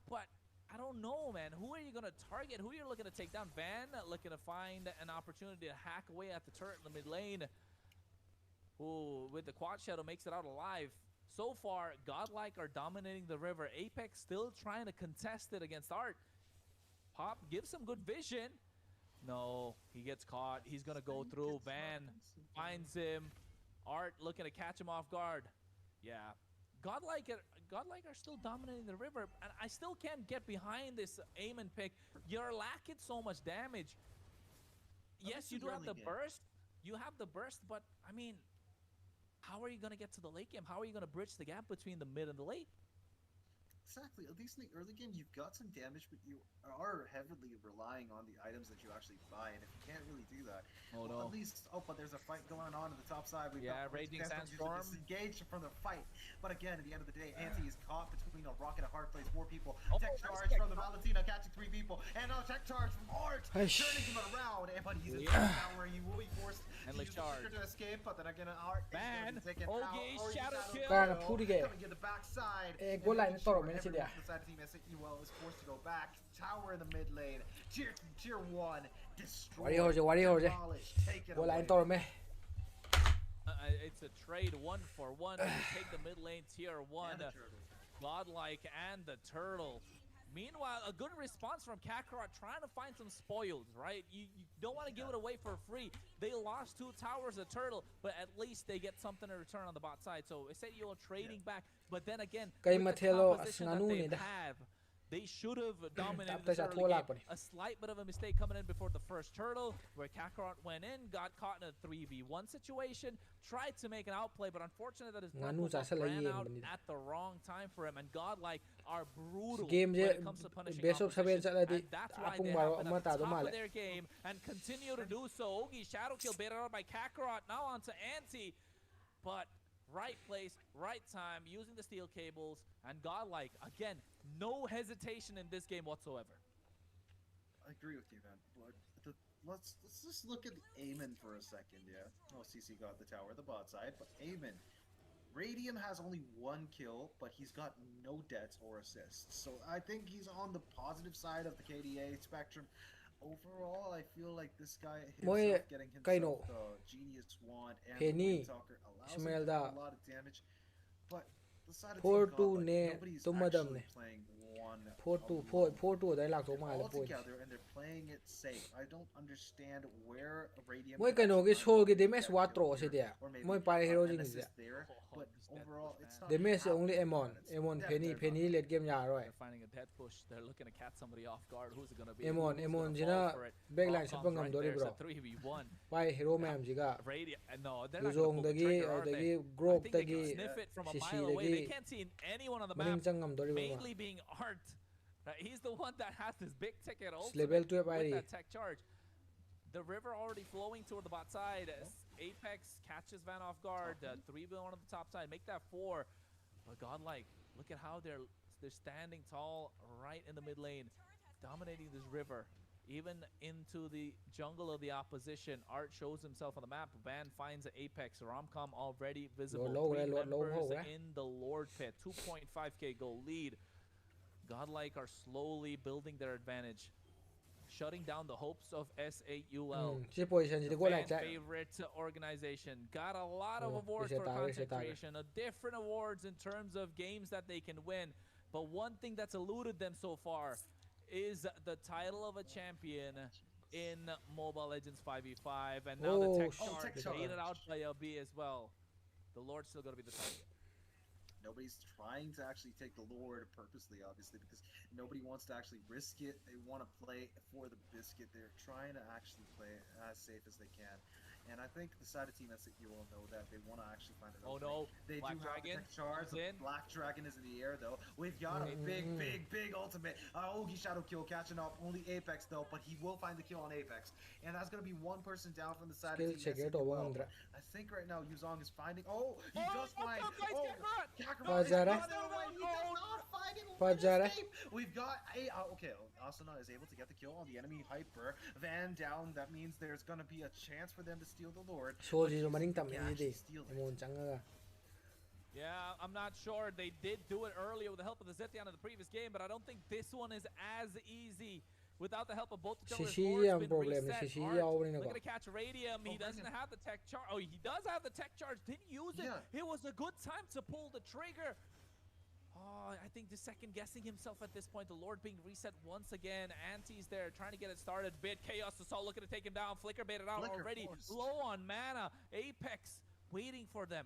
S5: but I don't know, man. Who are you going to target? Who are you looking to take down? Van looking to find an opportunity to hack away at the turret in the mid lane. Ooh, with the quad shadow makes it out alive. So far, Godlike are dominating the river. Apex still trying to contest it against Art. Pop gives some good vision. No, he gets caught. He's going to go through. Van finds him. Art looking to catch him off guard. Yeah. Godlike are still dominating the river, and I still can't get behind this aim and pick. You're lacking so much damage. Yes, you do have the burst. You have the burst, but I mean, how are you going to get to the late game? How are you going to bridge the gap between the mid and the late?
S6: exactly. At least in the early game, you've got some damage, but you are heavily relying on the items that you actually buy. And if you can't really do that,
S5: Oh
S6: well,
S5: no.
S6: at least but there's a fight going on the top side. We've
S5: Yeah,
S6: got
S5: Raging
S6: Sandstorm
S5: Sandstorm.
S6: disengaged from the fight. But again, at the end of the day, Anti is caught between a rock and a hard place. 4 people.
S5: Oh,
S6: Tech
S5: nice
S6: charge
S5: tech.
S6: from the Valentina, catching 3 people, and now tech charge from Art,
S3: Aish.
S6: turning him around. But he's in
S5: Yeah.
S6: now where he will be forced
S5: And
S6: to use the
S5: charge.
S6: trigger to escape. But then again, Art is
S5: Man,
S6: going to be taken
S5: Ogi,
S6: out. Ogi
S5: shadow kill.
S3: Kaya pudige.
S6: coming in the backside.
S3: Eh,
S6: And
S3: goal line
S6: making
S3: toro
S6: sure
S3: mena
S6: everyone
S3: sidia.
S6: from the side of team S8UL is forced to go back. Tower in the mid lane. Tier 1 destroyed.
S3: Wari hoje.
S6: Demolished, taken
S3: Goal line
S6: away.
S3: toro me.
S5: It's a trade 1-for-1 to take the mid lane tier 1.
S6: And the turtle.
S5: Godlike and the turtle. Meanwhile, a good response from Kakarot trying to find some spoils, right? You don't want to give it away for free. They lost 2 towers, a turtle, but at least they get something in return on the bot side. So S8UL trading back, but then again,
S3: Kay
S5: with the
S3: Matelo,
S5: composition
S3: as
S5: that
S3: nganu
S5: they
S3: nida.
S5: have, they should have dominated
S3: Tapos
S5: this
S3: sa
S5: early
S3: tulak
S5: game.
S3: pa ni.
S5: A slight bit of a mistake coming in before the first turtle, where Kakarot went in, got caught in a 3v1 situation, tried to make an outplay, but unfortunately that his
S3: Nganu
S5: purple
S3: sa
S5: buff ran
S3: salayin
S5: out
S3: ba nila.
S5: at the wrong time for him. And Godlike are brutal
S3: Game
S5: when
S3: je
S5: it comes to punishing
S3: best of 7
S5: opposition,
S3: sa ladi.
S5: and that's why
S3: Apong
S5: they
S3: baro
S5: have been
S3: ama
S5: at the
S3: tado
S5: top
S3: male.
S5: of their game and continue to do so. Ogi shadow kill baited out by Kakarot, now onto Anti, but right place, right time, using the steel cables, and Godlike, again, no hesitation in this game whatsoever.
S6: I agree with you, man. But let's just look at Eamon for a second, yeah. Oh, CC got the tower, the bot side, but Eamon, Radium has only 1 kill, but he's got no deaths or assists. So I think he's on the positive side of the KDA spectrum. Overall, I feel like this guy
S3: Moy,
S6: himself getting
S3: kaino.
S6: himself the Genius Wand and
S3: Penny,
S6: the Windtalker allows him to
S3: Ismailda.
S6: do a lot of damage. But the side of
S3: 4-2
S6: Team Godlike,
S3: ne,
S6: nobody's
S3: tumadam
S6: actually
S3: ne.
S6: playing one
S3: 4-2 dahil lang to mga
S6: all
S3: points.
S6: together and they're playing it safe. I don't understand where Radiant
S3: Moy
S6: could
S3: kano
S6: actually
S3: gi sol gi
S6: find
S3: demes
S6: that
S3: 4
S6: kill
S3: si
S6: here,
S3: dia.
S6: or maybe
S3: Moy pare hero
S6: an
S3: jing
S6: assist
S3: dia.
S6: there, but
S5: this death
S6: overall
S5: push,
S6: it's
S5: man.
S6: not
S3: Demes only
S6: happening.
S3: Emon.
S6: It's
S3: Emon
S6: depth
S3: Penny
S6: they're
S3: Penny late game nya right.
S5: They're finding a dead push. They're looking to catch somebody off guard. Who's it gonna be?
S3: Emon
S5: Who's
S3: Emon
S5: gonna
S3: jina
S5: fall for it?
S3: backline
S5: Off
S3: sa
S5: comes
S3: pangam
S5: right
S3: dori
S5: there.
S3: bro.
S5: It's a 3v1.
S3: Pai hero ma'am jiga.
S5: No, they're not gonna
S3: Yuzong
S5: pull the
S3: dagi
S5: trigger, are they?
S3: dagi
S5: I
S3: grok
S5: think they can
S3: dagi
S5: sniff it from a
S3: Shishi
S5: mile away. They
S3: dagi
S5: can't see anyone on the
S3: maning
S5: map.
S3: changam dori ba.
S5: Mainly being Art. He's the one that has this big ticket
S3: It's
S5: ultimate
S3: level 12
S5: with
S3: ID.
S5: that tech charge. The river already flowing toward the bot side. Apex catches Van off guard. 3v1 on the top side. Make that 4. But Godlike, look at how they're standing tall right in the mid lane, dominating this river. Even into the jungle of the opposition. Art shows himself on the map. Van finds the Apex. Romcom already visible.
S3: Low,
S5: 3
S3: low, low,
S5: members
S3: low, eh?
S5: in the Lord Pit. 2.5k goal lead. Godlike are slowly building their advantage, shutting down the hopes of S8UL.
S3: Si position si goal line
S5: Fan
S3: chat.
S5: favorite organization. Got a lot of
S3: Oh,
S5: awards
S3: is
S5: for
S3: it target, is it
S5: content
S3: target?
S5: creation, different awards in terms of games that they can win. But one thing that's eluded them so far is the title of a champion in Mobile Legends 5v5, and now
S3: Oh,
S5: the tech
S3: shit.
S5: charge
S6: Tech
S5: is
S6: charge.
S5: baited out by LB as well. The Lord's still gonna be the target.
S6: Nobody's trying to actually take the Lord purposely, obviously, because nobody wants to actually risk it. They want to play for the biscuit. They're trying to actually play it as safe as they can. And I think the side of Team S8 you all know that they want to actually find it.
S5: Oh no,
S6: They
S5: Black
S6: do have the
S5: Dragon
S6: tech charge.
S5: comes
S6: The
S5: in.
S6: Black Dragon is in the air though. We've got a big ultimate. Ogi Shadow kill catching up. Only Apex though, but he will find the kill on Apex. And that's gonna be 1 person down from the side
S3: Skill
S6: of Team
S3: check it
S6: S8
S3: over
S6: UL.
S3: Andra.
S6: I think right now Yuzong is finding. Oh, he does find.
S5: Kakarot!
S6: Oh, Kakarot is
S3: Fajara.
S6: running away. He does not find it.
S3: Fajara.
S6: We've got a okay. Asuna is able to get the kill on the enemy Hyper. Van down. That means there's gonna be a chance for them to steal the Lord.
S3: Sol
S6: but
S3: si
S6: he's-
S3: maning
S6: he
S3: tam
S6: can
S3: ni
S6: actually
S3: di.
S6: steal it.
S3: Emon changa.
S5: Yeah, I'm not sure. They did do it earlier with the help of the Zethian in the previous game, but I don't think this one is as easy without the help of both the junglers.
S3: Shishi
S5: Lord's
S3: ang
S5: been
S3: problem ni
S5: reset.
S3: Shishi
S5: Art
S3: yaw rin
S5: looking
S3: ako.
S5: to catch Radium. He
S6: Oh,
S5: doesn't
S6: Radium.
S5: have the tech charge. Oh, he does have the tech charge. Didn't use it.
S6: Yeah.
S5: It was a good time to pull the trigger. Oh, I think the second guessing himself at this point. The Lord being reset once again. Anti's there trying to get it started. Bit Chaos Assault looking to take him down. Flicker baited out
S6: Flicker
S5: already.
S6: forced.
S5: Low on mana. Apex waiting for them.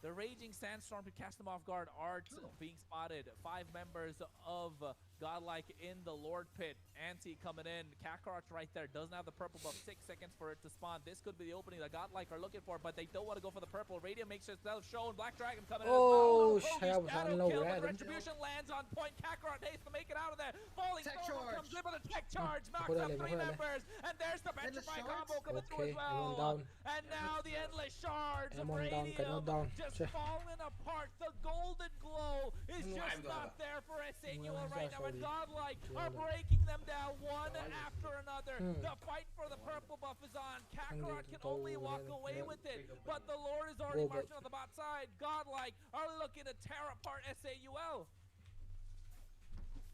S5: The Raging Sandstorm to catch them off guard. Art being spotted. 5 members of Godlike in the Lord Pit. Anti coming in. Kakarot's right there. Doesn't have the purple buff. 6 seconds for it to spawn. This could be the opening that Godlike are looking for, but they don't want to go for the purple. Radiant makes itself shown. Black Dragon coming in as
S3: Oh,
S5: well.
S3: shadow
S5: Shadow kill, but
S3: red.
S5: Retribution lands on point. Kakarot needs to make it out of there. Falling
S6: Tech
S5: Storm
S6: charge.
S5: comes in with a tech charge. Knocks
S3: Put
S5: up
S3: it,
S5: 3
S3: put it.
S5: members. And there's the
S6: Endless
S5: Petrify
S6: shards.
S5: combo coming through
S3: Okay,
S5: as
S3: everyone
S5: well.
S3: down.
S5: And now the Endless Shards of
S3: Everyone down,
S5: Radium
S3: cannot down.
S5: just
S3: Check.
S5: falling apart. The golden glow is just not there for S8UL right now. And Godlike are breaking them down one after another. The fight for the purple buff is on. Kakarot can only walk away with it, but the Lord is already marching on the bot side. Godlike are looking to tear apart S8UL.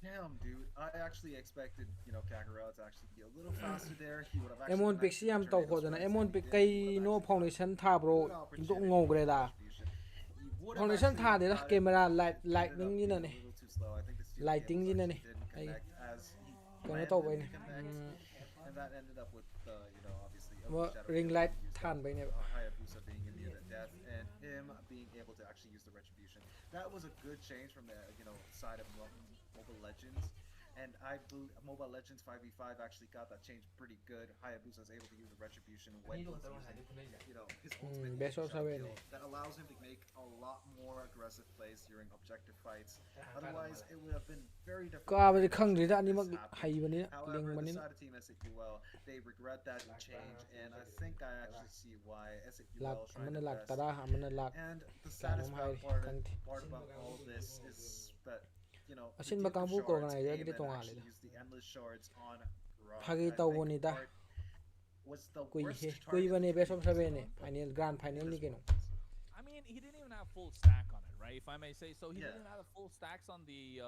S6: Damn, dude. I actually expected, Kakarot to actually be a little faster there. He would have actually
S3: Emon pick si am tau ko dana Emon pick kai no foundation tha bro into ngogre da foundation tha de la camera lightning ni na ne lighting ni na ne ai kono tau bai ne
S6: and that ended up with obviously
S3: ring light than bai ne
S6: Hayabusa being in near the death and him being able to actually use the retribution. That was a good change from the side of Mobile Legends, and I believe Mobile Legends 5v5 actually got that change pretty good. Hayabusa is able to use the retribution when he's using, his ultimate
S3: best of
S6: shot
S3: 7
S6: kill. That allows him to make a lot more aggressive plays during objective fights. Otherwise, it would have been very difficult.
S3: ka ba khang ri da ni mak hai bani ling
S6: However,
S3: bani
S6: the side of Team S8UL, they regret that change, and I think I actually see why S8UL
S3: lak
S6: trying
S3: amana
S6: their
S3: lak
S6: best.
S3: tara amana lak
S6: And the
S3: Kanom
S6: satisfying
S3: hai,
S6: part about all this is that, the
S3: Asin
S6: Duke
S3: ba
S6: of
S3: kambu
S6: Shards
S3: ko organizer
S6: came
S3: gidi
S6: and
S3: tonga
S6: actually
S3: le
S6: used the endless shards on Rock.
S3: Phagi
S6: I
S3: tau
S6: think
S3: boni da
S6: Art was the
S3: koi
S6: worst
S3: he
S6: target
S3: koi bani
S6: to
S3: best of
S6: use
S3: 7 ne
S6: on
S3: final grand final ni keno
S5: I mean, he didn't even have full stack on it, right? If I may say so, he didn't have full stacks on the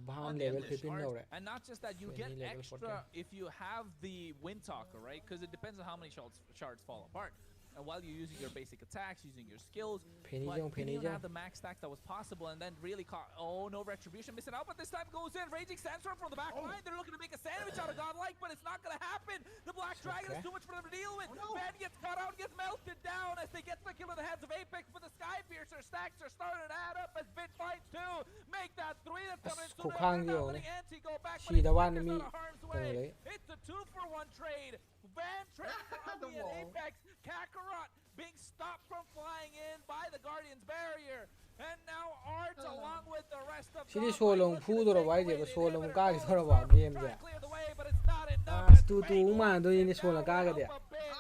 S3: bhan
S5: on the
S3: level
S5: endless
S3: 15
S5: shards.
S3: no re
S5: And not just that, you get
S3: 20 level
S5: extra if you have the Wind Talker, right? Because it depends on how many shards fall apart. And while you're using your basic attacks, using your skills,
S3: Penny
S5: but
S3: jong,
S5: he
S3: penny
S5: didn't
S3: jong.
S5: have the max stack that was possible, and then really caught. Oh no, Retribution missing out, but this time goes in. Raging Sandstorm from the back line. They're looking to make a sandwich out of Godlike, but it's not gonna happen. The Black Dragon is too much for them to deal with. Van gets caught out, gets melted down as they get the kill in the hands of Apex, but the Sky Piercer stacks are starting to add up as Bit fights two. Make that 3 that's coming in soon.
S3: Kukhang
S5: They're
S3: yo
S5: not
S3: ne.
S5: letting Anti go back,
S3: Si
S5: but
S3: da
S5: it's
S3: wan
S5: Flickers
S3: mi
S5: out of harm's
S3: tong
S5: way.
S3: le.
S5: It's a 2-for-1 trade. Van trade for Ugly and Apex. Kakarot being stopped from flying in by the Guardian's barrier. And now Art along with the rest of
S3: Sini
S5: Godlike
S3: solong
S5: looking
S3: fu
S5: to
S3: do ro
S5: take
S3: bai
S5: away
S3: je ba
S5: the
S3: solong
S5: inhibitor.
S3: ka gi
S5: Goes
S3: thora
S5: for
S3: ba
S5: it,
S3: game
S5: trying
S3: ja
S5: to clear the way, but it's not enough. As
S3: stu
S5: Fate
S3: ma do ni
S5: launches
S3: sola
S5: it
S3: ka ga
S5: down
S3: de
S5: a bit.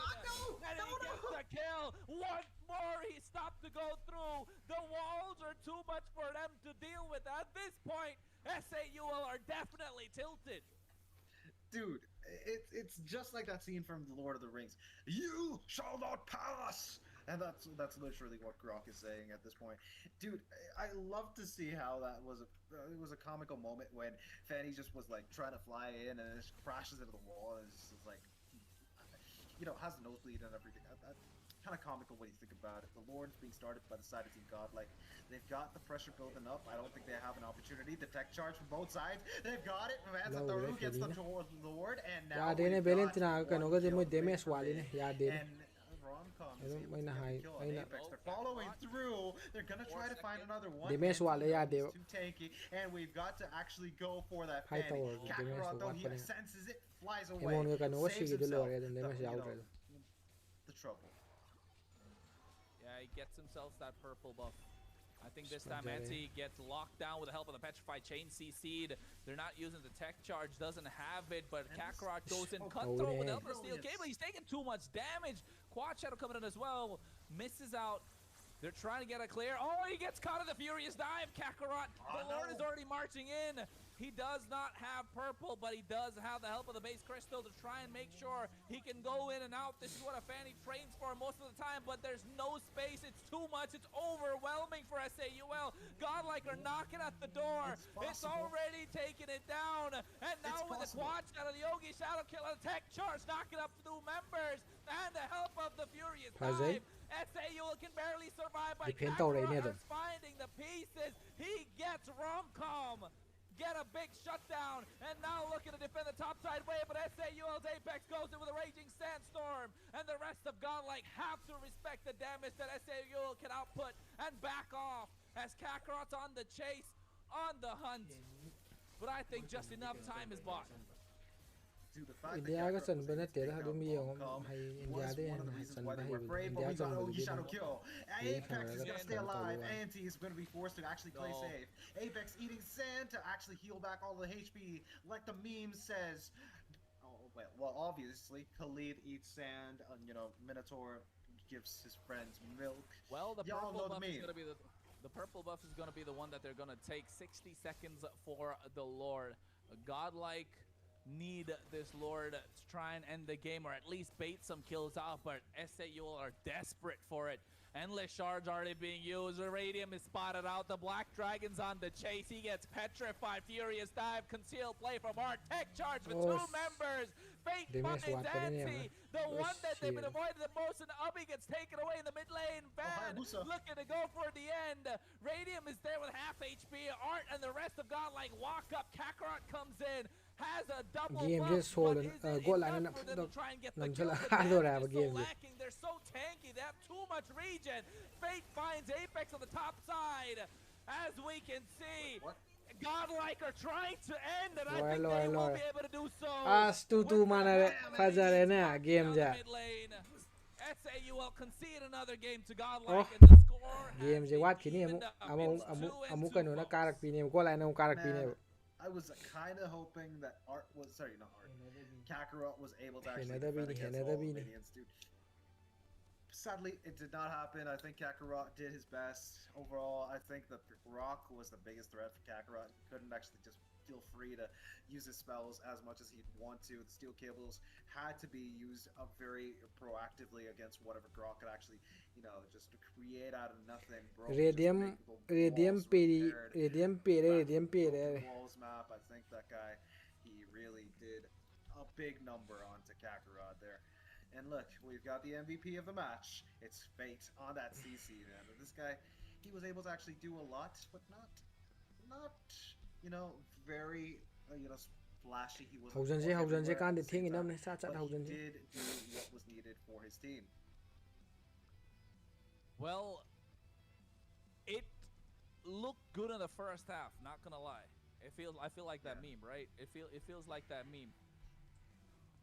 S5: And he gets the kill. Once more, he stopped to go through. The walls are too much for them to deal with. At this point, S8UL are definitely tilted.
S6: Dude, it's just like that scene from The Lord of the Rings. You shall not pass! And that's literally what Grok is saying at this point. Dude, I love to see how that was it was a comical moment when Fanny just was like trying to fly in and it just crashes into the wall and it's just like, has a nosebleed and everything. That's kind of comical when you think about it. The Lord's being started by the side of Team Godlike. They've got the pressure building up. I don't think they have an opportunity. The tech charge from both sides. They've got it. Manza Taru gets the Lord, and now
S3: ya de ne Valentina ka no ga de mo damage wa de ne ya de
S6: and Rom-Com is able to
S3: maina
S6: get
S3: hai
S6: the kill on
S3: maina
S6: Apex. They're following through. They're gonna try to find another one.
S3: Damage wa le ya de
S6: It's too tanky, and we've got to actually go for that
S3: Hai
S6: Fanny.
S3: tower, damage
S6: Kakarot, though,
S3: wa
S6: he
S3: pa rin.
S6: senses it, flies away.
S3: Emon ga no
S6: saves
S3: si gi de lo
S6: himself
S3: re de damage ya
S6: the,
S3: out
S6: the trouble.
S5: Yeah, he gets himself that purple buff. I think this
S3: Smart
S5: time
S3: Jerry.
S5: Anti gets locked down with the help of the Petrified Chain CC'd. They're not using the tech charge, doesn't have it, but
S6: And
S5: Kakarot
S6: this-
S5: goes in
S6: oh,
S5: cutthroat with the
S3: yeah.
S5: help of the steel cable. He's taking too much damage. Quad Shadow coming in as well. Misses out. They're trying to get a clear. Oh, he gets caught in the Furious Dive. Kakarot, the Lord is already marching in. He does not have purple, but he does have the help of the base crystal to try and make sure he can go in and out. This is what a Fanny trains for most of the time, but there's no space. It's too much. It's overwhelming for S8UL. Godlike are knocking at the door. It's already taking it down. And now with the quad shadow, the Yogi Shadow Kill, and the tech charge knocking up two members, and the help of the Furious
S3: Jose?
S5: Dive. S8UL can barely survive, but
S3: Depende already,
S5: Kakarot
S3: Adam.
S5: is finding the pieces. He gets Rom-Com. Get a big shutdown, and now looking to defend the topside wave, but S8UL's Apex goes in with a Raging Sandstorm, and the rest of Godlike have to respect the damage that S8UL can output and back off as Kakarot's on the chase, on the hunt. but I think just enough time is bought.
S6: Dude, the fact
S3: อิน
S6: that
S3: เดียก็
S6: Kakarot
S3: สัน
S6: was
S3: เป็น
S6: able to
S3: เตะ
S6: take
S3: ถ้า
S6: out
S3: ดูมีอย่าง
S6: Bomb
S3: ให้อิน
S6: was
S3: เดียได้
S6: one of the
S3: หัน
S6: reasons
S3: สัน
S6: why
S3: ไป
S6: they
S3: ให้
S6: were afraid,
S3: อิน
S6: but
S3: เดีย
S6: we
S3: จัง
S6: got
S3: เลย
S6: OG
S3: ดี
S6: Shadow
S3: นะ
S6: Kill.
S3: Really
S6: Apex
S3: kinda
S6: is
S3: like
S6: gonna
S3: a
S6: stay
S3: fun
S6: alive.
S3: to
S6: Anti is gonna be forced to actually play
S5: No.
S6: safe. Apex eating sand to actually heal back all the HP, like the meme says. Oh, well, obviously, Khalid eats sand, and Minotaur gives his friends milk.
S5: Well, the
S6: Y'all
S5: purple
S6: know the
S5: buff is
S6: meme.
S5: gonna be the purple buff is gonna be the one that they're gonna take. 60 seconds for the Lord. Godlike need this Lord to try and end the game or at least bait some kills out, but S8UL are desperate for it. Endless shards already being used. Radium is spotted out. The Black Dragon's on the chase. He gets petrified. Furious dive. Concealed play from Art. Tech charge with two members. Fate
S3: Damage
S5: finds
S3: what put in
S5: Anti.
S3: here,
S5: The
S3: man.
S5: one that they've been
S3: Shit.
S5: avoiding the most, and Ubby gets taken away in the mid lane. Van
S6: Hayabusa.
S5: looking to go for the end. Radium is there with half HP. Art and the rest of Godlike walk up. Kakarot comes in. Has a double
S3: Game
S5: buff,
S3: just hold
S5: but
S3: on,
S5: is it
S3: Godlike
S5: enough
S3: na-
S5: for them to try and get the
S3: nam
S5: kill?
S3: chala
S5: The
S3: halo
S5: damage
S3: raba
S5: is so
S3: game je.
S5: lacking. They're so tanky. They have too much regen. Fate finds Apex on the top side. As we can see,
S6: What?
S5: Godlike are trying to end, and I
S3: Lord,
S5: think
S3: Lord,
S5: they will
S3: Lord.
S5: be able to do so.
S3: Tu mana re fajare na game
S5: Down the
S3: ja.
S5: mid lane. S8UL concede another game to
S3: Oh,
S5: Godlike, and the score
S3: game
S5: has
S3: je
S5: been
S3: wat kini
S5: evened up. It's 2-2,
S3: amu kanu na
S5: folks.
S3: karak pini ko lai na karak pini.
S6: Man, I was kind of hoping that Art was not Art. Kakarot was able to actually
S3: Another
S6: defend
S3: beanie,
S6: against
S3: another
S6: all the
S3: beanie.
S6: minions, dude. Sadly, it did not happen. I think Kakarot did his best. Overall, I think that Rock was the biggest threat for Kakarot. He couldn't actually just feel free to use his spells as much as he'd want to. The steel cables had to be used very proactively against whatever Grok could actually, just create out of nothing. Bro,
S3: Radium peri
S6: walls map. I think that guy, he really did a big number onto Kakarot there. And look, we've got the MVP of the match. It's Fate on that CC, man. And this guy, he was able to actually do a lot, but not very, splashy. He wasn't
S3: Haujan je
S6: everywhere
S3: kan
S6: at
S3: de
S6: the same
S3: thing inam
S6: time,
S3: ne sa
S6: but
S3: haujan
S6: he
S3: je.
S6: did do what was needed for his team.
S5: Well, it looked good in the first half, not gonna lie. I feel like that meme, right? It feels like that meme.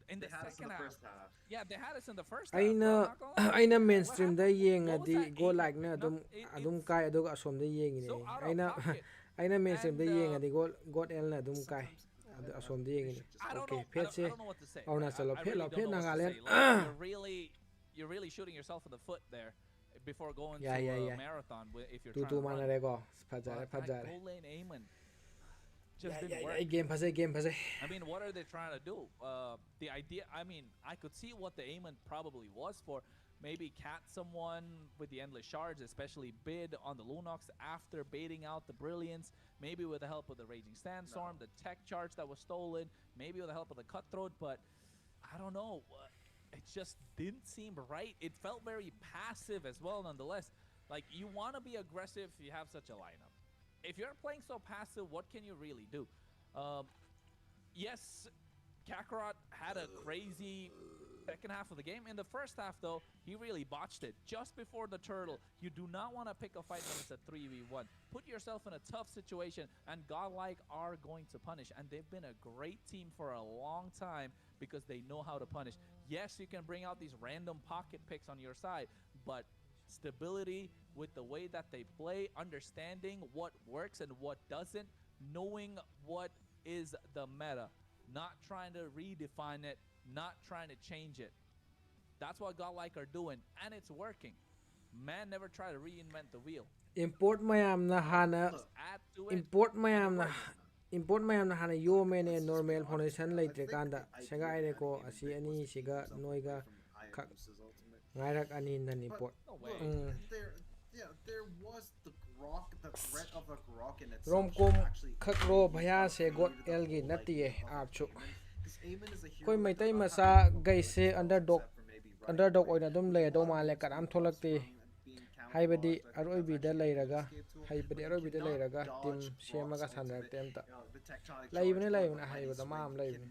S5: In the
S6: They had us in
S5: second
S6: the
S5: half.
S6: first half.
S5: Yeah, they had us in the first half. bro,
S3: Aina
S5: not gonna lie.
S3: aina
S5: What
S3: mainstream da
S5: happened?
S3: yeng
S5: What was
S3: adi
S5: that
S3: go
S5: aim?
S3: like na adum
S5: It's
S3: kai aduga asom da yeng ni.
S5: so out of
S3: Aina
S5: pocket.
S3: aina mainstream da
S5: And,
S3: yeng adi god el na adum kai.
S6: Sometimes,
S3: Adu asom da yeng ni.
S5: I don't
S3: Okay,
S5: know. I
S3: pet se.
S5: don't know what to say.
S3: Oh, na
S5: right?
S3: salo
S5: I
S3: pet
S5: really
S3: lo
S5: don't
S3: pet
S5: know
S3: na
S5: what to
S3: galen.
S5: say. Like, you're really shooting yourself in the foot there before going
S3: Yeah,
S5: to
S3: yeah,
S5: a
S3: yeah.
S5: marathon if you're
S3: Tu
S5: trying to
S3: mana
S5: run.
S3: re go.
S5: But
S3: Fajare
S5: that
S3: fajare.
S5: goal lane aiming just
S3: Yeah,
S5: didn't
S3: yeah,
S5: work.
S3: yeah. Game phase.
S5: I mean, what are they trying to do? The idea, I mean, I could see what the aimant probably was for. Maybe cat someone with the endless shards, especially bid on the Lunox after baiting out the Brilliance. Maybe with the help of the Raging Sandstorm, the tech charge that was stolen. Maybe with the help of the Cutthroat, but I don't know. It just didn't seem right. It felt very passive as well, nonetheless. Like, you want to be aggressive if you have such a lineup. If you're playing so passive, what can you really do? Yes, Kakarot had a crazy second half of the game. In the first half, though, he really botched it. Just before the turtle, you do not want to pick a fight when it's a 3v1. Put yourself in a tough situation, and Godlike are going to punish. And they've been a great team for a long time because they know how to punish. Yes, you can bring out these random pocket picks on your side, but stability with the way that they play, understanding what works and what doesn't, knowing what is the meta, not trying to redefine it, not trying to change it. That's what Godlike are doing, and it's working. Man never try to reinvent the wheel.
S3: Import mayam na hana
S5: Just add to it.
S3: import mayam na hana yo mene normal foundation leitre kanda senga aire ko asi ani siga noiga ngairak ani nan import.
S5: No way.
S6: There was the threat of the Grok in itself.
S3: Romcom khakro bhaya se god elgi natiye archu. Koi maitai masa gaise underdog oina dum le do male karam tholakti haibadi aroibida leiraga team semaga sanrak temta laibne haibada mam laibne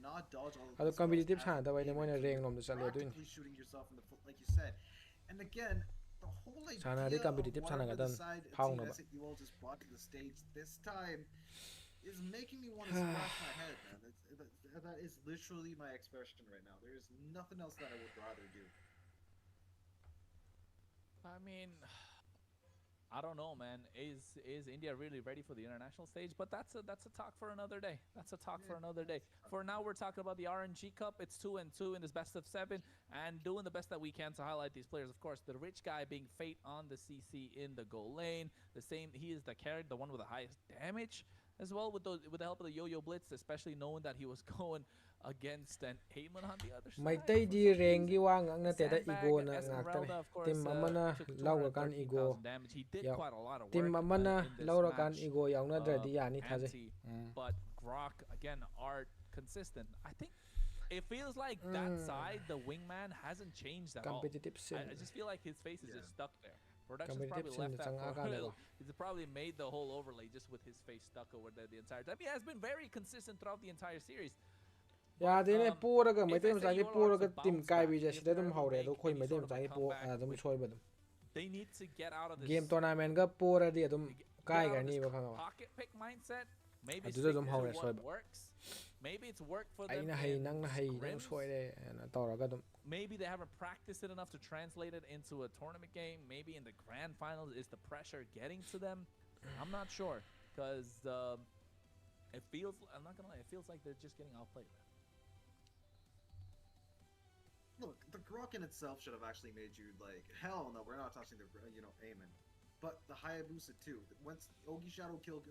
S3: ado competitive sana da baine moina rank nom da chale duin
S6: And again, the whole idea
S3: Sana di competitive
S6: of
S3: sana
S6: whatever
S3: gadan
S6: the side
S3: phang
S6: team
S3: na ba.
S6: S8UL just brought to the stage this time, is making me want to scratch my head, man. That is literally my expression right now. There is nothing else that I would rather do.
S5: I mean, I don't know, man. Is India really ready for the international stage? But that's a talk for another day. That's a talk for another day. For now, we're talking about the RNG Cup. It's 2-2 in this best of 7, and doing the best that we can to highlight these players. Of course, the rich guy being Fate on the CC in the goal lane. The same, he is the carry, the one with the highest damage as well, with the help of the Yo-Yo Blitz, especially knowing that he was going against an Aemon on the other side.
S3: Maitaydi rengi wa ngak na teda Iqoo na ngaktane team amana laurakan Iqoo yaw team amana laurakan Iqoo yaunadradi yani thajai
S5: but Grok again are consistent. I think it feels like that side, the wingman hasn't changed at all.
S3: competitive scene
S5: I just feel like his face is just stuck there. Production's probably left that for a little. He's probably made the whole overlay just with his face stuck over there the entire time. He has been very consistent throughout the entire series.
S3: yadene puraga maitai machani puraga team kai bija sida dum haure do khoi maitai machani po dum soiba dum
S5: They need to get out of this
S3: game tournament ga pura di dum kai ga ni ba khanga
S5: pocket pick mindset. Maybe
S3: adu dum haure
S5: 6-1
S3: soiba
S5: works. Maybe it's worked for them.
S3: aina hai nang na hai nang
S5: scrims.
S3: soire na tawraga dum
S5: Maybe they haven't practiced it enough to translate it into a tournament game. Maybe in the grand finals, is the pressure getting to them? I'm not sure, because it feels, I'm not gonna lie, it feels like they're just getting outplayed.
S6: Look, the Grok in itself should have actually made you like, hell no, we're not touching the, Aemon. But the Hayabusa too. Once Ogi Shadow Kill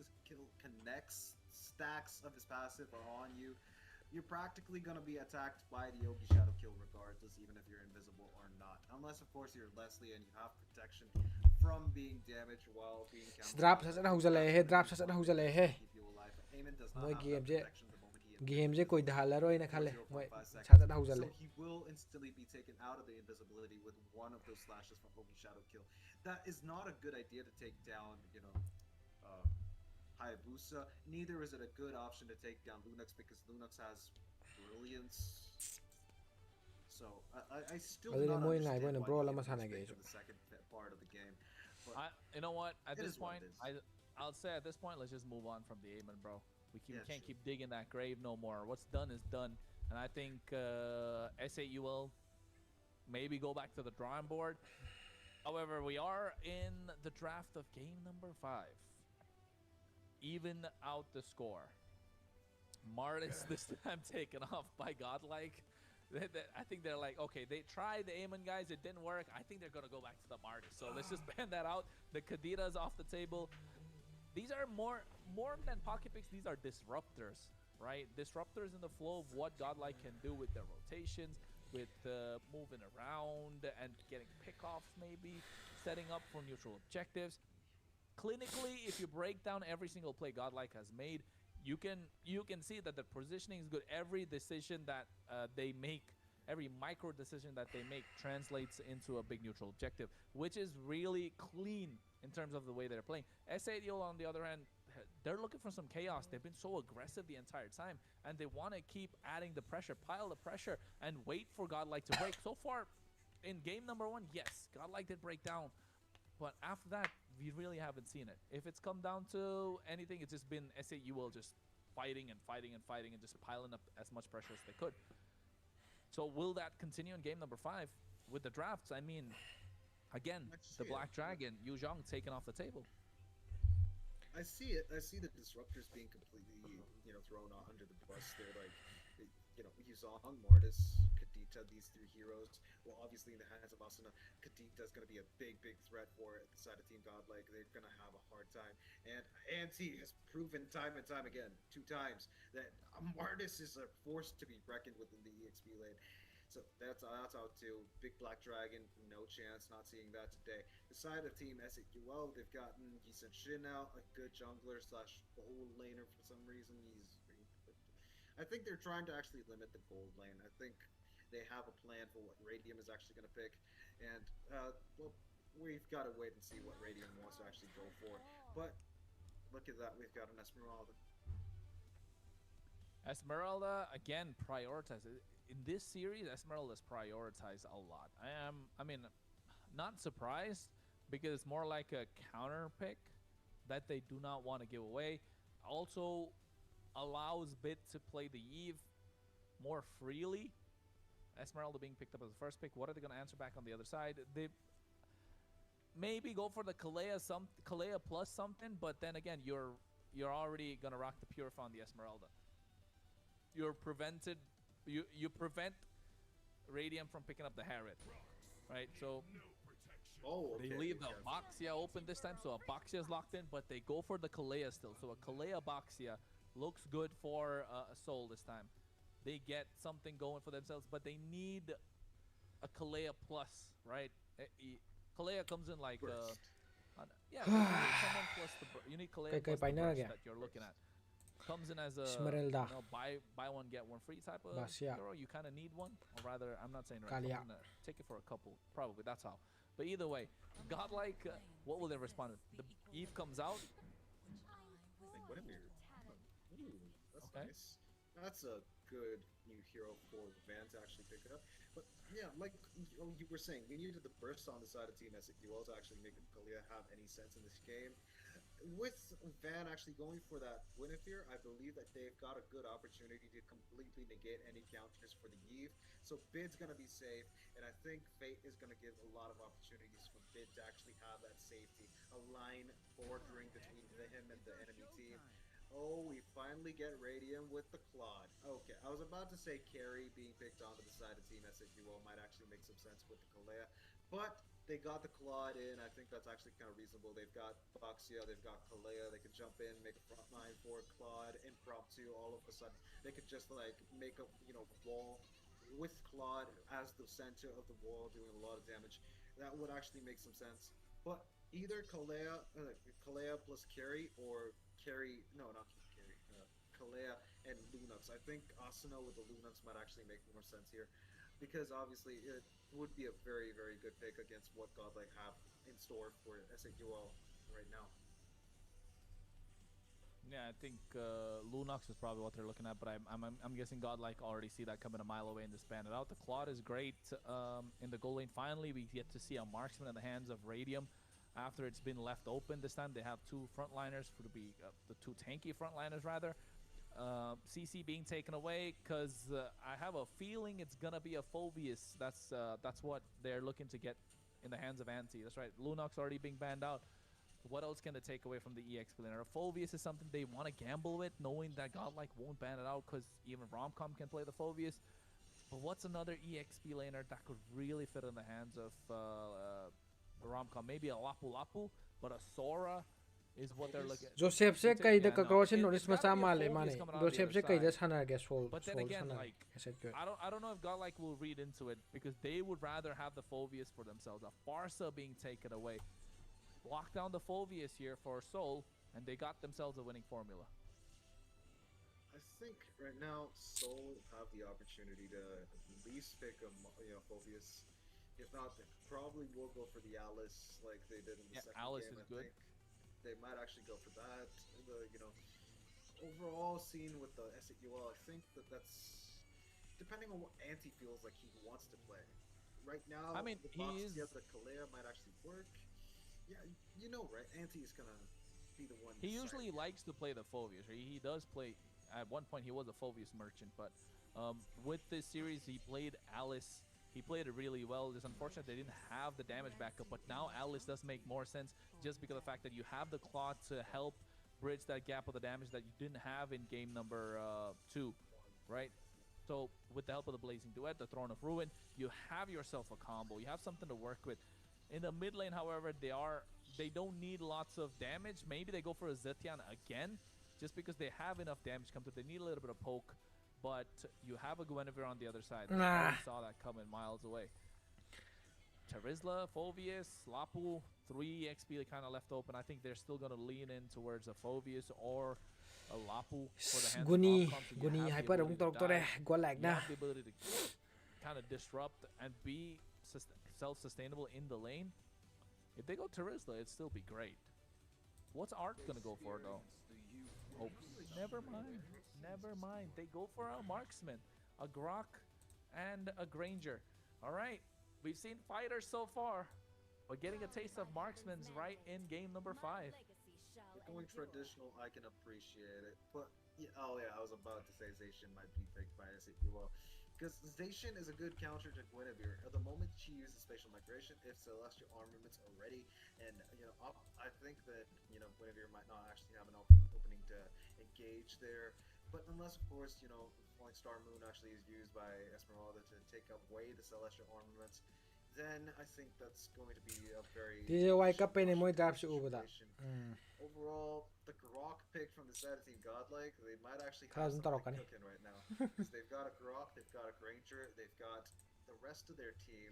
S6: connects, stacks of his passive are on you, you're practically gonna be attacked by the Ogi Shadow Kill regardless, even if you're invisible or not. Unless of course you're Leslie and you have protection from being damaged while being
S3: drop sa sa huzale he drop sa sa huzale he
S6: keep you alive. But Aemon does not
S3: moi
S6: have
S3: game
S6: that
S3: je
S6: protection the moment he
S3: game je koi dhalaroi na khale moi
S6: 0.5 seconds.
S3: sa sa huzale
S6: So he will instantly be taken out of the invisibility with one of those slashes from Ogi Shadow Kill. That is not a good idea to take down, Hayabusa. Neither is it a good option to take down Lunox because Lunox has brilliance. So I still do not understand why they for the second part of the game. But
S5: You know what? At
S6: it
S5: this
S6: is what
S5: point,
S6: it is.
S5: I'll say at this point, let's just move on from the Aemon, bro. We
S6: Yeah,
S5: can't
S6: sure.
S5: keep digging that grave no more. What's done is done. And I think S8UL maybe go back to the drawing board. However, we are in the draft of game number 5. Even out the score. Martis this time taken off by Godlike. I think they're like, okay, they tried the Aemon guys, it didn't work. I think they're gonna go back to the Martis. So let's just ban that out. The Kadita's off the table. These are more than pocket picks. These are disruptors, right? Disruptors in the flow of what Godlike can do with their rotations, with moving around and getting pickoffs, maybe setting up for neutral objectives. Clinically, if you break down every single play Godlike has made, you can see that the positioning is good. Every decision that they make, every micro decision that they make translates into a big neutral objective, which is really clean in terms of the way they're playing. S8UL, on the other hand, they're looking for some chaos. They've been so aggressive the entire time, and they want to keep adding the pressure, pile the pressure, and wait for Godlike to break. So far, in game number 1, yes, Godlike did break down, but after that, we really haven't seen it. If it's come down to anything, it's just been S8UL just fighting and fighting and fighting and just piling up as much pressure as they could. So will that continue in game number 5 with the drafts? I mean, again, the Black Dragon, Yu Zhang taken off the table.
S6: I see it. I see the disruptors being completely, thrown under the bus. They're like, Yuzong, Mortis, Kadita, these 3 heroes. Well, obviously in the hands of Asuna, Kadita is going to be a big threat for the side of Team Godlike. They're going to have a hard time. And Anti has proven time and time again, 2 times, that Mortis is a force to be reckoned with in the EXP lane. So that's out to Big Black Dragon, no chance, not seeing that today. The side of Team S8UL, they've gotten Yisun Shin now, a good jungler slash gold laner for some reason. I think they're trying to actually limit the gold lane. I think they have a plan for what Radium is actually going to pick, and we've got to wait and see what Radium wants to actually go for. But look at that, we've got an Esmeralda.
S5: Esmeralda, again, prioritizes. In this series, Esmeralda's prioritized a lot. I mean, not surprised, because it's more like a counter pick that they do not want to give away. also allows Bit to play the Eve more freely. Esmeralda being picked up as the first pick. What are they going to answer back on the other side? They maybe go for the Kalea plus something, but then again, you're already going to rock the Purify on the Esmeralda. You prevent Radiant from picking up the Harriet, right? So they leave the Boxia open this time, so a Boxia is locked in, but they go for the Kalea still. So a Kalea Boxia looks good for a Soul this time. They get something going for themselves, but they need a Kalea plus, right? Kalea comes in like yeah, you need someone plus you need Kalea plus the burst that you're looking at. Comes in as a
S3: Esmeralda.
S5: buy one get one free type of
S3: Basia.
S5: hero. You kind of need one, or rather, I'm not saying right. I'm gonna take it for a couple, probably. That's how. But either way, Godlike, what will they respond with? The Eve comes out.
S6: Ooh, that's
S5: Okay.
S6: nice. That's a good new hero for Van to actually pick it up. But yeah, like you were saying, we needed the burst on the side of Team S8UL to actually make Kalea have any sense in this game. With Van actually going for that Guinevere, I believe that they've got a good opportunity to completely negate any counters for the Eve. So Bid's going to be safe, and I think Fate is going to give a lot of opportunities for Bid to actually have that safety, a line bordering between him and the enemy team. Oh, we finally get Radium with the Claude. Okay, I was about to say Carry being picked onto the side of Team S8UL might actually make some sense with the Kalea, but they got the Claude in. I think that's actually kind of reasonable. They've got Boxia, they've got Kalea. They could jump in, make a front line for Claude, impromptu. All of a sudden, they could just like make a wall with Claude as the center of the wall, doing a lot of damage. That would actually make some sense. But either Kalea plus Carry, or Carry, no, not Carry, Kalea and Lunox. I think Asuna with the Lunox might actually make more sense here, because obviously it would be a very, very good pick against what Godlike have in store for S8UL right now.
S5: Yeah, I think Lunox is probably what they're looking at, but I'm guessing Godlike already see that coming a mile away and disband it out. The Claude is great in the goal lane. Finally, we get to see a marksman in the hands of Radium after it's been left open. This time they have two frontliners for to be the two tanky frontliners rather. CC being taken away because I have a feeling it's gonna be a Phobius. That's what they're looking to get in the hands of Anti. That's right. Lunox already being banned out. What else can they take away from the EXP laner? A Phobius is something they want to gamble with, knowing that Godlike won't ban it out because even Romcom can play the Phobius. But what's another EXP laner that could really fit in the hands of Romcom? Maybe a Lapu Lapu, but a Sora is what they're looking at.
S3: Joseph se kaida kakrosin notice masa male mane. Joseph se kaida sanarge Soul.
S5: But then again, like I don't know if Godlike will read into it, because they would rather have the Phobius for themselves. A Farsa being taken away. Lock down the Phobius here for Soul, and they got themselves a winning formula.
S6: I think right now Soul have the opportunity to at least pick a Phobius. If not, they probably will go for the Alice like they did in the second
S5: Alice
S6: game.
S5: is good.
S6: They might actually go for that. Overall scene with the S8UL, I think that's depending on what Anti feels like he wants to play. Right now,
S5: I mean,
S6: the Kalea might actually work. Yeah, right? Anti is gonna be the one.
S5: He usually likes to play the Phobius. He does play. At one point, he was a Phobius merchant, but with this series, he played Alice. He played it really well. It's unfortunate they didn't have the damage backup, but now Alice does make more sense just because of the fact that you have the Claw to help bridge that gap of the damage that you didn't have in game number 2, right? So with the help of the Blazing Duet, the Throne of Ruin, you have yourself a combo. You have something to work with. In the mid lane, however, they don't need lots of damage. Maybe they go for a Zetian again, just because they have enough damage come through. They need a little bit of poke, but you have a Guinevere on the other side. I saw that coming miles away. Terizla, Phobius, Lapu, 3 XP kind of left open. I think they're still going to lean in towards a Phobius or a Lapu for the hands of
S3: Guni hyper
S5: Godlike
S3: Godlike na.
S5: You have the ability to kind of disrupt and be self-sustainable in the lane. If they go Terizla, it'd still be great. What's Art gonna go for though? Oh, never mind. Never mind. They go for a marksman, a Grok, and a Granger. All right, we've seen fighters so far, but getting a taste of marksman's right in game number 5.
S6: going traditional, I can appreciate it. But yeah, oh yeah, I was about to say Zacian might be picked by S8UL. Because Zacian is a good counter to Guinevere. At the moment she uses spatial migration, if Celestial Armaments are ready, and I think that Guinevere might not actually have an opening to engage there. But unless, of course, Point Star Moon actually is used by Esmeralda to take away the Celestial Armaments, then I think that's going to be a very
S3: DJY cấp bên này mới draft sự ưu
S6: situation. Overall, the Grok pick from the side of Team Godlike, they might actually
S3: Khá
S6: have
S3: là
S6: something
S3: tao đọc
S6: cooking right now. Because they've got a Grok, they've got a Granger, they've got the rest of their team,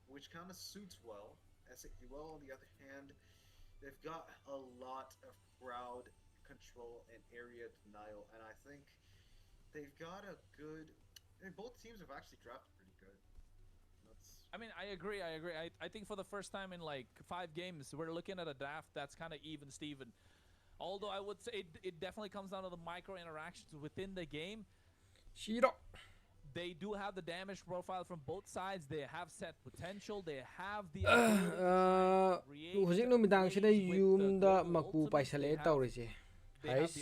S6: which kind of suits well. S8UL, on the other hand, they've got a lot of crowd control and area denial, and I think they've got a good... I mean, both teams have actually drafted pretty good.
S5: I mean, I agree. I think for the first time in like 5 games, we're looking at a draft that's kind of even Steven. Although I would say it definitely comes down to the micro interactions within the game.
S3: Shiro.
S5: They do have the damage profile from both sides. They have set potential. They have the
S3: hꯧꯖꯤꯛ ꯅꯨꯃꯤꯗꯥꯡꯁꯤꯗ ꯌꯨꯝꯗ ꯃꯀꯨ ꯄꯥꯏꯁꯜꯂꯛꯑꯦ ꯇꯧꯔꯤꯁꯦ
S5: ꯍꯩꯁ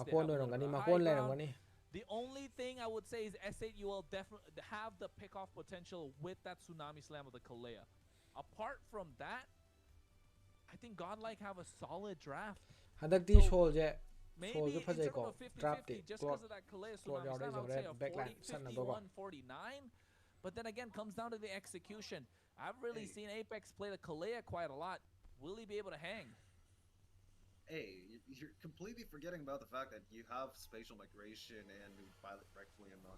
S3: ꯃꯀꯣꯟ ꯑꯣꯏꯔꯝꯒꯅꯤ ꯃꯀꯣꯟ ꯂꯩꯔꯝꯒꯅꯤ.
S5: The only thing I would say is S8UL definitely have the pick-off potential with that Tsunami Slam of the Kalea. Apart from that, I think Godlike have a solid draft.
S3: ꯍꯟꯗꯛꯇꯤ ꯁꯣꯜꯁꯦ
S5: Maybe
S3: ꯁꯣꯜꯁꯨ
S5: instead of
S3: ꯐꯖꯩꯀꯣ
S5: a 50-50,
S3: ꯗ꯭ꯔꯥꯐꯇꯤ
S5: just because of that Kalea Tsunami Slam, I would say a 51-49. But then again, comes down to the execution. I've really seen Apex play the Kalea quite a lot. Will he be able to hang?
S6: Hey, you're completely forgetting about the fact that you have spatial migration and Violet Requiem on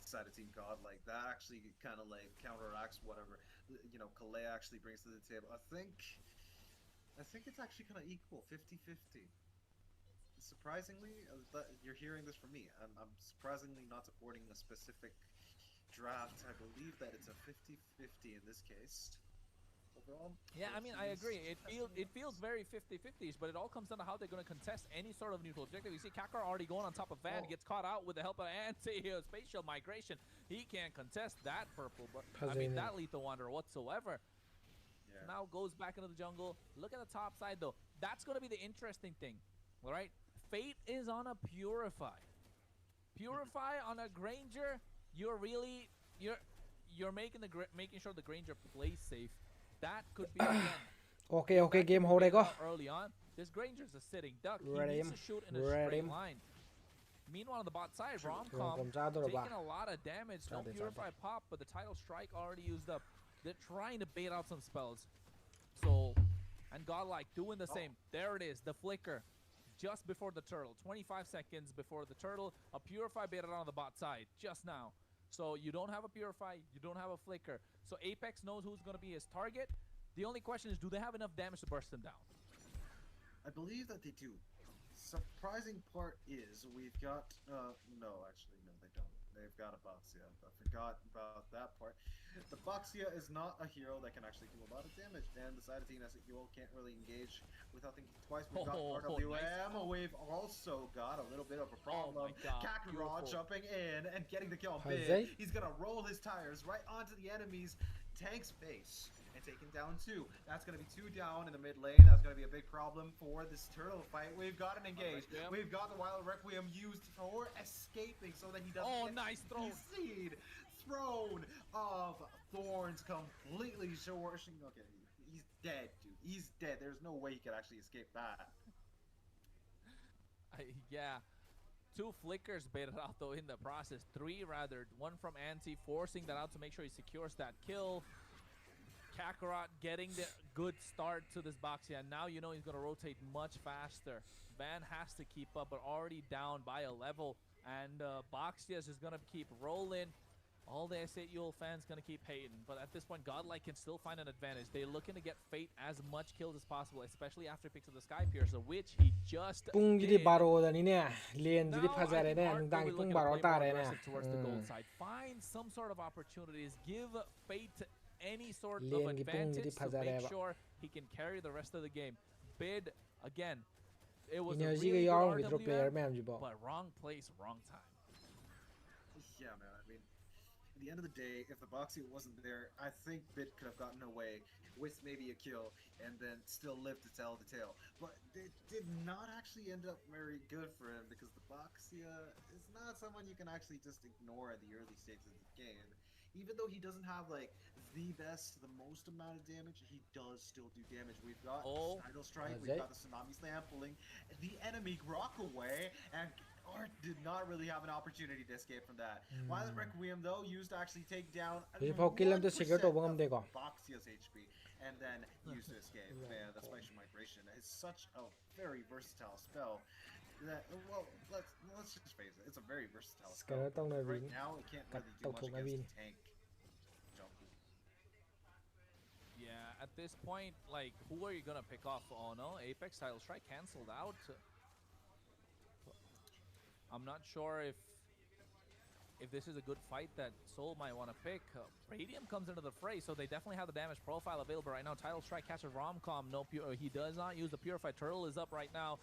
S6: side of Team Godlike. That actually kind of counteracts whatever Kalea actually brings to the table. I think it's actually kind of equal, 50-50. Surprisingly, you're hearing this from me. I'm surprisingly not supporting a specific draft. I believe that it's a 50-50 in this case. Overall,
S5: yeah, I mean, I agree. It feels very 50-50s, but it all comes down to how they're going to contest any sort of neutral objective. You see Kakarot already going on top of Van, gets caught out with the help of anti-spatial migration. He can't contest that purple, but I mean, that lethal wanderer whatsoever. Yeah. Now goes back into the jungle. Look at the top side, though. That's going to be the interesting thing, all right? Fate is on a Purify. Purify on a Granger, you're making sure the Granger plays safe. That could be again.
S3: Okay, game hold go.
S5: Early on, this Granger's a sitting duck. He needs to shoot in a straight line. Meanwhile, on the bot side, Romcom taking a lot of damage. No Purify pop, but the Tidal Strike already used up. They're trying to bait out some spells. So, and Godlike doing the same. There it is, the flicker. Just before the turtle, 25 seconds before the turtle, a Purify baited on the bot side, just now. So you don't have a Purify, you don't have a flicker. So Apex knows who's going to be his target. The only question is, do they have enough damage to burst him down?
S6: I believe that they do. Surprising part is we've got, no, actually, no, they don't. They've got a Boxia. I forgot about that part. The Boxia is not a hero that can actually do a lot of damage, and the side of Team S8UL can't really engage without thinking twice. We've got RWM. Nice. We've also got a little bit of a problem. Kakarot jumping in and getting the kill on Bid. He's gonna roll his tires right onto the enemy's tank's face and taking down 2. That's gonna be 2 down in the mid lane. That's gonna be a big problem for this turtle fight. We've got an engage. We've got the Wild Requiem used for escaping so that he doesn't
S5: nice throw.
S6: Seed throne of thorns completely shorting. Okay, he's dead, dude. He's dead. There's no way he could actually escape that.
S5: Yeah. 2 flickers baited out though in the process. 3 rather. 1 from Anti forcing that out to make sure he secures that kill. Kakarot getting the good start to this Boxia, and now you know he's going to rotate much faster. Van has to keep up, but already down by a level, and Boxia is just going to keep rolling. All the S8UL fans going to keep hating, but at this point, Godlike can still find an advantage. They're looking to get Fate as much kills as possible, especially after picks of the Sky Piercer, which he just did. Now, I think towards the gold side. Find some sort of opportunities. Give Fate any sort of advantage to make sure he can carry the rest of the game. Bid, again, it was a really good RWM, but wrong place, wrong time.
S6: Yeah, man, I mean, at the end of the day, if the Boxia wasn't there, I think Bid could have gotten away with maybe a kill, and then still live to tell the tale. But it did not actually end up very good for him because the Boxia is not someone you can actually just ignore at the early stages of the game. Even though he doesn't have like the best, the most amount of damage, he does still do damage. We've got
S5: Oh.
S6: Tidal Strike,
S3: That's
S6: we've
S3: it.
S6: got the Tsunami Slam pulling the enemy Grok away, and Art did not really have an opportunity to escape from that. Violent Requiem though used to actually take down
S3: Hujifau kill amta secure
S6: 1%
S3: tawba
S6: of
S3: ngamde ko.
S6: Boxia's HP, and then used to escape. Man, that Spatial Migration is such a very versatile spell. That, well, let's just face it, it's a very versatile spell.
S3: Scanner tong na
S6: Right
S3: ring.
S6: now, it can't
S3: Kat
S6: really do much
S3: tawthok na
S6: against
S3: win.
S6: the tank. Jungle.
S5: Yeah, at this point, like, who are you gonna pick off? Oh no, Apex Tidal Strike canceled out. I'm not sure if this is a good fight that Soul might want to pick. Radium comes into the fray, so they definitely have the damage profile available right now. Tidal Strike catches Romcom. No, he does not use the Purified. Turtle is up right now.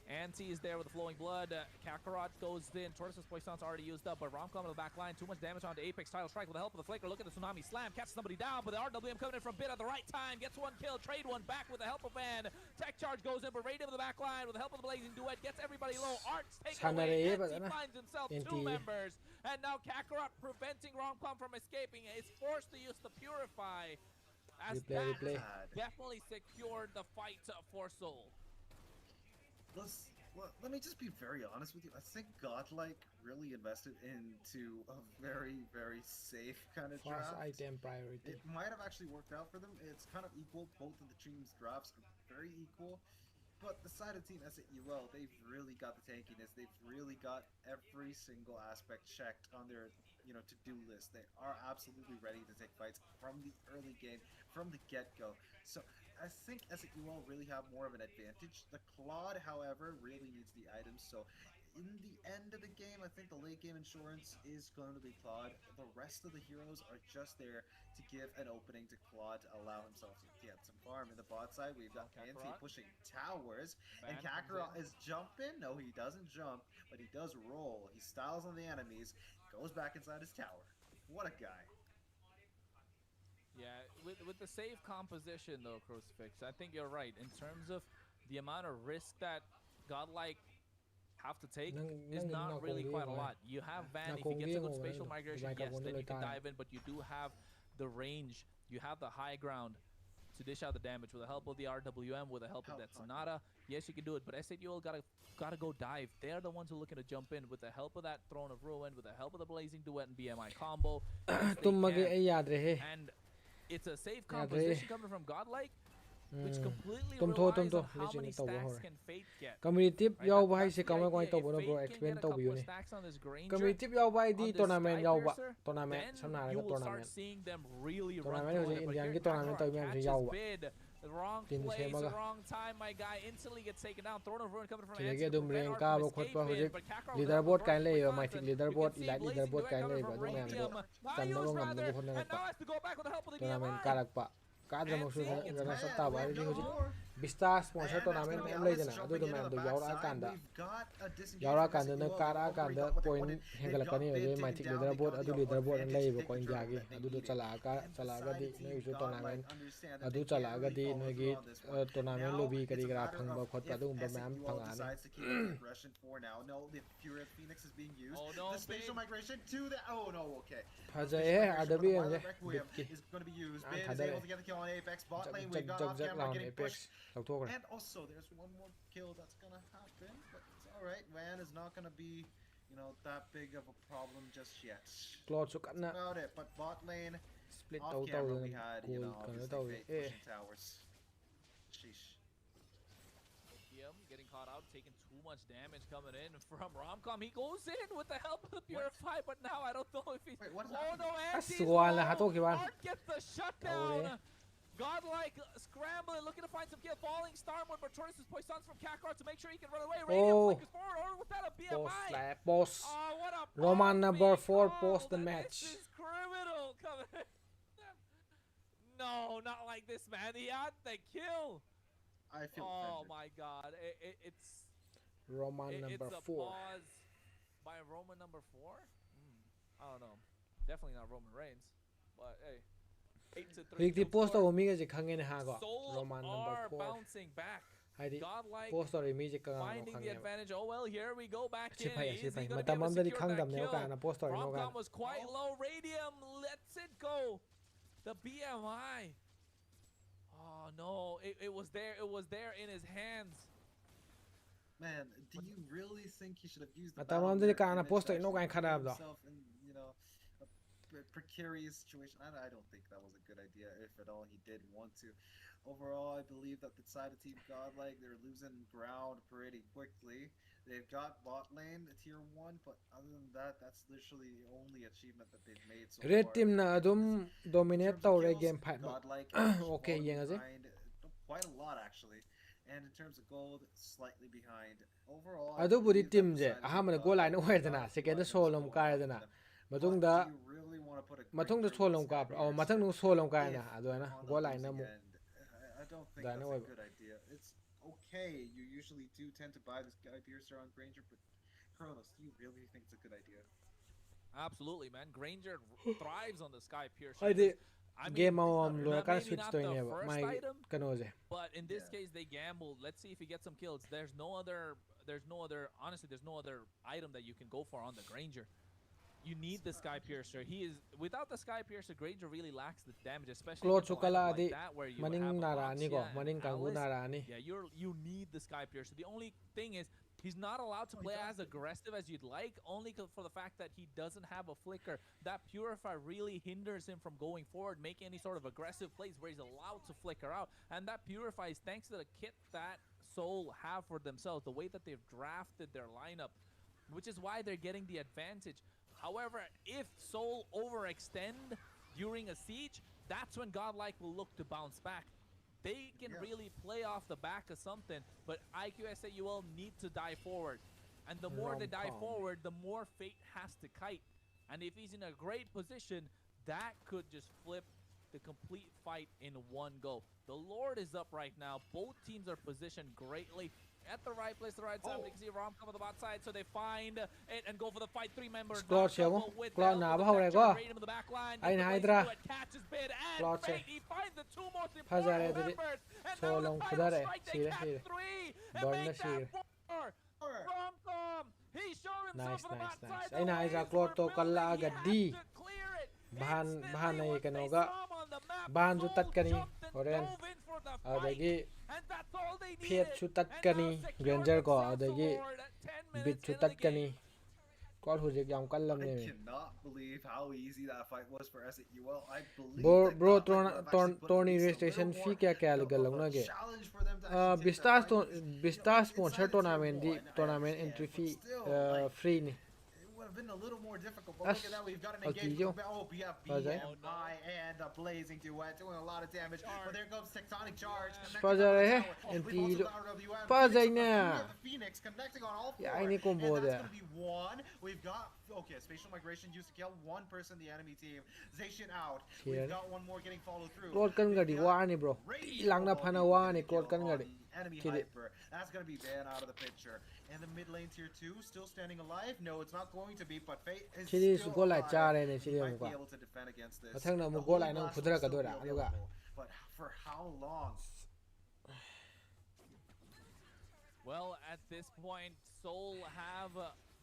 S5: Anti is there with the flowing blood. Kakarot goes in. Tortoise's Poisson's already used up, but Romcom in the back line. Too much damage onto Apex. Tidal Strike with the help of the Flaker. Look at the Tsunami Slam. Catches somebody down, but the RWM coming in from Bit at the right time. Gets one kill. Trade one back with the help of Van. Tech Charge goes in, but Radium in the back line with the help of the Blazing Duet. Gets everybody low. Art's taken away. Anti finds himself two members. And now Kakarot preventing Romcom from escaping. Is forced to use the Purify. As
S3: Replay.
S5: that definitely secured the fight for Soul.
S6: Let me just be very honest with you. I think Godlike really invested into a very, very safe kind of
S3: Fast
S6: draft.
S3: item priority.
S6: It might have actually worked out for them. It's kind of equal. Both of the teams' drafts are very equal. But the side of Team S8UL, they've really got the tankiness. They've really got every single aspect checked on their, to-do list. They are absolutely ready to take fights from the early game, from the get-go. So I think S8UL really have more of an advantage. The Claude, however, really needs the items. So in the end of the game, I think the late game insurance is going to be Claude. The rest of the heroes are just there to give an opening to Claude to allow himself to get some farm. In the bot side, we've got Anti pushing towers, and Kakarot is jumping. No, he doesn't jump, but he does roll. He styles on the enemies, goes back inside his tower. What a guy.
S5: Yeah, with the save composition though, Crucifix, I think you're right. In terms of the amount of risk that Godlike have to take is not really quite a lot. You have Van, if he gets a good spatial migration, yes, then you can dive in, but you do have the range, you have the high ground to dish out the damage with the help of the RWM, with the help of that Sonata. Yes, you can do it, but S8UL gotta go dive. They're the ones who are looking to jump in with the help of that Throne of Ruin, with the help of the Blazing Duet and BMI combo. Yes, and it's a safe composition coming from Godlike, which completely relies on how many stacks can Fate get.
S3: Community
S5: Right?
S3: yauba
S5: That's
S3: haise
S5: the
S3: kamai
S5: idea.
S3: tawbo
S5: If
S3: no bro
S5: Fate can
S3: explain
S5: get a couple
S3: tawbiyo
S5: of
S3: ni.
S5: stacks on this Granger,
S3: Community yauba
S5: on
S3: ID
S5: this
S3: tournament
S5: Sky
S3: yauba.
S5: Piercer,
S3: Tournament
S5: then
S3: samna
S5: you
S3: ga
S5: will start
S3: tournament.
S5: seeing them really run
S3: Tournament
S5: through
S3: hoje
S5: it. But
S3: Indian
S5: here
S3: ki tournament
S5: Kakarot
S3: tawi am
S5: catches
S3: yauba.
S5: bid. The wrong
S3: Tin
S5: place,
S3: semaga.
S5: the wrong time. My guy instantly gets taken down. Throne of Ruin coming from
S3: Chilege
S5: Hanson to
S3: dum
S5: prevent
S3: rank
S5: Art
S3: ka
S5: from
S3: ba khotpa
S5: escaping,
S3: hoje
S5: but Kakarot with
S3: leaderboard
S5: the
S3: kain
S5: North
S3: lei
S5: Poison.
S3: mythic
S5: You
S3: leaderboard
S5: can see
S3: elite
S5: Blazing
S3: leaderboard
S5: Duet
S3: kain
S5: coming
S3: lei
S5: from
S3: ba do mem
S5: Radium.
S3: do
S5: Bayus
S3: tanna ngam
S5: rather,
S3: bu honna
S5: and now
S3: pa
S5: has to go back with the help of the
S3: tournament
S5: BMI.
S3: karak pa kadra mo su
S5: Anti gets
S3: rana
S5: back.
S3: satta ba ri hoje Vista sponsor tournament mem lei jana adu do mem do yaura kanda yaura kanda na kara kanda point hengalakani hoje mythic leaderboard adu leaderboard an lei ba ko India gi adu do chalaga di noi su tournament adu chalaga di noi gi tournament lobby kari gara phangba khotpa adu ba mem phangani
S5: Oh no,
S6: the spatial migration to the okay.
S3: phajai he adabi anje bitki
S6: is going to be used.
S3: Ah,
S6: Bid is
S3: thadare.
S6: able to get the kill on Apex. Bot lane, we've got off camera getting pushed.
S3: lauthokre
S6: And also, there's one more kill that's gonna happen, but it's alright. Van is not gonna be, that big of a problem just yet.
S3: cloud su
S6: That's
S3: kana
S6: about it. But bot lane,
S3: split
S6: off
S3: tau
S6: camera, we
S3: na
S6: had,
S3: cool kana
S6: obviously
S3: tau
S6: Fate pushing towers. Sheesh.
S5: Getting caught out, taking too much damage coming in from Romcom. He goes in with the help of the Purify, but now I don't know if he's...
S6: Wait, what is
S5: Oh
S6: happening?
S5: no, Anti's
S3: Aswala
S5: low.
S3: hatokiwan.
S5: Art gets the shutdown. Godlike scrambling, looking to find some kill. Falling Starmon, but Tortoise's Poissons from Kakarot to make sure he can run away. Radiant flickers forward, or without a BMI.
S3: boss slap boss
S5: Oh, what a
S3: Roman number
S5: pumping
S3: 4 post the
S5: call.
S3: match.
S5: This is criminal coming in. No, not like this, man. He had the kill.
S6: I feel
S5: Oh
S6: offended.
S5: my god. It's
S3: Roman
S5: it's
S3: number
S5: a
S3: 4
S5: pause by Roman number 4. I don't know. Definitely not Roman Reigns. But hey,
S3: ꯍꯧꯖꯤꯛꯇꯤ ꯄꯣꯁ ꯇꯧꯕ ꯃꯤꯒꯁꯦ ꯈꯪꯉꯦꯅꯦ ꯍꯥꯀꯣ
S5: Soul
S3: Roman number
S5: are
S3: 4
S5: bouncing back.
S3: ꯍꯥꯏꯗꯤ
S5: Godlike
S3: ꯄꯣꯁ ꯇꯧꯔꯤ ꯃꯤꯁꯦ ꯀꯅꯥꯅꯣ
S5: finding the
S3: ꯈꯪꯉꯦꯕ
S5: advantage. Oh well, here we go back
S3: ꯑꯁꯤ
S5: in.
S3: ꯐꯩ ꯑꯁꯤ
S5: Is he
S3: ꯐꯩ
S5: gonna be
S3: ꯃꯇꯝ
S5: able to
S3: ꯑꯃꯗꯗꯤ
S5: secure that
S3: ꯈꯪꯗꯕꯅꯦꯕ
S5: kill?
S3: ꯀꯅꯥꯅ ꯄꯣꯁ ꯇꯧꯔꯤꯅꯣ
S5: Romcom
S3: ꯀꯥꯏꯅ
S5: was quite low. Radium lets it go. The BMI. Oh no, it was there. It was there in his hands.
S6: Man, do you really think he should have used the
S3: ꯃꯇꯝ
S6: battle
S3: ꯑꯃꯗꯗꯤ
S6: mirror
S3: ꯀꯅꯥꯅ
S6: image
S3: ꯄꯣꯁ
S6: to
S3: ꯇꯧꯔꯤꯅꯣ
S6: actually
S3: ꯀꯥꯏꯅ
S6: put
S3: ꯈꯟꯅꯕꯗꯣ
S6: himself in, a precarious situation? I don't think that was a good idea, if at all he did want to. Overall, I believe that the side of Team Godlike, they're losing ground pretty quickly. They've got bot lane tier 1, but other than that, that's literally the only achievement that they've made so
S3: red
S6: far.
S3: team na adum
S6: In
S3: dominate
S6: terms of
S3: tawre
S6: kills,
S3: game fight
S6: Godlike
S3: okay
S6: falling
S3: yengase
S6: behind quite a lot actually. And in terms of gold, slightly behind. Overall, I
S3: adu budi
S6: believe
S3: team
S6: that the
S3: je
S6: side of Team
S3: ahamana goal line
S6: Godlike
S3: hoydana
S6: got
S3: second
S6: Ryan's
S3: solom
S6: goal
S3: kaidana
S6: off them. But
S3: matungda
S6: do you really want to put a
S3: matungda
S6: Granger
S3: solom
S6: with
S3: ka
S6: Sky
S3: oh
S6: Piercer
S3: matang solom kaina
S6: if
S3: adwana
S6: you're on
S3: goal
S6: the
S3: line na
S6: losing
S3: mu
S6: end? I don't think
S3: Dana
S6: that's a
S3: web.
S6: good idea. It's okay. You usually do tend to buy the Sky Piercer on Granger, but Kronos, do you really think it's a good idea?
S5: Absolutely, man. Granger thrives on the Sky Piercer.
S3: haidi
S5: 'Cause, I mean,
S3: game lo
S5: that
S3: ka
S5: maybe
S3: switch
S5: not
S3: to
S5: the
S3: ne ba
S5: first
S3: mai
S5: item,
S3: kano je
S5: but in this
S6: Yeah.
S5: case they gambled. Let's see if he gets some kills. There's no other honestly there's no other item that you can go for on the Granger. You need the Sky Piercer. He is without the Sky Piercer, Granger really lacks the damage, especially
S3: close
S5: against a lineup
S3: chukala
S5: like
S3: di
S5: that where you
S3: maning
S5: have
S3: nara ani ko
S5: Luxia and
S3: maning kangu
S5: Alice.
S3: nara ani
S5: Yeah, you need the Sky Piercer. The only thing is he's not allowed to
S6: Oh, he
S5: play
S6: does
S5: as
S6: it.
S5: aggressive as you'd like, only for the fact that he doesn't have a flicker. That Purify really hinders him from going forward, making any sort of aggressive plays where he's allowed to flicker out. And that Purify is thanks to the kit that Soul have for themselves, the way that they've drafted their lineup, which is why they're getting the advantage. However, if Soul overextend during a siege, that's when Godlike will look to bounce back. They can
S6: Yeah.
S5: really play off the back of something, but Iqoo S8UL need to die forward. And the more they die
S3: Rom-com.
S5: forward, the more fate has to kite. And if he's in a great position, that could just flip the complete fight in one go. The Lord is up right now. Both teams are positioned greatly at the right place, the right time. They can see Rom come on the bot side, so they find it and go for the fight. 3 members.
S3: Squad siamo. Squad na ba hore ko.
S5: In the back line.
S3: Ai na hydra.
S5: Catches bid and
S3: Squad se.
S5: Fate, he finds the 2 most
S3: Phazare
S5: important
S3: didi.
S5: members. And
S3: So
S5: now the
S3: long
S5: final
S3: khudare.
S5: strike, they
S3: Sire,
S5: catch
S3: sire.
S5: 3 and
S3: Dorna
S5: make
S3: sire.
S5: that 4. Rom-com, he showed himself
S3: Nice,
S5: on the
S3: nice,
S5: bot
S3: nice.
S5: side.
S3: Ai na
S5: The
S3: hydra
S5: waves
S3: close
S5: were
S3: to
S5: building.
S3: kala
S5: He
S3: agad
S5: had
S3: di.
S5: to clear it.
S3: Bahan
S5: Instantly,
S3: ay
S5: once
S3: kano
S5: they
S3: ga.
S5: saw him on the map,
S3: Bahan ju
S5: Soul
S3: tat kani.
S5: jumped and
S3: Horen.
S5: dove in for the fight.
S3: Adagi
S5: And that's all they
S3: Piet
S5: needed.
S3: chu tat
S5: And
S3: kani.
S5: now secured
S3: Granger ko
S5: themselves the
S3: adagi
S5: Lord at 10
S3: bit
S5: minutes
S3: chu
S5: into
S3: tat
S5: the game.
S3: kani. Squad hujik yam kallam
S6: I
S3: ne.
S6: cannot believe how easy that fight was for S8UL. I believe
S3: Bro,
S6: that
S3: bro,
S6: Godlike would have actually put at
S3: tourney
S6: least a
S3: registration
S6: little
S3: fee
S6: more,
S3: kya
S6: of
S3: legal
S6: a
S3: lagna ge.
S6: challenge for them to actually take that
S3: Vistas
S6: fight, because,
S3: Vistas
S6: inside
S3: sponsor
S6: of tier
S3: tournament di
S6: 1, I
S3: tournament
S6: understand,
S3: entry
S6: but
S3: fee
S6: still, like,
S3: free ni.
S6: it would have been a little more difficult. But
S3: As-
S6: look at that, we've got an
S3: okay,
S6: engagement.
S3: yo.
S6: Oh, we have
S3: Azay.
S6: BMI and a blazing duet doing a lot of damage. But there goes Tectonic Charge connecting
S3: Spazzer,
S6: on the
S3: eh?
S6: tower.
S3: And
S6: We've also
S3: the-
S6: got RWM.
S3: Spazzer
S6: Phoenix,
S3: na.
S6: we have the Phoenix connecting on all 4.
S3: Yeah, any combo
S6: and that's
S3: there.
S6: going to be 1. We've got, okay, spatial migration used to kill 1 person in the enemy team. Zacian out.
S3: Here.
S6: We've got 1 more getting followed through.
S3: Claude kan
S6: We've
S3: gadi
S6: got
S3: wa ni bro.
S6: Radiant
S3: Ilang na
S6: Ball
S3: phana
S6: being
S3: wa
S6: getting
S3: ni Claude kan
S6: killed
S3: gadi.
S6: on Enemy
S3: Kili.
S6: Hyper. That's going to be banned out of the picture. And the mid lane tier 2 still standing alive? No, it's not going to be, but Fate is
S3: Chili
S6: still
S3: goal lai
S6: alive.
S3: chare ne
S6: He
S3: chili
S6: might
S3: amuka.
S6: be able to defend against this.
S3: Mathang na
S6: The
S3: mu goal
S6: Holy
S3: lai nang
S6: Blast
S3: phudra
S6: will
S3: ka
S6: still
S3: dora
S6: be
S3: aduga.
S6: available, but for how long?
S5: Well, at this point, Soul have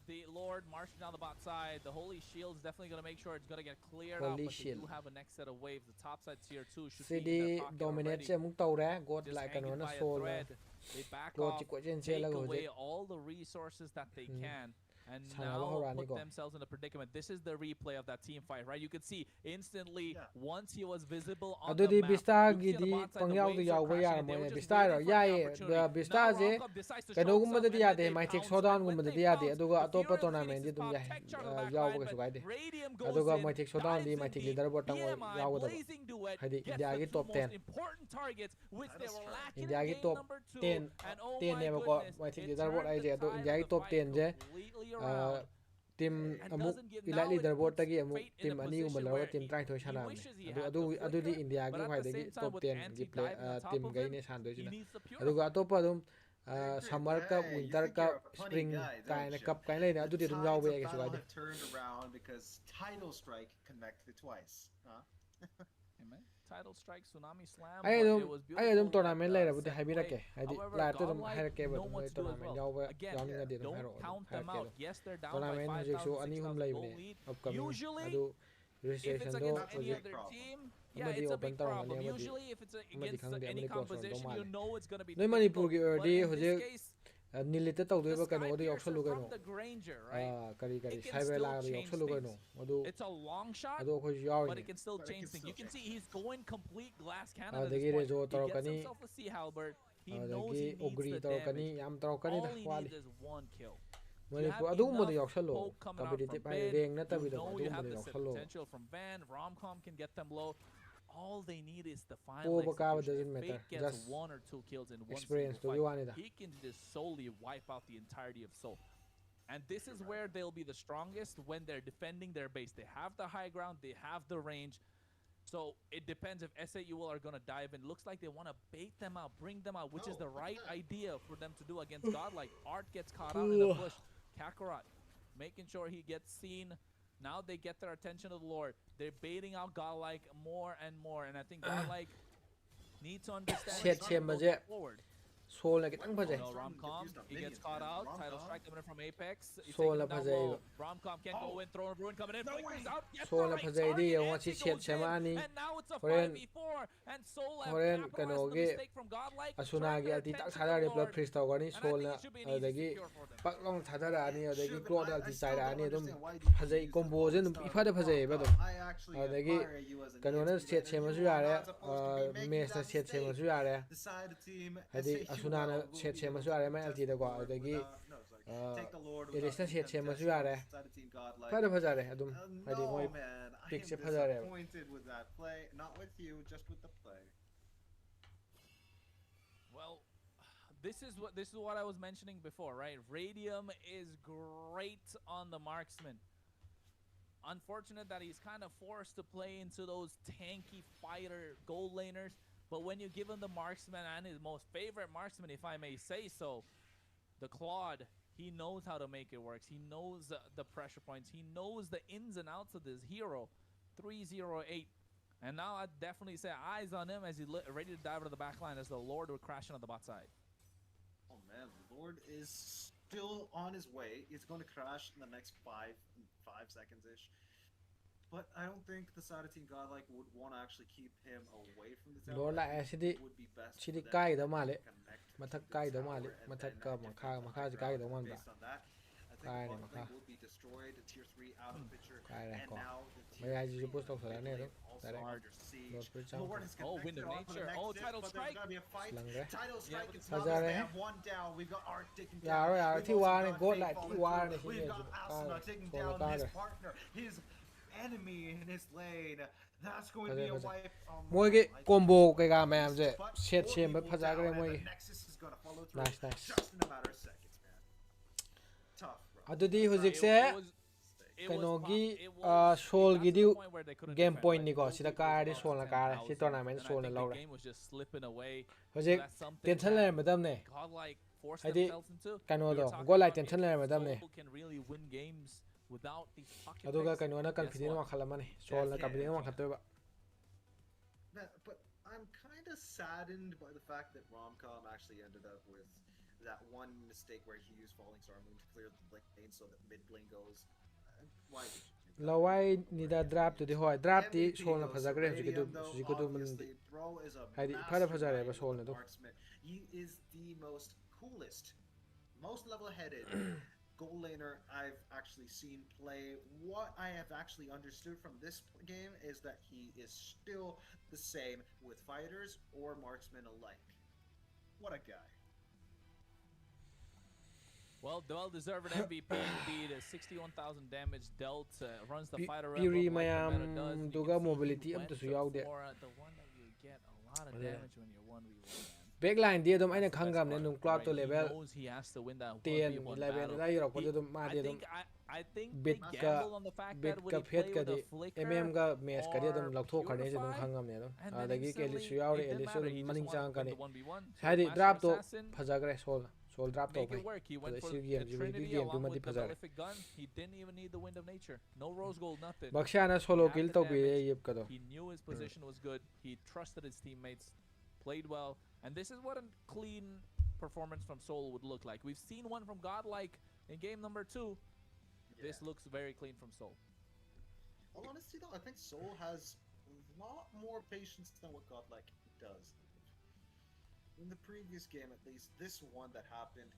S5: the Lord marching down the bot side. The Holy Shield's definitely going to make sure it's going to get cleared out,
S3: Holy
S5: but they do
S3: Shield.
S5: have a next set of waves. The top side tier 2 should be in
S3: CD
S5: their pocket
S3: dominate
S5: already.
S3: se mung tawre god
S5: Just
S3: lai
S5: hanging
S3: kano na
S5: by a
S3: soul.
S5: thread. They back
S3: Claude
S5: off,
S3: chi ko chen che
S5: take
S3: la go
S5: away
S3: je.
S5: all the resources that they can, and
S3: Sana ba
S5: now
S3: horani
S5: put
S3: ko?
S5: themselves in a predicament. This is the replay of that team fight, right? You could see instantly
S6: Yeah.
S5: once he was visible on the
S3: Adudi
S5: map.
S3: Vista
S5: You could see
S3: gi
S5: on the
S3: di
S5: bot side, the
S3: pangyao du
S5: waves
S3: yaw
S5: are
S3: ba
S5: crashing
S3: yar
S5: and they
S3: mo
S5: were
S3: ne
S5: just
S3: Vista ro
S5: waiting for
S3: ya
S5: the
S3: ye
S5: opportunity.
S3: Vista
S5: Now
S3: je
S5: Romcom decides to
S3: kano
S5: show
S3: gumma
S5: himself
S3: de
S5: and
S3: ya
S5: then
S3: de
S5: they
S3: mai tek
S5: pounce
S3: showdown
S5: back.
S3: gumma
S5: When
S3: de
S5: they
S3: ya de
S5: pounce,
S3: aduga
S5: the
S3: atopa
S5: Fury and
S3: tournament
S5: Phoenix
S3: di
S5: is
S3: dum
S5: found.
S3: ya
S5: Tech shot on the back
S3: yaw
S5: line,
S3: ba
S5: but
S3: su gaide.
S5: Radium goes
S3: Aduga
S5: in,
S3: mai tek showdown di
S5: dives
S3: mai
S5: in
S3: tek
S5: deep.
S3: leaderboard tang
S5: BMI,
S3: yaw da.
S5: blazing duet,
S3: Hadi
S5: gets
S3: India
S5: the
S3: gi
S5: 2
S3: top
S5: most
S3: 10.
S5: important targets, which they
S6: That's
S5: were
S6: right.
S5: lacking
S3: India
S5: in
S3: gi
S5: game
S3: top
S5: number 2.
S3: 10
S5: And oh
S3: 10
S5: my
S3: ne ba ko
S5: goodness,
S3: mai tek
S5: it
S3: leaderboard ai
S5: turned
S3: je
S5: the
S3: ado
S5: tide
S3: India
S5: of
S3: gi
S5: the
S3: top
S5: fight
S3: 10 je
S5: completely around.
S3: team
S5: And
S3: amuk
S5: doesn't give
S3: elite
S5: now it
S3: leaderboard
S5: puts
S3: tagi amuk
S5: Fate in
S3: team
S5: a
S3: ani gumma
S5: position
S3: laro
S5: where
S3: team
S5: he-
S3: try thoi
S5: he
S3: sana
S5: wishes he
S3: adu
S5: had
S3: adu
S5: the
S3: adu di
S5: flicker,
S3: India
S5: but
S3: gi
S5: at
S3: khwai
S5: the
S3: dagi
S5: same time,
S3: top
S5: with
S3: 10
S5: Anti
S3: gi play
S5: diving on top
S3: team
S5: of
S3: gai
S5: him,
S3: ne san doi
S5: he
S3: jina
S5: needs the
S3: adu
S5: purify.
S3: ga atopa dum
S6: agree,
S3: summer
S6: but
S3: cup
S6: hey, you
S3: winter
S6: think you're
S3: cup
S6: a punny
S3: spring
S6: guy, don't
S3: kai na
S6: you?
S3: cup kai nei adu di
S6: The
S3: dum yaw
S6: tides
S3: ba
S6: of
S3: ya su
S6: battle
S3: gaide
S6: have turned around because Tidal Strike connected twice. Huh?
S5: Amen. title strike tsunami slam.
S3: ไอ้
S5: but
S3: ดม
S5: it was
S3: ไอ้ดม
S5: beautiful
S3: ทัวร์นาเมนต์
S5: that,
S3: อะไรนะบุตร
S5: set
S3: ให้พี่รัก
S5: play.
S3: แกไอ้ดิ
S5: However,
S3: ลายตัวดม
S5: Godlike
S3: ให้รักแกแบบ
S5: know
S3: ดม
S5: what
S3: เลย
S5: to
S3: ทัว
S5: do
S3: ร์นา
S5: as
S3: เมนต์
S5: well.
S3: ยาวเว้ย
S5: Again,
S3: ย้อนเงินเดียวให้รอ
S5: don't count
S3: ให้
S5: them
S3: แก
S5: out. Yes, they're
S3: ทัว
S5: down
S3: ร์นา
S5: by
S3: เมนต์
S5: 5,000,
S3: เจกซูอันนี้หุ่มเลยเนี่ย
S5: 6,000 gold lead.
S3: อัพกัมมิ่ง
S5: Usually,
S3: อะดู
S5: if
S3: registration
S5: it's
S3: โด
S5: against
S3: โปร
S5: any
S3: เจกต์
S5: other team,
S3: Amadi
S5: yeah, it's a big
S3: open tournament,
S5: problem.
S3: Amadi-
S5: Usually, if it's
S3: Amadi
S5: against
S3: khang de,
S5: any
S3: Amadi close
S5: composition,
S3: on,
S5: you
S3: don't
S5: know it's gonna be
S3: ในมันนี่
S5: difficult.
S3: ปูกีเออร์
S5: But
S3: ดี
S5: in
S3: เขา
S5: this
S3: จะ
S5: case,
S3: นิลิตเต้าด้วย
S5: the
S3: ว่ากันโอ้ได้ออกส
S5: Sky
S3: ลุกัน
S5: Piercer
S3: โอ้
S5: from the Granger,
S3: อ่า
S5: right?
S3: กะดีกะดี
S5: It can
S3: ใช้เวลา
S5: still
S3: ได้ออก
S5: change
S3: สลุกันโอ้
S5: things.
S3: มาดู
S5: It's a long shot,
S3: มาดูเขายาว
S5: but
S3: เนี่
S5: it
S3: ย
S5: can still
S6: But it
S5: change
S6: can
S5: things. You can
S6: still
S5: see he's going complete glass cannon
S3: Ah,
S5: at
S3: dagi
S5: this point.
S3: rezo
S5: He
S3: taro
S5: gets
S3: kani.
S5: himself a sea halberd. He
S3: อ่า
S5: knows
S3: ดา
S5: he
S3: กี้โอ
S5: needs
S3: กรี
S5: the
S3: ตอกันนี่
S5: damage.
S3: ยามตอกันนี่
S5: All
S3: นะ
S5: he
S3: วาลี
S5: needs is one kill.
S3: มันนี่
S5: You
S3: ปู
S5: have
S3: อะดูมันได้อ
S5: enough
S3: อกสลุ
S5: poke coming
S3: กับ
S5: out
S3: ไปดิ
S5: from
S3: ไป
S5: mid.
S3: เรียงนะแต่
S5: You
S3: ไปดู
S5: know
S3: อะดู
S5: you
S3: มัน
S5: have
S3: ได้
S5: the
S3: ออกสลุ
S5: potential from Van. Romcom can get them low. All they need is the final
S3: ปูปากกา
S5: execution.
S3: doesn't
S5: If
S3: matter.
S5: Fate gets
S3: Just
S5: one or two kills in one
S3: experience
S5: single
S3: ตัวที่ว่า
S5: fight,
S3: นี่นะ
S5: he can just solely wipe out the entirety of Seoul. And this is where they'll be the strongest when they're defending their base. They have the high ground, they have the range. So it depends if S8UL are going to dive in. Looks like they want to bait them out, bring them out, which is the right idea for them to do against Godlike. Art gets caught out in the push. Kakarot making sure he gets seen. Now they get their attention of the Lord. They're baiting out Godlike more and more. And I think Godlike need to understand
S3: Shit,
S5: he's
S3: shit,
S5: not
S3: but
S5: going
S3: yeah.
S5: forward.
S3: โซนอะไรกันตั้งพอใจ
S5: No, Romcom, he gets caught out. Title strike coming in from Apex. He's
S3: So
S5: taking
S3: la
S5: him down
S3: pazei.
S5: low. Romcom can't go in. Throne of Ruin coming in. Flickers out. Gets
S3: So
S5: the
S3: la
S5: right
S3: pazei
S5: target.
S3: di, yung
S5: And
S3: si
S5: he
S3: Chet
S5: goes
S3: Shamani.
S5: in. And now it's a
S3: Horen-
S5: 5v4. And Soul have
S3: Horen
S5: capitalized on the
S3: kanogi
S5: mistake from Godlike.
S3: อาซูนา
S5: Turn
S3: กี
S5: their
S3: อาทิตย์ตัก
S5: attention
S3: ทา
S5: to
S3: ดา
S5: the
S3: เรียบร้อย
S5: Lord.
S3: พรีสตอลกันนี่
S5: And
S3: โซ
S5: I
S3: น
S5: think
S3: ละ
S5: it should be an
S3: เด
S5: easy
S3: กี้
S5: secure for them.
S3: ปักลองทาดาอันนี้เดกี้
S6: Sure,
S3: กรอด
S6: but
S3: อั
S6: I
S3: ลติ
S6: still
S3: ไซด์อัน
S6: don't
S3: นี้ต้อง
S6: understand why did
S3: พา
S6: you
S3: ใจ
S6: use
S3: คอมโบ
S6: the
S3: ซึ่ง
S6: Watchparty
S3: อีพาได้พาใจแบบ
S6: I actually
S3: dagi
S6: admire you as an
S3: กันวันนั้น
S6: EXP
S3: เสียดเชมา
S6: veteran.
S3: สุดยอดเลย
S6: You are not supposed to be
S3: เม
S6: making
S3: ส
S6: that
S3: เสียดเชมา
S6: mistake.
S3: สุดยอดเลย
S6: The side team
S3: ไอ้ดิอาซูนา
S6: S8UL
S3: เสียด
S6: will
S3: เช
S6: be
S3: มา
S6: able
S3: สุดยอดเลย
S6: to
S3: ไม่อัล
S6: test
S3: ทีดีกว่า
S6: the
S3: เด
S6: Lord
S3: กี้
S6: no, sorry. Take the Lord
S3: เอลิส
S6: without
S3: เสียดเชมา
S6: contest
S3: สุดยอดเลย
S6: side team Godlike.
S3: พาได้พาใจเลยอะดุมไอ้ดิมวย
S6: No, man. I
S3: pick
S6: am
S3: se pazar, eh.
S6: disappointed with that play. Not with you, just with the play.
S5: Well, this is what I was mentioning before, right? Radium is great on the marksman. Unfortunate that he's kind of forced to play into those tanky fighter gold laners. But when you give him the marksman and his most favorite marksman, if I may say so, the Claude, he knows how to make it work. He knows the pressure points. He knows the ins and outs of this hero. 308. And now I'd definitely say eyes on him as he's ready to dive into the back line as the Lord would crash in on the bot side.
S6: Oh man, Lord is still on his way. He's going to crash in the next 5 seconds ish. But I don't think the side of Team Godlike would want to actually keep him away from the tower.
S3: Lord
S6: I
S3: la
S6: think
S3: acidi
S6: it would be best
S3: chidi
S6: for them
S3: kai
S6: to
S3: da male
S6: connect to
S3: mathak
S6: the
S3: kai da
S6: tower
S3: male
S6: and
S3: mathak
S6: then
S3: ka
S6: get
S3: makha
S6: the
S3: makha
S6: high
S3: ji kai da
S6: ground.
S3: man ba
S6: Based on that, I think
S3: Kai ne
S6: Godlike
S3: makha.
S6: will be destroyed. Tier 3 out of the picture.
S3: Kai ne
S6: And
S3: ko.
S6: now the
S3: May
S6: tier
S3: I just
S6: 2
S3: post off
S6: mid
S3: sa ne
S6: lane
S3: do?
S6: also
S3: Direct.
S6: under siege.
S3: Lord Bridge
S6: Lord is
S5: Oh,
S6: connected
S5: Wind of
S6: on for the
S5: Nature.
S6: next
S5: Oh,
S6: hit,
S5: Title
S6: but there's
S5: Strike.
S6: gonna be a fight.
S3: Slang re.
S6: Title strike. It's
S3: Sa
S6: not
S3: ja
S6: as
S3: re.
S6: they have one down. We've got Art taking
S3: Ya
S6: down.
S3: ro ya
S6: We've
S3: thi
S6: also
S3: wa
S6: got
S3: ne
S6: Fate
S3: Godlike thi
S6: falling
S3: wa
S6: through.
S3: ne shi
S6: We've
S3: ne
S6: got
S3: ji
S6: Asuna
S3: ka
S6: taking
S3: so
S6: down
S3: ka
S6: his
S3: ga
S6: partner, his enemy in his lane. That's going to
S3: Phase
S6: be a
S3: phase.
S6: wipe.
S3: Moi ge combo kai ga ma am je set chem ba phaja kare moi
S6: The
S3: ge
S6: Nexus is going to follow through
S3: Nice, nice.
S6: just in a matter of seconds, man. Tough, bro.
S3: adudi hojik
S5: It
S3: se
S5: was- it was
S3: kanogi
S5: it was- it
S3: Seoul
S5: got
S3: gi
S5: to the
S3: diu
S5: point where they couldn't
S3: game
S5: defend,
S3: point
S5: right?
S3: ni ko
S5: Gold
S3: sida
S5: lead
S3: ka
S5: was
S3: ri
S5: about
S3: Seoul na ka re
S5: 10,000,
S3: si tournament
S5: and I
S3: Seoul na
S5: think
S3: law
S5: the
S3: re
S5: game was just slipping away.
S3: hojik
S5: That's something
S3: tension
S5: that
S3: le madam ne
S5: Godlike forced
S3: Hadi,
S5: themselves into.
S3: kano
S5: We were
S3: do,
S5: talking
S3: Godlike
S5: about
S3: tension
S5: if
S3: le madam ne
S5: Seoul can really win games without these pocket
S3: aduga
S5: picks.
S3: kano na
S5: Guess
S3: confident
S5: what?
S3: ma khala mani Seoul na confident ma khatoi ba
S6: But I'm kind of saddened by the fact that Romcom actually ended up with that one mistake where he used Falling Star Moon to clear the lane so that mid lane goes. Why did you do that?
S3: lawai ni da draft to di hoi draft ti
S6: MVP
S3: Seoul na
S6: goes
S3: phaja
S6: to
S3: kare
S6: Radium, though,
S3: ji ko du man
S6: obviously, Bro is a
S3: Hadi, phada phaja re ba
S6: mastermind
S3: Seoul na
S6: with the
S3: do.
S6: marksman. He is the most coolest, most level-headed goal laner I've actually seen play. What I have actually understood from this game is that he is still the same with fighters or marksmen alike. What a guy.
S5: Well, well-deserved MVP indeed. 61,000 damage dealt. Runs the fighter up
S3: Piri
S5: like the
S3: mayam
S5: meta does. You
S3: duga
S5: can see he
S3: mobility am
S5: went
S3: to su yaw de.
S5: for the one that you get a lot of
S3: Yeah.
S5: damage when you're 1v1.
S3: backline ที่ดมไอ้เนี่ย
S5: That's the
S3: ขัง
S5: best
S3: กับเนี่ย
S5: part,
S3: นุ่มกรอบ
S5: right?
S3: ตัว
S5: He
S3: level
S5: knows he has to win that
S3: 10
S5: 1v1
S3: 11
S5: battle.
S3: ได้อยู่หรอก
S5: He-
S3: จะดมมา
S5: I
S3: ที่ดม
S5: think I think
S3: Bit
S5: they
S3: ka
S5: gamble on the fact
S3: bit
S5: that when
S3: ka
S5: he
S3: phet
S5: play
S3: ka
S5: with
S3: di
S5: a flicker
S3: mm ka mes ka di dum
S5: or
S3: lok thok khar ne se dum
S5: purify,
S3: khang ngam ne dum
S5: and then
S3: adagi ke
S5: instantly
S3: elisu yaw
S5: it
S3: re
S5: didn't
S3: elisu
S5: matter. He just
S3: maning
S5: wanted
S3: chang
S5: to
S3: ka
S5: win
S3: ni
S5: the 1v1. So
S3: hadi
S5: Master
S3: drop to
S5: Assassin,
S3: phajagre sol drop to
S5: make
S3: pai
S5: it work. He went
S3: the
S5: for
S3: issue
S5: the
S3: game ji
S5: Trinity
S3: game tu
S5: along
S3: ma di
S5: with the
S3: phajagre
S5: Malefic gun. He didn't even need the Wind of Nature. No rose gold, nothing.
S3: baksha na solo
S5: Had
S3: kill
S5: the
S3: to bi
S5: damage.
S3: yip ka do
S5: He knew his position was good. He trusted his teammates, played well, and this is what a clean performance from Soul would look like. We've seen one from Godlike in game number 2. This looks very clean from Soul.
S6: Well, honestly though, I think Soul has a lot more patience than what Godlike does. In the previous game, at least, this one that happened,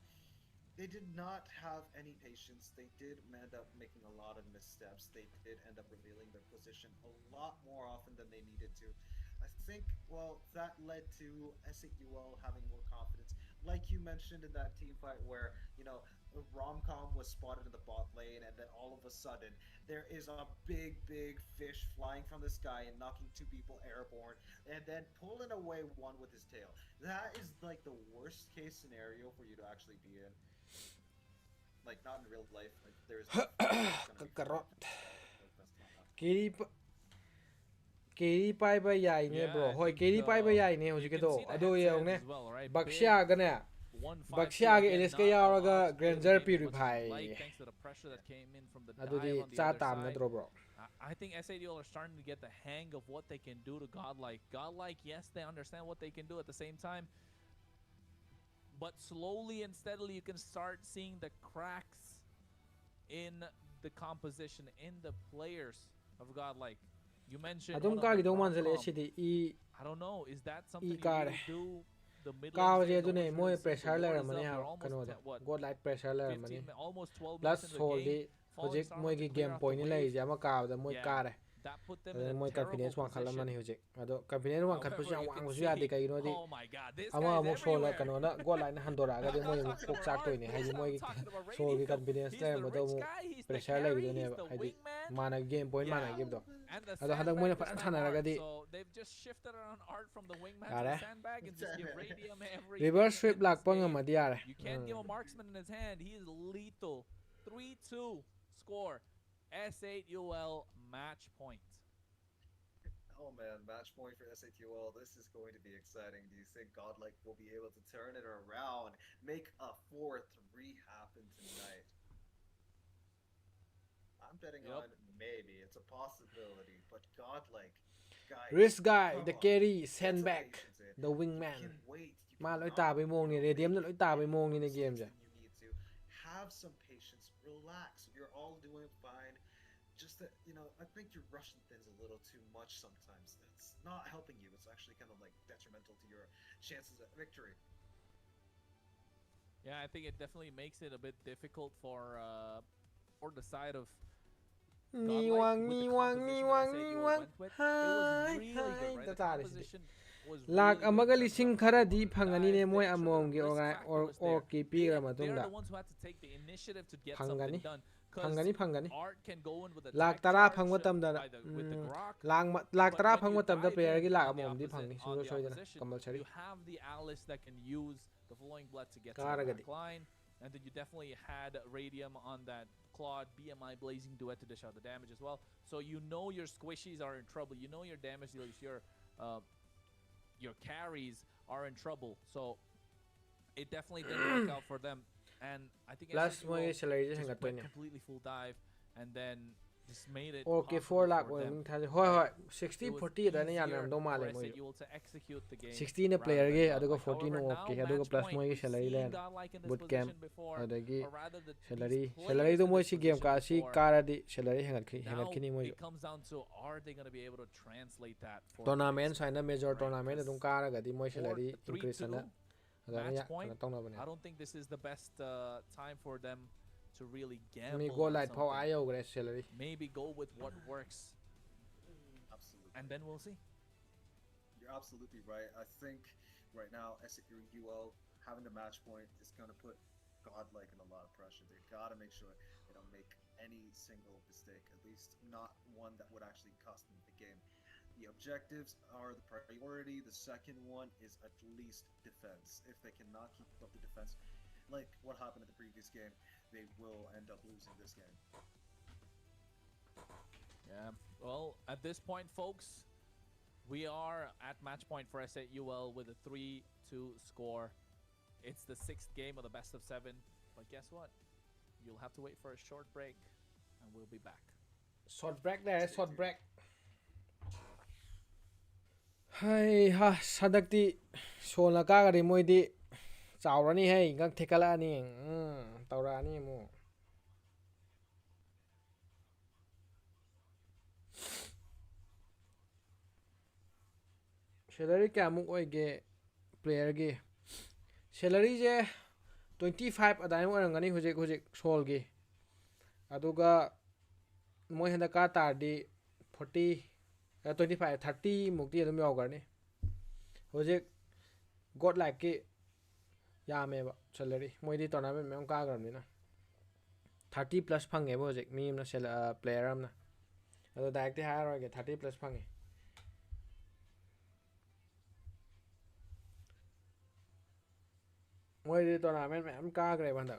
S6: they did not have any patience. They did end up making a lot of missteps. They did end up revealing their position a lot more often than they needed to. I think, well, that led to S8UL having more confidence. Like you mentioned in that team fight where, you know, Romcom was spotted in the bot lane, and then all of a sudden, there is a big fish flying from the sky and knocking 2 people airborne, and then pulling away one with his tail. That is like the worst case scenario for you to actually be in. Like, not in real life. Like, there's
S3: kakarot kiri kiri pai ba yai ne
S5: Yeah,
S3: bro
S5: I
S3: hoi
S5: think,
S3: kiri pai ba yai ne
S5: you
S3: hoji ke
S5: can
S3: do
S5: see the
S3: ado
S5: head
S3: ye
S5: ends
S3: ne
S5: as well, right?
S3: baksha ga ne
S5: 1-5
S3: baksha ga
S5: again,
S3: LSK
S5: not
S3: yauraga
S5: allowed to play
S3: Granger
S5: the game as much as
S3: Purify
S5: you'd like, thanks to the pressure that came in from the dive
S3: adudi
S5: on the
S3: cha
S5: other
S3: tam na
S5: side.
S3: dro bro
S5: I think S8UL are starting to get the hang of what they can do to Godlike. Godlike, yes, they understand what they can do at the same time. But slowly and steadily, you can start seeing the cracks in the composition, in the players of Godlike. You mentioned
S3: adum
S5: one
S3: ka
S5: of
S3: gi
S5: them,
S3: do man zele
S5: Romcom.
S3: sidi I
S5: I don't know. Is that something you
S3: car
S5: really do? The mid
S3: ka
S5: lane
S3: je
S5: phase, no
S3: du ne
S5: one's
S3: moy
S5: really seen.
S3: pressure
S5: The
S3: le
S5: ward is
S3: mani
S5: up.
S3: ha
S5: We're almost
S3: kano
S5: at
S3: da
S5: what?
S3: god light pressure le
S5: 15,
S3: mani
S5: almost 12
S3: plus
S5: minutes into the
S3: soul
S5: game.
S3: di
S5: Falling
S3: project
S5: Star
S3: moy
S5: went to
S3: gi
S5: clear
S3: game
S5: off the
S3: point ni lai
S5: wave.
S3: ja ma ka da moy
S5: Yeah,
S3: ka re
S5: that put them in a
S3: moy
S5: terrible
S3: confidence wan khala mani
S5: position.
S3: hoje ado confidence wan khat
S5: However,
S3: pusi yang
S5: you
S3: wang
S5: can
S3: pusi ya de
S5: see,
S3: kai no di
S5: oh my god, this
S3: ama
S5: guy is
S3: amuk soul la
S5: everywhere.
S3: kano na god light na handora ga de moy amuk kok chak toy ne haji moy soul gi confidence
S5: He's
S3: le
S5: the
S3: mo do
S5: rich
S3: mu
S5: guy, he's the
S3: pressure le
S5: carry,
S3: gi do ne
S5: he's the
S3: haji
S5: wingman.
S3: mana game point mana
S5: Yeah.
S3: give do
S5: And the
S3: ado hadak moy na
S5: sandbag
S3: pan
S5: this time
S3: thana
S5: art.
S3: ga di
S5: So they've just shifted around art from the wingman to
S3: Are?
S5: the sandbag and just give Radium every
S3: reverse sweep
S5: in this
S3: lak pa
S5: game.
S3: ngam di are
S5: You can't give a marksman in his hand. He is lethal. 3-2 score. S8UL match point.
S6: Oh man, match point for S8UL. This is going to be exciting. Do you think Godlike will be able to turn it around, make a 4-3 happen tonight? I'm betting
S5: Yep.
S6: on maybe. It's a possibility, but Godlike, guys,
S3: Risk guy
S6: come
S3: the
S6: on.
S3: carry
S6: Get
S3: send
S6: some
S3: back
S6: patience in.
S3: the
S6: You
S3: wingman
S6: can wait. You
S3: มา
S6: can
S3: ลอย
S6: not
S3: ตาไปมองนี่
S6: make
S3: เรเดียมลอยตาไปมองนี่ในเกม
S6: mistakes
S3: จ้ะ
S6: when you need to. Have some patience. Relax. You're all doing fine. Just that, you know, I think you're rushing things a little too much sometimes. It's not helping you. It's actually kind of like detrimental to your chances at victory.
S5: Yeah, I think it definitely makes it a bit difficult for the side of
S3: นี่
S5: Godlike
S3: วัง
S5: with
S3: นี่
S5: the
S3: วัง
S5: composition
S3: นี่
S5: that
S3: วัง
S5: S8UL
S3: นี่วัง
S5: went with.
S3: หา
S5: It was
S3: ย
S5: really
S3: หาย
S5: good, right?
S3: ตา
S5: The
S3: ตาเลยสิ
S5: composition was
S3: หลัก
S5: really
S3: อ
S5: good
S3: มา
S5: in
S3: ก
S5: terms
S3: ลิ
S5: of
S3: ชิง
S5: the
S3: คาราดี
S5: performance,
S3: พัง
S5: the
S3: อันนี้
S5: dive,
S3: เนี่ย
S5: the
S3: มวย
S5: extra
S3: อมอง
S5: bit
S3: กี่
S5: of
S3: โอ
S5: risk
S3: ไง
S5: factor was
S3: โอ
S5: there.
S3: กี่ปีกันมาตุ้ง
S5: They're
S3: ด่ะ
S5: the ones who had to take the initiative to get
S3: พังกันนี่
S5: something done.
S3: พังกันนี่พังกันนี่
S5: Art can go in with a
S3: หลัก
S5: tag
S3: ตารา
S5: charge
S3: พังว่าตำดา
S5: by with the grok.
S3: หลักหลัก
S5: But
S3: ตารา
S5: when
S3: พัง
S5: you
S3: ว่าตำดา
S5: dive
S3: เปย์
S5: in
S3: กี่หลัก
S5: on
S3: อ
S5: the
S3: มอมที่พัง
S5: opposite-
S3: นี่
S5: on the
S3: ช่วยๆนะ
S5: opposition,
S3: กำลังใช้
S5: you have the Alice that can use the flowing blood to get to
S3: Cara
S5: the
S3: gadi.
S5: back line, and then you definitely had Radium on that Claude BMI blazing duet to dish out the damage as well. So you know your squishies are in trouble. You know your damage dealers, your carries are in trouble. So it definitely didn't work out for them. And I think
S3: plus
S5: S8UL
S3: มวยเฉลยจะ
S5: just
S3: แข่งกับตัว
S5: went
S3: เนี่ย
S5: completely full dive and then just made it
S3: โอเค
S5: possible
S3: 4 หลัก
S5: for
S3: เว้ย
S5: them.
S3: มึงทายห้อยห้อย
S5: It
S3: 60
S5: was
S3: 40ได้เนี่ยยัน
S5: easier
S3: ต้องมาเลย
S5: for
S3: มวย
S5: S8UL to execute the game
S3: 60 เนี่ย player
S5: rather
S3: เก
S5: than
S3: อะดูก็
S5: Godlike.
S3: 40 โน
S5: However,
S3: โอเค
S5: now
S3: อะดูก็
S5: match
S3: plus
S5: point,
S3: มวย
S5: we've
S3: เฉลย
S5: seen
S3: แลน
S5: Godlike in this
S3: boot camp
S5: position before,
S3: อะดูกี่
S5: or rather the
S3: เฉลย
S5: these
S3: เฉลย
S5: players
S3: ดู
S5: in
S3: มวย
S5: this
S3: ชีเกม
S5: position
S3: กาชี
S5: before.
S3: การดิเฉลยแห่งกันแห่งกัน
S5: Now
S3: คิดนี่มวย
S5: it comes down to are they going to be able to translate that for
S3: ทัวร์นาเมนต์
S5: next
S3: ใส่นะ major
S5: right?
S3: tournament ตรงกลางแล้วก็ที่มวยเฉลย
S5: For the
S3: increase นะ
S5: 3-2
S3: แล้วเนี่ย
S5: match point,
S3: ต้องนับเนี่ย
S5: I don't think this is the best time for them to really
S3: มี
S5: gamble
S3: โก
S5: on
S3: ไลท์พอไอ
S5: something.
S3: โอก็ได้เฉลย
S5: Maybe go with what works,
S6: Absolutely.
S5: and then we'll see.
S6: You're absolutely right. I think right now S8UL having the match point is going to put Godlike in a lot of pressure. They got to make sure they don't make any single mistake, at least not one that would actually cost them the game. The objectives are the priority. The second one is at least defense. If they cannot keep up the defense, like what happened in the previous game, they will end up losing this game.
S5: Yeah. Well, at this point, folks, we are at match point for S8UL with a 3-2 score. It's the 6th game of the best of 7. But guess what? You'll have to wait for a short break, and we'll be back.
S3: short break ได้ short break ให้ฮะสันดักที่โชว์ละก้ากันดิมวยดิเจ้าร้านี่ให้กังเทกัลานี่เต่าร้านี่มูเชลลี่แกมุกโอ้ยเกเพลย์เกเชลลี่เจ25อะได้มวยรังกันนี่หุจิโชว์เกอะดูก็มวยเห็นตะการตาดี40 25 30มุกที่ต้องมีออกกันนี่หุจิGodlike की यामेबा salary मोइदी tournament में का करनी ना 30 plus fungi वो जेक meme ना cell player हम ना तो डायरेक्ट हायर हो गया 30 प्लस फंगे मोइदी टूर्नामेंट में हम का करे बंदा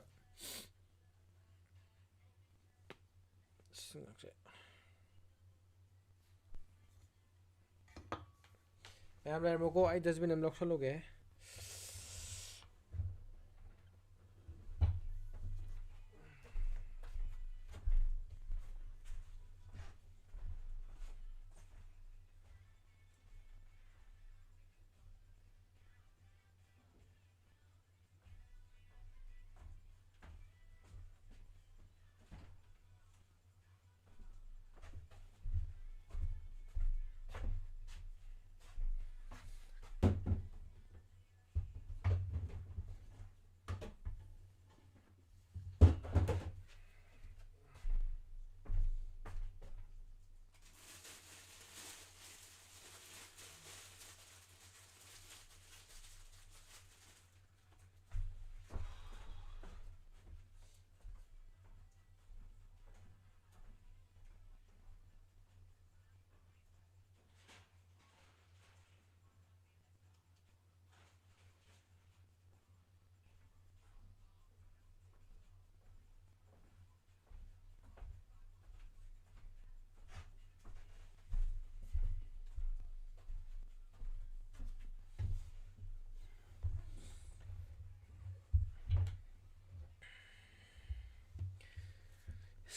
S3: मैं मेरे को आई 10 हम लोग चलोगे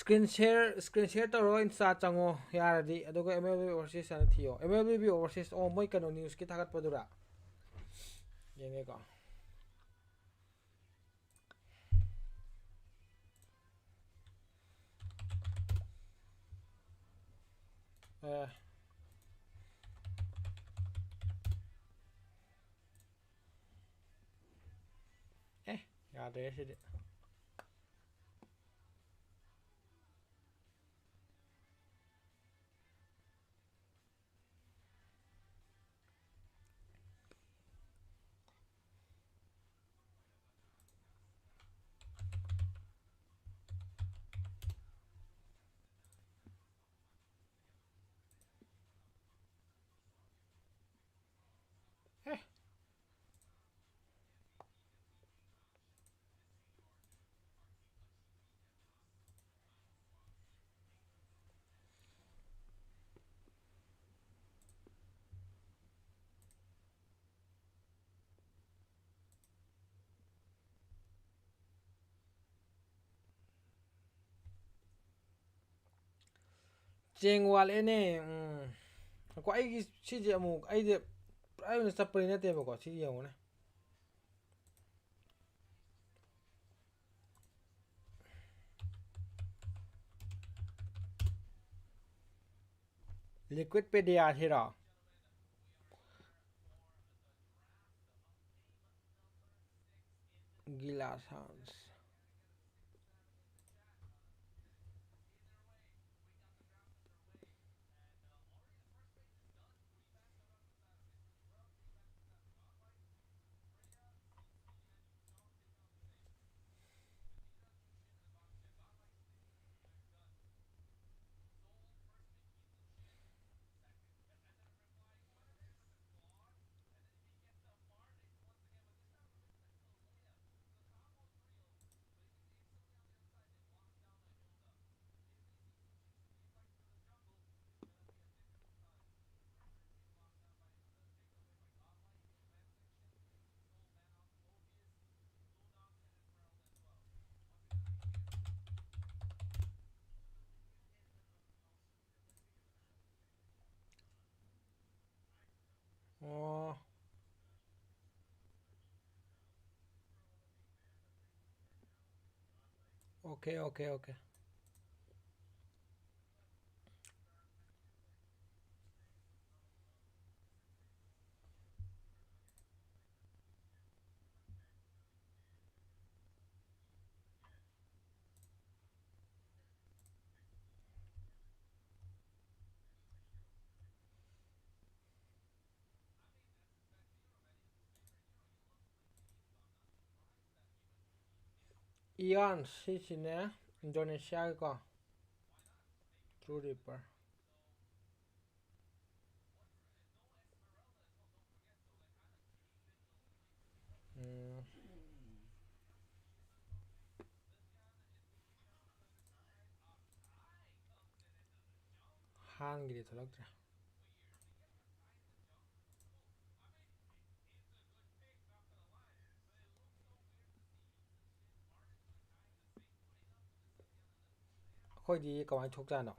S3: screen share ตัวเราอินสตาจังโออยาระดีอะดูก็ MLB overseas อันที่อ๋อ MLB overseas โอ้ไม่กันโอ news คิดทักกันปะดูระยังไงก่อนอยาเดรสิเจงวาเลเนี่ยก็ไอ้ชี้เจมูกไอ้เด็บไอ้มันสับปะรดเนี่ยเต็มไปก่อนชี้เจมูกนะ liquid ไปเดียที่หรอกิลาซันส์ Okay, okay, okay. Ian sisine Indonesia ko True Reaper. 한길이 돌았더라. 거기 그만 촉잖아.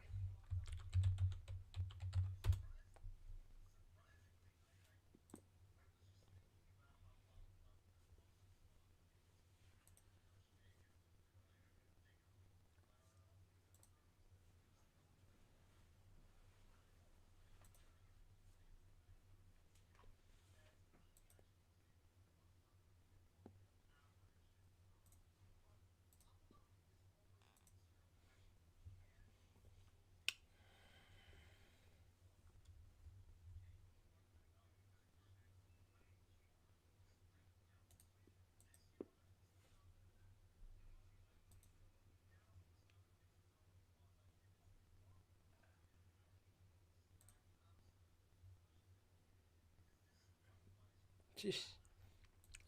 S3: 치스.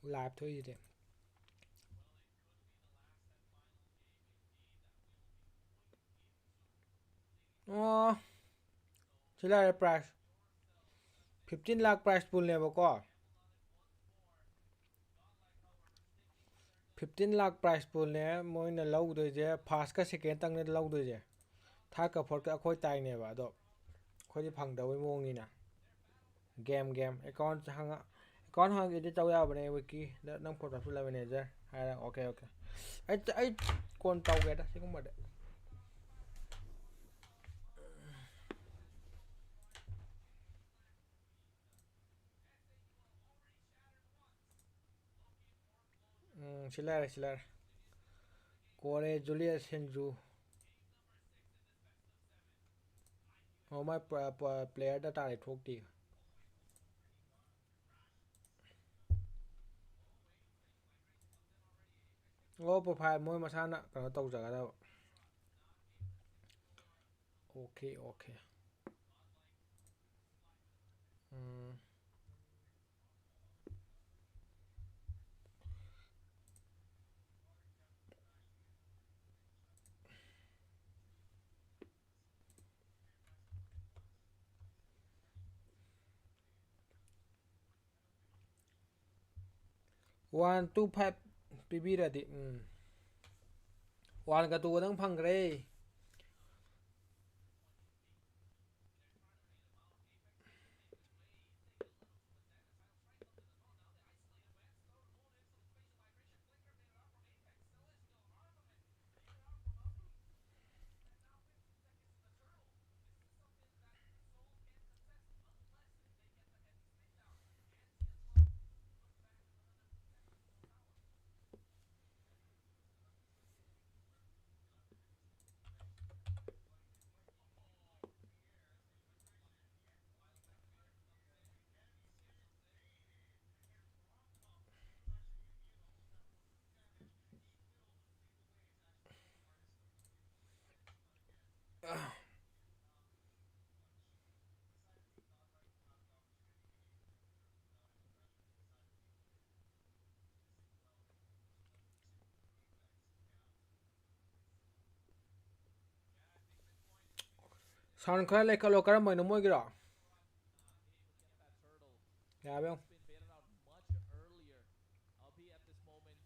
S3: 라이브 토이데. 어, 실내 price 15 lakh price pool 네버거 15 lakh price pool 네 뭐이나 लौदोजे first का सेकंड तंग ने लौदोजे था का फोर्ट का अखोय ताइनेबा अदो अखोयदि फंगदबय मोंगनिना गेम अकाउंट हंगा अकाउंट हंगा इदि तव याबने विकी नंग portfolio manager hi okay okay आई कोन तवगेदा सिगुमबदे सिलर कोरे जूलियस सेंजू ओ माय प्लेयर दा तारे ठोकती ओ प्रोफाइल मोय मसाना कनो तवजगदा okay okay 125 PB ดิวันกระตูต้องพังเรซอนคราเลยก็โลกระมวยน้ำมวยกี่หรอ
S5: Get that turtle.
S3: ยาเบล
S5: It's been baited out much earlier. LP at this moment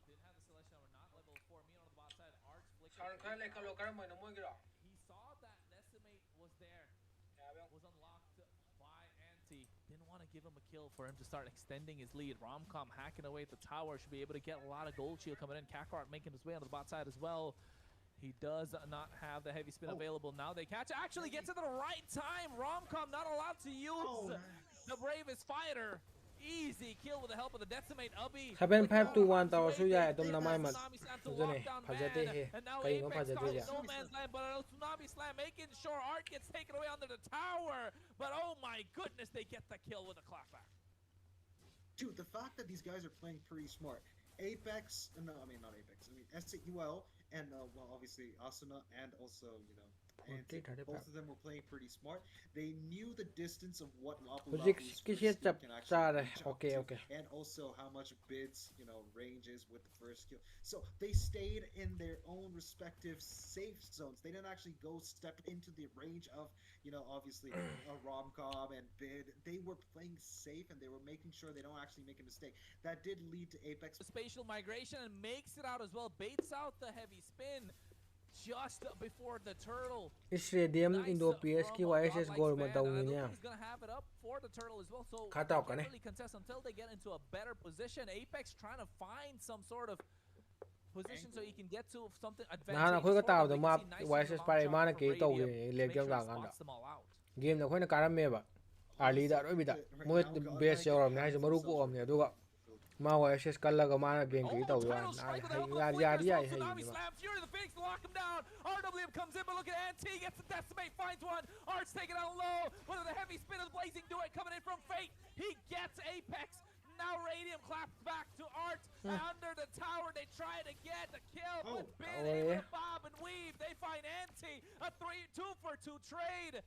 S5: didn't have the selection or not level 4. Mean on the bot side, Arch
S3: ซอน
S5: flicker.
S3: คราเลยก็โลกระมวยน้ำมวยกี่หรอ
S5: He saw that Decimate was there.
S3: ยาเบล
S5: Was unlocked by Anti. Didn't want to give him a kill for him to start extending his lead. Romcom hacking away at the tower should be able to get a lot of gold shield coming in. Kakarot making his way on the bot side as well. He does not have the heavy spin available. Now they catch. Actually gets it at the right time. Romcom not allowed to use the bravest fighter. Easy kill with the help of the decimate Ubby.
S3: ถ้าเป็น5-1ต่อสู้ใหญ่ตรงน้ำมันมันจะเนี่ยพาจะเตะไปก็พาจะเตะ
S5: No man's land, but a tsunami slam making sure Art gets taken away under the tower. But oh my goodness, they get the kill with a clapback.
S6: Dude, the fact that these guys are playing pretty smart. Apex, no, I mean not Apex. I mean S8UL and well, obviously Asuna and also both of them were playing pretty smart. They knew the distance of what Lapu-Lapu's first skill can actually reach up to, and also how much Bid's range is with the first skill. So they stayed in their own respective safe zones. They didn't actually go step into the range of obviously a Romcom and Bid. They were playing safe and they were making sure they don't actually make a mistake. That did lead to Apex.
S5: Spatial migration and makes it out as well. Baits out the heavy spin. Just before the turtle.
S3: Stadium Indo PS की YSS goal में दाऊँ नहीं
S5: He's gonna have it up for the turtle as well. So
S3: खाता होगा ने.
S5: really contest until they get into a better position. Apex trying to find some sort of position so he can get to something advantageous.
S3: ना कोई का ताऊ तो माप YSS पर इमान के तो ये लेके हम लागां दा. Game ना कोई ना कारण में बा. early दा रोई बिदा. मुझे base और हमने ऐसे मरुको हमने दूँगा. Ma YSS kalla ga mana game ki tau ya ya
S5: lock him down. RWM comes in, but look at NT, gets the decimate, finds one. Art's taking out low. One of the heavy spin of the blazing duet coming in from Fate. He gets Apex. Now Radium claps back to Art. Under the tower, they try to get the kill, but Bid able to bob and weave. They find NT. A 2-for-2 trade.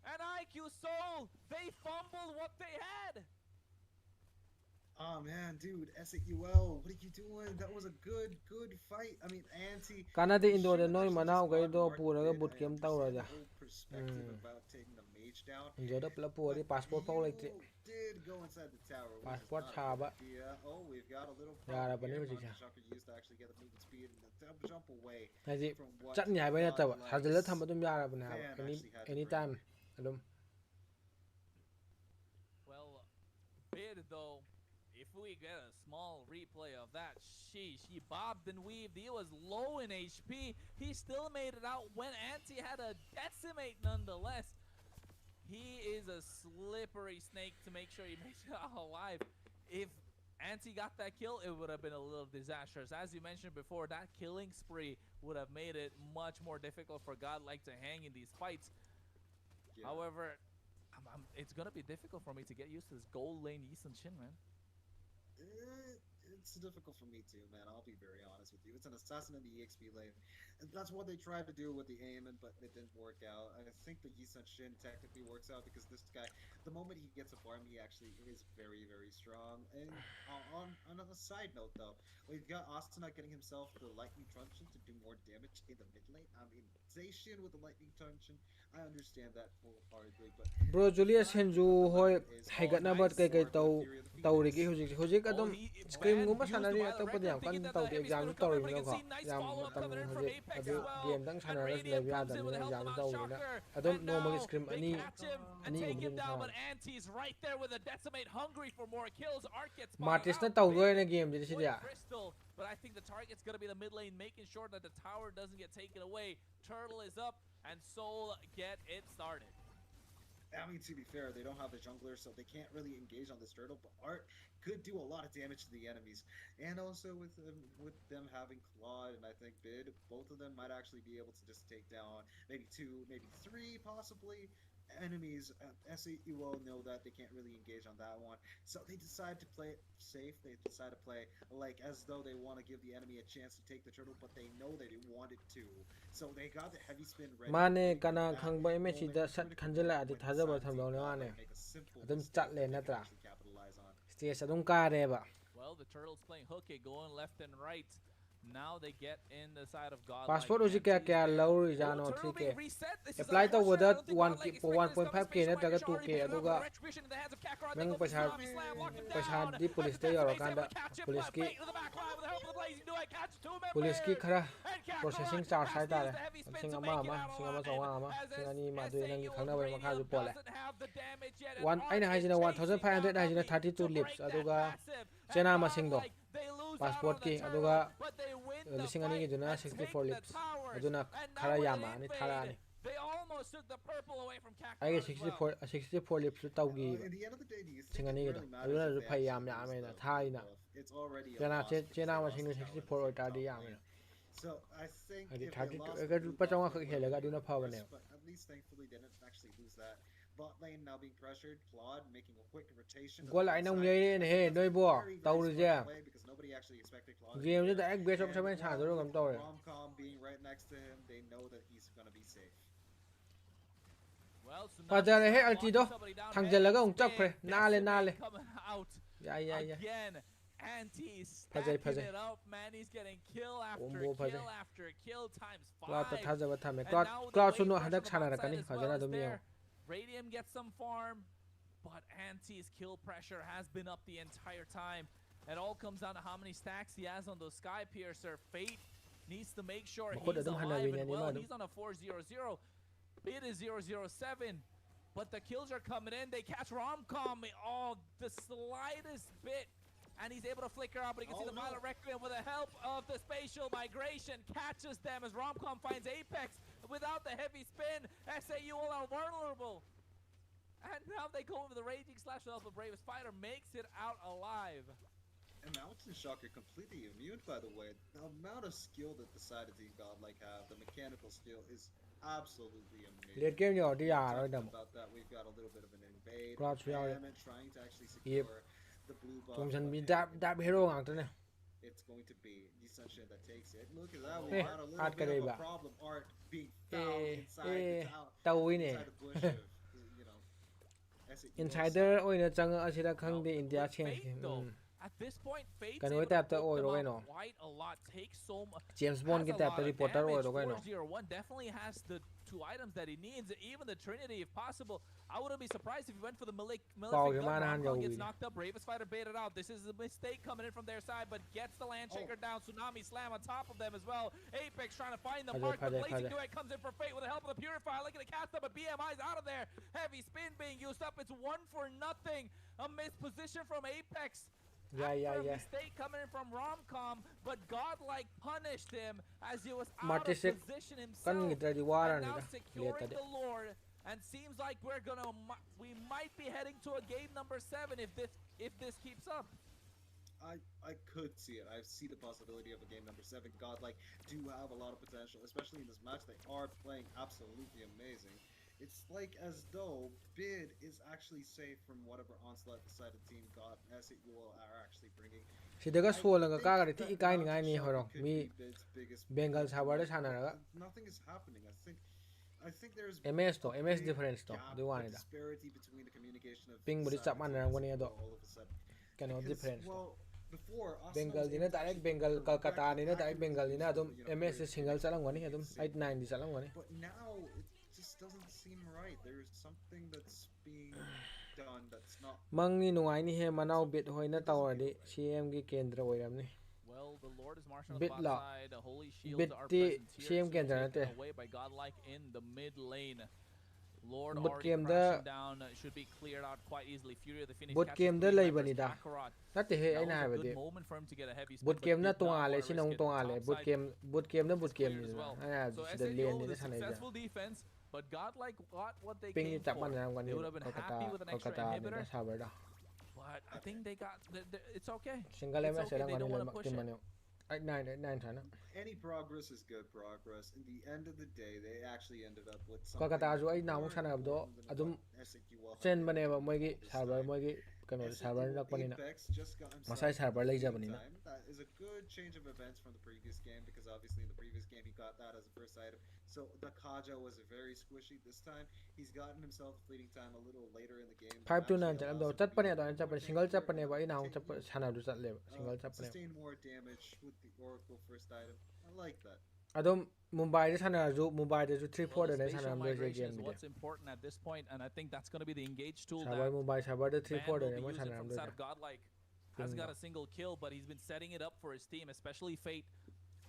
S5: And Iqoo Soul, they fumbled what they had.
S6: Oh man, dude, S8UL, what are you doing? That was a good fight. I mean, Anti.
S3: Canada Indo the noy manao ga do pura ga boot camp tau ra ja.
S6: Perspective about taking the mage down.
S3: Indo da pla pura passport pau like
S6: did go inside the tower.
S3: Passport cha ba.
S6: Oh, we've got a little
S3: ya ra bani ji cha.
S6: Used to actually get the movement speed and the jump away.
S3: Haji chat nyai ba na ta ba. Hazal tham ba tum ya ra bana anytime. Adum.
S5: Well, Bid though. If we get a small replay of that, he bobbed and weaved. He was low in HP. He still made it out when Anti had a decimate nonetheless. He is a slippery snake to make sure he makes it out alive. If Anti got that kill, it would have been a little disastrous. As you mentioned before, that killing spree would have made it much more difficult for Godlike to hang in these fights. Yeah. However, it's going to be difficult for me to get used to this gold lane Yisun Shin, man.
S6: It's difficult for me too, man. I'll be very honest with you. It's an assassin in the EXP lane. And that's what they tried to do with the Aemon, but it didn't work out. I think the Yisun Shin technically works out because this guy, the moment he gets a farm, he actually is very, very strong. And on a side note though, we've got Asuna getting himself the lightning truncheon to do more damage in the mid lane. I mean, Zacian with the lightning truncheon, I understand that wholeheartedly, but
S3: Bro Julius Henju hoi haigatna bat kai tau ri ki hujik adum scream gumba sanari atau pa diam kan tau di exam tau ri no ko jam tam hujik adu game dang sanari le ya dan ni exam tau ri na adum no mag scream ani gum
S5: but Anti's right there with a decimate, hungry for more kills. Art gets
S3: Martis na tau go na game di siya.
S5: But I think the target's going to be the mid lane, making sure that the tower doesn't get taken away. Turtle is up, and Soul get it started.
S6: I mean, to be fair, they don't have the jungler, so they can't really engage on this turtle, but Art could do a lot of damage to the enemies. And also with them having Claude and I think Bid, both of them might actually be able to just take down maybe 2, maybe 3 possibly enemies. S8UL know that they can't really engage on that one, so they decide to play it safe. They decide to play like as though they want to give the enemy a chance to take the turtle, but they know they didn't want it to, so they got the heavy spin ready.
S3: Mane kana khangba image da sat khanjala adi thajaba thamlo ne mane adum chat le na tra stage adum ka re ba.
S5: Well, the turtle's playing hooky, going left and right. Now they get in the side of Godlike.
S3: Passport uji kya low jano 3k apply to with 1.5k na taga 2k aduga nang paisa di police te yaro kanda police ki khara processing charge ให้ตาเลยสิ่งอมาสิ่งอมา2มาสิ่งอันนี้มาด้วยนั่งข้างหน้าไว้มาค่าจุดปอเลยวันไอ้เนี่ยให้จินะ1500ให้จินะ32 lips อะดูก็เจน่ามาสิ่งดอก passport กี่อะดูก็สิ่งอันนี้กี่ดูนะ64 lips อะดูนะคารายามานี่คารานี่ไอ้64 lips เต้ากี่สิ่งอันนี้กี่อะดูนะพยายามยามเลยนะท่ายนะเจน่ามาสิ่ง64โอตาดียามเลย
S6: So I think
S3: I did
S6: if
S3: 32
S6: they lost
S3: अगर बचाऊँ का खेलेगा लगा दूना power ने
S6: but at least thankfully they didn't actually lose that. Bot lane now being pressured, Claude making a quick rotation.
S3: गोल आई नंग ये ने हे नोई बो ताऊ रुझे
S6: because nobody actually expected Claude.
S3: Game जो तो एक बेस ऑफ समय छान दो कम ताऊ है
S6: Rom-com being right next to him, they know that he's gonna be safe.
S3: पाजा रहे अल्टी दो थंग जल लगा उंग चक फरे नाले या
S5: Anti-stacking it up, man. He's getting kill after kill times 5.
S3: Cloud तो था जब था मैं क्लाउड सुनो हदक छाना रखा नहीं खजना तो मियो
S5: Radium gets some farm, but Anti's kill pressure has been up the entire time. It all comes down to how many stacks he has on those Sky Piercer. Fate needs to make sure he's alive and well. He's on a 4-0-0. It is 0-0-7. But the kills are coming in. They catch Rom-com. Oh, the slightest bit. And he's able to flicker out, but you can see the Violet Requiem with the help of the spatial migration catches them as Rom-com finds Apex without the heavy spin. S8UL are vulnerable. And now they go over the Raging Slash with help of Bravest Fighter, makes it out alive.
S6: And Mountain Shock are completely immune, by the way. The amount of skill that the side of Team Godlike have, the mechanical skill, is absolutely amazing.
S3: Late game जो दिया यार एकदम
S6: About that, we've got a little bit of an invade.
S3: Cloud यार
S6: Trying to actually secure the blue buff.
S3: तुम सन भी डाब hero आंगते ने
S6: It's going to be the Sunshine that takes it. Look at that, we had a little bit of a problem. Art being found inside the town, inside the bush of, you know,
S3: insider โอ้ยเนี่ยจังอาชีพครั้งเดียอินเดียเชียง
S5: At this point, Fate's
S3: Kan
S5: able
S3: we tap the
S5: to
S3: oil
S5: them
S3: right
S5: up
S3: now?
S5: quite a lot. Takes so much.
S3: James Bond
S5: Has
S3: get
S5: a
S3: tap
S5: lot
S3: the
S5: of
S3: reporter
S5: damage.
S3: oil right now.
S5: 401 definitely has the 2 items that he needs. Even the Trinity, if possible. I wouldn't be surprised if he went for the Malefic Gun. Gets knocked up. Bravest Fighter baited out. This is a mistake coming in from their side, but gets the Landshaker down. Tsunami Slam on top of them as well. Apex trying to find the mark. The Blazing Duet comes in for Fate with the help of the Purifier. Looking to cast up, but BMI's out of there. Heavy spin being used up. It's 1-0. A missed position from Apex.
S3: Yeah.
S5: Mistake coming in from Rom-com, but Godlike punished him as he was out of
S3: Martisik
S5: position himself.
S3: kan ngitra di wara
S5: And now
S3: nila.
S5: securing
S3: Leta de.
S5: the Lord, and seems like we might be heading to a game number 7 if this keeps up.
S6: I could see it. I see the possibility of a game number 7. Godlike do have a lot of potential, especially in this match. They are playing absolutely amazing. It's like as though Bid is actually safe from whatever onslaught the side of Team God S8UL are actually bringing.
S3: 시대가 수월한가 까가리 티 까이니 아니 호롱 미 벵갈 사바를 사나라가
S6: Nothing is happening. I think there's
S3: MS 또 MS difference 또 두와니다
S6: disparity between the communication of
S3: 빙 무리 짭 만나는 거니야 또
S6: all of a sudden.
S3: 그냥 difference
S6: Well, before
S3: 벵갈 디나 다이렉 벵갈 칼카타 아니나 다이렉 벵갈 디나 좀 MS 싱글 짜는 거니 좀 89 짜는 거니
S6: But now it just doesn't seem right. There's something that's being done that's not.
S3: 망니 농아이니 해 마나우 빗 호이나 따오라디 CM기 켄드라 오이람니
S5: Well, the Lord is marching on the
S3: Bit
S5: bot
S3: la.
S5: side. The Holy Shields
S3: Bit
S5: are
S3: di
S5: present here.
S3: CM
S5: So
S3: ken jana
S5: taken
S3: te.
S5: away by Godlike in the mid lane. Lord
S3: Bot
S5: already
S3: game
S5: crashing
S3: da-
S5: down. Should be cleared out quite easily. Fury of the Phoenix
S3: Bot
S5: catches
S3: game da
S5: three
S3: lay
S5: members.
S3: bani da.
S5: Kakarot.
S3: Nati he ay
S5: That
S3: na
S5: was a
S3: habadi
S5: good moment for him to get a heavy spin,
S3: boot
S5: but
S3: game na
S5: did not
S3: tungale
S5: wanna risk
S3: sinong
S5: it.
S3: tungale
S5: Top
S3: boot
S5: side
S3: game na boot game
S5: cleared as
S3: ni
S5: well.
S3: na
S5: So
S3: sida lane
S5: S8UL
S3: ni
S5: with a
S3: sanay ja
S5: successful defense, but Godlike got what they
S3: ping
S5: came
S3: ni tap man
S5: for.
S3: na ngani
S5: They would have been happy with an extra
S3: kolkata
S5: inhibitor,
S3: ni sabar da
S5: but I think they got. It's okay.
S3: single
S5: It's
S3: MS
S5: okay,
S3: lang
S5: they don't
S3: ngani
S5: wanna
S3: lang
S5: push
S3: team
S5: it.
S3: manyo 89 sana
S6: Any progress is good progress. In the end of the day, they actually ended up with something.
S3: kolkata ju ay namong sana abdo adum chen bane ba moy gi server moy gi kano server nak panina
S6: Apex just got himself
S3: masai server lay jabani na
S6: time. That is a good change of events from the previous game because obviously in the previous game he got that as a first item. So the Kaja was very squishy this time. He's gotten himself fleeting time a little later in the game.
S3: 5 to 9 chal do chat pane do chat pane single chat pane ba ina chat sana du chat le single chat pane
S6: Sustain more damage with the Oracle first item. I like that.
S3: adum mumbai de sana ju mumbai de ju 3 4
S5: Well,
S3: de
S5: the
S3: sana
S5: spatial
S3: am de
S5: migration
S3: game
S5: is
S3: de
S5: what's important at this point, and I think that's going to be the engage tool
S3: server
S5: that
S3: mumbai server de 3
S5: Van
S3: 4 de
S5: will be
S3: mo
S5: using
S3: sana am
S5: from
S3: de
S5: the side of Godlike. Hasn't
S3: Bingo.
S5: got a single kill, but he's been setting it up for his team, especially Fate.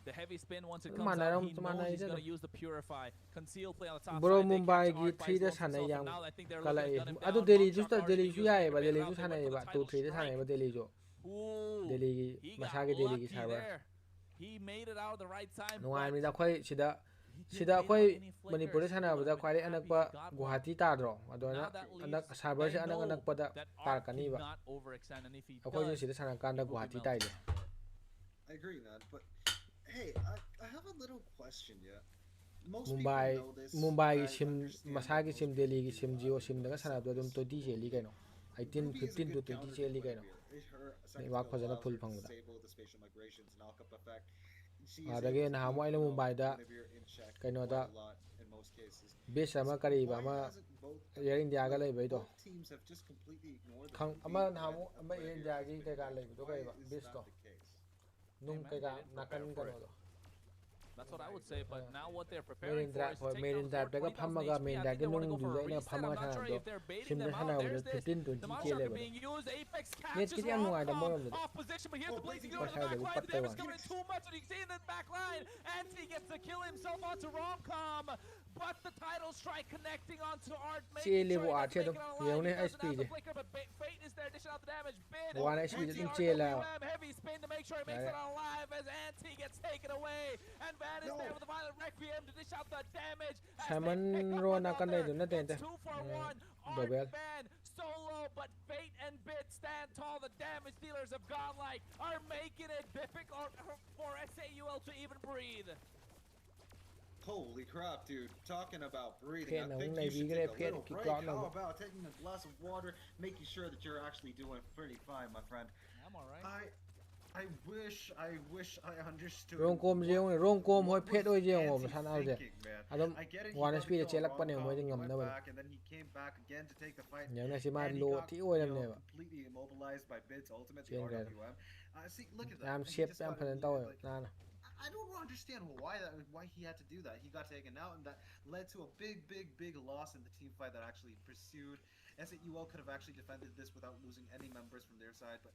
S5: The heavy spin once it
S3: Nó
S5: comes
S3: mà này
S5: out,
S3: không-
S5: he
S3: mà
S5: knows
S3: này
S5: he's
S3: chứ
S5: gonna
S3: đâu.
S5: use the purify. Conceal play on the top
S3: Bro
S5: side. They
S3: Mumbai
S5: catch
S3: gi
S5: Art
S3: 3
S5: Vice
S3: da
S5: once
S3: sanay
S5: himself,
S3: yang
S5: and now I think they're
S3: kala
S5: looking to
S3: e
S5: gun him
S3: adu
S5: down.
S3: Delhi
S5: Buckshot
S3: ju
S5: already
S3: Delhi
S5: used
S3: ju
S5: their
S3: yae ba
S5: favorite
S3: Delhi
S5: round.
S3: ju
S5: They went
S3: sanay
S5: for the
S3: ba
S5: title
S3: 2 3 da sanay
S5: strike.
S3: ba Delhi jo
S5: Ooh,
S3: Delhi gi
S5: he got
S3: masa gi Delhi gi
S5: lucky
S3: server
S5: there. He made it out at the right time.
S3: nuai mi
S5: but
S3: da khoi sida
S5: he didn't
S3: sida
S5: lay
S3: khoi
S5: out any
S3: Manipur da
S5: flickers.
S3: sana
S5: He
S3: ba
S5: would
S3: da
S5: have
S3: khwai
S5: been
S3: anak
S5: happy
S3: ba
S5: if he got one.
S3: Guwahati ta dro ado
S5: Now
S3: na
S5: that
S3: anak
S5: leaves,
S3: server
S5: they
S3: se anak
S5: know
S3: ba da
S5: that
S3: tar
S5: Art
S3: kani ba
S5: cannot overextend, and if he
S3: akhoi ju
S5: does,
S3: sida sana kan da
S5: he will be
S3: Guwahati
S5: melted.
S3: tai de
S6: I agree, man. But hey, I have a little question. Yeah, most
S3: Mumbai
S6: people know this.
S3: Mumbai
S6: I
S3: gi sim
S6: understand
S3: masa
S6: that
S3: gi
S6: most
S3: sim
S6: people
S3: Delhi gi
S6: do,
S3: sim Jio sim da
S6: like
S3: sana da dum 20 cheli kaino 18
S6: Ruby is a
S3: 15 to
S6: good
S3: 20
S6: counter
S3: cheli
S6: to
S3: kaino
S6: Guinevere. Her
S3: ni
S6: second
S3: wa
S6: skill
S3: khojana
S6: allows
S3: full
S6: her to
S3: phang da
S6: disable the spatial migrations and knock up effect. She is
S3: adage
S6: able to
S3: na
S6: keep,
S3: hamo ila Mumbai da
S6: Guinevere in check
S3: kaino
S6: quite
S3: da
S6: a lot in most cases.
S3: base ama
S6: So
S3: kari ba
S6: why
S3: ma
S6: hasn't both
S3: Air India ga lai bai do
S6: both teams have just completely ignored the
S3: khang
S6: Ruby
S3: ama
S6: when
S3: na hamo
S6: a
S3: ama Air
S6: Guinevere
S3: India
S6: has
S3: gi
S6: been
S3: kai ga
S6: nerfed?
S3: lai do
S6: Why
S3: kai ba
S6: is
S3: base
S6: that
S3: do
S6: the case?
S3: nung
S5: man,
S3: kai
S5: they
S3: ga
S5: didn't
S3: nakan
S5: prepare for
S3: kano
S5: it.
S3: do
S5: That's what I would say, but now what they're
S3: Main
S5: preparing for is to take
S3: Main
S5: down
S3: drive da ga
S5: 20,000
S3: phamaga
S5: HP.
S3: main
S5: I
S3: drive
S5: think
S3: ga
S5: they want to
S3: nung
S5: go
S3: du
S5: for a
S3: da ina
S5: reset. I'm
S3: phamaga
S5: not
S3: sana
S5: sure
S3: do
S5: if they're baiting
S3: sim da
S5: them
S3: sana
S5: out.
S3: ba
S5: There's this.
S3: 15 20
S5: The
S3: ke
S5: Monster
S3: level
S5: being used. Apex
S3: net
S5: catches
S3: kiti anu ai da mo
S5: Romcom off position, but here's the blazing
S6: but
S5: dude in the back line. The damage coming in too much, and you can see in the back line. Anti gets to kill himself onto Romcom, but the title strike connecting onto Art, making
S3: Chele
S5: sure
S3: bu
S5: he
S3: Art
S5: doesn't make
S3: do.
S5: it alive.
S3: Yang
S5: He
S3: ni
S5: doesn't
S3: SP
S5: have the
S3: je.
S5: flicker, but Fate is there dishing out the damage. Bid.
S3: Wan SP
S5: Anti
S3: din
S5: Art
S3: chele.
S5: WM, heavy spin to make sure he makes it alive as Anti gets taken away, and Van is there with the violent requiem to dish out the damage. As they
S3: Simon
S5: pick up
S3: ro na kan dai
S5: another.
S3: do na ten
S5: It's 2 for 1. Art
S3: Dobel.
S5: Van solo, but Fate and Bit stand tall. The damage dealers of Godlike are making it difficult for S8UL to even breathe.
S6: Holy crap, dude. Talking about breathing,
S3: Phen
S6: I
S3: nào
S6: think
S3: cũng này
S6: you should
S3: vì
S6: take
S3: cái
S6: a
S3: này
S6: little
S3: phen
S6: break.
S3: cái
S6: How
S3: nào
S6: about taking a glass of water, making sure that you're actually doing pretty fine, my friend?
S5: I'm alright.
S6: I wish I understood
S3: Rong kom
S6: what-
S3: jeng rong kom hoi
S6: what
S3: phet
S6: was
S3: oi jeng
S6: Anti
S3: om san au je
S6: thinking, man.
S3: adam
S6: I get it, he
S3: wan
S6: got
S3: SP
S6: the
S3: de
S6: kill
S3: chelak
S6: on
S3: pa ne mo
S6: Romcom,
S3: de
S6: he
S3: ngam
S6: went
S3: na ba
S6: back, and then he came back again to take the fight.
S3: yang na si ma
S6: And he
S3: lo
S6: got,
S3: ti oi
S6: you
S3: lam
S6: know,
S3: ne ba
S6: completely immobilized by Bid's ultimate, the
S3: Chen gan.
S6: RWM. See, look at that.
S3: am
S6: He
S3: ship
S6: just
S3: am
S6: got
S3: phan
S6: eluded,
S3: tao
S6: like-
S3: na na
S6: I don't understand why he had to do that. He got taken out, and that led to a big loss in the team fight that actually pursued. S8UL could have actually defended this without losing any members from their side, but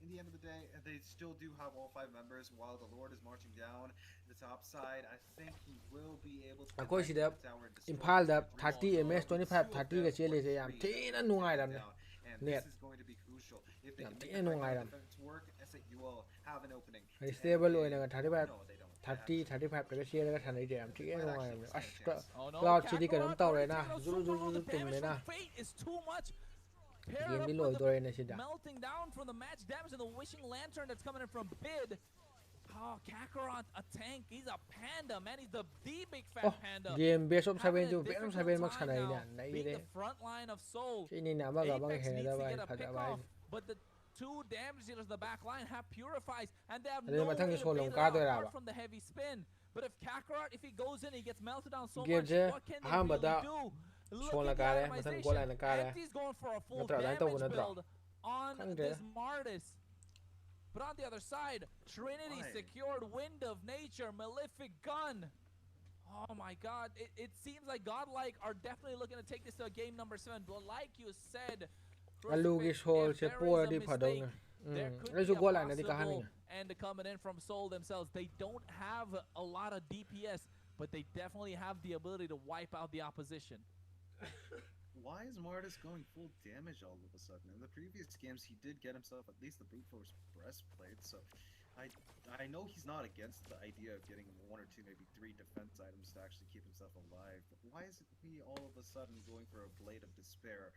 S6: in the end of the day, they still do have all 5 members while the Lord is marching down the top side. I think he will be able to
S3: Akoi
S6: connect
S3: sida
S6: to the tower and destroy
S3: Imphal
S6: the
S3: da
S6: Madrid
S3: 30
S6: wall.
S3: ms
S6: With
S3: 25
S6: two of
S3: 30 ga
S6: them,
S3: chele se
S6: or
S3: yam
S6: three,
S3: thi na
S6: they'll
S3: nuai
S6: take
S3: lam
S6: it
S3: ne
S6: down. And
S3: net
S6: this is going to be crucial. If they
S3: Yam
S6: can
S3: thi
S6: make the
S3: na
S6: backline
S3: nuai lam
S6: defense work, S8UL have an opening. to
S3: Ari
S6: end
S3: stable
S6: the
S3: oi
S6: game.
S3: na 35
S6: No, they don't.
S3: 30 35 ga chele ga than ai je am thi
S6: Might
S3: na nuai
S6: actually
S3: lam
S6: stand a
S3: as
S6: chance.
S5: Oh no,
S3: cloud chidi ka nam
S5: Kakarot
S3: tao re
S5: already
S3: na
S5: taking out
S3: zuru
S5: super low.
S3: zuru
S5: The
S3: tum
S5: damage
S3: me na
S5: from Fate is too much. Paired
S3: game
S5: up
S3: ni
S5: with
S3: lo
S5: the
S3: do re na sida
S5: melting down from the match damage and the wishing lantern that's coming in from Bid. Oh, Kakarot, a tank. He's a panda, man. He's the big fat
S3: oh
S5: panda.
S3: game best of 7
S5: Having a
S3: ju best of
S5: difficult
S3: 7 mak
S5: time
S3: sanai
S5: now
S3: na nai
S5: being
S3: de
S5: the front line of Soul.
S3: chi ni na ma ga bang
S5: Apex
S3: he
S5: needs
S3: da
S5: to
S3: ba
S5: get a
S3: phat
S5: pick
S3: ba
S5: off, but the 2 damage dealers in the back line have purifies, and they have
S3: Adele
S5: no way
S3: mathang
S5: to
S3: Soul
S5: bait
S3: long
S5: it
S3: ka
S5: out
S3: do ra
S5: apart
S3: ba.
S5: from the heavy spin. But if Kakarot, if he goes in, he gets melted down so
S3: Game
S5: much,
S3: je
S5: what can they
S3: aham
S5: really
S3: bata
S5: do? Look
S3: Soul
S5: at the
S3: la ka re mathang goal line la ka re
S5: itemization. Anti's going for a full
S3: Natra line tau
S5: damage
S3: natra.
S5: build on
S3: Khang
S5: this
S3: de.
S5: Martis. But on the other side, Trinity
S6: Why?
S5: secured Wind of Nature, Malefic Gun. Oh my god, it seems like Godlike are definitely looking to take this to game number 7. But like you said,
S3: Alu gi
S5: Crucifix,
S3: Soul
S5: if
S3: se
S5: there
S3: po
S5: is a
S3: di pha dong
S5: mistake, there could
S3: ai
S5: be
S3: su
S5: a
S3: goal line na di ka han
S5: possible end coming in from Soul themselves. They don't have a lot of DPS, but they definitely have the ability to wipe out the opposition.
S6: Why is Martis going full damage all of a sudden? In the previous games, he did get himself at least the brute force breastplate, so I know he's not against the idea of getting 1 or 2, maybe 3 defense items to actually keep himself alive. But why is he all of a sudden going for a Blade of Despair,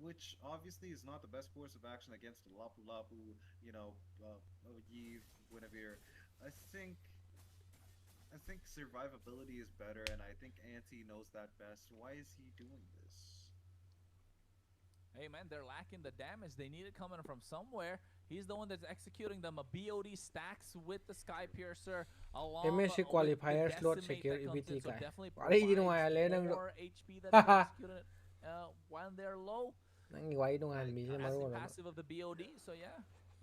S6: which obviously is not the best course of action against Lapu Lapu, you know, Yves, Guinevere. I think survivability is better, and I think Anti knows that best. Why is he doing this?
S5: Hey man, they're lacking the damage. They need it coming from somewhere. He's the one that's executing them. A BOD stacks with the Sky Piercer along
S3: MSC
S5: with
S3: qualifier
S5: the
S3: slot
S5: Decimate
S3: secure
S5: that comes in,
S3: EBT
S5: so
S3: guy.
S5: definitely
S3: Pare di nung
S5: provides
S3: ay nang
S5: more HP that is executed when they're low.
S3: nang wai nung an mi se
S5: That's
S3: maro
S5: the
S3: na
S5: passive of the BOD, so yeah.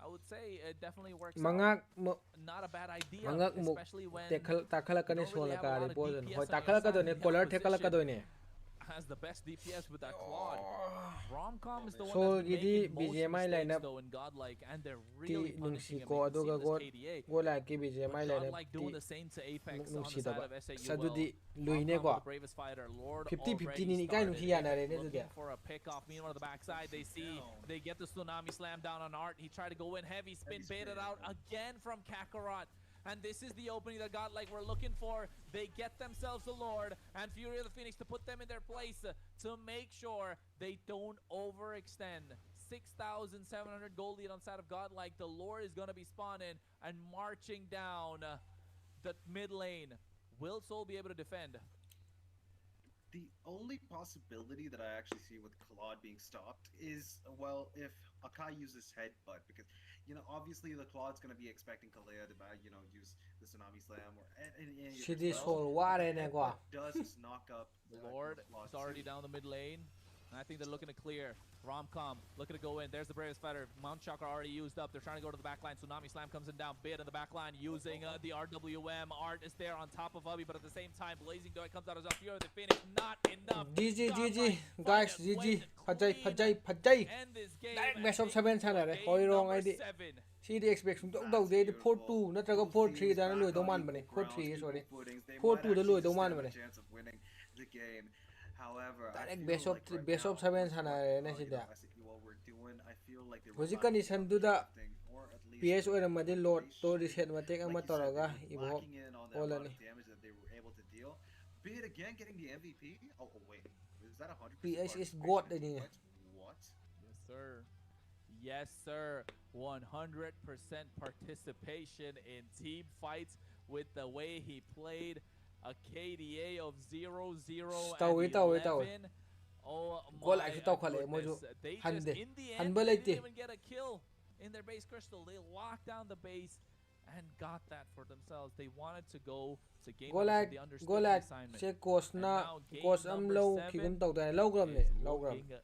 S5: I would say it definitely works
S3: mangak
S5: out. Not a bad idea,
S3: mangak mo
S5: especially when
S3: takhala ka ni
S5: you don't
S3: Soul
S5: really
S3: ka
S5: have a
S3: re
S5: lot of
S3: poison
S5: DPS
S3: hoi
S5: on your
S3: takhala ka
S5: side
S3: do
S5: in
S3: ne
S5: the
S3: collar takhala ka
S5: opposition.
S3: do ne
S5: has the best DPS with that Claude. Romcom is the one
S3: So
S5: that's been
S3: gidi
S5: making most
S3: BGMI
S5: mistakes
S3: lineup
S5: though in Godlike, and they're
S3: ti
S5: really punishing
S3: nungsi
S5: him.
S3: ko
S5: You can see
S3: aduga
S5: this
S3: god
S5: KDA.
S3: godlike ki BGMI
S5: But
S3: lineup
S5: Godlike
S3: ti
S5: doing the same to Apex on the
S3: nungsi
S5: side
S3: daba
S5: of
S3: sa dudi
S5: S8UL.
S3: luine
S5: Romcom
S3: ko
S5: with the bravest fighter, Lord
S3: 50-50
S5: already
S3: ni kai
S5: started.
S3: nungsi yana re ne
S5: Looking
S3: dudi
S5: for a pickoff. Meanwhile, on the backside, they see they get the tsunami slam down on Art. He tried to go in heavy spin, baited out again from Kakarot. And this is the opening that Godlike were looking for. They get themselves a Lord and Fury of the Phoenix to put them in their place to make sure they don't overextend. 6,700 gold lead on side of Godlike. The Lord is going to be spawning and marching down the mid lane. Will Soul be able to defend?
S6: The only possibility that I actually see with Claude being stopped is, well, if Akai uses Headbutt, because, you know, obviously the Claude's going to be expecting Kalea to, you know, use the Tsunami Slam or any of
S3: She
S6: his
S3: did
S6: spells,
S3: so
S6: but
S3: what
S6: the
S3: ne
S6: Headbutt
S3: ko
S6: does is knock up
S5: The Lord
S6: Claude
S5: is already
S6: too.
S5: down the mid lane. And I think they're looking to clear. Romcom looking to go in. There's the bravest fighter. Mount Chakra already used up. They're trying to go to the back line. Tsunami Slam comes in down. Bid in the back line using the RWM. Art is there on top of Hubby, but at the same time, Blazing Doi comes out as a Fury of the Phoenix. Not enough.
S3: GG
S5: Godlike
S3: guys
S5: find a way
S3: GG
S5: to
S3: phajai
S5: clean
S3: phajai phajai
S5: end this game
S3: direct
S5: and
S3: best of
S5: take
S3: 7
S5: it to
S3: sanare
S5: game
S3: hoi rong
S5: number
S3: ai di
S5: 7.
S3: CD expect sum dong de 4-2 natraga 4-3 da loi dong man bane 4-3 sorry 4-2 da loi dong man bane
S6: chance of winning the game. However,
S3: direct
S6: I
S3: best
S6: feel
S3: of
S6: like right
S3: best of
S6: now,
S3: 7
S6: with
S3: sanare ne
S6: what,
S3: sida
S6: what we're doing, I feel like they were
S3: hoji
S6: lacking
S3: condition
S6: some
S3: du da
S6: drafting, or at least
S3: PS oiramadi load to
S6: they
S3: reset ma tek
S6: like
S3: ama
S6: you said,
S3: toraga
S6: they were
S3: ibo
S6: lacking in on the amount
S3: olani
S6: of damage that they were able to deal. Be it again getting the MVP. Oh wait, is that 100%
S3: PS is
S6: participation
S3: god
S6: in
S3: ni
S6: teamfights? What?
S5: Yes, sir. Yes, sir. 100% participation in team fights with the way he played. A KDA of 0-0 and 11. Oh
S3: Goal
S5: my
S3: actually tau khale mo
S5: goodness.
S3: ju
S5: They
S3: han
S5: just,
S3: de
S5: in the
S3: han
S5: end,
S3: ba
S5: they
S3: late
S5: didn't even get a kill in their base crystal. They locked down the base and got that for themselves. They wanted to go to game
S3: goal
S5: number 7.
S3: like
S5: They understood
S3: goal
S5: the
S3: like
S5: assignment.
S3: che course
S5: And
S3: na
S5: now game
S3: course am
S5: number
S3: low
S5: 7
S3: ki gum tau da low gram ne
S5: is
S3: low gram
S5: looking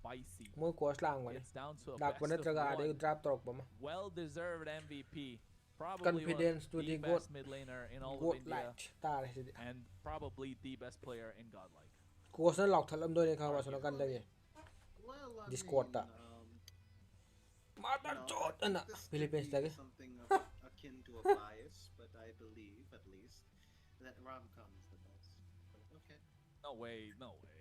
S5: spicy.
S3: mo course lang ba ne
S5: It's down to a
S3: dak ba
S5: best of
S3: natraga ade
S5: 1.
S3: drop torok ba ma
S5: Well-deserved MVP. Probably
S3: confidence to
S5: the
S3: the god
S5: best mid laner in all of
S3: god
S5: India,
S3: light ta re sidi
S5: and probably the best player in Godlike.
S3: course na lock thalam do ne kha ma so kan da ge
S6: Well, I
S3: Discord
S6: mean,
S3: ta mother chot ana Philippines ta ge
S6: something akin to a bias, but I believe at least that Romcom is the best. But okay,
S5: No way, no way.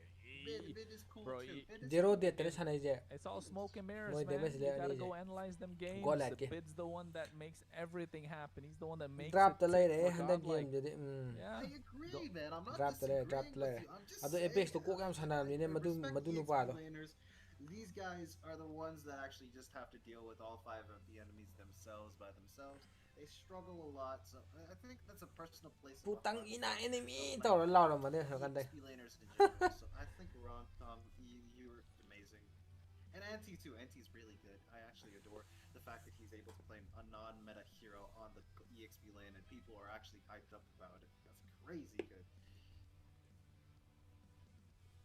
S6: Bid is cool
S5: Bro,
S6: too. Bid is
S3: zero
S6: cool.
S3: de tere sanai je
S5: It's all smoke and mirrors,
S3: Moi
S5: man.
S3: damage
S5: You
S3: there
S5: gotta
S3: is
S5: go
S3: it.
S5: analyze them games.
S3: Go like it.
S5: Bid's the one that makes everything happen. He's the one that makes
S3: drop
S5: it
S3: the late
S5: tick
S3: eh
S5: for
S3: handa
S5: Godlike.
S3: game je de
S5: Yeah.
S6: I agree, man. I'm not
S3: drop the late
S6: disagreeing with you. I'm just
S3: ado
S6: saying,
S3: apex to ko kam sanam ni ne
S6: I
S3: madu
S6: respect
S3: madu
S6: the
S3: nu pa do
S6: explainers. These guys are the ones that actually just have to deal with all 5 of the enemies themselves by themselves. They struggle a lot, so I think that's a personal place. of
S3: putang
S6: heart.
S3: ina enemy
S6: So,
S3: tau
S6: like,
S3: lao ma de so kan
S6: the
S3: dai
S6: XP laners in general. So I think Ron, you're amazing, and Anti too. Anti's really good. I actually adore the fact that he's able to play a non-meta hero on the EXP lane, and people are actually hyped up about it. That's crazy good.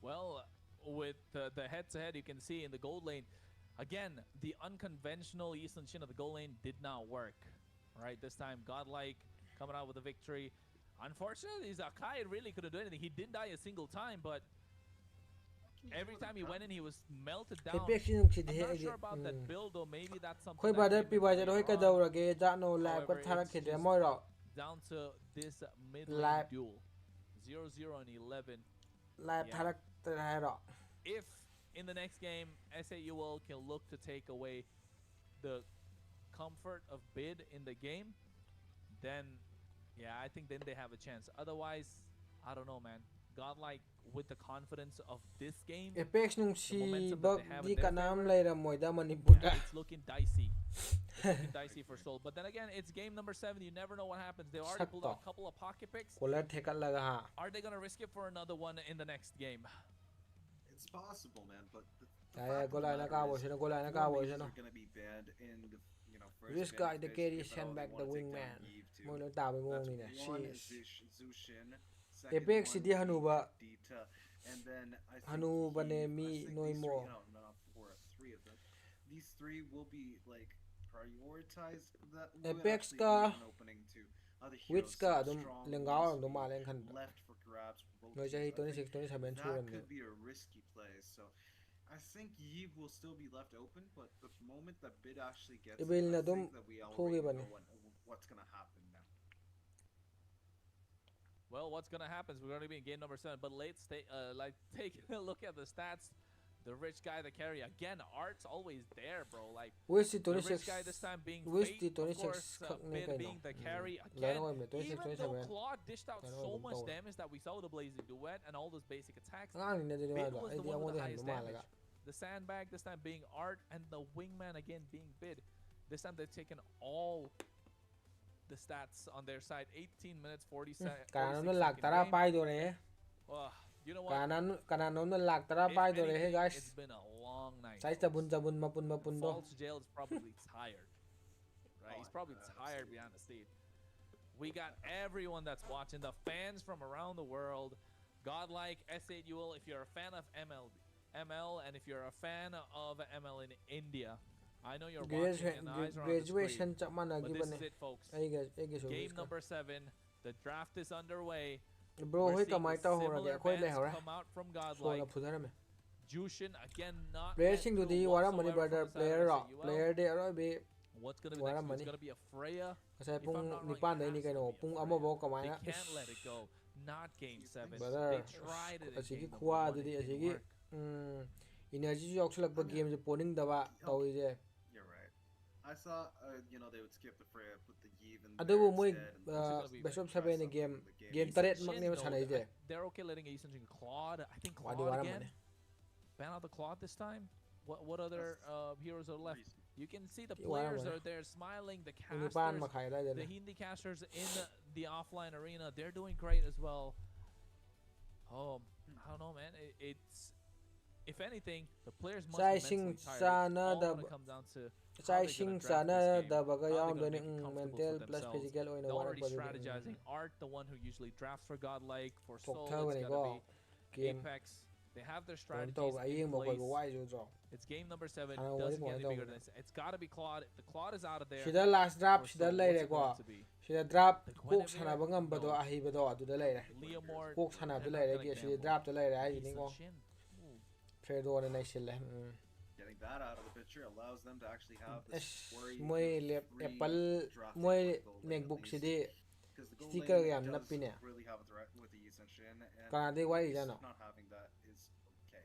S5: Well, with the head-to-head, you can see in the gold lane, again, the unconventional Eastern Shin of the gold lane did not work. Right, this time, Godlike coming out with a victory. Unfortunately, Zakai really couldn't do anything. He didn't die a single time, but every time he went in, he was melted down.
S3: apex ni chi de
S5: I'm not
S3: he
S5: sure about that build, though. Maybe that's something
S3: khoi
S5: that
S3: ba da
S5: came
S3: pi
S5: in
S3: ba je
S5: later
S3: hoi ka
S5: on.
S3: dau ra ge ja no live ka
S5: However,
S3: thara
S5: it's
S3: ke de
S5: just
S3: moi ro
S5: down to this mid
S3: Live.
S5: lane duel. 0-0 and 11.
S3: live
S5: Yeah.
S3: thara ta ro
S5: If in the next game S8UL can look to take away the comfort of bid in the game, then yeah, I think then they have a chance. Otherwise, I don't know, man. Godlike with the confidence of this game,
S3: apex nung si
S5: momentum that
S3: bak
S5: they have
S3: di
S5: in their
S3: ka nam
S5: favor,
S3: lai ra moi da manipur
S5: yeah,
S3: da
S5: it's looking dicey. It's looking dicey for Soul. But then again, it's game number 7. You never know what happens. They already pulled out a couple of pocket picks.
S3: kolar thekat laga ha
S5: Are they gonna risk it for another one in the next game?
S6: It's possible, man, but the
S3: Ay,
S6: fact of the
S3: golay na
S6: matter
S3: kabo
S6: is,
S3: sino golay na
S6: 4
S3: kabo
S6: mages
S3: sino
S6: are gonna be banned in the first
S3: this
S6: ban
S3: guy
S6: phase,
S3: the carry
S6: if at all
S3: send
S6: they
S3: back the
S6: wanna take down
S3: wingman
S6: Eve too.
S3: mo no ta be mo
S6: That's
S3: ni na
S6: one is
S3: sheesh
S6: Zushin. Second
S3: Apex
S6: one
S3: City Hanuba.
S6: Dita, and then I think
S3: Hanuba ne
S6: I
S3: mi
S6: think
S3: noi
S6: these
S3: mo.
S6: three, no, not 4, 3 of them. These 3 will be like prioritized. That will
S3: Apex
S6: actually
S3: ka-
S6: leave an opening to The
S3: which
S6: heroes
S3: ka
S6: seem
S3: adum
S6: strong,
S3: lengaw
S6: ones
S3: ang dum
S6: being
S3: malen khan
S6: left for grabs for both
S3: noi
S6: teams.
S3: chahi
S6: I think
S3: 26 27
S6: that
S3: churam ne
S6: could be a risky play. So I think Yves will still be left open, but the moment that Bid actually gets
S3: ibil
S6: it,
S3: na
S6: I
S3: dum
S6: think that we
S3: thogi
S6: already
S3: bane
S6: know what's gonna happen now.
S5: Well, what's gonna happen is we're gonna be in game number 7, but let's take a look at the stats. The rich guy, the carry again. Art's always there, bro. Like
S3: which the
S5: the rich
S3: 26
S5: guy this time being
S3: which
S5: Fate,
S3: the
S5: of
S3: 26
S5: course,
S3: khak ne
S5: Bid
S3: kai no
S5: being the carry
S3: la
S5: again.
S3: no me 26
S5: Even though
S3: 27
S5: Claude dished out
S3: Ano
S5: so
S3: dum
S5: much
S3: tawra
S5: damage that we saw the Blazing Duet and all those basic attacks,
S3: ngang ni de ma
S5: Bid
S3: do
S5: was
S3: ai
S5: the
S3: di
S5: one
S3: amo
S5: with
S3: de
S5: the
S3: han
S5: highest
S3: ma
S5: damage.
S3: la
S5: The sandbag this time being Art, and the wingman again being Bid. This time they've taken all the stats on their side. 18 minutes 40 seconds.
S3: kana no lag tara pai do re
S5: You know what?
S3: kana no lag tara
S5: If
S3: pai do re he
S5: anything,
S3: guys
S5: it's been a long night.
S3: sai
S5: folks.
S3: jabun mapun do
S5: False Jail is probably tired. Right? He's probably tired behind the stage. We got everyone that's watching, the fans from around the world. Godlike, S8UL, if you're a fan of ML, and if you're a fan of ML in India, I know you're watching and eyes are on the
S3: graduation
S5: screen.
S3: chak man
S5: But
S3: gi
S5: this
S3: bane
S5: is it, folks.
S3: ai ga
S5: Game number 7. The draft is underway.
S3: bro
S5: We're
S3: hoi
S5: seeing
S3: kamai ta ho ra
S5: similar
S3: ge khoi le
S5: bans
S3: ho ra
S5: come out from
S3: so na
S5: Godlike.
S3: phudara me
S5: Jushin again not
S3: player
S5: let
S3: sing du
S5: through
S3: di wara mani
S5: whatsoever
S3: brother
S5: from the side
S3: player
S5: of
S3: ra
S5: S8UL.
S3: player de aroi be
S5: What's gonna be
S3: wara
S5: next?
S3: mani
S5: It's gonna be a Freya.
S3: kasai
S5: If
S3: pung
S5: I'm not wrong,
S3: nipan
S5: it
S3: dai
S5: has
S3: ni
S5: to
S3: kai no
S5: be a
S3: pung
S5: Freya.
S3: amo bo kamai
S5: They
S3: na
S5: can't let it go. Not game 7.
S3: brother
S5: They tried it in
S3: asigi
S5: game
S3: khwa
S5: number 1.
S3: du di
S5: It didn't
S3: asigi
S5: work.
S3: energy ju yaukhlak ba game je poning da ba tawi je
S6: You're right. I thought, they would skip the Freya, put the Yves in
S3: adubu
S6: there
S3: moi
S6: instead, and
S5: gonna be
S3: best of
S6: try
S3: 7
S6: something
S3: game
S6: in the game.
S3: game
S5: Ethan
S3: taret
S5: Shin,
S3: mak ne
S5: though,
S3: sanai je
S5: they're okay letting Ethan Shin Claude. I think
S3: wadi
S5: Claude
S3: wara
S5: again.
S3: mane
S5: Ban out the Claude this time. What other heroes are left?
S6: Reason.
S5: You can see the
S3: Ti wara
S5: players
S3: mane
S5: are there smiling. The
S3: nipan
S5: casters,
S3: makhai da je
S5: the Hindi casters in the offline arena, they're doing great as well. Oh, I don't know, man. It's if anything, the players must
S3: Sai
S5: be
S3: sing
S5: mentally tired. It's
S3: sana
S5: all
S3: da
S5: gonna come down to how
S3: sai
S5: they're
S3: sing
S5: gonna draft
S3: sana
S5: this game,
S3: da baga
S5: how
S3: yaum
S5: they're
S3: do
S5: gonna
S3: ne
S5: make it comfortable
S3: mental
S5: for
S3: plus
S5: themselves.
S3: physical oina
S5: They're
S3: wara
S5: already
S3: ko
S5: strategizing. Art, the one who usually drafts for Godlike, for Soul,
S3: Pokta
S5: it's
S3: bane
S5: gotta
S3: ko
S5: be
S3: game
S5: Apex. They have their
S3: don
S5: strategies
S3: to ga
S5: in
S3: yeng mo ko
S5: place.
S3: wai jo jo
S5: It's game number 7.
S3: Ano,
S5: Doesn't
S3: wali
S5: get
S3: mo
S5: any bigger
S3: ito.
S5: than this. It's gotta be Claude. The Claude is out of there.
S3: sida last drop
S5: For
S3: sida
S5: Soul,
S3: lai
S5: what's
S3: re
S5: it
S3: ko
S5: going to be?
S3: sida drop
S5: The
S3: kok
S5: Guinevere?
S3: sana ba ngam ba do
S5: No.
S3: ahi ba do adu da lai re
S5: Leomord.
S3: kok sana
S5: they're
S3: du
S5: not
S3: lai re
S5: gonna
S3: ge sida
S5: gamble.
S3: drop da lai re ai ni
S5: Ethan
S3: ko
S5: Shin. Ooh.
S3: fredo ne nai sile
S6: Getting that out of the picture allows them to actually have this
S3: es
S6: worry
S3: moi lap apple moi macbook sidi sticker yam napine
S6: really have a threat with the Ethan Shin, and
S3: kana de wai jano
S6: not having that is okay.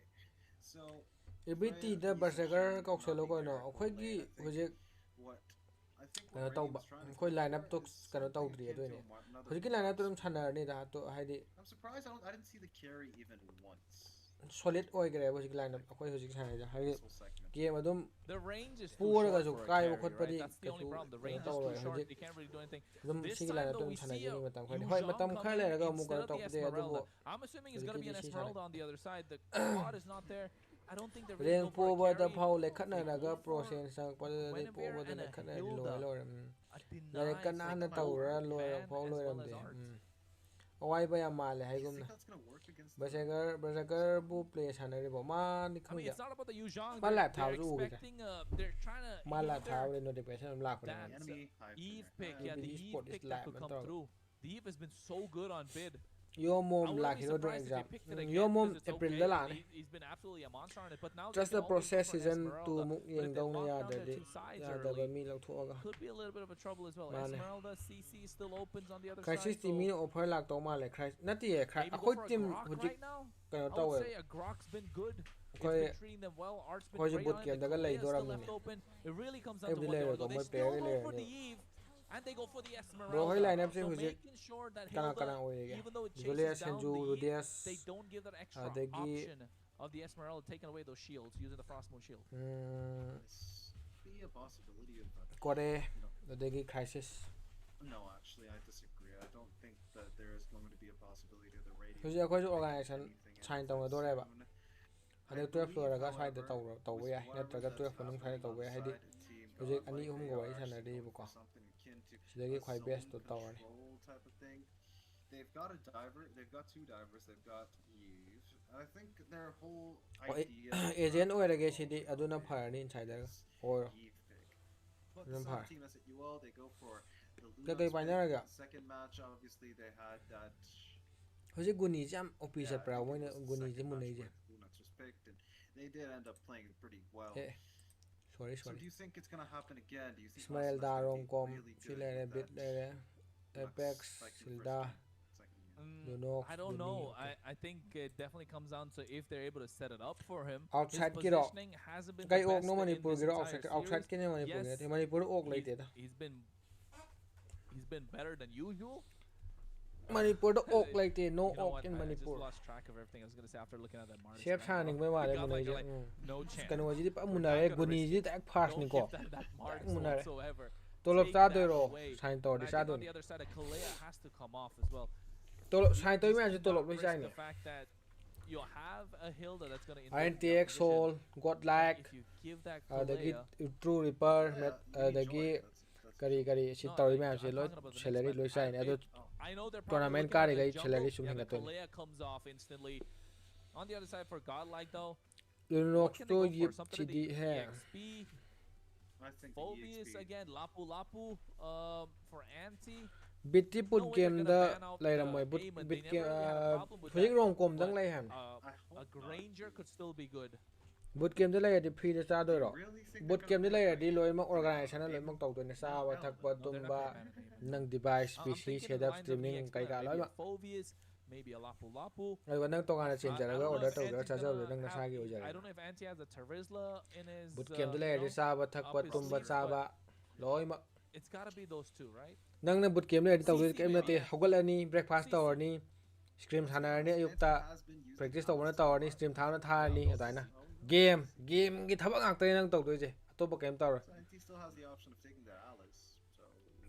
S6: So
S3: every da berserker kok solo ko no khoi gi hojik
S6: what I think
S3: kana
S6: what
S3: tau
S6: Radiant
S3: ba
S6: is trying to
S3: khoi
S6: do
S3: line
S6: here
S3: up to
S6: is
S3: kana tau
S6: something
S3: dri
S6: akin
S3: do
S6: to
S3: ne
S6: another
S3: hojik line up to
S6: Phoenix.
S3: chanar ni da to haidi
S6: I'm surprised I didn't see the carry even once.
S3: solid oi gre hojik line up khoi hojik chanar ja haidi
S6: This whole segment.
S3: game adum
S5: The range is too
S3: Pura
S5: short
S3: ga
S5: for a
S3: kai
S5: carry,
S3: khot
S5: right?
S3: padi
S5: That's the only
S3: kasu
S5: problem. The
S3: kana
S5: range is
S3: tau
S5: too
S3: roi
S5: short.
S3: hojik
S5: They can't really do anything.
S3: adum
S5: This
S3: sigi
S5: time,
S3: line up
S5: though,
S3: to
S5: we
S3: chanar
S5: see
S3: ji
S5: a
S3: ni matam khoi
S5: Yu
S3: hoi
S5: Zhang
S3: matam
S5: come
S3: khai
S5: in
S3: le ra ga mu
S5: instead
S3: kana
S5: of
S3: tau
S5: the
S3: de adu
S5: Esmeralda. I'm assuming it's gonna be an
S3: Kiri-kiri
S5: Esmeralda on the other side. The Claude is not there. I don't think they're really
S3: reng
S5: going
S3: po
S5: for
S3: ba
S5: a
S3: da
S5: carry.
S3: phau le khatna
S5: They
S3: na ga
S5: go for
S3: process sang pa de po
S5: Guinevere
S3: ba
S5: and
S3: de
S5: a
S3: khatna
S5: Hilda.
S3: lo lo
S5: A
S3: lare
S5: deny
S3: kana na
S5: from
S3: tau
S5: both
S3: ra lo
S5: Van
S3: phau
S5: as
S3: lo
S5: well
S3: ram
S5: as
S3: de
S5: Art.
S3: awai ba ya ma le hai
S6: Do you
S3: gum
S6: think that's gonna work against the
S3: berserker bu play sana ri bo ma ni
S5: I
S3: khang
S5: mean,
S3: ja
S5: it's not about the Yu Zhang.
S3: Ma la thao
S5: They're
S3: zu ga
S5: expecting. They're trying to.
S3: ma la
S5: either
S3: thao le notification la ko
S5: that
S3: na
S6: enemy hive
S5: Eve
S6: there?
S5: pick, yeah, the
S3: Maybe
S5: Eve
S3: sport is
S5: pick that
S3: live,
S5: could
S3: man,
S5: come
S3: dog.
S5: through. The Eve has been so good on bid.
S3: yo
S5: I
S3: mom la
S5: wouldn't be
S3: hero do
S5: surprised if they
S3: exam
S5: picked it again
S3: yo mom
S5: because it's
S3: april
S5: okay.
S3: da la ne
S5: He's been absolutely a monster on it, but now
S3: just
S5: they
S3: the
S5: can always go
S3: process
S5: for
S3: season
S5: Esmeralda.
S3: to mu
S5: But
S3: yeng
S5: if they
S3: dong na
S5: lock
S3: ya
S5: down
S3: da
S5: their
S3: de
S5: two sides
S3: ya da ba
S5: early,
S3: mi lo thu ga
S5: could be a little bit of a trouble as well.
S3: Mane.
S5: Esmeralda, CC still opens on the other
S3: crisis
S5: side.
S3: ti
S5: So
S3: mi offer lak to ma le crisis nati ye
S5: maybe go
S3: akhoi
S5: for a
S3: team
S5: Grok
S3: hojik
S5: right now.
S3: kana
S5: I
S3: tau
S5: would
S3: e
S5: say a Grok's been good. It's
S3: Koi-
S5: been treating them well. Art's been
S3: koi je
S5: great
S3: boot
S5: on it.
S3: game
S5: The
S3: daga lei
S5: Korea's
S3: do
S5: still
S3: ram
S5: left
S3: ne
S5: open. It really comes down to
S3: every
S5: what they
S3: layer
S5: want to
S3: ko
S5: go.
S3: moi
S5: They still
S3: player
S5: go
S3: layer
S5: for
S3: ne
S5: the Eve, and they go for the
S3: Bro, hoi line
S5: Esmeralda.
S3: up se
S5: So
S3: hojik
S5: making sure that
S3: kana kana
S5: Hilda,
S3: oi ge
S5: even though it
S3: Julia
S5: chases down
S3: Senju
S5: the Eve,
S3: Rudias
S5: they don't give that extra
S3: adagi
S5: option of the Esmeralda taking away those shields using the Frostmoon shield.
S6: This be a possibility of
S3: kore adagi crisis
S6: no, actually, I disagree. I don't think that there is going to be a possibility of the radio.
S3: hojik akhoi ju
S6: picking
S3: organization
S6: anything
S3: sign tong
S6: anytime
S3: do re ba
S6: soon.
S3: ade
S6: I
S3: 12 floor
S6: believe,
S3: ga side
S6: however,
S3: tau tau
S6: with
S3: ya
S6: whatever
S3: natraga
S6: that's
S3: 12 nung side
S6: happening
S3: tau
S6: on
S3: ya haidi
S6: side Team
S3: hojik
S6: Godlike,
S3: ani hum
S6: they
S3: go
S6: are
S3: wai
S6: actually
S3: sana ri
S6: going
S3: bu
S6: for
S3: ko
S6: something akin to
S3: sidagi
S6: a
S3: khoi best to
S6: zone
S3: tau ne
S6: control type of thing. They've got a diver. They've got two divers. They've got Eve. I think their whole idea.
S3: agent oi rage sidi aduna phar ni insider or
S6: Eve pick. But
S3: Them
S6: the
S3: high.
S6: sub team as at UL, they go for the
S3: Cái
S6: Luna
S3: bài
S6: pick.
S3: kìa.
S6: Second match, obviously they had that.
S3: Hồi trước Guni chứ OP
S6: Yeah,
S3: sẽ
S6: I think
S3: bảo
S6: it
S3: mỗi
S6: was the
S3: Guni chứ
S6: second
S3: muốn
S6: match
S3: này chứ.
S6: where Lunax was picked, and they did end up playing it pretty well.
S3: Hey, sorry.
S6: So do you think it's gonna happen again? Do you think
S3: Ismail
S6: Arsenal's gonna
S3: Darom
S6: be
S3: com
S6: really good
S3: Chile
S6: with
S3: bit
S6: that
S3: there.
S6: Lunax,
S3: Apex
S6: like in the first
S3: Silda.
S6: game, second game?
S3: Lunox,
S5: I don't
S3: Guni,
S5: know.
S3: okay.
S5: I think it definitely comes down to if they're able to set it up for him.
S3: Outside
S5: His
S3: ki ro.
S5: positioning hasn't been
S3: Cái
S5: the
S3: ốc
S5: best
S3: nó
S5: in
S3: Manipur
S5: this
S3: cái đó
S5: entire
S3: outside
S5: series.
S3: cái này Manipur
S5: Yes,
S3: cái thì Manipur ốc lấy tiền.
S5: he's been better than usual.
S3: Manipur đó ốc lấy tiền, no
S5: You know
S3: ốc
S5: what?
S3: in
S5: I just
S3: Manipur.
S5: lost track of everything I was gonna say after looking at that Martin.
S3: Chef Shining với mà đấy muốn này chứ.
S5: No chance.
S3: Cái này gì phải muốn
S5: We're
S3: này
S5: not gonna
S3: Guni
S5: risk
S3: gì
S5: it.
S3: tại pass
S5: Don't
S3: này
S5: give
S3: có.
S5: that marks
S3: Muốn này.
S5: whatsoever.
S3: Tôi lập
S5: Take
S3: ra
S5: that
S3: tôi rồi,
S5: away.
S3: sign tàu
S5: And
S3: đi
S5: I
S3: ra
S5: think
S3: tôi.
S5: on the other side, Kalea has to come off as well.
S3: Tôi lập sign tôi mới chứ tôi lập với
S5: Risk
S3: sign
S5: the
S3: này.
S5: fact that you have a Hilda that's going to
S3: INTX Soul, Godlike,
S5: if you give that
S3: the
S5: Kalea,
S3: True Reaper,
S6: Yeah,
S3: the
S6: enjoy it.
S3: cái chỉ
S5: No,
S3: tàu
S5: like,
S3: mà
S5: I'm
S3: chỉ lối
S5: talking about the
S3: salary
S5: next
S3: lối
S5: man.
S3: sign này. Tôi
S5: I know they're
S3: tournament
S5: probably
S3: cái
S5: looking at the
S3: salary
S5: jungle.
S3: xuống
S5: Yeah,
S3: hình
S5: the
S3: cái tôi.
S5: Kalea comes off instantly. On the other side for Godlike though,
S3: Lunox
S5: what can they
S3: tôi
S5: go for?
S3: dịp
S5: Something
S3: chỉ
S5: in
S3: đi
S5: the
S3: hè.
S5: EXP,
S6: I think the
S5: Phobius
S6: EXP.
S5: again, Lapu for Anti.
S3: Bitti put
S5: No way
S3: game
S5: they're
S3: da
S5: gonna ban out
S3: lại là
S5: the
S3: mọi bút
S5: aim, and
S3: bit
S5: they
S3: game
S5: never really had a problem with
S3: phối
S5: that.
S3: rom com
S5: But,
S3: dang lại hẳn.
S6: I
S5: A
S6: hope not,
S5: Granger could still be good.
S3: Boot game đó lại đi free ra đôi rồi.
S6: Really think
S3: Boot
S6: they're
S3: game đó
S6: gonna
S3: lại đi lối mà organization nó lối mà tàu tuần sa và thắc bật
S5: No,
S3: tum
S5: they're not
S3: ba
S5: gonna ban it.
S3: nâng device
S5: I'm
S3: PC
S5: thinking
S3: setup
S5: lines of
S3: streaming
S5: EXP,
S3: cái cả lối
S5: maybe
S3: mà.
S5: a Phobius, maybe a Lapu.
S3: Rồi còn nâng tàu ngàn là change
S5: I
S3: ra
S5: don't
S3: cái
S5: know
S3: order
S5: if
S3: tàu cái
S5: Anti's
S3: cha
S5: gonna
S3: rồi nâng nó
S5: have-
S3: sa kiểu
S5: I
S3: giờ.
S5: don't know if Anti has a Terizla in his.
S3: Boot game đó
S5: you
S3: lại đi
S5: know,
S3: sa và thắc
S5: up
S3: bật
S5: his
S3: tum bật
S5: sleeve,
S3: sa
S5: but
S3: ba lối mà.
S5: It's gotta be those two, right?
S3: Nâng nâng boot game này đi tàu
S5: CC
S3: cái em là thì
S5: maybe.
S3: học cái này breakfast tàu này stream thằng này này ta practice tàu nó tàu này stream tháo nó thay này ở tại nè. Game cái tháp ngạc tay nâng tàu tôi gì. Tôi bật game tàu rồi.
S6: So NT still has the option of taking their Alice. So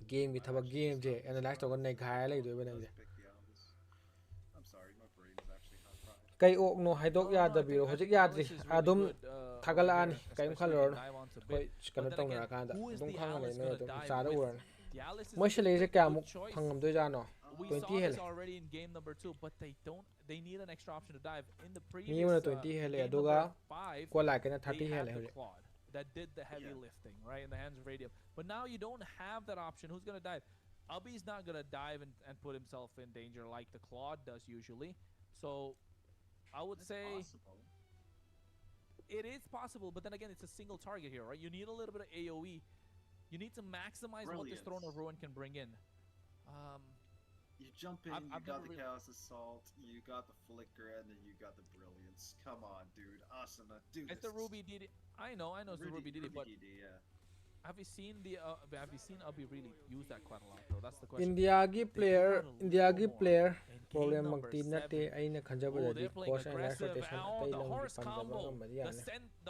S3: Game cái tháp game gì. Analyze tàu con này khai lấy rồi bên này gì.
S6: pick the Alice. I'm sorry, my brain is actually half fried.
S3: Cái ốc nó hay đốt ya đập biểu hồi trước ya gì. Adum thagala ani cái khăn rồi. Coi cái nó tông là cái đó. Đúng khăn này nó tông xa đó rồi. Mới sẽ lấy cái cả một thằng ngầm tôi ra nó.
S5: We
S3: 20
S5: saw
S3: hele.
S5: this already in game number 2, but they need an extra option to dive. In the previous
S3: Minimum là 20 hele
S5: game
S3: aduga
S5: number 5,
S3: qua lại cái nó 30
S5: they had
S3: hele
S5: the
S3: rồi.
S5: Claude that did the heavy
S6: Yeah.
S5: lifting, right, in the hands of Radium. But now you don't have that option. Who's gonna dive? Ubby's not gonna dive and put himself in danger like the Claude does usually. So I would
S6: It's
S5: say
S6: possible.
S5: it is possible, but then again, it's a single target here, right? You need a little bit of AoE. You need to maximize what this Throne of
S6: Brilliance.
S5: Ruin can bring in.
S6: You jump in,
S5: I've
S6: you
S5: never
S6: got the
S5: really-
S6: Chaos Assault, you got the Flicker, and then you got the Brilliance. Come on, dude. Asuna, do
S5: It's
S6: this.
S5: the Ruby DD. I know it's the Ruby DD, but
S6: DD, yeah.
S5: have you seen Ubby really use that quite a lot, though? That's the question.
S3: India की player
S5: In game
S3: problem
S5: number
S3: magti nate
S5: 7.
S3: ai na khanja
S5: Oh,
S3: ba
S5: they're
S3: di
S5: playing
S3: course and
S5: aggressive.
S3: rotation
S5: Oh,
S3: tai
S5: the
S3: lang
S5: horse
S3: gi pan
S5: combo.
S3: ba ngam ya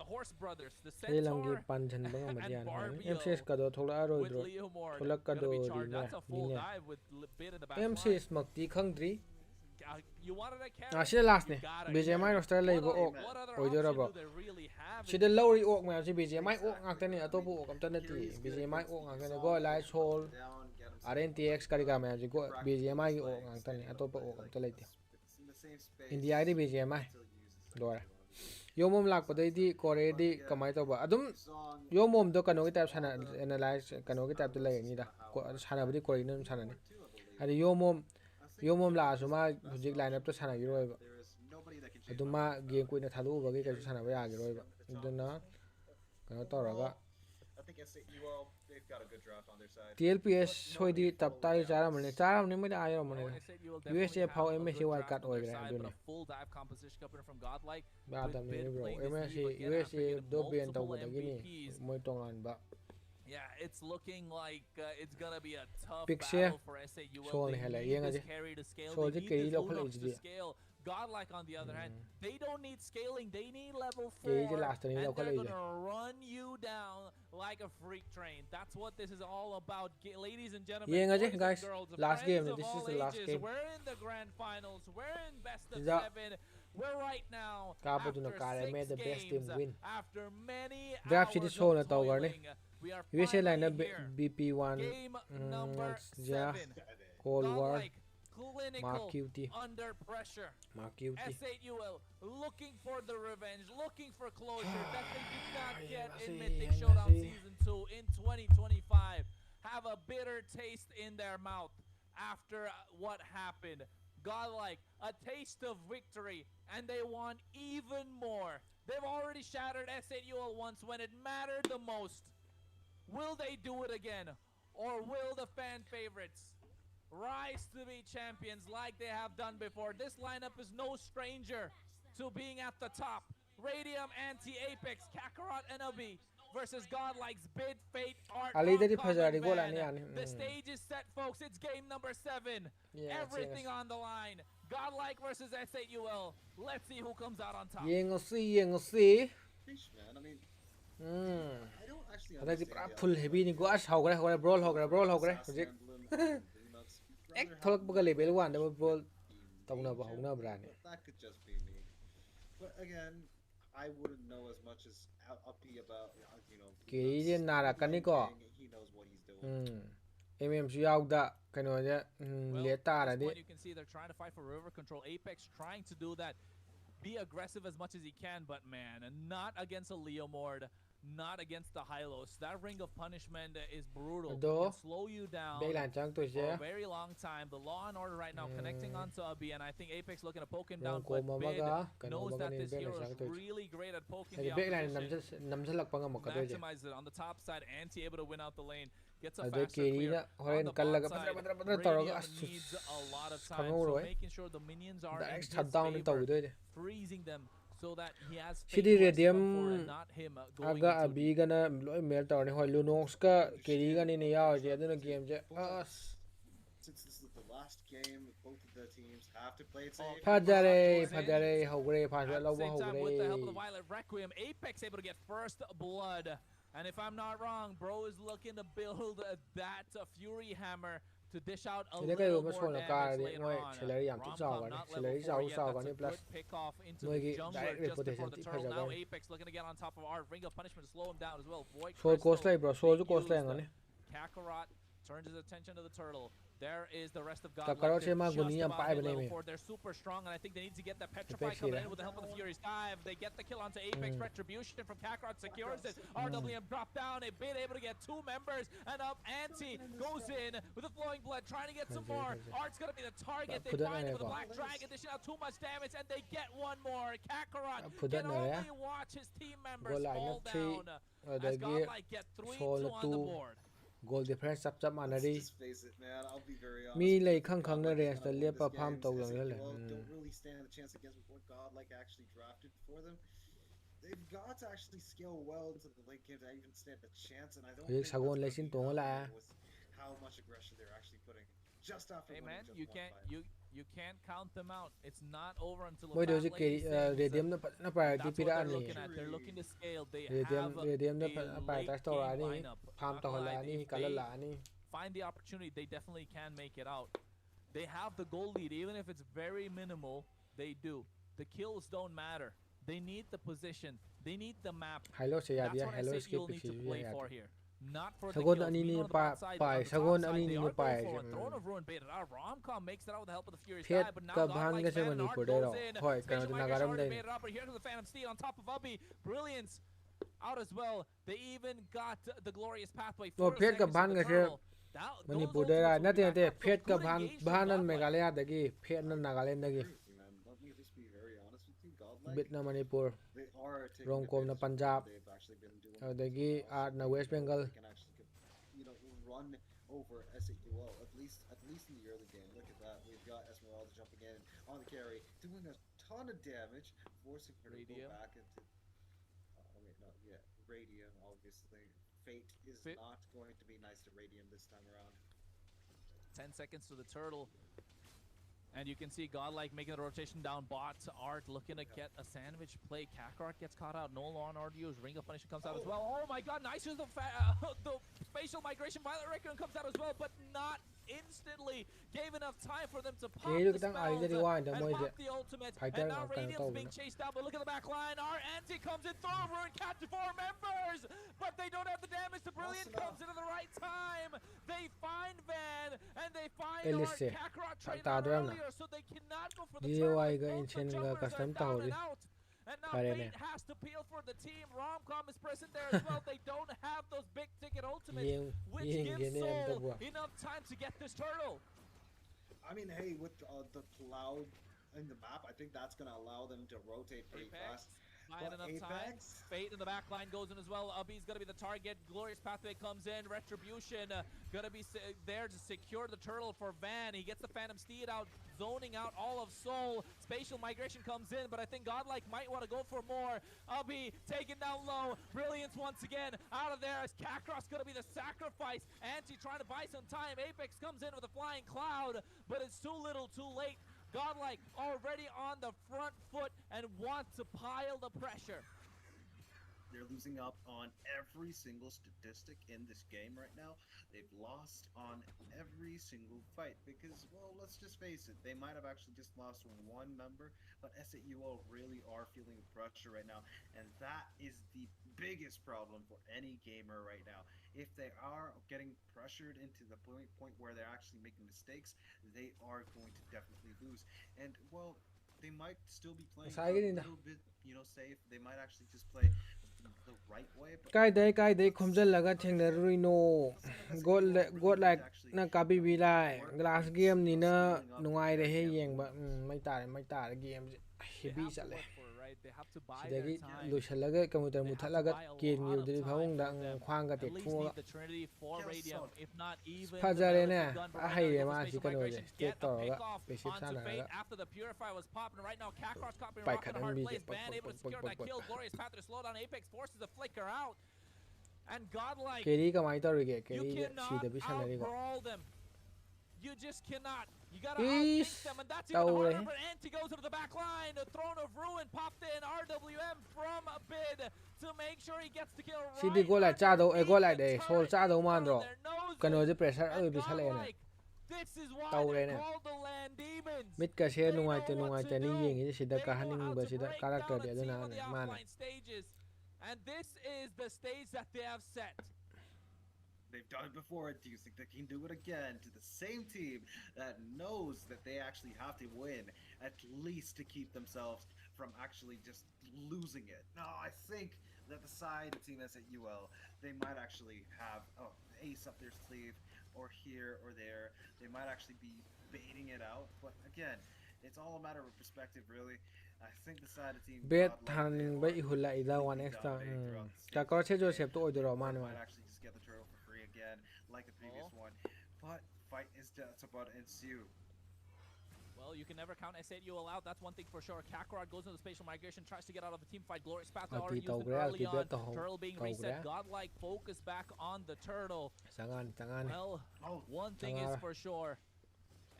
S5: The horse brothers, the
S3: tai lang gi
S5: centaur
S3: pan jan ba ngam ya
S5: and
S3: na
S5: Barbio
S3: MCS ka do thola ro
S5: with
S3: dro
S5: Leomord
S3: thola ka
S5: gonna be
S3: do
S5: charged.
S3: ri na
S5: That's a full
S3: ni
S5: dive with bit in the back
S3: MCS magti khang dri
S5: You wanted a carry.
S3: a sida last
S5: you
S3: ne
S5: got a
S3: BGMI
S5: carry.
S3: roster lai bo
S5: What
S3: ok
S5: what other
S3: oi jora
S5: option
S3: ba
S5: do they really have in
S3: sida lowri ok ma si BGMI ok ngak tani atopu ok am tani ti BGMI ok ngak tani go lai sol
S6: Down, get him
S3: RNTX kari ka ma ji go BGMI gi ok ngak tani atopu ok am talai ti
S6: It's in the same space.
S3: India di BGMI
S6: Still uses it.
S3: dora yomom lak padai di kore di kamai to ba adum
S6: Song,
S3: yomom do kano ki type sana analyze kano ki type to lai ni da ko sana budi kore ni sana ni adi yomom la asuma hujik lineup to sana gi roi ba
S6: there is nobody that can change
S3: aduma game ko ina thalu ba gi ka sana ba ya gi roi ba iduna kano to ra ga
S6: I think S8UL, they've got a good draft on their side.
S3: TLPS hoi di tap tai chara mane chara mane mai da ayo mane
S5: I said you will definitely
S3: USA
S5: have
S3: phao
S5: a good
S3: MSC wide
S5: draft
S3: cut
S5: on
S3: oi
S5: their
S3: gra
S5: side,
S3: aduna
S5: but a full dive composition coming from Godlike.
S3: ba
S5: with
S3: da me
S5: Bid
S3: bro
S5: playing this
S3: MSC
S5: Eve again after
S3: USA
S5: getting
S3: do ben tau
S5: multiple
S3: ba da gini
S5: MVPs.
S3: moi tong lan ba
S5: Yeah, it's looking like it's gonna be a tough
S3: Pixie,
S5: battle for S8UL.
S3: Soul
S5: They
S3: hele,
S5: need
S3: yenga
S5: this
S3: je.
S5: carry to scale.
S3: Soul
S5: They
S3: je
S5: need
S3: keri
S5: this
S3: lo khol
S5: Lunox to
S3: HD.
S5: scale. Godlike, on the other hand, they don't need scaling. They need level 4.
S3: Keri je last ni lo
S5: And
S3: khol
S5: they're
S3: HD.
S5: gonna run you down like a freak train. That's what this is all about, ladies and gentlemen.
S3: Yenga je,
S5: boys and
S3: guys.
S5: girls,
S3: Last
S5: friends
S3: game,
S5: of
S3: this is
S5: all
S3: the last
S5: ages.
S3: game.
S5: We're in the grand finals. We're in best of
S3: Ja.
S5: 7. We're right now
S3: Kapa dun
S5: after
S3: kare me
S5: 6
S3: the best team
S5: games,
S3: win.
S5: after many
S3: Draft city
S5: hours
S3: show na
S5: of
S3: tau garne.
S5: toiling. We are
S3: USA line na
S5: finally here.
S3: BP1
S5: Game number
S3: ja
S5: 7.
S3: Cold War
S5: Godlike, clinical,
S3: Mark QT
S5: under pressure.
S3: Mark QT
S5: S8UL looking for the revenge, looking for closure that they did not
S3: Ay,
S5: get
S3: nasi,
S5: in Mythic
S3: ay,
S5: Showdown
S3: nasi.
S5: Season 2 in 2025. have a bitter taste in their mouth after what happened. Godlike, a taste of victory, and they want even more. They've already shattered S8UL once when it mattered the most. Will they do it again? Or will the fan favorites rise to be champions like they have done before? This lineup is no stranger to being at the top. Radium, Anti-Apex, Kakarot, and Abi versus Godlike's Bid, Fate, Art, Uncommon Van. The stage is set, folks. It's game number 7. Everything on the line. Godlike versus S8UL. Let's see who comes out on top.
S3: Yeang
S6: Sheesh, man. I mean, I don't actually
S3: Ada di
S6: understand.
S3: pra full heavy ni go ash hogre brawl hogre project ek tholak baga level 1 da brawl tawna ba hogna brand
S6: That could just be me. But again, I wouldn't know as much as uppy about, you know.
S3: Kiri je nara kani ko
S6: He knows what he's doing.
S3: MM su yaw da kano ja le ta ra
S5: At this
S3: di
S5: point, you can see they're trying to fight for river control. Apex trying to do that. Be aggressive as much as he can, but man, not against a Leomord, not against the Hylos. That ring of punishment is brutal. It can slow you down for a very long time. The Law and Order right now connecting onto Abi, and I think Apex looking to poke him down, but Bid knows that this hero is really great at poking the opposition. Maximize it on the top side. Anti able to win out the lane. Gets a faster clear. On the bot side, Radium needs a lot of time, so making sure the minions are in his favor, freezing them so that he has
S3: City
S5: faith to
S3: Radium
S5: for and not him going
S3: aga
S5: into
S3: abi gana loi mel tawni hoi Lunox ka Kiri ga ni yaw je aduna game je
S6: Since this is the last game, both of the teams have to play it safe.
S3: phajare hogre phajare
S5: At the
S3: law
S5: same time, with the help of the
S3: hogre
S5: Violet Requiem, Apex able to get first blood. And if I'm not wrong, bro is looking to build that Fury Hammer to dish out a little more damage later on. Romcom not level 4 yet, that's a good pick off into the jungler just before the turtle. Now Apex looking to get on top of our Ring of Punishment to slow him down as well. Void
S3: so
S5: Crystal
S3: cost like bro so
S5: being
S3: cost like
S5: used.
S3: ngani
S5: Kakarot turns his attention to the turtle. There is the rest of
S3: Kakarot
S5: Godlike.
S3: se ma
S5: They're
S3: guni
S5: just
S3: am
S5: about
S3: pa
S5: hit
S3: bane
S5: level
S3: me
S5: 4. They're super strong, and I think they need to get that Petrify coming in with the help of the Fury's dive. They get the kill onto Apex. Retribution from Kakarot secures it. RWM drop down. A bit able to get 2 members, and up Anti goes in with the flowing blood, trying to get some more. Art's gonna be the target. They find him with a black dragon, dishing out too much damage, and they get one more. Kakarot can only watch his team members fall down as Godlike get 3-2 on the board.
S3: goal difference chap
S6: Let's
S3: manari
S6: just face it, man. I'll be very honest.
S3: mi
S6: with
S3: lei
S6: you.
S3: khang khang na
S6: Godlike
S3: range
S6: is
S3: da
S6: gonna win
S3: lepa
S6: this
S3: pham
S6: game.
S3: taw lang le
S6: Don't really stand a chance against what Godlike actually drafted for them. They've got to actually scale well into the late game to even stand a chance, and I don't think that's
S3: sagon
S6: gonna
S3: lesin
S6: be
S3: tong la
S6: happening with how much aggression they're actually putting just after
S5: Hey
S6: winning
S5: man,
S6: just
S5: you
S6: one
S5: can't
S6: fight.
S5: you can't count them out. It's not over until
S3: moi
S5: the
S3: do
S5: fat
S3: je
S5: lady
S3: ke
S5: sings.
S3: radium na priority
S5: That's what
S3: pira
S5: they're
S3: ni
S5: looking at. They're looking to scale. They
S3: radium
S5: have
S3: radium na
S5: a
S3: priority
S5: late
S3: store
S5: game
S3: ani
S5: lineup.
S3: pham
S5: Not
S3: taw
S5: gonna
S3: la
S5: lie,
S3: ni
S5: if
S3: kala
S5: they
S3: la ni
S5: find the opportunity, they definitely can make it out. They have the goal lead, even if it's very minimal. They do. The kills don't matter. They need the position. They need the map.
S3: hello se ya
S5: That's
S3: dia
S5: what
S3: hello
S5: I
S3: skip
S5: you'll need to
S3: pixel
S5: play
S3: ya
S5: for here. Not for the
S3: sagon
S5: kills.
S3: ani ni
S5: Meanwhile, on the
S3: pa
S5: bot side,
S3: pa
S5: on the top
S3: sagon
S5: side,
S3: ani
S5: they
S3: ni
S5: are
S3: pa
S5: going for one. Throne of Ruin baited out. Romcom makes it out with the help of the Fury's
S3: Phet
S5: dive, but now
S3: ka bhan
S5: Godlike's
S3: ga se
S5: Fan and Art
S3: Manipur dai
S5: goes
S3: ro
S5: in.
S3: hoi
S5: Spatial
S3: kana
S5: migration
S3: nagaram
S5: already
S3: dai
S5: baited out, but here's the Phantom Steed on top of Ubby. Brilliance out as well. They even got the glorious pathway.
S3: no
S5: First
S3: phet ka
S5: seconds to
S3: bhan
S5: the
S3: ga se
S5: turtle.
S3: Manipur dai ra na te phet ka bhan nan Meghalaya dagi phet nan Nagaland dagi
S6: Man, let me just be very honest with you. Godlike,
S3: bit na Manipur
S6: they are taking
S3: Rongkom na
S6: advantage of
S3: Punjab
S6: what they've actually been doing.
S3: dagi art na West Bengal
S6: They can actually, run over S8UL at least in the early game. Look at that. We've got Esmeralda jumping in on the carry, doing a ton of damage, forcing her to go back into. Radium, obviously. Fate is not going to be nice to Radium this time around.
S5: 10 seconds to the turtle. And you can see Godlike making the rotation down bot. Art looking to get a sandwich play. Kakarot gets caught out. No law on RDU's. Ring of Punishment comes out as well. Oh my god, nice use the spatial migration. Violet Requiem comes out as well, but not instantly. Gave enough time for them to pop the spells and pop the ultimate. And now Radiant's being chased out, but look at the back line. Our Anti comes in, throw Ruin, capture 4 members, but they don't have the damage. The Brilliant comes in at the right time. They find Van, and they find Art. Kakarot traded out earlier, so they cannot go for the turtle. Both the jumblers are down and out. And now
S3: Fare
S5: Fate has to peel for the team. Romcom is present there as well. They don't have those big ticket ultimates, which gives Soul enough time to get this turtle.
S6: I mean, hey, with the cloud in the map, I think that's going to allow them to rotate pretty fast.
S5: Buying enough time. Fate in the back line goes in as well. Ubby's going to be the target. Glorious Pathway comes in. Retribution going to be there to secure the turtle for Van. He gets the Phantom Steed out, zoning out all of Soul. Spatial Migration comes in, but I think Godlike might want to go for more. Ubby taken down low. Brilliance once again out of there as Kakarot's going to be the sacrifice. Anti trying to buy some time. Apex comes in with a flying cloud, but it's too little too late. Godlike already on the front foot and want to pile the pressure.
S6: They're losing up on every single statistic in this game right now. They've lost on every single fight because, well, let's just face it, they might have actually just lost one member, but S8UL really are feeling pressure right now, and that is the biggest problem for any gamer right now. If they are getting pressured into the point where they're actually making mistakes, they are going to definitely lose. And, well, they might still be playing a little bit, safe. They might actually just play the right way.
S3: Kai khomjalaga thengnaruino Godlike na kabibi lai glass game ni na nungai re he yengba mai tare game heavy chale sidagi loisalaga computer muthalaga ken yudri phawngda khwang ga tek thunga phajare ne a haire ma si kano je tek toroga basic sanaraga pai khadan bi je
S5: And Godlike,
S3: Keri kamai tarige Keri sida bi sanari go
S5: you just cannot. You gotta outthink them, and that's even harder. But Anti goes into the back line. The Throne of Ruin popped in. RWM from a bid to make sure he gets the kill.
S3: Sidi go like cha do go like de so cha do man ro kano je pressure oi bi sale na
S5: This is why they're called the Land Demons.
S3: Mit ka se nungai te ni yengi sida ka haning ba sida character de na man.
S5: And this is the stage that they have set.
S6: They've done it before. Do you think they can do it again to the same team that knows that they actually have to win, at least to keep themselves from actually just losing it? No, I think that the side team S8UL, they might actually have ace up their sleeve, or here or there. They might actually be baiting it out. But again, it's all a matter of perspective, really. I think the side team
S3: bet than by hula ida one extra Kakor che Joseph to odoro man
S6: might actually just get the turtle for free again, like the previous one. But fight is just about to ensue.
S5: Well, you can never count S8UL out. That's one thing for sure. Kakarot goes into the spatial migration, tries to get out of the team fight. Glorious Path already used it early on. Turtle being reset. Godlike focus back on the turtle. Well, one thing is for sure.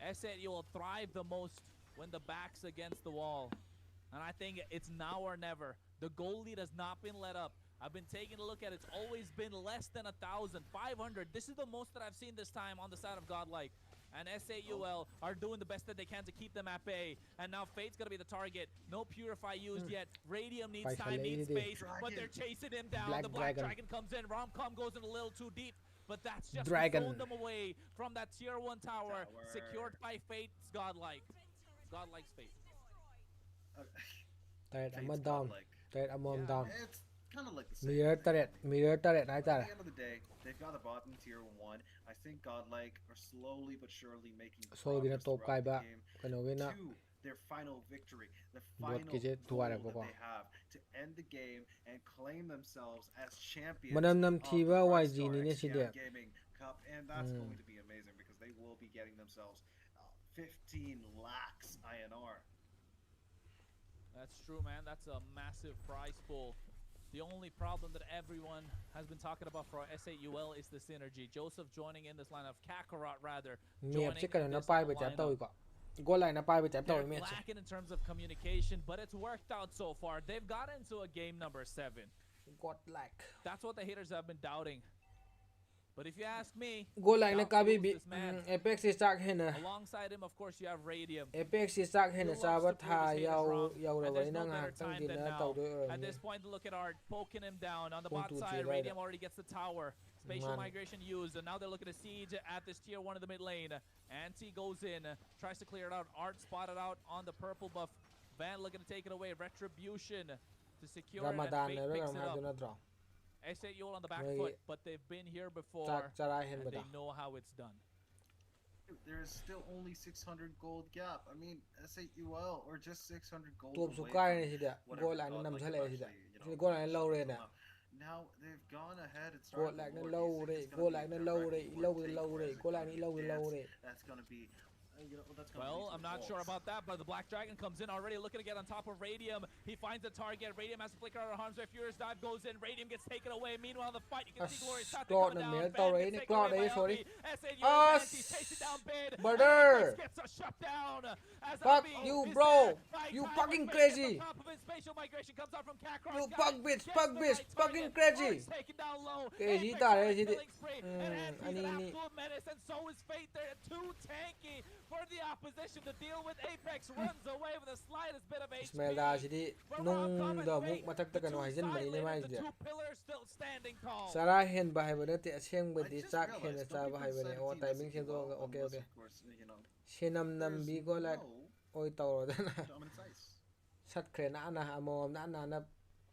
S5: S8UL thrive the most when the back's against the wall. And I think it's now or never. The goal lead has not been let up. I've been taking a look at it. It's always been less than 1,000, 500. This is the most that I've seen this time on the side of Godlike. And S8UL are doing the best that they can to keep them at bay. And now Fate's going to be the target. No Purify used yet. Radium needs time, needs space, but they're chasing him down. The Black Dragon comes in. Romcom goes in a little too deep. But that's just thrown them away from that tier 1 tower. Secured by Fate's Godlike. Godlike's Fate.
S3: I'm down. I'm down.
S6: It's kind of like the same.
S3: Mirror turret,
S6: At the end of the day, they've got the bottom tier 1. I think Godlike are slowly but surely making progress throughout the game to their final victory, the final goal that they have to end the game and claim themselves as champions of the Raistar Gaming Cup, and that's going to be amazing because they will be getting themselves 15 lakhs INR.
S5: That's true, man. That's a massive prize pool. The only problem that everyone has been talking about for S8UL is the synergy. Joseph joining in this lineup, Kakarot rather, joining in this lineup. They're lacking in terms of communication, but it's worked out so far. They've got into a game number 7.
S3: Godlike.
S5: That's what the haters have been doubting. But if you ask me,
S3: Godlike na kabibi Apex is stuck hena.
S5: Alongside him, of course, you have Radium.
S3: Apex is stuck hena sabat ha yaw rawai na nga tang din na taw do.
S5: At this point, look at Art poking him down on the bot side. Radium already gets the tower. Spatial migration used, and now they're looking to siege at this tier 1 in the mid lane. Anti goes in, tries to clear it out. Art spotted out on the purple buff. Van looking to take it away. Retribution to secure
S3: รา
S5: it,
S3: มา
S5: and
S3: ดาน
S5: Fate
S3: ในเรื่อง
S5: picks
S3: ของ
S5: it
S3: ฮา
S5: up.
S3: ดูนัดรอ
S5: S8UL on the back
S3: Maybe
S5: foot, but they've been here
S3: จะ
S5: before,
S3: จะได้เห็น
S5: and
S3: บ่
S5: they
S3: ตา
S5: know how it's done.
S6: There's still only 600 gold gap. I mean, S8UL or just 600 gold
S3: ตัว
S6: away
S3: สุก้า
S6: from
S3: ในทีเดียว
S6: whatever
S3: โกลหลังนี่
S6: Godlike
S3: นำเท่า
S6: have
S3: ไหร่ทีเดียว
S6: actually,
S3: ที่โกลหลังนี่ low เลยเนี่ย
S6: Now they've gone ahead and
S3: โกล
S6: started
S3: หลัง
S6: the
S3: นี่
S6: war.
S3: low
S6: Do you
S3: เลย
S6: think it's
S3: โกล
S6: gonna
S3: หลัง
S6: be
S3: นี่
S6: a
S3: low
S6: direct
S3: เลย
S6: war
S3: low
S6: take
S3: เลย low เลย
S6: versus
S3: โกลหลังนี่ low เลย low เลย
S6: That's gonna be, that's gonna
S5: Well,
S6: lead to
S5: I'm not sure
S6: results.
S5: about that, but the Black Dragon comes in already looking to get on top of Radium. He finds a target. Radium has to flicker out of harm's way. Furious Dive goes in. Radium gets taken away. Meanwhile, in the fight, you can see Glorious Tactic
S3: Claude
S5: coming
S3: na
S5: down.
S3: mel
S5: Van
S3: tawre
S5: gets
S3: ni,
S5: taken
S3: Claude
S5: away
S3: ay,
S5: by
S3: sorry.
S5: Albi. S8UL
S3: Us,
S5: he's chasing down Bid.
S3: brother.
S5: Apex gets a shutdown. As
S3: Fuck
S5: Albi
S3: you,
S5: is
S3: bro.
S5: dead. By
S3: You
S5: time
S3: fucking
S5: when Fate gets
S3: crazy.
S5: on top of it, Spatial Migration comes out from Kakarot.
S3: You
S5: Gyan
S3: fuck bitch,
S5: gets
S3: fuck
S5: the
S3: bitch,
S5: right
S3: fucking
S5: target.
S3: crazy.
S5: Mark's taken down low.
S3: Crazy
S5: Apex
S3: tare,
S5: on a
S3: sidi.
S5: killing spree. And Ant, he's an absolute menace, and so is Fate. They're too tanky for the opposition to deal with. Apex runs away with the slightest bit of HP.
S3: สเมลดาสิที่นุ่งดอกมุกมาทักตะกันไว้เส้นมันนี่ไม่สิเดียว
S5: Two pillars still standing tall.
S3: สาระเห็นบ่ายบ่ได้แต่เชียงบ่
S6: I
S3: ดี
S6: just
S3: จักเห็น
S6: realized
S3: จะ
S6: don't
S3: บ่า
S6: people
S3: ยบ่ได้
S6: say
S3: โอ้
S6: team
S3: ไตมิ่งเชียงตัว
S6: S8UL
S3: โอเคโอเค
S6: unless, of course, เ
S3: เชนำนำบีก็ละ
S6: no
S3: โอ้ยตอรนะ
S6: dominant size.
S3: ชัดเครนะนะอมอมนะนะ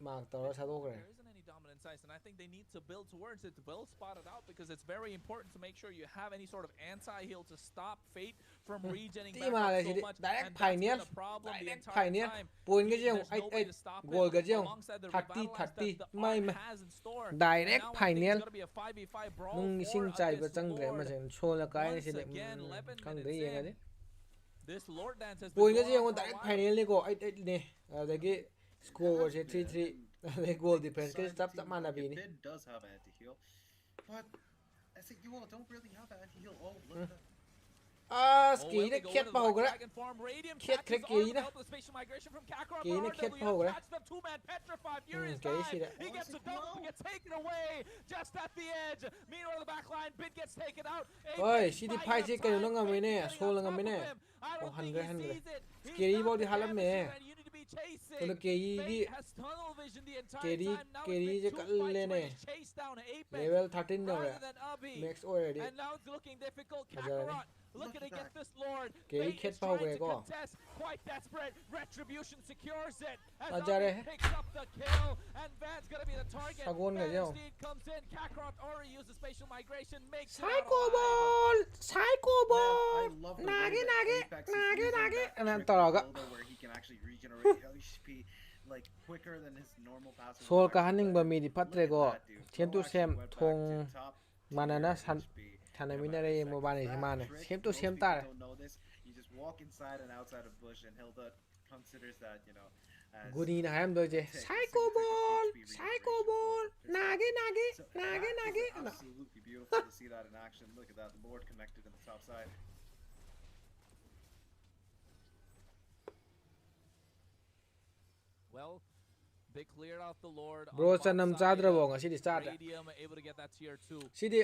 S3: มากตอรชาโตกเลย
S5: There isn't any dominant size, and I think they need to build towards it, well spotted out, because it's very important to make sure you have any sort of anti-heal to stop Fate from regenning
S3: ที่
S5: back
S3: มา
S5: up
S3: เลย
S5: so
S3: สิ
S5: much,
S3: ได้
S5: and
S3: ไผ่เนี้ย
S5: that's been a problem the
S3: ได้
S5: entire
S3: ไผ่เนี้ย
S5: time.
S3: ปูนก็เจียง
S5: There's
S3: ไอ้
S5: nobody to stop
S3: โกล
S5: him
S3: ก็เจียง
S5: alongside the
S3: ทักตี้
S5: revitalized that the
S3: ไม่
S5: art
S3: ไม่
S5: has in store.
S3: Direct
S5: And now I think
S3: ไผ่เนี้ย
S5: it's gonna be a 5v5 brawl
S3: มึง
S5: for
S3: ชิงใจไป
S5: against
S3: จังเลยมา
S5: Lord.
S3: เสียงโชว์ละกายนี่สิเด็ก
S5: Once again, 11
S3: ข้าง
S5: minutes
S3: ได้ยังไง
S5: in.
S3: ดิ
S5: This Lord dance has
S3: ปูน
S5: been
S3: ก็
S5: going
S3: เจียง
S5: on
S3: ว่า
S5: for
S3: ได้
S5: a
S3: ไผ่
S5: while.
S3: นี่เลยก็ไอ้นี่เด็กกี้สกอร์ก็ใช้3-3ใน goal defense ก็จับจับมานาบีนี่
S6: Bid does have anti-heal, but S8UL don't really have anti-heal. Oh, look at that.
S3: สกีนี่เครียดเปล่าก็ได้ เครียดเครียดกีนะกีนี่เครียดเปล่าก็ได้ เก๋สิแหละ
S5: He gets a double, gets taken away just at the edge. Meanwhile, the back line, Bid gets taken out.
S3: เฮ้ยสิที่ไพ่สิกันอยู่นั่งกันไม่แน่โชว์แล้วกันไม่แน่โอ้หันเลยหันเลยสกีนี่บอกที่ฮัลล์แม่ตัวเกย์ที่เกย์จะกันเลยเนี่ยเลเวล13เนี่ย max โอ้ยดิ
S5: And now it's looking difficult. Kakarot looking to get this Lord.
S3: Gay
S5: Fate
S3: kid
S5: is trying to
S3: power go.
S5: contest, quite desperate. Retribution secures it. As
S3: Ajare.
S5: Albi picks up the kill, and Van's gonna be the target.
S3: Sagon nga
S5: Van
S3: yaw.
S5: Steed comes in. Kakarot already uses spatial migration, makes it
S3: สาย
S5: out
S3: โกบอ
S5: alive.
S3: ลสายโกบอ
S6: Man,
S3: ล
S6: I love the
S3: นา
S6: way
S3: เก
S6: that
S3: นาเก
S6: Apex is
S3: นาเก
S6: using
S3: นาเก
S6: that
S3: อันนั้น
S6: trick
S3: ต่อก็
S6: builder where he can actually regenerate HP like quicker than his normal passive.
S3: โซลกาฮันนิงบะมีดิพัตเตรก็เชมตุเซมทงมานานะสันทันมินาเรโมบานิมาเนี่ยเชมตุเซมตา
S6: Don't know this. You just walk inside and outside of bush, and Hilda considers that, you know, as
S3: กูนี่นะฮัมโดยเจสายโกบอลสายโกบอลนาเกนาเก
S6: So
S3: นาเก
S6: that
S3: นา
S6: is
S3: เก
S6: absolutely beautiful to see that in action. Look at that, the Lord connected in the top side.
S5: Well, they cleared out the Lord. on
S3: บร
S5: the
S3: จะ
S5: bot
S3: นำ
S5: side.
S3: จ้าดระวงอ่ะสิดิสตาร์
S5: Radium able to get that tier 2.
S3: สิดิ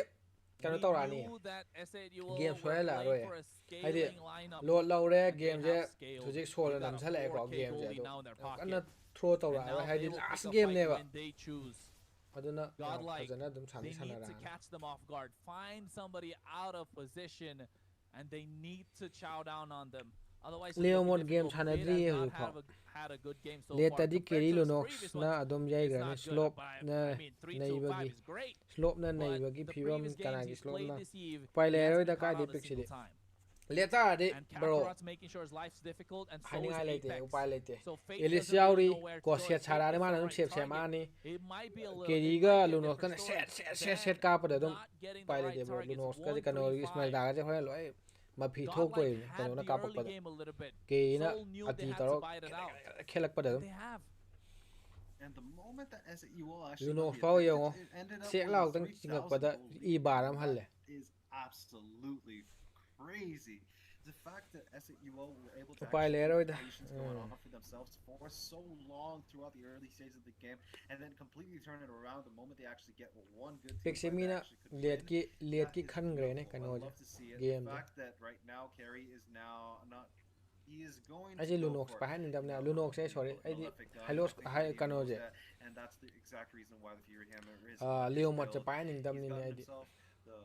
S3: กันต่อรานี่
S5: We knew that S8UL
S3: Game
S5: were
S3: suela
S5: playing
S3: rồi.
S5: for a
S3: Hay đi.
S5: scaling lineup.
S3: โหลดเราแรก
S5: And
S3: เก
S5: they
S3: มจะ
S5: have scaled.
S3: ทุกโชว์แล้ว
S5: They got
S3: นำ
S5: a
S3: ทะเลกว่า
S5: 4K
S3: เกมจะ
S5: goalie now in their
S3: อัน
S5: pocket.
S3: นั้นทัวร์ตัว
S5: And
S3: ละ
S5: now
S3: ให้
S5: they
S3: ดิ
S5: will
S3: ลา
S5: pick
S3: ส
S5: a
S3: เกม
S5: fight
S3: เนี่ยว่ะ
S5: when they choose.
S3: อันนั้น
S5: Godlike,
S3: อันนั้นดุมชัน
S5: They
S3: ที่ชนะ
S5: need
S3: รา
S5: to catch them off guard, find somebody out of position, and they need to chow down on them. Otherwise, it's
S3: Leo
S5: looking
S3: mod game
S5: difficult. Fate
S3: chanadri
S5: has
S3: hai
S5: not
S3: rupa.
S5: had a good game so
S3: เล
S5: far.
S3: ตัดดิ
S5: Compared
S3: เกลี
S5: to
S3: ลู
S5: his
S3: นอก
S5: previous
S3: นะ
S5: ones,
S3: อดมใหญ่
S5: it's
S3: กัน
S5: not
S3: ส
S5: good,
S3: ลบ
S5: but
S3: นะ
S5: I mean,
S3: ใน
S5: 3-2-5
S3: บากี
S5: is great.
S3: สลบนั่นใน
S5: But
S3: บากี
S5: the
S3: พี่ว่ามัน
S5: previous
S3: กัน
S5: games
S3: กิ
S5: he's
S3: สลบ
S5: played
S3: นะ
S5: this eve,
S3: ไปแล้ว
S5: he hasn't
S3: ตะ
S5: been
S3: กาย
S5: caught
S3: ดิ
S5: out
S3: เป็
S5: a
S3: กสิ
S5: single
S3: ดิ
S5: time.
S3: เลต้าดิ
S5: And
S3: บร
S5: Kakarot's making sure his life's difficult, and
S3: ให้
S5: so
S3: ง่าย
S5: is
S3: เลยเตะ
S5: Apex.
S3: อุปายเลยเตะ
S5: So Fate
S3: เอลิ
S5: doesn't
S3: เซียว
S5: really
S3: ดิ
S5: know where to
S3: ก็
S5: go.
S3: เสีย
S5: If
S3: ชา
S5: Fate
S3: ดาได้
S5: gets
S3: มา
S5: the
S3: แล้ว
S5: right
S3: เสียบเสีย
S5: target,
S3: มานี่
S5: it might be a
S3: เก
S5: little
S3: ดี
S5: bit
S3: ก็
S5: like a
S3: ลูนอส
S5: different
S3: กันเสี
S5: story.
S3: ยเสียกาปะเดี๋ยวต้อง
S5: Not getting
S3: ไป
S5: the
S3: เลย
S5: right
S3: เดี๋ยวลู
S5: targets.
S3: นอสก็จะกันโนอิสมา
S5: 1-3-5.
S3: ดาก็จะค่อยเลยมาพีโทกไป
S5: Godlike
S3: กัน
S5: had
S3: โน
S5: the
S3: นักกาปะ
S5: early
S3: ปะเดี๋ยว
S5: game a little bit.
S3: เกย์นะ
S5: Soul knew
S3: อา
S5: they
S3: กี
S5: had
S3: ต
S5: to
S3: ลอด
S5: bite it out.
S3: แค่ลักปะเดี๋ยว
S5: They have.
S6: And the moment that S8UL
S3: ลู
S6: actually
S3: นอ
S6: got
S3: ส
S6: the
S3: เฝ้ายัง
S6: advantage, it ended up
S3: เสีย
S6: with
S3: เรา
S6: a
S3: ตั้งจริงกับปะ
S6: 3,000
S3: เดี๋ยว
S6: gold
S3: อี
S6: lead.
S3: บาร์น้ำหันเลย
S6: Is absolutely crazy. The fact that S8UL were able to
S3: Upay
S6: actually
S3: lero
S6: keep
S3: ida.
S6: patience going on for themselves for so long throughout the early stages of the game, and then completely turn it around the moment they actually get one good team
S3: เป็ก เซ
S6: fight
S3: มี
S6: they
S3: นะ
S6: actually could
S3: เลียด
S6: win.
S3: กี่เลียด
S6: That
S3: กี่
S6: is
S3: ขั้นเกรเนี่ย
S6: beautiful.
S3: กันโน
S6: I
S3: จะ
S6: love to see it.
S3: เกม
S6: The
S3: เดียว
S6: fact that right now Carry is now not. He is going
S3: ไอ้
S6: to
S3: ที่ลู
S6: go
S3: นอส
S6: for
S3: ไป
S6: it.
S3: ให้หนึ่ง
S6: You
S3: ดำเนี่ย
S6: know,
S3: ลูนอสใช่ sorry ไอ้ที่
S6: prolific gun,
S3: ไฮโลส
S6: I think
S3: ให้
S6: everybody
S3: กันโน
S6: knows
S3: จะ
S6: that, and that's the exact reason why the Fury Hammer is.
S3: เลี้ยวหมด
S6: built.
S3: จะไปหนึ่ง
S6: He's
S3: ดำนี่
S6: gotten
S3: ไอ้ดิ
S6: himself the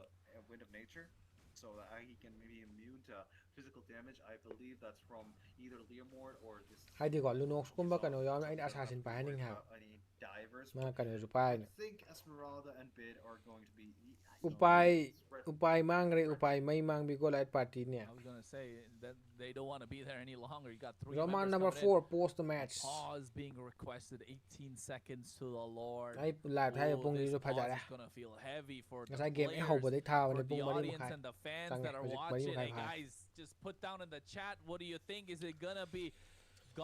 S6: wind of nature, so that he can be immune to physical damage, I believe that's from either Leomord or this.
S3: ให้ดีก่อนลูนกกุมบ้ากันเอาย้อนไอ้อาชาสินไปให้นิ่งหา
S6: Any divers.
S3: มากันอยู่ไปเนี่ย
S6: I think Esmeralda and Bid are going to be.
S3: อุปายมั่งเลยอุปายไม่มั่งบิโก้ไลท์ปาร์ตี้เนี่ย
S5: I was gonna say that they don't want to be there any longer. You got 3
S3: Roman
S5: members
S3: number
S5: coming
S3: 4 post the match
S5: in. Pause being requested. 18 seconds to the Lord.
S3: ไอ้ลายไทยปุ่งนี้จะพา
S5: This
S3: จ่า
S5: pause
S3: ได้
S5: is gonna feel heavy for
S3: ก็
S5: the
S3: ใช้เกมไอ้เขาบ
S5: players,
S3: ได้ท่าวัน
S5: for
S3: นี้ปุ่ง
S5: the
S3: มาได้มุ
S5: audience
S3: ขาย
S5: and the fans
S3: Tăng
S5: that
S3: nhạc,
S5: are
S3: phải
S5: watching.
S3: phải
S5: Hey
S3: phải.
S5: guys, just put down in the chat. What do you think? Is it gonna be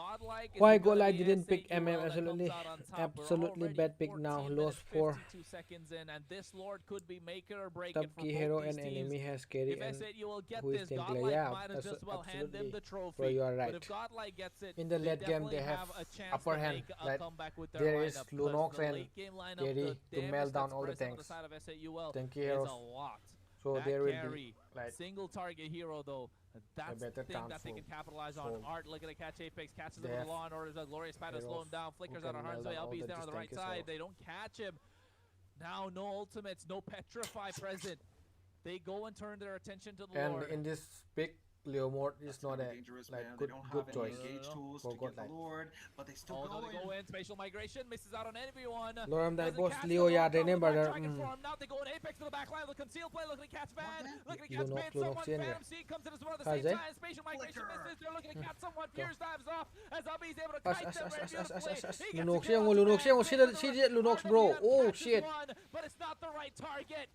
S5: Godlike? Is
S3: Why
S5: it gonna
S3: Godlike
S5: be
S3: didn't pick
S5: S8UL
S3: MM?
S5: that
S3: Absolutely,
S5: comes out on top? We're
S3: absolutely
S5: already
S3: bad pick now.
S5: 14
S3: Lost
S5: minutes,
S3: 4.
S5: 52 seconds in, and this Lord could be make it or break
S3: Top
S5: it for
S3: key
S5: both
S3: hero
S5: these
S3: and
S5: teams.
S3: enemy has carry
S5: If
S3: and
S5: S8UL get
S3: who is
S5: this,
S3: Team
S5: Godlike
S3: Player?
S5: might as just well hand them
S3: Absolutely.
S5: the trophy.
S3: Bro, you are
S5: But
S3: right.
S5: if Godlike gets it,
S3: In the
S5: they
S3: late game, they
S5: definitely
S3: have
S5: a chance
S3: upper
S5: to
S3: hand,
S5: make a
S3: right?
S5: comeback with their
S3: There is
S5: lineup, 'cause
S3: Lunox
S5: the
S3: and
S5: late game lineup,
S3: Gary
S5: the
S3: to
S5: damage
S3: melt down
S5: that's
S3: all the
S5: present on
S3: tanks.
S5: the side of S8UL
S3: Tanky
S5: is
S3: heroes.
S5: a lot.
S3: So
S5: That
S3: there will
S5: carry,
S3: be like
S5: single target hero though, that's the
S3: better
S5: thing that they
S3: chance
S5: can capitalize on.
S3: for
S5: Art looking to catch Apex, catches him
S3: they
S5: with
S3: have
S5: a law and order. The glorious fight to slow him
S3: heroes
S5: down.
S3: who
S5: Flickers
S3: can
S5: out of harm's
S3: melt
S5: way.
S3: down all
S5: LB's
S3: the
S5: there on the right
S3: distances
S5: side.
S3: heroes.
S5: They don't catch him. Now no ultimates, no petrify present. They go and turn their attention to the
S3: and
S5: Lord.
S3: in this pick Leomord is
S6: That's
S3: not
S6: gonna
S3: a
S6: be dangerous,
S3: like
S6: man.
S3: good
S6: They don't
S3: good
S6: have
S3: choice
S6: any engage tools
S3: for
S6: to get the
S3: Godlike.
S6: Lord, but they still
S5: Oh,
S6: go
S5: no, they go
S6: in.
S5: in. Spatial migration misses out on everyone.
S3: Lord, I'm
S5: Doesn't
S3: boss
S5: catch
S3: Leo
S5: them.
S3: याद रहने
S5: Look,
S3: brother
S5: target for him. Now they go in Apex to the back line. The conceal play looking to catch Van. Looking to catch
S3: Lunox,
S5: Bid.
S3: Lunox
S5: Someone
S3: in
S5: Phantom
S3: there.
S5: Seed comes in as well at the
S3: How's
S5: same
S3: it?
S5: time. Spatial migration
S6: Flicker.
S5: misses. They're looking to catch someone. Fierce dives off as Abby's able to
S3: Us,
S5: kite
S3: us,
S5: them
S3: us,
S5: very
S3: us, us, us,
S5: beautifully.
S3: us, us.
S5: He gets
S3: Lunox
S5: a kill
S3: yang,
S5: onto
S3: Lunox
S5: Van.
S3: yang,
S5: Bid
S3: shit,
S5: with the
S3: shit,
S5: right
S3: Lunox,
S5: side of
S3: bro.
S5: the end.
S3: Oh,
S5: Catches
S3: shit.
S5: one, but it's not the right target.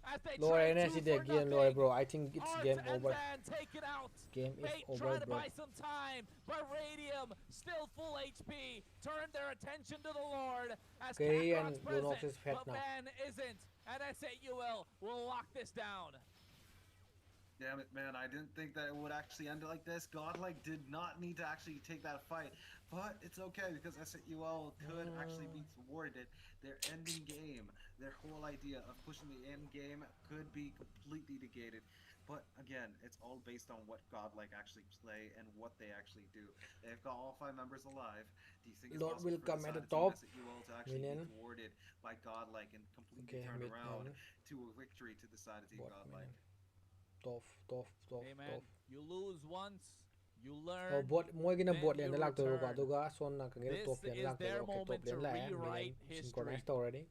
S5: As they
S3: Lord,
S5: trade
S3: energy
S5: two
S3: there
S5: for
S3: again, Lord,
S5: nothing.
S3: bro. I think it's
S5: Art
S3: game
S5: and
S3: over.
S5: Van taken out.
S3: Game is
S5: Mate
S3: over,
S5: trying to
S3: bro.
S5: buy some time, but Radium still full HP. Turned their attention to the Lord as
S3: Gary
S5: Kakarot's
S3: and Lunox
S5: present,
S3: is fed
S5: but
S3: now.
S5: Van isn't. And S8UL will lock this down.
S6: Damn it, man. I didn't think that it would actually end like this. Godlike did not need to actually take that fight. But it's okay because S8UL could actually be thwarted. Their ending game, their whole idea of pushing the end game could be completely negated. But again, it's all based on what Godlike actually play and what they actually do. They've got all 5 members alive. Do you think it's
S3: Lord
S6: possible
S3: will
S6: for
S3: come
S6: the
S3: at
S6: side
S3: the
S6: of Team
S3: top.
S6: S8UL to actually
S3: Minion.
S6: be thwarted by Godlike and completely
S3: Okay,
S6: turned
S3: mid
S6: around
S3: man.
S6: to a victory to the side of Team
S3: Bot
S6: Godlike?
S3: man. Tough, tough, tough,
S5: Hey man,
S3: tough.
S5: you lose once, you
S3: Oh,
S5: learn.
S3: bot moi gina
S5: then
S3: bot lane
S5: you
S3: na lak to ko
S5: return.
S3: aduga son na kangena
S5: This
S3: top lane
S5: is
S3: lak to
S5: their
S3: okay top
S5: moment to
S3: lane la
S5: rewrite
S3: synchronized
S5: history.
S3: already.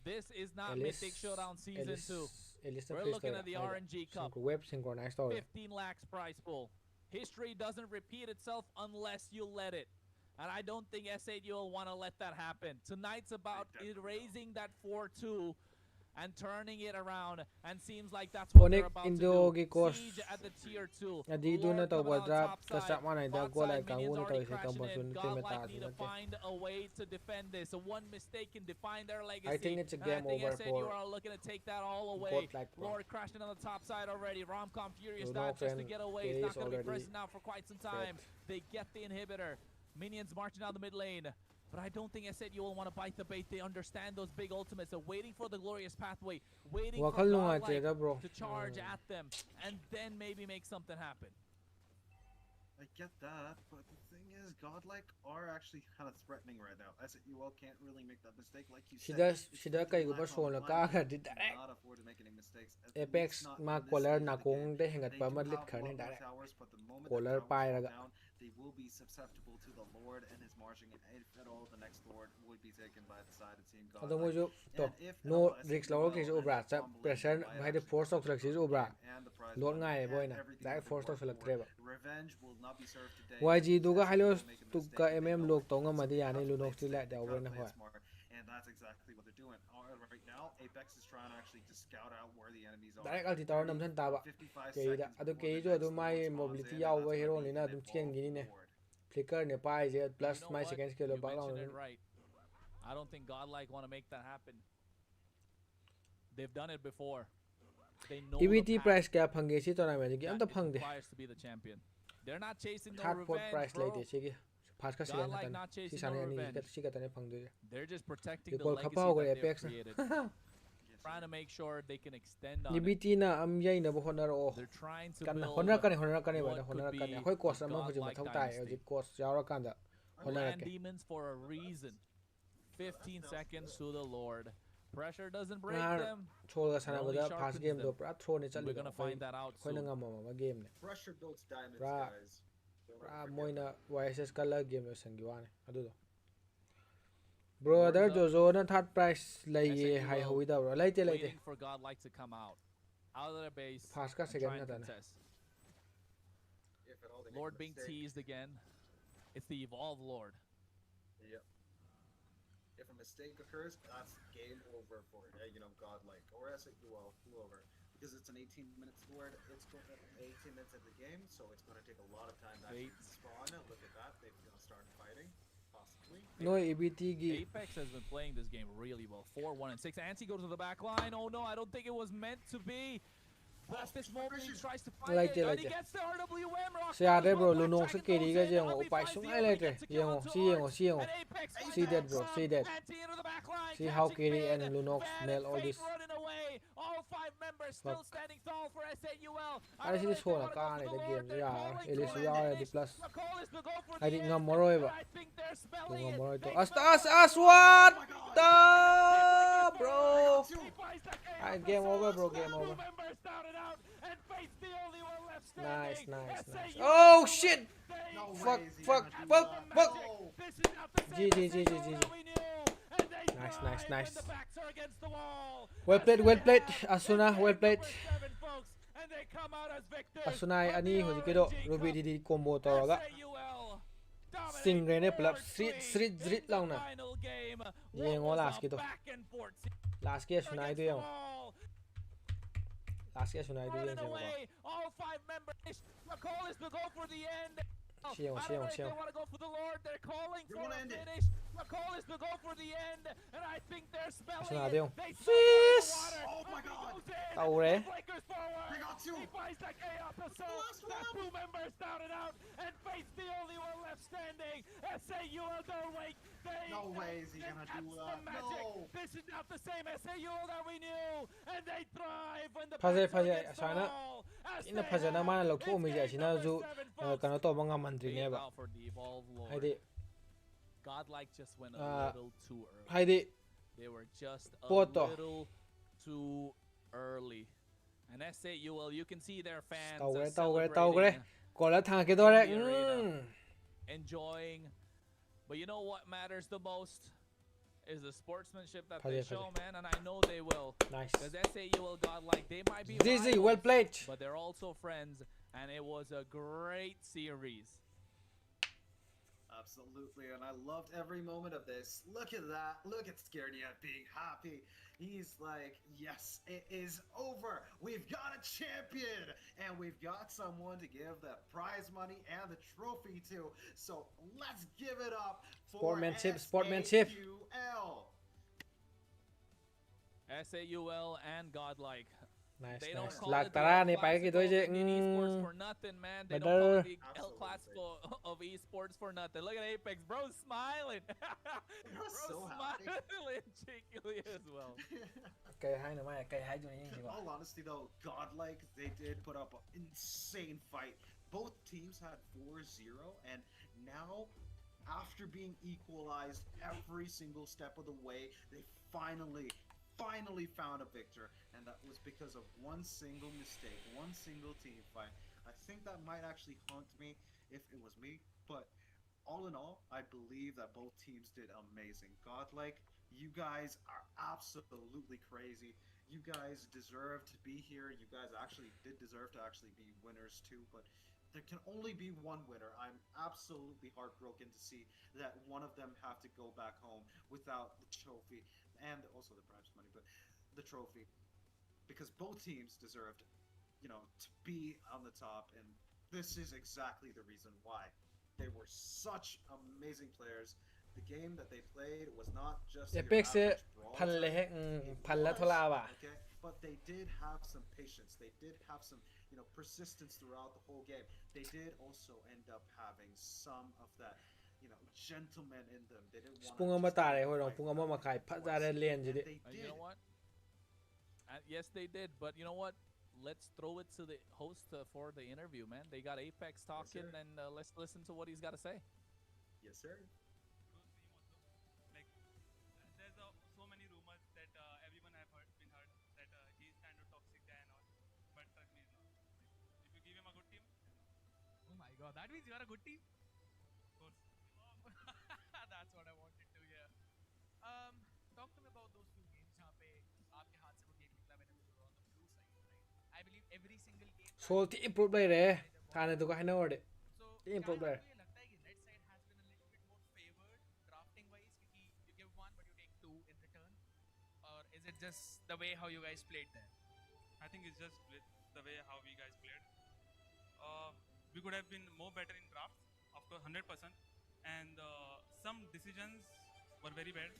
S5: This is not
S3: Ellis
S5: Mythic Showdown Season 2.
S3: Ellis
S5: We're looking at the RNG Cup.
S3: Web synchronized already.
S5: 15 lakhs prize pool. History doesn't repeat itself unless you let it. And I don't think S8UL want to let that happen. Tonight's about erasing that 4-2 and turning it around. And seems like that's what they're
S3: Connect
S5: about to
S3: Indo
S5: do.
S3: Gikos.
S5: Siege at the tier 2.
S3: Adi do na
S5: Lord
S3: to
S5: coming on
S3: drop
S5: top
S3: ta
S5: side.
S3: sa mana da
S5: Bot
S3: go
S5: side
S3: like
S5: minions
S3: kangu na to
S5: already
S3: se
S5: crashing
S3: combustion
S5: in.
S3: te
S5: Godlike
S3: meta
S5: need to find a way to defend this. So one mistake can define their legacy.
S3: I think it's a
S5: And
S3: game
S5: I think
S3: over
S5: S8UL
S3: for
S5: are looking to take that all away.
S3: Godlike, bro.
S5: Lord crashing on the top side already. Romcom furious
S3: Lunox
S5: dive just to
S3: and
S5: get away.
S3: Gary
S5: He's not
S3: is
S5: going to be
S3: already
S5: pressing out for quite some time. They get the inhibitor. Minions marching down the mid lane. But I don't think S8UL want to bite the bait. They understand those big ultimates. They're waiting for the glorious pathway. Waiting for
S3: Wakal nung
S5: Godlike
S3: ate bro.
S5: to charge at them. And then maybe make something happen.
S6: I get that, but the thing is, Godlike are actually kind of threatening right now. S8UL can't really make that mistake, like you said.
S3: She does kay gubar so na ka di direct.
S6: Cannot afford to make any mistakes. At
S3: Apex
S6: least not
S3: ma
S6: in this
S3: collar
S6: stage
S3: na
S6: of the game.
S3: kung de hengat
S6: They
S3: pa
S6: do
S3: madlit
S6: have a
S3: kar ni
S6: lot more
S3: direct.
S6: towers, but the moment
S3: Collar
S6: the towers
S3: pa
S6: fall
S3: raga.
S6: down, they will be susceptible to the Lord and his marching. And if at all, the next Lord would be taken by the side of Team
S3: Ado mo
S6: Godlike.
S3: jo to no risk law ke jo bra sa pressure bhai de force of select jo bra. Lord ngai boy na direct force of select treba.
S6: Revenge will not be served today.
S3: YG duga halos
S6: Make a
S3: tuka
S6: mistake. They
S3: MM
S6: know
S3: lok tonga madi yani
S6: how to
S3: Lunox
S6: play
S3: ti la
S6: it.
S3: da
S6: They
S3: over
S6: gotta
S3: na
S6: play
S3: ho.
S6: it smart, and that's exactly what they're doing. Right now, Apex is trying to actually just scout out where the enemies are.
S3: Direct alti tower nam than ta ba.
S6: 55
S3: Ke da
S6: seconds
S3: ado
S6: before
S3: ke
S6: the
S3: jo
S6: next
S3: ado
S6: Lord
S3: mai
S6: spawns
S3: mobility
S6: in,
S3: yaw
S6: and
S3: wa
S6: that's
S3: hero
S6: gonna
S3: ni
S6: be
S3: na
S6: an
S3: dum chen gini ne.
S6: forward.
S3: Flicker ne pai je plus
S5: You know
S3: my
S5: what?
S3: second skill
S5: You
S3: ba
S5: mentioned
S3: lang.
S5: it right. I don't think Godlike want to make that happen. They've done it before. They know
S3: EVT
S5: the path
S3: price kya phangge si tournament gi am
S5: that
S3: ta
S5: it
S3: phang de.
S5: requires to be the champion. They're not chasing no
S3: Hard pot
S5: revenge,
S3: price
S5: bro.
S3: lai de si gi. Fast ka silen
S5: Godlike
S3: tan.
S5: not
S3: Si
S5: chasing
S3: sane
S5: no
S3: ani
S5: revenge.
S3: si ka tane phang de.
S5: They're just protecting
S3: Di
S5: the
S3: kol
S5: legacy
S3: khapa ho
S5: that
S3: gre
S5: they've
S3: Apex.
S5: created.
S6: Yes,
S5: Trying
S6: sir.
S5: to make sure they can extend on it.
S3: EVT na am yai na bo honor o.
S5: They're trying to
S3: Kan
S5: build
S3: honor kan ba
S5: what
S3: da
S5: could
S3: honor
S5: be
S3: kan khoi course
S5: a
S3: am ho ji ma
S5: godlike
S3: thau tai
S5: dynasty.
S3: ji course yaw ra kan da. Honor
S5: Land
S3: ke.
S5: demons for a reason. 15 seconds to the Lord. Pressure doesn't break
S3: งาน
S5: them.
S3: โชว์กับสนาม
S5: It only
S3: จะ pass
S5: sharpens
S3: เกม
S5: them.
S3: ตัวปราโทรนี่จัด
S5: And
S3: เลย
S5: we're
S3: ก็
S5: gonna find that out
S3: ค่อยนึง
S5: soon.
S3: งามมาเกมเนี่ย
S6: Pressure builds diamonds,
S3: Ra-
S6: guys. Don't
S3: ปรา
S6: ever
S3: มวย
S6: forget
S3: นะ
S6: that.
S3: YSS กันแล้วเกมเลยสังกิวาเนี่ยเอาดูตัว brother โจโจนั่นทัด price เลยไฮฮวิดาวไล่เจไล่เจ
S5: Waiting for Godlike to come out of their base
S3: pass ก็
S5: and
S3: second
S5: try and
S3: กันนะ
S5: contest.
S6: If at all they make
S5: Lord
S6: a
S5: being
S6: mistake.
S5: teased again. It's the Evolve Lord.
S6: Yep. If a mistake occurs, that's game over for Godlike or S8UL, whoever, because it's an 18-minute scored. It's going 18 minutes of the game, so it's going to take a lot of time to actually spawn. Look at that, they're going to start fighting, possibly.
S3: หน่วย EBT กี
S5: Apex has been playing this game really well. 4-1 and 6. Anti goes to the back line. Oh no, I don't think it was meant to be. That's this moment he tries to find
S3: Like
S5: it.
S3: it, like
S5: And he
S3: it.
S5: gets the RWM. Rock
S3: ဆရာတဲ့ bro လူ
S5: back
S3: နုံ
S5: track
S3: စ
S5: and
S3: ကေဒီ
S5: goes
S3: က
S5: in.
S3: ကြည့်အောင်
S5: Only
S3: ပိုင်
S5: finds
S3: ဆုံး
S5: the
S3: လိုက်လိုက်
S5: only
S3: တယ်
S5: gets to
S3: ကြည့်
S5: kill
S3: အောင်
S5: onto
S3: စီအောင်
S5: Art.
S3: စီအောင်
S5: And Apex
S3: See
S5: finds
S3: that, bro,
S5: some.
S3: see that.
S5: Anti into the back line.
S3: See how
S5: catching
S3: KD and
S5: mid.
S3: Lunox
S5: Van
S3: nail all
S5: Fate
S3: this.
S5: running away. All 5 members still
S3: Fuck.
S5: standing tall for S8UL. I
S3: အဲ့
S5: don't
S3: ဒီ
S5: know if
S3: ဆို
S5: they
S3: နာ
S5: wanna
S3: ကား
S5: go
S3: နေ
S5: for
S3: တ
S5: the
S3: က
S5: Lord.
S3: ယ်
S5: They're
S3: ရ
S5: calling
S3: အဲ့ဒီ
S5: for
S3: ဆို
S5: it.
S3: ရတဲ့
S5: Finish.
S3: plus
S5: The call is to go for
S3: အဲ့ဒီ
S5: the
S3: ငါ
S5: end.
S3: မရောပဲ
S5: And I think they're
S3: လူ
S5: smelling
S3: ငါ
S5: it.
S3: မရော
S5: They
S3: တော့
S5: smell
S3: as what the bro
S5: He finds the chaos
S3: Alright, game
S5: of
S3: over,
S5: Solos.
S3: bro, game
S5: 2
S3: over.
S5: members doubted out, and Fate's the only one left
S3: nice
S5: standing.
S3: nice nice
S5: S8UL
S3: oh
S5: win.
S3: shit
S5: They
S6: No
S3: fuck
S6: way is he
S3: fuck
S6: gonna do
S3: fuck
S6: that.
S3: fuck
S6: No.
S5: This is not the same
S3: GG,
S5: S8UL
S3: GG.
S5: that we knew, and they
S3: Nice,
S5: thrive
S3: nice, nice.
S5: when the backs are against the wall.
S3: well
S5: As
S3: played
S5: they
S3: well played
S5: have
S3: Asuna
S5: in
S3: well
S5: game
S3: played
S5: number 7, folks, and they come out as victors
S3: Asuna
S5: of the
S3: อันนี้ ꯍꯧꯖꯤꯛꯀꯤꯗꯣ
S5: RNG
S3: ruby
S5: Cup.
S3: dd combo ต่อก็
S5: S8UL dominate
S3: สิ่งเรเนี่ยปรับ
S5: 4-3
S3: street
S5: in the
S3: ล่างนะ
S5: final game.
S3: Yang
S5: What was
S3: last
S5: a
S3: gitu.
S5: back and forth
S3: last game Asuna
S5: against
S3: itu
S5: the
S3: yang
S5: wall.
S3: last game Asuna itu yang
S5: Running
S3: siapa
S5: away, all 5 members. The call is to go for the end.
S3: Siang,
S5: I don't
S3: siang,
S5: know if they
S3: siang.
S5: want to go for the Lord. They're calling
S6: They
S5: for
S6: wanna
S5: a
S6: end it.
S5: finish. The call is to go for the end, and I think they're smelling
S3: Asuna
S5: it.
S3: dia.
S5: They
S3: Sis!
S5: smell the water.
S6: Oh my
S5: He
S6: God.
S5: goes in.
S3: Tahu
S5: The
S3: deh.
S5: Breakers forward.
S6: They got two.
S5: He finds the chaos of soul.
S6: last
S5: The
S6: one.
S5: 2 members doubted out, and Fate's the only one left standing. S8UL don't wait. They
S6: No way is he
S5: they
S6: gonna
S5: catch
S6: do
S5: the
S6: that.
S5: magic.
S6: No.
S5: This is not the same S8UL that we knew, and they thrive when the
S3: Phase,
S5: backs are
S3: phase,
S5: against the
S3: Asana.
S5: wall. As
S3: ina
S5: they
S3: phase na
S5: have,
S3: mana
S5: it's
S3: lagthuo mi
S5: game
S3: ja sina
S5: number
S3: zu
S5: 7, folks.
S3: kano to mga mandri ne ba
S5: Out for the Evolve Lord.
S3: haidi
S5: Godlike just went a
S3: Ah,
S5: little too early.
S3: haidi
S5: They were just a
S3: Poto.
S5: little too early. And S8UL, you can see their fans
S3: Tao
S5: are
S3: gre, tao gre, tao
S5: celebrating,
S3: gre. Ko la thang ke do re
S5: in the arena. Enjoying. But you know what matters the most is the sportsmanship that they
S3: Phase,
S5: show,
S3: phase.
S5: man, and I know they will.
S3: nice
S5: Because S8UL Godlike, they might be
S3: GG
S5: rivals,
S3: well played
S5: but they're also friends, and it was a great series.
S6: Absolutely, and I loved every moment of this. Look at that. Look at Scaredy being happy. He's like, yes, it is over. We've got a champion, and we've got someone to give the prize money and the trophy to. So let's give it up for
S3: Sportsmanship,
S6: S8UL.
S3: sportsmanship.
S5: S8UL and Godlike.
S3: nice
S5: They don't
S3: nice
S5: call
S3: lag
S5: it the
S3: tara
S5: El
S3: ni pa ke to
S5: Clasico
S3: je
S5: in esports for nothing, man. They don't call it the El
S6: Absolutely.
S5: Clasico of esports for nothing. Look at Apex, bro, smiling. bro,
S6: so happy.
S5: smiling cheekily as well.
S3: ไก่ให้หน่อยไหมไก่ให้อยู่นี่จริง
S6: In
S3: ป่ะ
S6: all honesty, though, Godlike, they did put up an insane fight. Both teams had 4-0, and now, after being equalized every single step of the way, they finally found a victor, and that was because of one single mistake, one single team fight. I think that might actually haunt me if it was me, but all in all, I believe that both teams did amazing. Godlike, you guys are absolutely crazy. You guys deserve to be here. You guys actually did deserve to actually be winners too, but there can only be one winner. I'm absolutely heartbroken to see that one of them have to go back home without the trophy and also the prize money, but the trophy, because both teams deserved, to be on the top, and this is exactly the reason why. They were such amazing players. The game that they played was not just your
S3: Apex
S6: average brawl
S3: พันเลย
S6: time. It
S3: พันละ
S6: was,
S3: เท่าไหร่ป่ะ
S6: okay, but they did have some patience. They did have some, persistence throughout the whole game. They did also end up having some of that, gentleman in them. They didn't want
S3: ปุงเอามาตายหอยรองปุงเอามาขายพัดจาได้เรียนจิดิ
S6: They
S5: And you
S6: did.
S5: know what? Yes, they did, but you know what? Let's throw it to the host for the interview, man. They got Apex talking,
S6: sir.
S5: and let's listen to what he's got to say.
S6: Yes, sir.
S8: There's so many rumors that Wow, that means you are a good team. Of course. That's what I wanted to hear. Talk to me about those few games जहाँ पे आपके हाथ से वो game निकला when you were on the blue side, right? I believe every single game.
S3: Soul ที่ improve เลยเลยทานในตัวก็ให้นอร์ดิ
S8: So
S3: ที่ improve เลย
S8: आपको ये लगता है कि red side has been a little bit more favored drafting wise क्योंकि you give one but you take two in return, or is it just the way how you guys played there?
S9: I think it's just with the way how we guys played. We could have been more better in drafts, of course, 100%. And some decisions were very bad.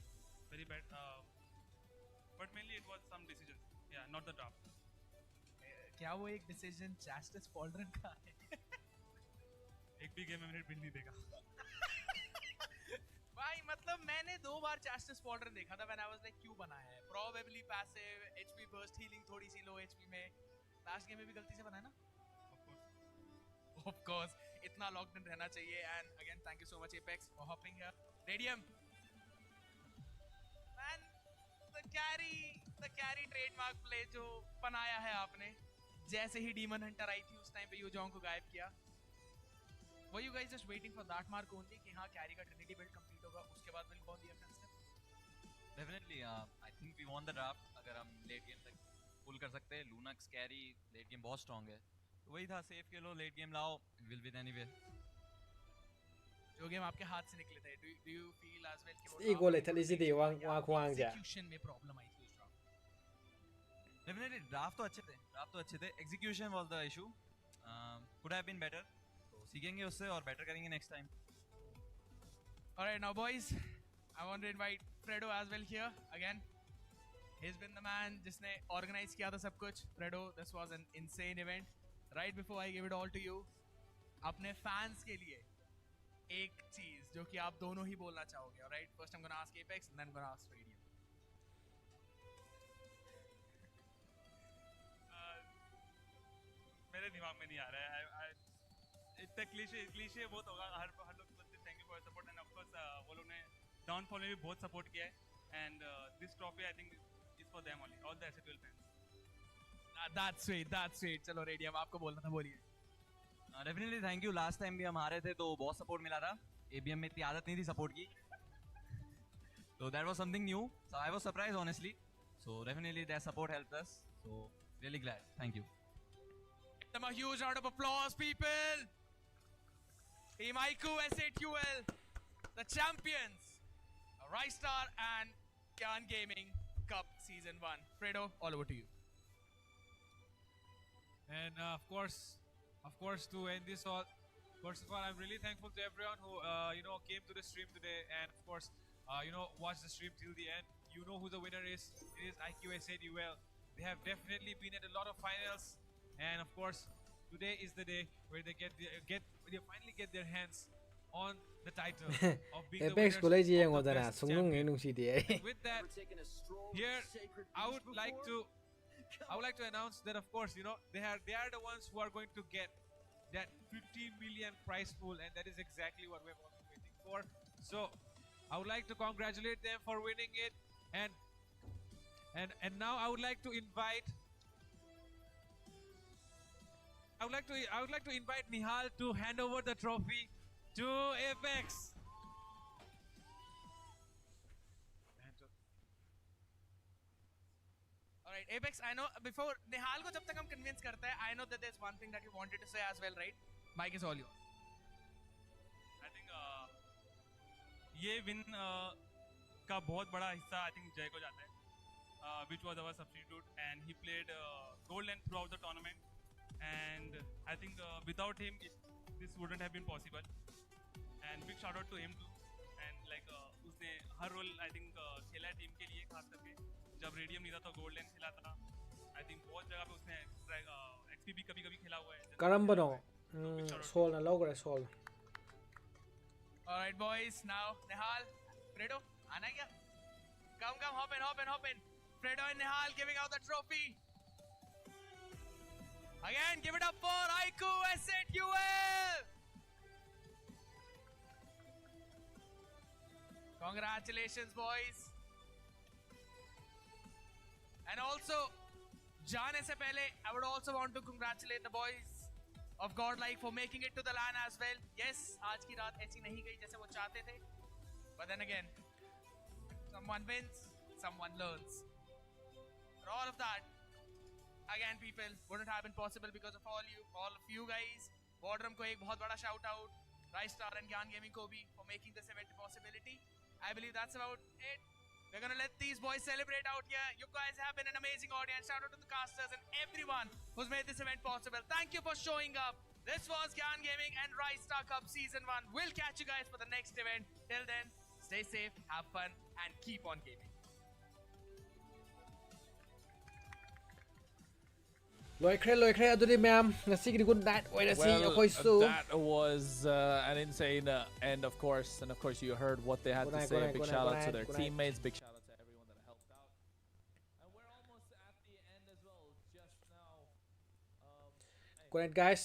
S9: But mainly it was some decisions. Yeah, not the draft.
S8: क्या वो एक decision चास्टिस पॉल्ड्रन का है?
S9: एक भी game में मैंने win नहीं देखा.
S8: भाई मतलब मैंने 2 बार चास्टिस पॉल्ड्रन देखा था when I was like क्यों बना है? Probably passive, HP burst healing थोड़ी सी low HP में. लास्ट गेम में भी गलती से बना है ना? Of course, इतना locked in रहना चाहिए. And again, thank you so much Apex for hopping here. Radium. Man, the carry trademark play जो बनाया है आपने, जैसे ही Demon Hunter आई थी उस टाइम पे Yojong को गायब किया. Were you guys just waiting for that mark only कि हाँ carry का Trinity build complete होगा, उसके बाद we'll go on the offensive?
S10: Definitely, I think we won the draft. अगर हम late game तक pull कर सकते हैं, Lunax carry late game बहुत strong है. तो वही था, safe खेलो, late game लाओ, we'll win anyway.
S8: जो गेम आपके हाथ से निकले थे, do you feel as well कि वो
S3: Equal electricity วางควางจ้ะ
S8: execution में problem आई थी उस draft?
S10: Definitely, draft तो अच्छे थे. Execution was the issue. Could have been better. तो सीखेंगे उससे और better करेंगे next time.
S8: Alright, now boys, I want to invite Fredo as well here again. He's been the man जिसने organize किया था सब कुछ. Fredo, this was an insane event. Right before I give it all to you, अपने fans के लिए एक चीज जो कि आप दोनों ही बोलना चाहोगे. Alright, first I'm gonna ask Apex and then I'm gonna ask Radium.
S9: मेरे दिमाग में नहीं आ रहा है. इतना क्लीशे बहुत होगा. हर लोग बोलते thank you for support end of course वो लोग ने डाउनफॉल में भी बहुत सपोर्ट किया है. And this trophy I think is for them only, all the S8UL fans.
S8: That's sweet. चलो Radium, आपको बोलना था, बोलिए.
S10: Definitely thank you. Last time भी हम हारे थे तो बहुत support मिला था. ABM में इतनी आदत नहीं थी support की. So that was something new. So I was surprised honestly. So definitely their support helped us. So really glad. Thank you.
S8: Give them a huge round of applause, people. Team Iqoo S8UL, the champions. Raistar and Gyan Gaming Cup Season 1. Fredo, all over to you.
S11: And of course, to end this all, first of all, I'm really thankful to everyone who came to the stream today and of course watched the stream till the end. You know who the winner is. It is Iqoo S8UL. They have definitely been at a lot of finals, and of course today is the day where they finally get their hands on the title of being the
S3: Apex
S11: winners
S3: กูเลยจีเอง
S11: of
S3: ว่า
S11: the
S3: แต่น่ะ
S11: best
S3: สงนุ่งเงิน
S11: champion.
S3: นุ่งสีเดีย
S11: With that, here I would like to announce that of course they are the ones who are going to get that 50 million prize pool, and that is exactly what we've all been waiting for. So I would like to congratulate them for winning it, and now I would like to invite Nihal to hand over the trophy to Apex.
S8: Alright, Apex, I know before Nihal को जब तक हम convince करते हैं, I know that there's one thing that you wanted to say as well, right? Mic is all yours.
S9: I think ये win का बहुत बड़ा हिस्सा I think जय को जाता है, which was our substitute, and he played gold lane throughout the tournament, and I think without him this wouldn't have been possible, and big shout out to him too. And like उसने हर role I think खेला है team के लिए, खास करके जब radium नहीं था तो गोल्ड लेन खेला था. I think बहुत जगह पे उसने XP भी कभी खेला हुआ है.
S3: करम्बनो सोल ना लोग रे soul.
S8: Alright boys, now Nihal, Fredo, आना है क्या? Come, hop in. Fredo and Nihal giving out the trophy. Again, give it up for Iqoo S8UL. Congratulations boys. And also, जाने से पहले I would also want to congratulate the boys of Godlike for making it to the LAN as well. Yes, आज की रात ऐसी नहीं गई जैसे वो चाहते थे. But then again, someone wins, someone learns. For all of that, again people, wouldn't have been possible because of all of you guys. Boardroom को एक बहुत बड़ा shout out, Raistar and Gyan Gaming को भी for making this event a possibility. I believe that's about it. We're gonna let these boys celebrate out here. You guys have been an amazing audience. Shout out to the casters and everyone who's made this event possible. Thank you for showing up. This was Gyan Gaming and Raistar Cup Season 1. We'll catch you guys for the next event. Till then, stay safe, have fun, and keep on gaming.
S3: Lôi khre đi ma'am. Ngasi cái good night. Oi, nasi khoi su.
S5: That was an insane end, of course, and of course you heard what they had to say. Big shout out to their teammates. Big shout out to everyone that helped out. And we're almost at the end as well. Just now.
S3: Good night, guys.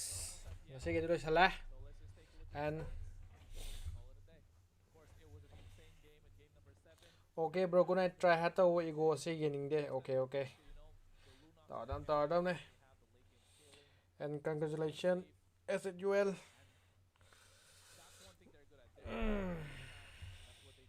S3: Ngasi cái đôi salah. And okay, bro. Good night. Try hata wo Iqoo si gaming de. Okay. Tỏ đâm này. And congratulations S8UL.